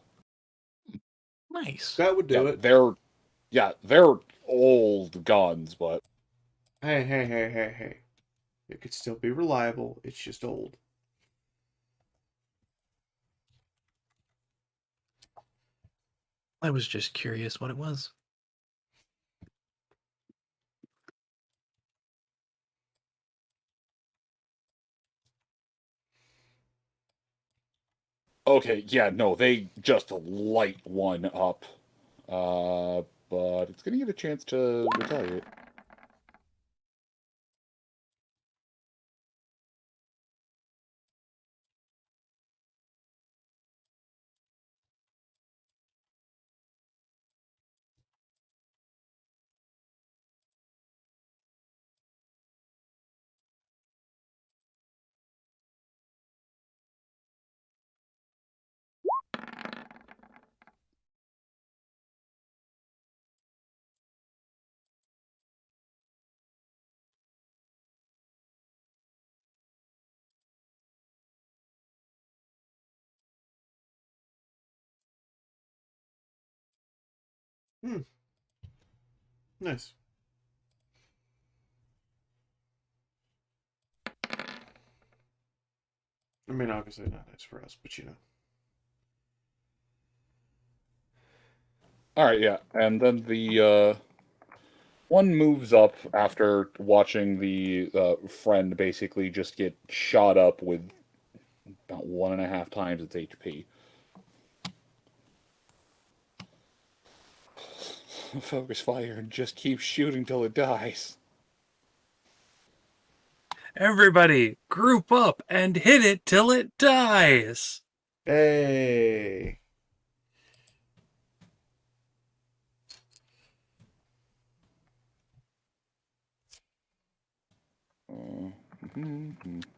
S15: Nice.
S1: That would do it.
S14: They're old guns, but...
S1: Hey. It could still be reliable. It's just old.
S15: I was just curious what it was.
S14: Okay, yeah, no, they just light one up. But it's gonna get a chance to retaliate.
S1: Nice. I mean, obviously not nice for us, but you know.
S14: Alright, yeah. And then the one moves up after watching the friend basically just get shot up with about 1.5 times its HP. Focus fire and just keep shooting till it dies.
S9: Everybody, group up and hit it till it dies.
S1: Hey.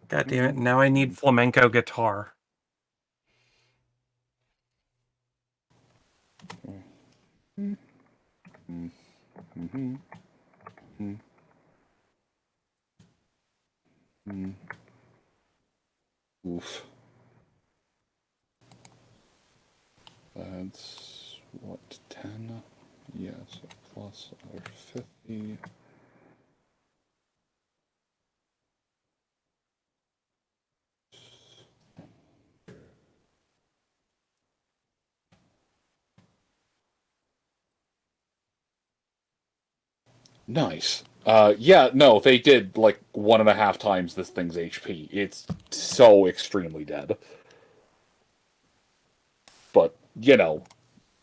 S9: God damn it, now I need flamenco guitar.
S14: Oof. That's what, 10? Yeah, so plus our 50. Nice. Yeah, no, they did like 1.5 times this thing's HP. It's so extremely dead. But, you know,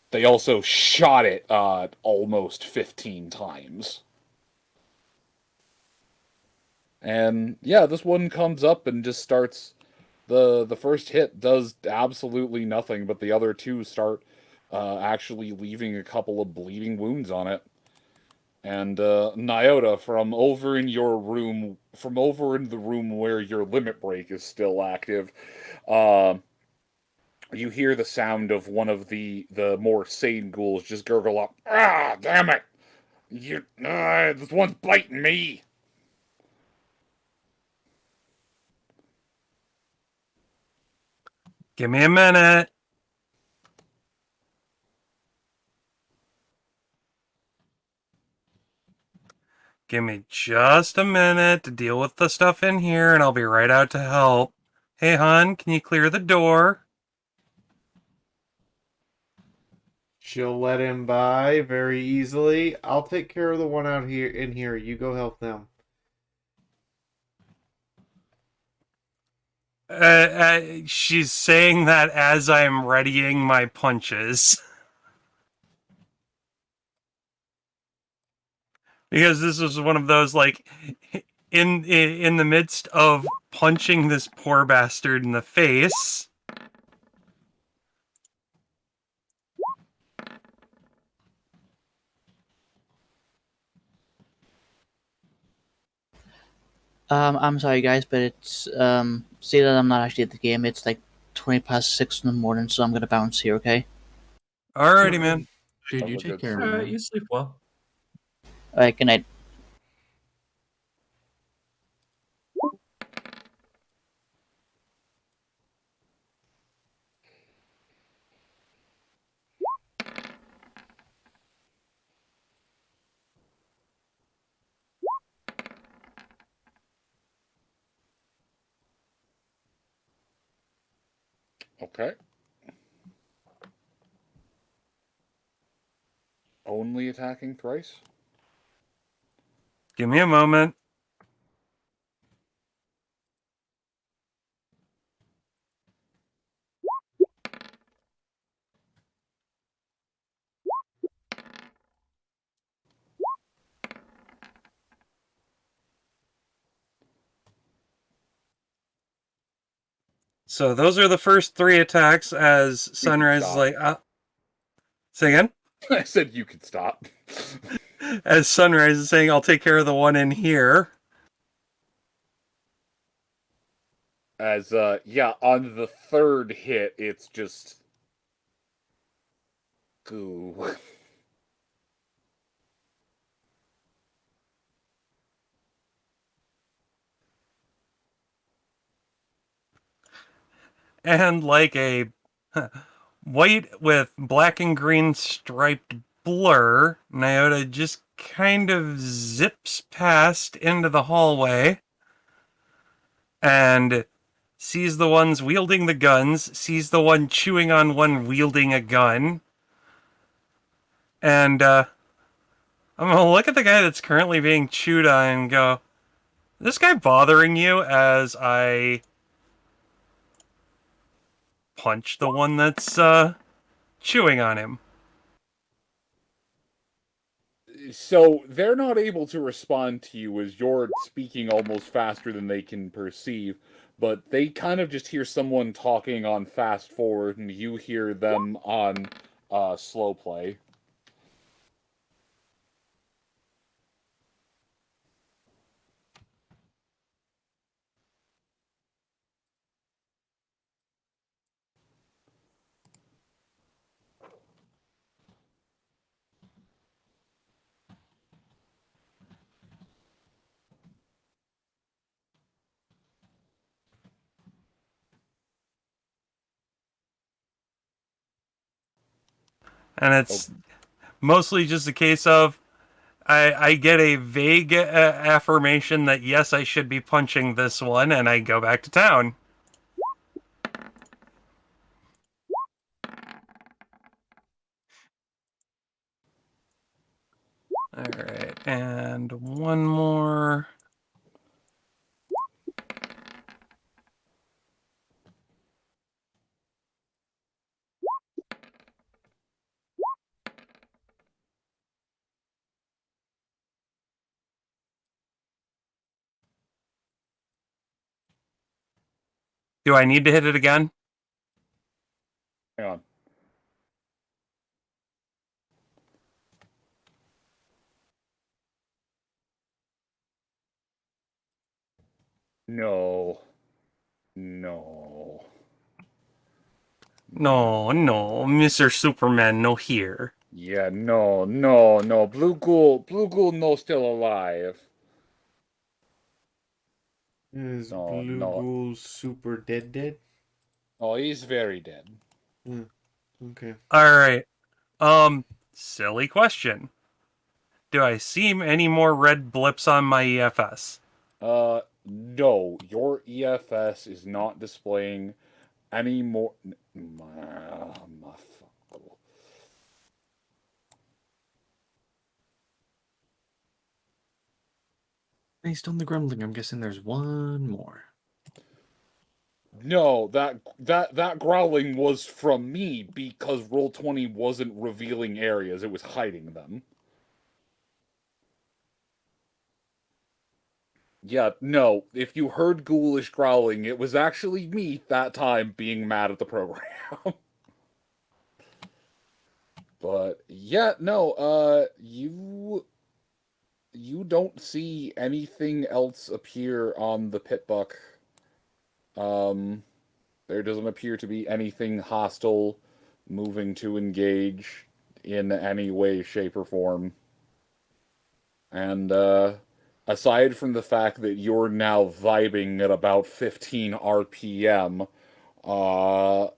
S14: they also shot it almost 15 times. And yeah, this one comes up and just starts. The first hit does absolutely nothing, but the other two start actually leaving a couple of bleeding wounds on it. And Nyota, from over in your room, from over in the room where your limit break is still active, you hear the sound of one of the more sane ghouls just gurgle up. Ah, damn it! This one's biting me.
S9: Give me a minute. Give me just a minute to deal with the stuff in here, and I'll be right out to help. Hey, hon, can you clear the door?
S1: She'll let him by very easily. I'll take care of the one out here in here. You go help them.
S9: She's saying that as I'm readying my punches. Because this was one of those, like, in the midst of punching this poor bastard in the face.
S2: I'm sorry, guys, but it's see that I'm not actually at the game. It's like 20 past 6 in the morning, so I'm gonna bounce here. Okay.
S9: Alrighty, man.
S15: Dude, you take care of
S3: Alright,
S15: it.
S3: you sleep well.
S2: All right. Good night.
S14: Okay. Only attacking thrice?
S9: Give me a moment. So those are the first 3 attacks as Sunrise is like... Say again?
S14: I said you could stop.
S9: As Sunrise is saying, I'll take care of the one in here.
S14: As, yeah, on the third hit, it's just... goo.
S9: And like a white with black and green striped blur, Nyota just kind of zips past into the hallway and sees the ones wielding the guns, sees the one chewing on one wielding a gun, and I'm gonna look at the guy that's currently being chewed on and go, "Is this guy bothering you?" as I punch the one that's chewing on him.
S14: So they're not able to respond to you as you're speaking almost faster than they can perceive, but they kind of just hear someone talking on fast forward, and you hear them on slow play.
S9: And it's mostly just a case of I get a vague affirmation that yes, I should be punching this one, and I go back to town. All right, and one more. Do I need to hit it again?
S14: Hang on. No. No.
S9: No, Mr. Superman, no here.
S14: Yeah, no. Blue Ghoul, no still alive.
S1: Is Blue Ghoul super dead?
S14: Oh, he's very dead.
S1: Okay.
S9: All right. Silly question. Do I see any more red blips on my EFS?
S14: No. Your EFS is not displaying any more.
S15: Based on the grumbling, I'm guessing there's one more.
S14: No, that growling was from me because Roll20 wasn't revealing areas; it was hiding them. Yeah, no. If you heard ghoulish growling, it was actually me that time being mad at the program. But yeah, no. You don't see anything else appear on the pitbuck. There doesn't appear to be anything hostile moving to engage in any way, shape, or form. And aside from the fact that you're now vibing at about 15 RPM, all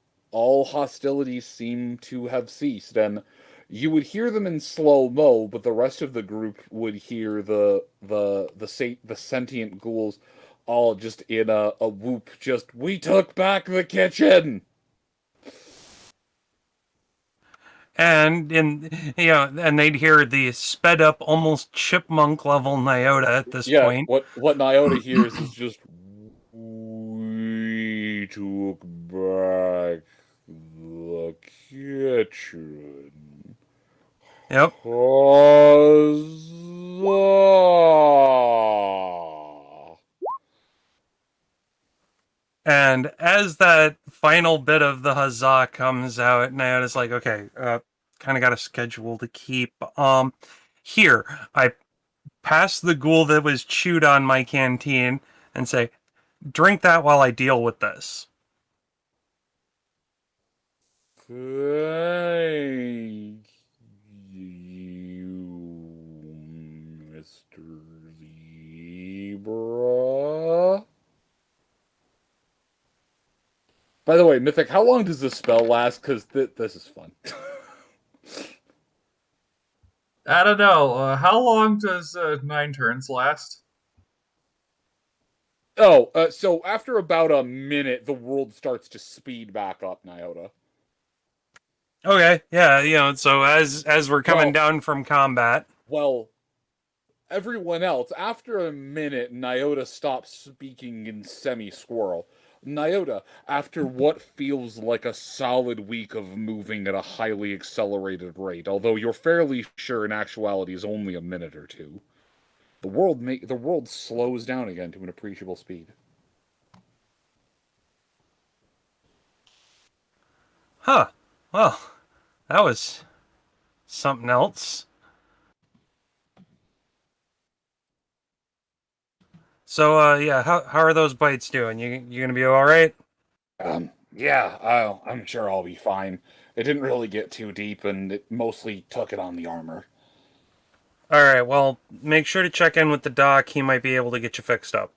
S14: hostilities seem to have ceased, and you would hear them in slow-mo, but the rest of the group would hear the sentient ghouls all just in a whoop, just, "We took back the kitchen!"
S9: And and they'd hear the sped up, almost chipmunk level Nyota at this point.
S14: What Nyota hears is just, "We took back the kitchen."
S9: Yep. And as that final bit of the huzzah comes out, Nyota's like, okay, kind of got a schedule to keep. Here, I pass the ghoul that was chewed on my canteen and say, drink that while I deal with this.
S14: Thank you, Mr. Zebra. By the way, Mythic, how long does this spell last? Because this is fun.
S3: I don't know. How long does 9 turns last?
S14: Oh, so after about a minute, the world starts to speed back up, Nyota.
S9: Okay, yeah, so as we're coming down from combat.
S14: Well, everyone else, after a minute, Nyota stops speaking in semi-squirrel. Nyota, after what feels like a solid week of moving at a highly accelerated rate, although you're fairly sure in actuality is only a minute or two, the world slows down again to an appreciable speed.
S9: Huh. Well, that was something else. So, yeah, how are those bites doing? You gonna be all right?
S14: Yeah, I'm sure I'll be fine. It didn't really get too deep, and it mostly took it on the armor.
S9: All right. Well, make sure to check in with the doc. He might be able to get you fixed up.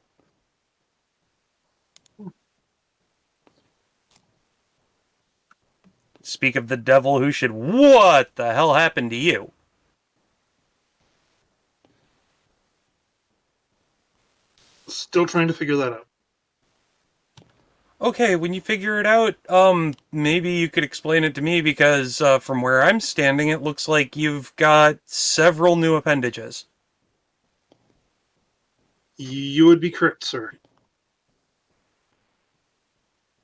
S9: Speak of the devil who should. What the hell happened to you?
S5: Still trying to figure that out.
S9: Okay, when you figure it out, maybe you could explain it to me because from where I'm standing, it looks like you've got several new appendages.
S5: You would be correct, sir.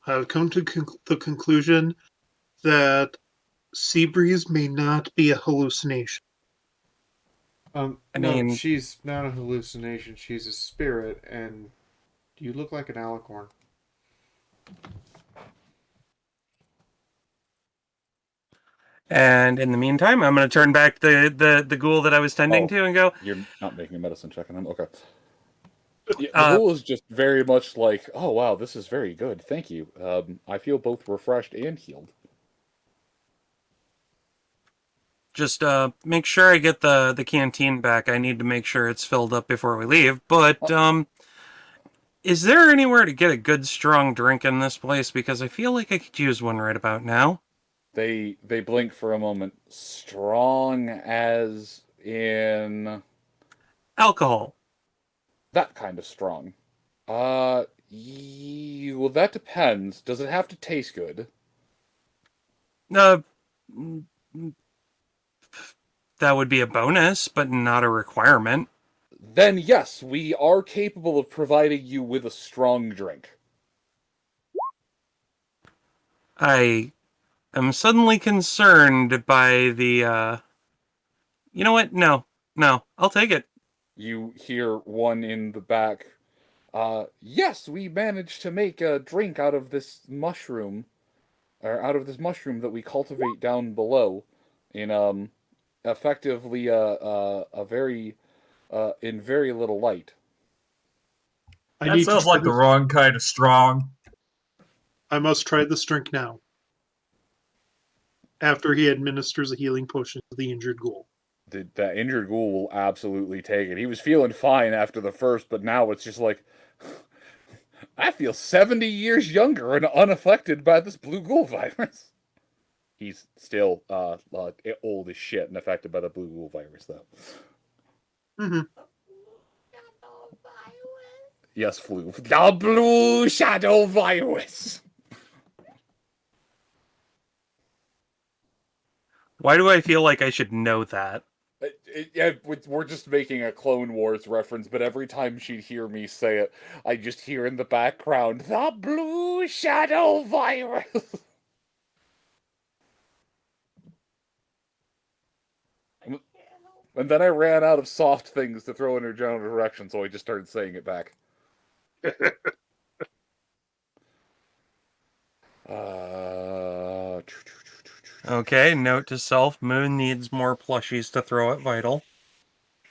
S5: I've come to the conclusion that Seabreeze may not be a hallucination.
S9: I
S1: No,
S9: mean,
S1: she's not a hallucination. She's a spirit, and you look like an alicorn.
S9: and in the meantime, I'm going to turn back the ghoul that I was tending to and go.
S14: You're not making a medicine check on him? Okay. Yeah, the ghoul is just very much like, oh wow, this is very good, thank you. I feel both refreshed and healed.
S9: Just make sure I get the canteen back. I need to make sure it's filled up before we leave. But is there anywhere to get a good strong drink in this place? Because I feel like I could use one right about now.
S14: They blink for a moment. Strong as in
S9: alcohol.
S14: That kind of strong. Well, that depends. Does it have to taste good?
S9: That would be a bonus, but not a requirement.
S14: Then yes, we are capable of providing you with a strong drink.
S9: I am suddenly concerned by the, You know what? No. I'll take it.
S14: You hear one in the back. Yes, we managed to make a drink out of this mushroom. Or out of this mushroom that we cultivate down below. In, effectively, a very, in very little light.
S3: That sounds like the wrong kind of strong.
S5: I must try this drink now. After he administers a healing potion to the injured ghoul.
S14: That injured ghoul will absolutely take it. He was feeling fine after the first, but now it's just like, I feel 70 years younger and unaffected by this blue ghoul virus. He's still old as shit and affected by the blue ghoul virus, though.
S5: Mm-hmm.
S14: Yes, flu. The blue shadow virus.
S9: Why do I feel like I should know that?
S14: We're just making a Clone Wars reference, but every time she'd hear me say it, I just hear in the background, the blue shadow virus. And then I ran out of soft things to throw in her general direction, so I just started saying it back.
S9: Okay, note to self, Moon needs more plushies to throw at Vital.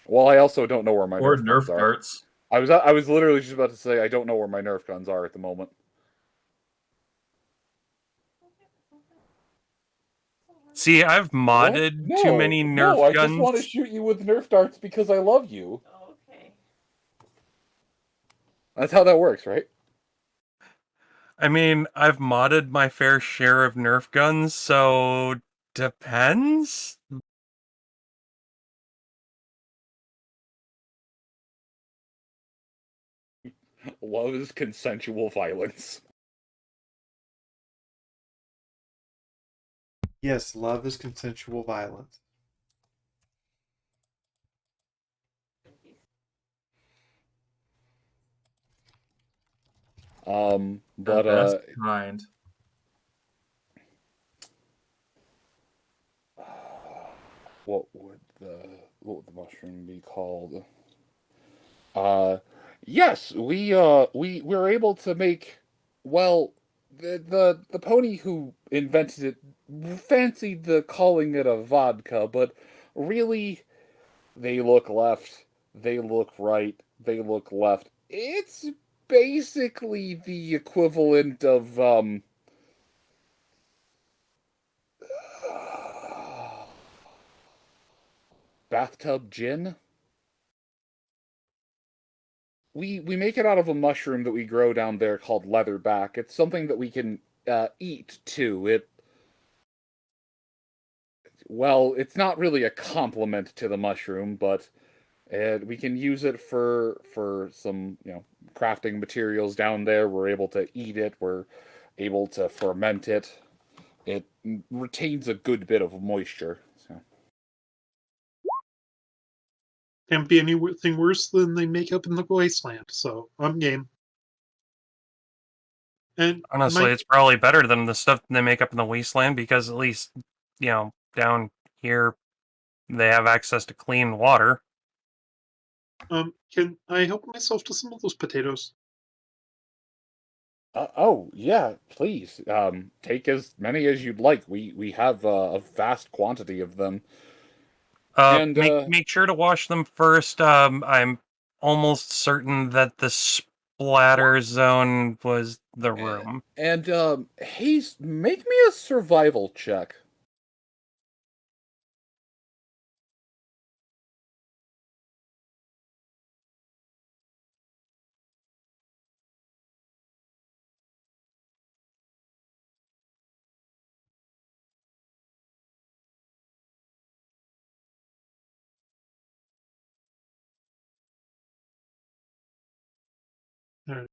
S14: Well, I also don't know where my
S3: Or
S14: Nerf guns are.
S3: darts.
S14: I was literally just about to say I don't know where my Nerf guns are at the moment.
S9: See, I've modded too many Nerf
S14: I
S9: guns.
S14: just want to shoot you with Nerf darts because I love you.
S6: Okay.
S14: That's how that works, right?
S9: I mean, I've modded my fair share of Nerf guns, so depends?
S14: Love is consensual violence.
S1: Yes, love is consensual violence.
S3: The best kind.
S14: What would the mushroom be called? Yes, we were able to make, well, the pony who invented it fancied the calling it a vodka, but really they look left, they look right, they look left. It's basically the equivalent of bathtub gin. We make it out of a mushroom that we grow down there called leatherback. It's something that we can eat too. Well, it's not really a compliment to the mushroom, but we can use it for some crafting materials down there. We're able to eat it. We're able to ferment it. It retains a good bit of moisture. So.
S5: Can't be anything worse than they make up in the wasteland. So I'm game. And
S9: honestly, it's probably better than the stuff they make up in the wasteland because at least down here they have access to clean water.
S5: Can I help myself to some of those potatoes?
S14: Oh yeah, please. Take as many as you'd like. We have a vast quantity of them. And
S9: make sure to wash them first. I'm almost certain that the splatter zone was the room.
S14: And Hayes, make me a survival check.
S5: All right.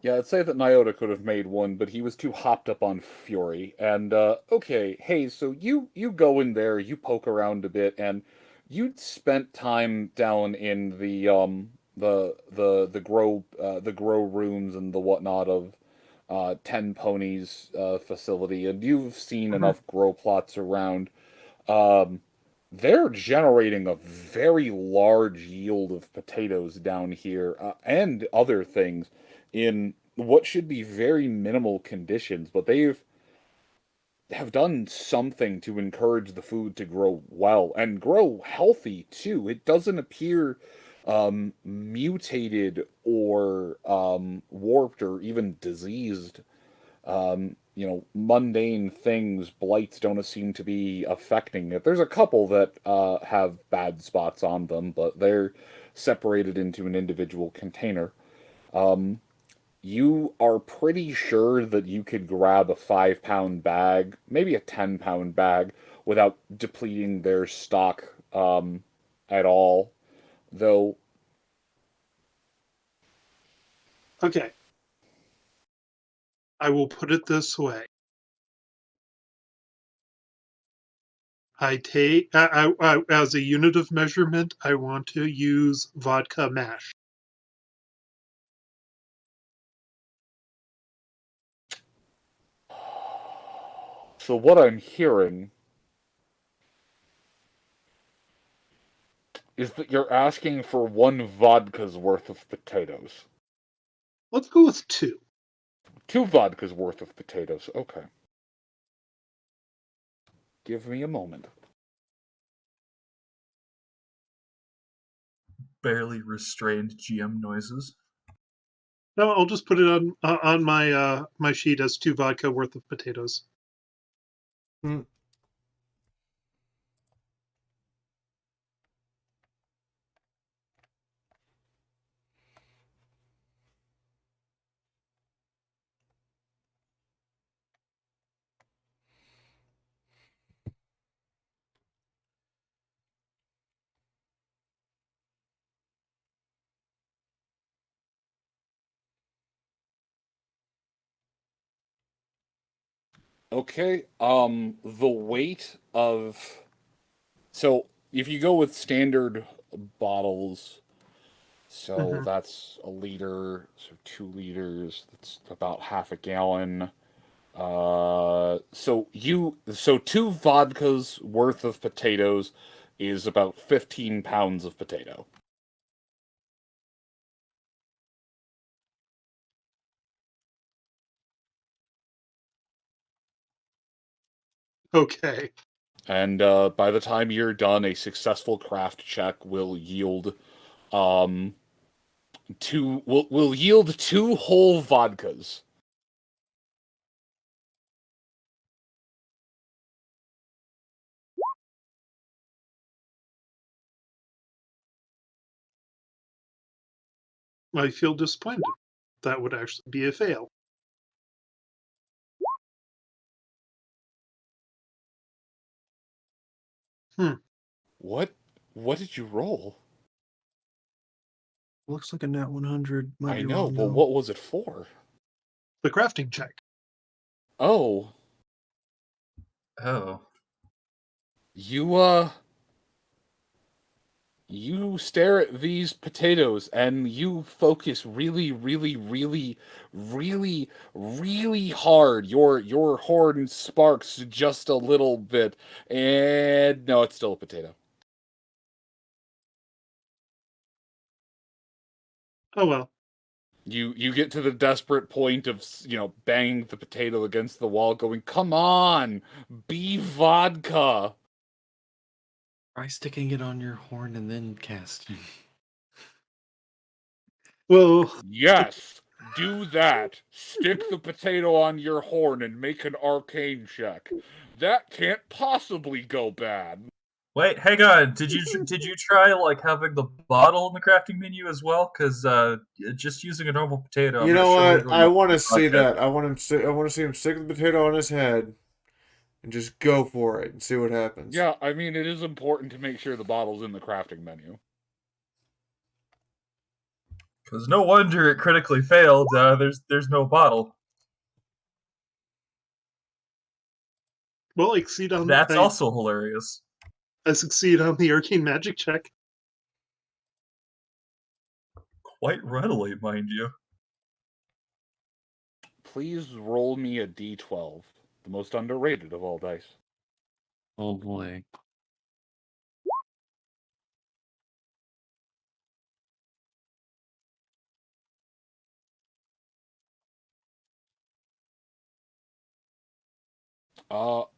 S14: Yeah, I'd say that Nyota could have made one, but he was too hopped up on Fury. And okay, hey, so you go in there, you poke around a bit, and you'd spent time down in the grow rooms and the whatnot of 10 Ponies facility, and you've seen enough grow plots around. They're generating a very large yield of potatoes down here, and other things in what should be very minimal conditions, but have done something to encourage the food to grow well and grow healthy too. It doesn't appear mutated or warped or even diseased. Mundane things, blights don't seem to be affecting it. There's a couple that have bad spots on them, but they're separated into an individual container. You are pretty sure that you could grab a 5-pound bag, maybe a 10-pound bag, without depleting their stock at all, though.
S5: Okay. I will put it this way. I take, as a unit of measurement, I want to use vodka mash.
S14: So what I'm hearing is that you're asking for 1 vodka's worth of potatoes.
S5: Let's go with 2.
S14: 2 vodka's worth of potatoes, okay. Give me a moment.
S3: Barely restrained GM noises.
S5: No, I'll just put it on my my sheet as 2 vodka worth of potatoes.
S14: Okay, the weight of So if you go with standard bottles, so
S5: Mhm.
S14: that's a liter, so 2 liters, that's about half a gallon. So 2 vodkas worth of potatoes is about 15 pounds of potato.
S5: Okay.
S14: And by the time you're done, a successful craft check will yield will yield 2 whole vodkas.
S5: I feel disappointed. That would actually be a fail.
S14: What did you roll?
S15: Looks like a nat 100. Might
S14: I
S15: be
S14: know,
S15: wrong,
S14: but
S15: though.
S14: what was it for?
S5: The crafting check.
S14: Oh.
S3: Oh.
S14: You stare at these potatoes and you focus really, really, really, really, really hard. Your horn sparks just a little bit, and no, it's still a potato.
S5: Oh well.
S14: You get to the desperate point of, banging the potato against the wall, going, "Come on, be vodka."
S15: Try sticking it on your horn and then casting.
S5: Well,
S14: Yes, do that. Stick the potato on your horn and make an arcane check. That can't possibly go bad.
S3: Wait, hang on. Did you try like having the bottle in the crafting menu as well? Because just using a normal potato,
S1: You
S3: I'm not
S1: know
S3: sure we're
S1: what?
S3: going
S1: I
S3: to
S1: want to see
S3: vodka.
S1: that. I want to see him stick the potato on his head, and just go for it and see what happens.
S14: Yeah, I mean, it is important to make sure the bottle's in the crafting menu.
S3: Because no wonder it critically failed. There's no bottle.
S5: well, I succeed on
S3: That's also hilarious.
S5: I succeed on the arcane magic check.
S3: Quite readily, mind you.
S14: Please roll me a d12, the most underrated of all dice.
S15: Oh boy.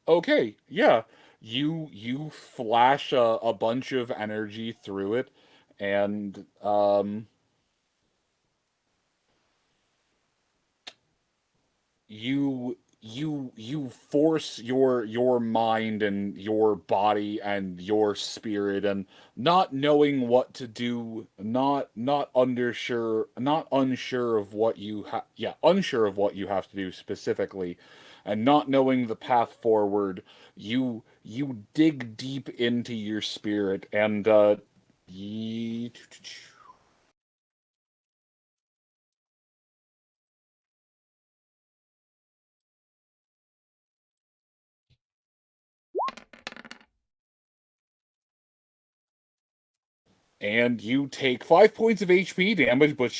S14: Okay, yeah. You flash a bunch of energy through it, and you force your mind and your body and your spirit, and not knowing what to do, not unsure of what unsure of what you have to do specifically, and not knowing the path forward, you dig deep into your spirit, and and you take 5 points of HP damage, but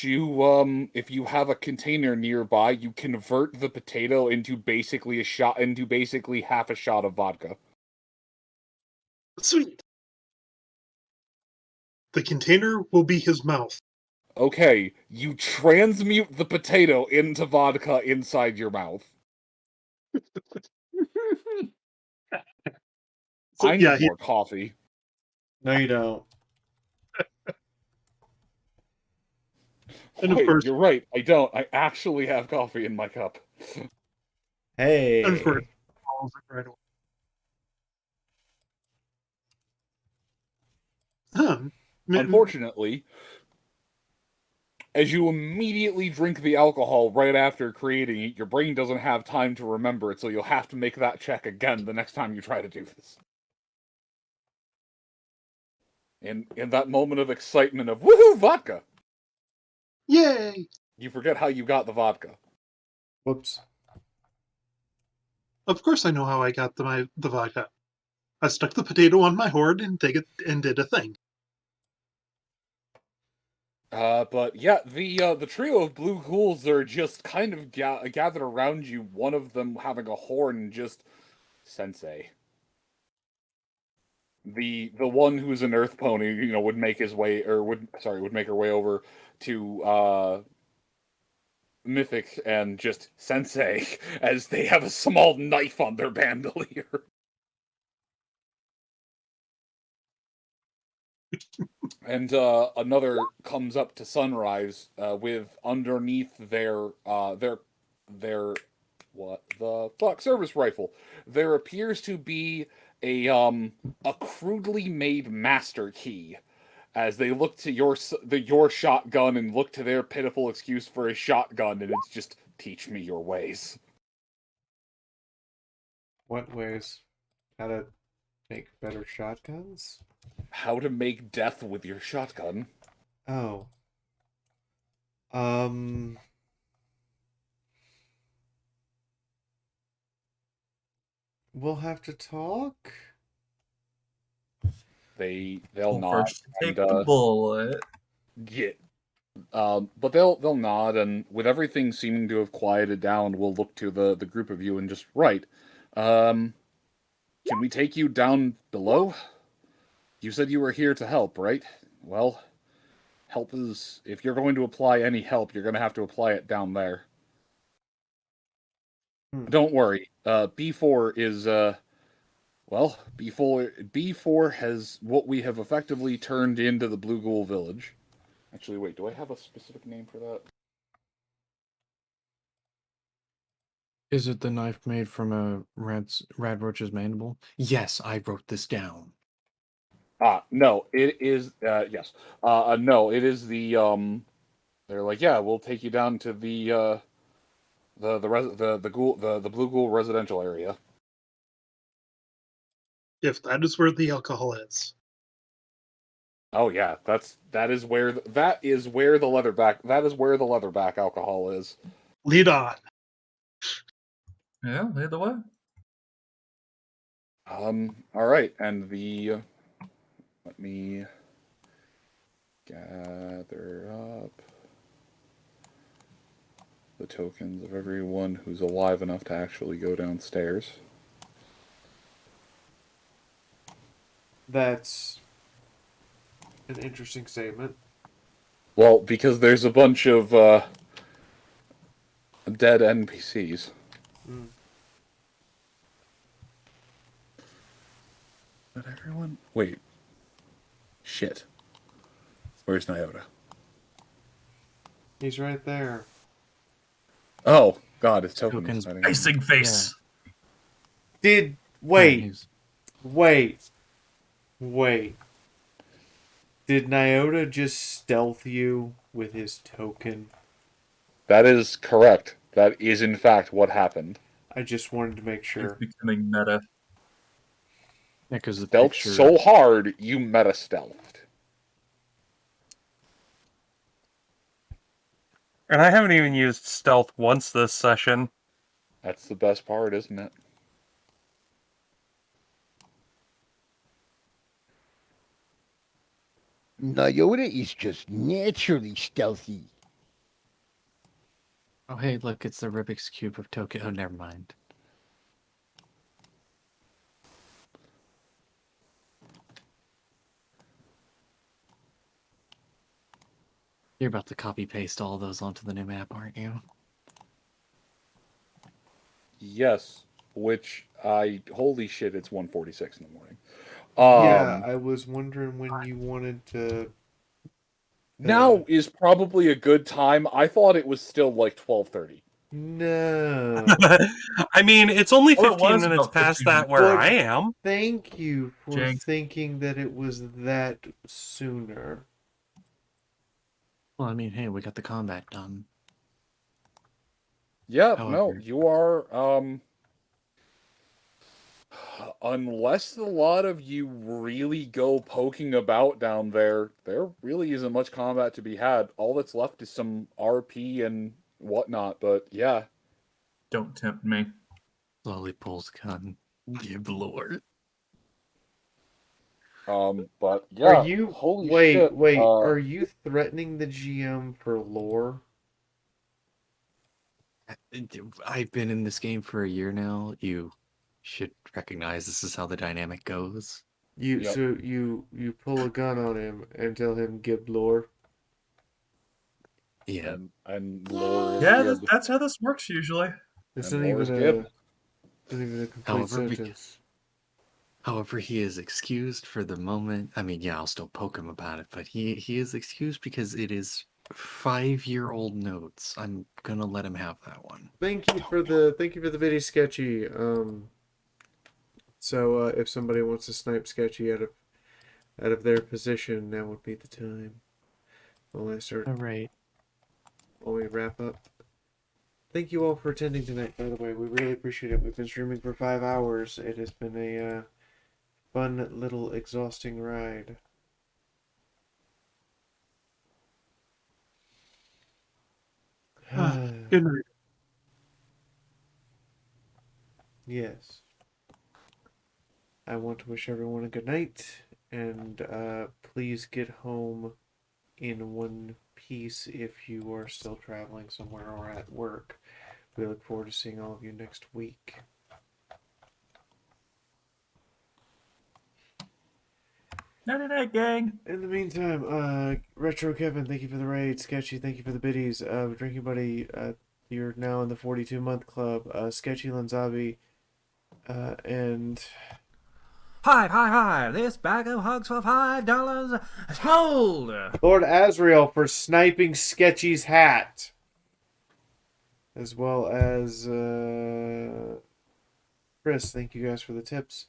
S14: if you have a container nearby, you convert the potato into basically half a shot of vodka.
S5: Sweet. The container will be his mouth.
S14: Okay, you transmute the potato into vodka inside your mouth.
S5: So,
S14: I need more coffee.
S1: No, you don't.
S5: And of
S14: Wait,
S5: course,
S14: you're right. I don't. I actually have coffee in my cup.
S1: Hey.
S5: and of course, follows it right away.
S14: Unfortunately, as you immediately drink the alcohol right after creating it, your brain doesn't have time to remember it, so you'll have to make that check again the next time you try to do this. In that moment of excitement of, woohoo, vodka!
S5: Yay!
S14: You forget how you got the vodka.
S1: Whoops.
S5: Of course I know how I got the vodka. I stuck the potato on my horde and did a thing.
S14: But yeah, the trio of blue ghouls are just kind of gathered around you. One of them having a horn, just Sensei. The one who's an earth pony, would make his way, or would make her way over to Mythic and just Sensei, as they have a small knife on their bandolier. And another comes up to Sunrise with underneath their what the fuck service rifle. There appears to be a crudely made master key. As they look to your shotgun and look to their pitiful excuse for a shotgun, and it's just teach me your ways.
S1: What ways? How to make better shotguns?
S14: How to make death with your shotgun.
S1: Oh. We'll have to talk?
S14: They'll nod.
S3: First take the bullet.
S14: Yeah. But they'll nod, and with everything seeming to have quieted down, we'll look to the group of you and just can we take you down below? You said you were here to help, right? Well, help is, if you're going to apply any help, you're going to have to apply it down there. Don't worry. B4 is B4 has what we have effectively turned into the Blue Ghoul Village. Actually, wait, do I have a specific name for that?
S15: Is it the knife made from a radroach's mandible? Yes, I wrote this down.
S14: No, it is, yes. No, it is the, they're like, yeah, we'll take you down to the Blue Ghoul residential area.
S5: If that is where the alcohol is.
S14: Oh yeah, that is where the leatherback alcohol is.
S5: Lead on.
S3: Yeah, lead the way.
S14: All right, and let me gather up the tokens of everyone who's alive enough to actually go downstairs.
S1: That's an interesting statement.
S14: Well, because there's a bunch of dead NPCs. Not everyone? Wait. Shit. Where's Nyota?
S1: He's right there.
S14: Oh, God, it's tokens.
S3: Icing face.
S1: Yeah. Wait. Did Nyota just stealth you with his token?
S14: That is correct. That is, in fact, what happened.
S1: I just wanted to make sure.
S3: It's becoming meta.
S15: Yeah, because the
S14: stealth
S15: picture...
S14: so hard, you meta-stealthed.
S9: And I haven't even used stealth once this session.
S14: That's the best part, isn't it?
S7: Nyota is just naturally stealthy.
S15: Oh, hey, look, it's the Rubik's Cube of Tokyo. Oh, never mind. You're about to copy-paste all those onto the new map, aren't you?
S14: Yes, which holy shit, it's 1:46 in the morning.
S1: Yeah, I was wondering when you wanted to...
S14: Now is probably a good time. I thought it was still like 12:30.
S1: No.
S9: I mean, it's only
S3: Well, it
S9: 15
S3: was
S9: minutes
S3: about
S9: past
S3: 15
S9: that where
S1: But
S9: I am.
S1: Thank you for
S3: Jinx.
S1: thinking that it was that sooner.
S15: Well, I mean, hey, we got the combat done.
S14: Yeah,
S15: However-
S14: no, you are, unless a lot of you really go poking about down there, there really isn't much combat to be had. All that's left is some RP and whatnot, but yeah.
S3: Don't tempt me.
S15: Slowly pulls gun. Give Lord.
S14: But yeah,
S1: Are you
S14: holy
S1: wait,
S14: shit.
S1: are you threatening the GM for lore?
S13: I've been in this game for a year now. You should recognize this is how the dynamic goes.
S1: So you pull a gun on him and tell him give lore?
S13: Yeah.
S14: And lore is
S3: Yeah,
S14: good.
S3: that's how this works usually.
S1: It's
S14: And
S1: not
S14: lore is
S1: even
S14: good.
S1: not even a complete
S13: However,
S1: sentence.
S13: However, he is excused for the moment. I mean, yeah, I'll still poke him about it, but he is excused because it is 5-year-old notes. I'm gonna let him have that one.
S1: Thank you for the video, Sketchy. So if somebody wants to snipe Sketchy out of their position, now would be the time. While I start.
S2: All right.
S1: While we wrap up. Thank you all for attending tonight. By the way, we really appreciate it. We've been streaming for 5 hours. It has been a fun little exhausting ride.
S5: Good night.
S1: Yes. I want to wish everyone a good night, and please get home in one piece if you are still traveling somewhere or at work. We look forward to seeing all of you next week.
S3: Night night, gang.
S1: In the meantime, Retro Kevin, thank you for the raid. Sketchy, thank you for the biddies. Drinking Buddy, you're now in the 42-month club. Sketchy Lanzabi, and
S4: Hi, this bag of hugs for $5 sold.
S1: Lord Asriel for sniping Sketchy's hat. As well as Chris, thank you guys for the tips.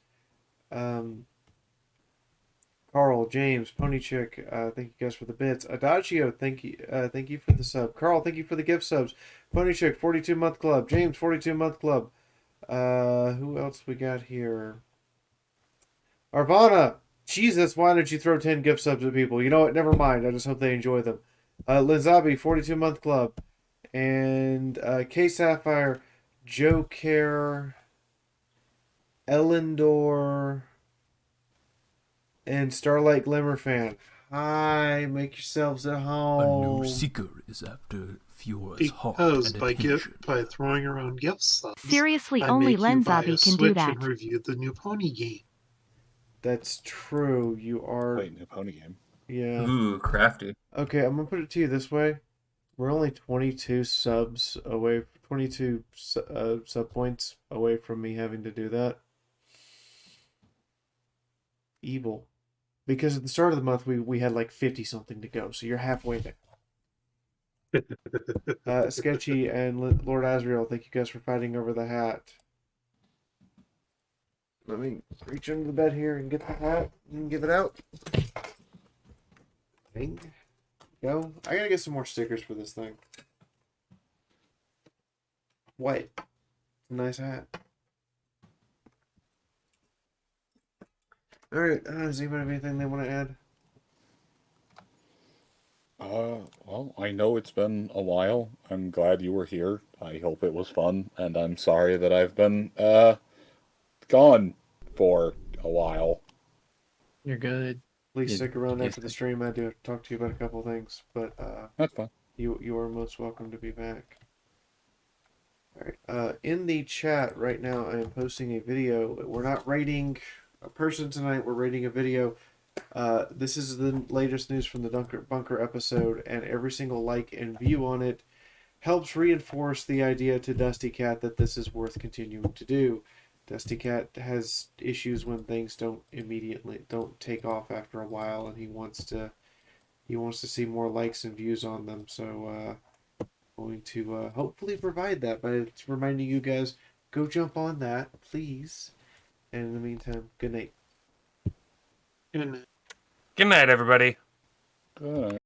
S1: Carl, James, Pony Chick, thank you guys for the bits. Adagio, thank you for the sub. Carl, thank you for the gift subs. Pony Chick, 42-month club. James, 42-month club. Who else we got here? Arvana, Jesus, why did you throw 10 gift subs at people? You know what? Never mind. I just hope they enjoy them. Linzabi, 42-month club. And K Sapphire, Joe Care, Ellendor, and Starlight Glimmer Fan. Hi, make yourselves at home.
S4: A new seeker is after Fiora's heart and
S5: Because
S4: attention.
S5: by throwing around gift subs,
S16: Seriously,
S5: I
S16: only
S5: make you buy a
S16: Lenzabi can do
S5: Switch
S16: that.
S5: and review the new Pony game.
S1: That's true. You are.
S14: Wait, new Pony game.
S1: Yeah.
S3: Ooh, crafty.
S1: Okay, I'm gonna put it to you this way. We're only 22 subs away, 22 sub points away from me having to do that. Evil. Because at the start of the month, we had like 50 something to go, so you're halfway there. Sketchy and Lord Asriel, thank you guys for fighting over the hat. Let me reach under the bed here and get the hat and give it out. Dang. Go. I gotta get some more stickers for this thing. White. Nice hat. Alright, does anybody have anything they want to add?
S14: Well, I know it's been a while. I'm glad you were here. I hope it was fun, and I'm sorry that I've been, gone for a while.
S13: You're good.
S1: Please stick around after the stream. I do have to talk to you about a couple things, but
S14: that's fine.
S1: You are most welcome to be back. Alright, in the chat right now, I am posting a video. We're not rating a person tonight, we're rating a video. This is the latest news from the Bunker episode, and every single like and view on it helps reinforce the idea to Dusty Cat that this is worth continuing to do. Dusty Cat has issues when things don't take off after a while, and he wants to see more likes and views on them. So going to hopefully provide that by reminding you guys, go jump on that, please. And in the meantime, good night.
S5: Good night.
S9: Good night, everybody.
S14: Good night.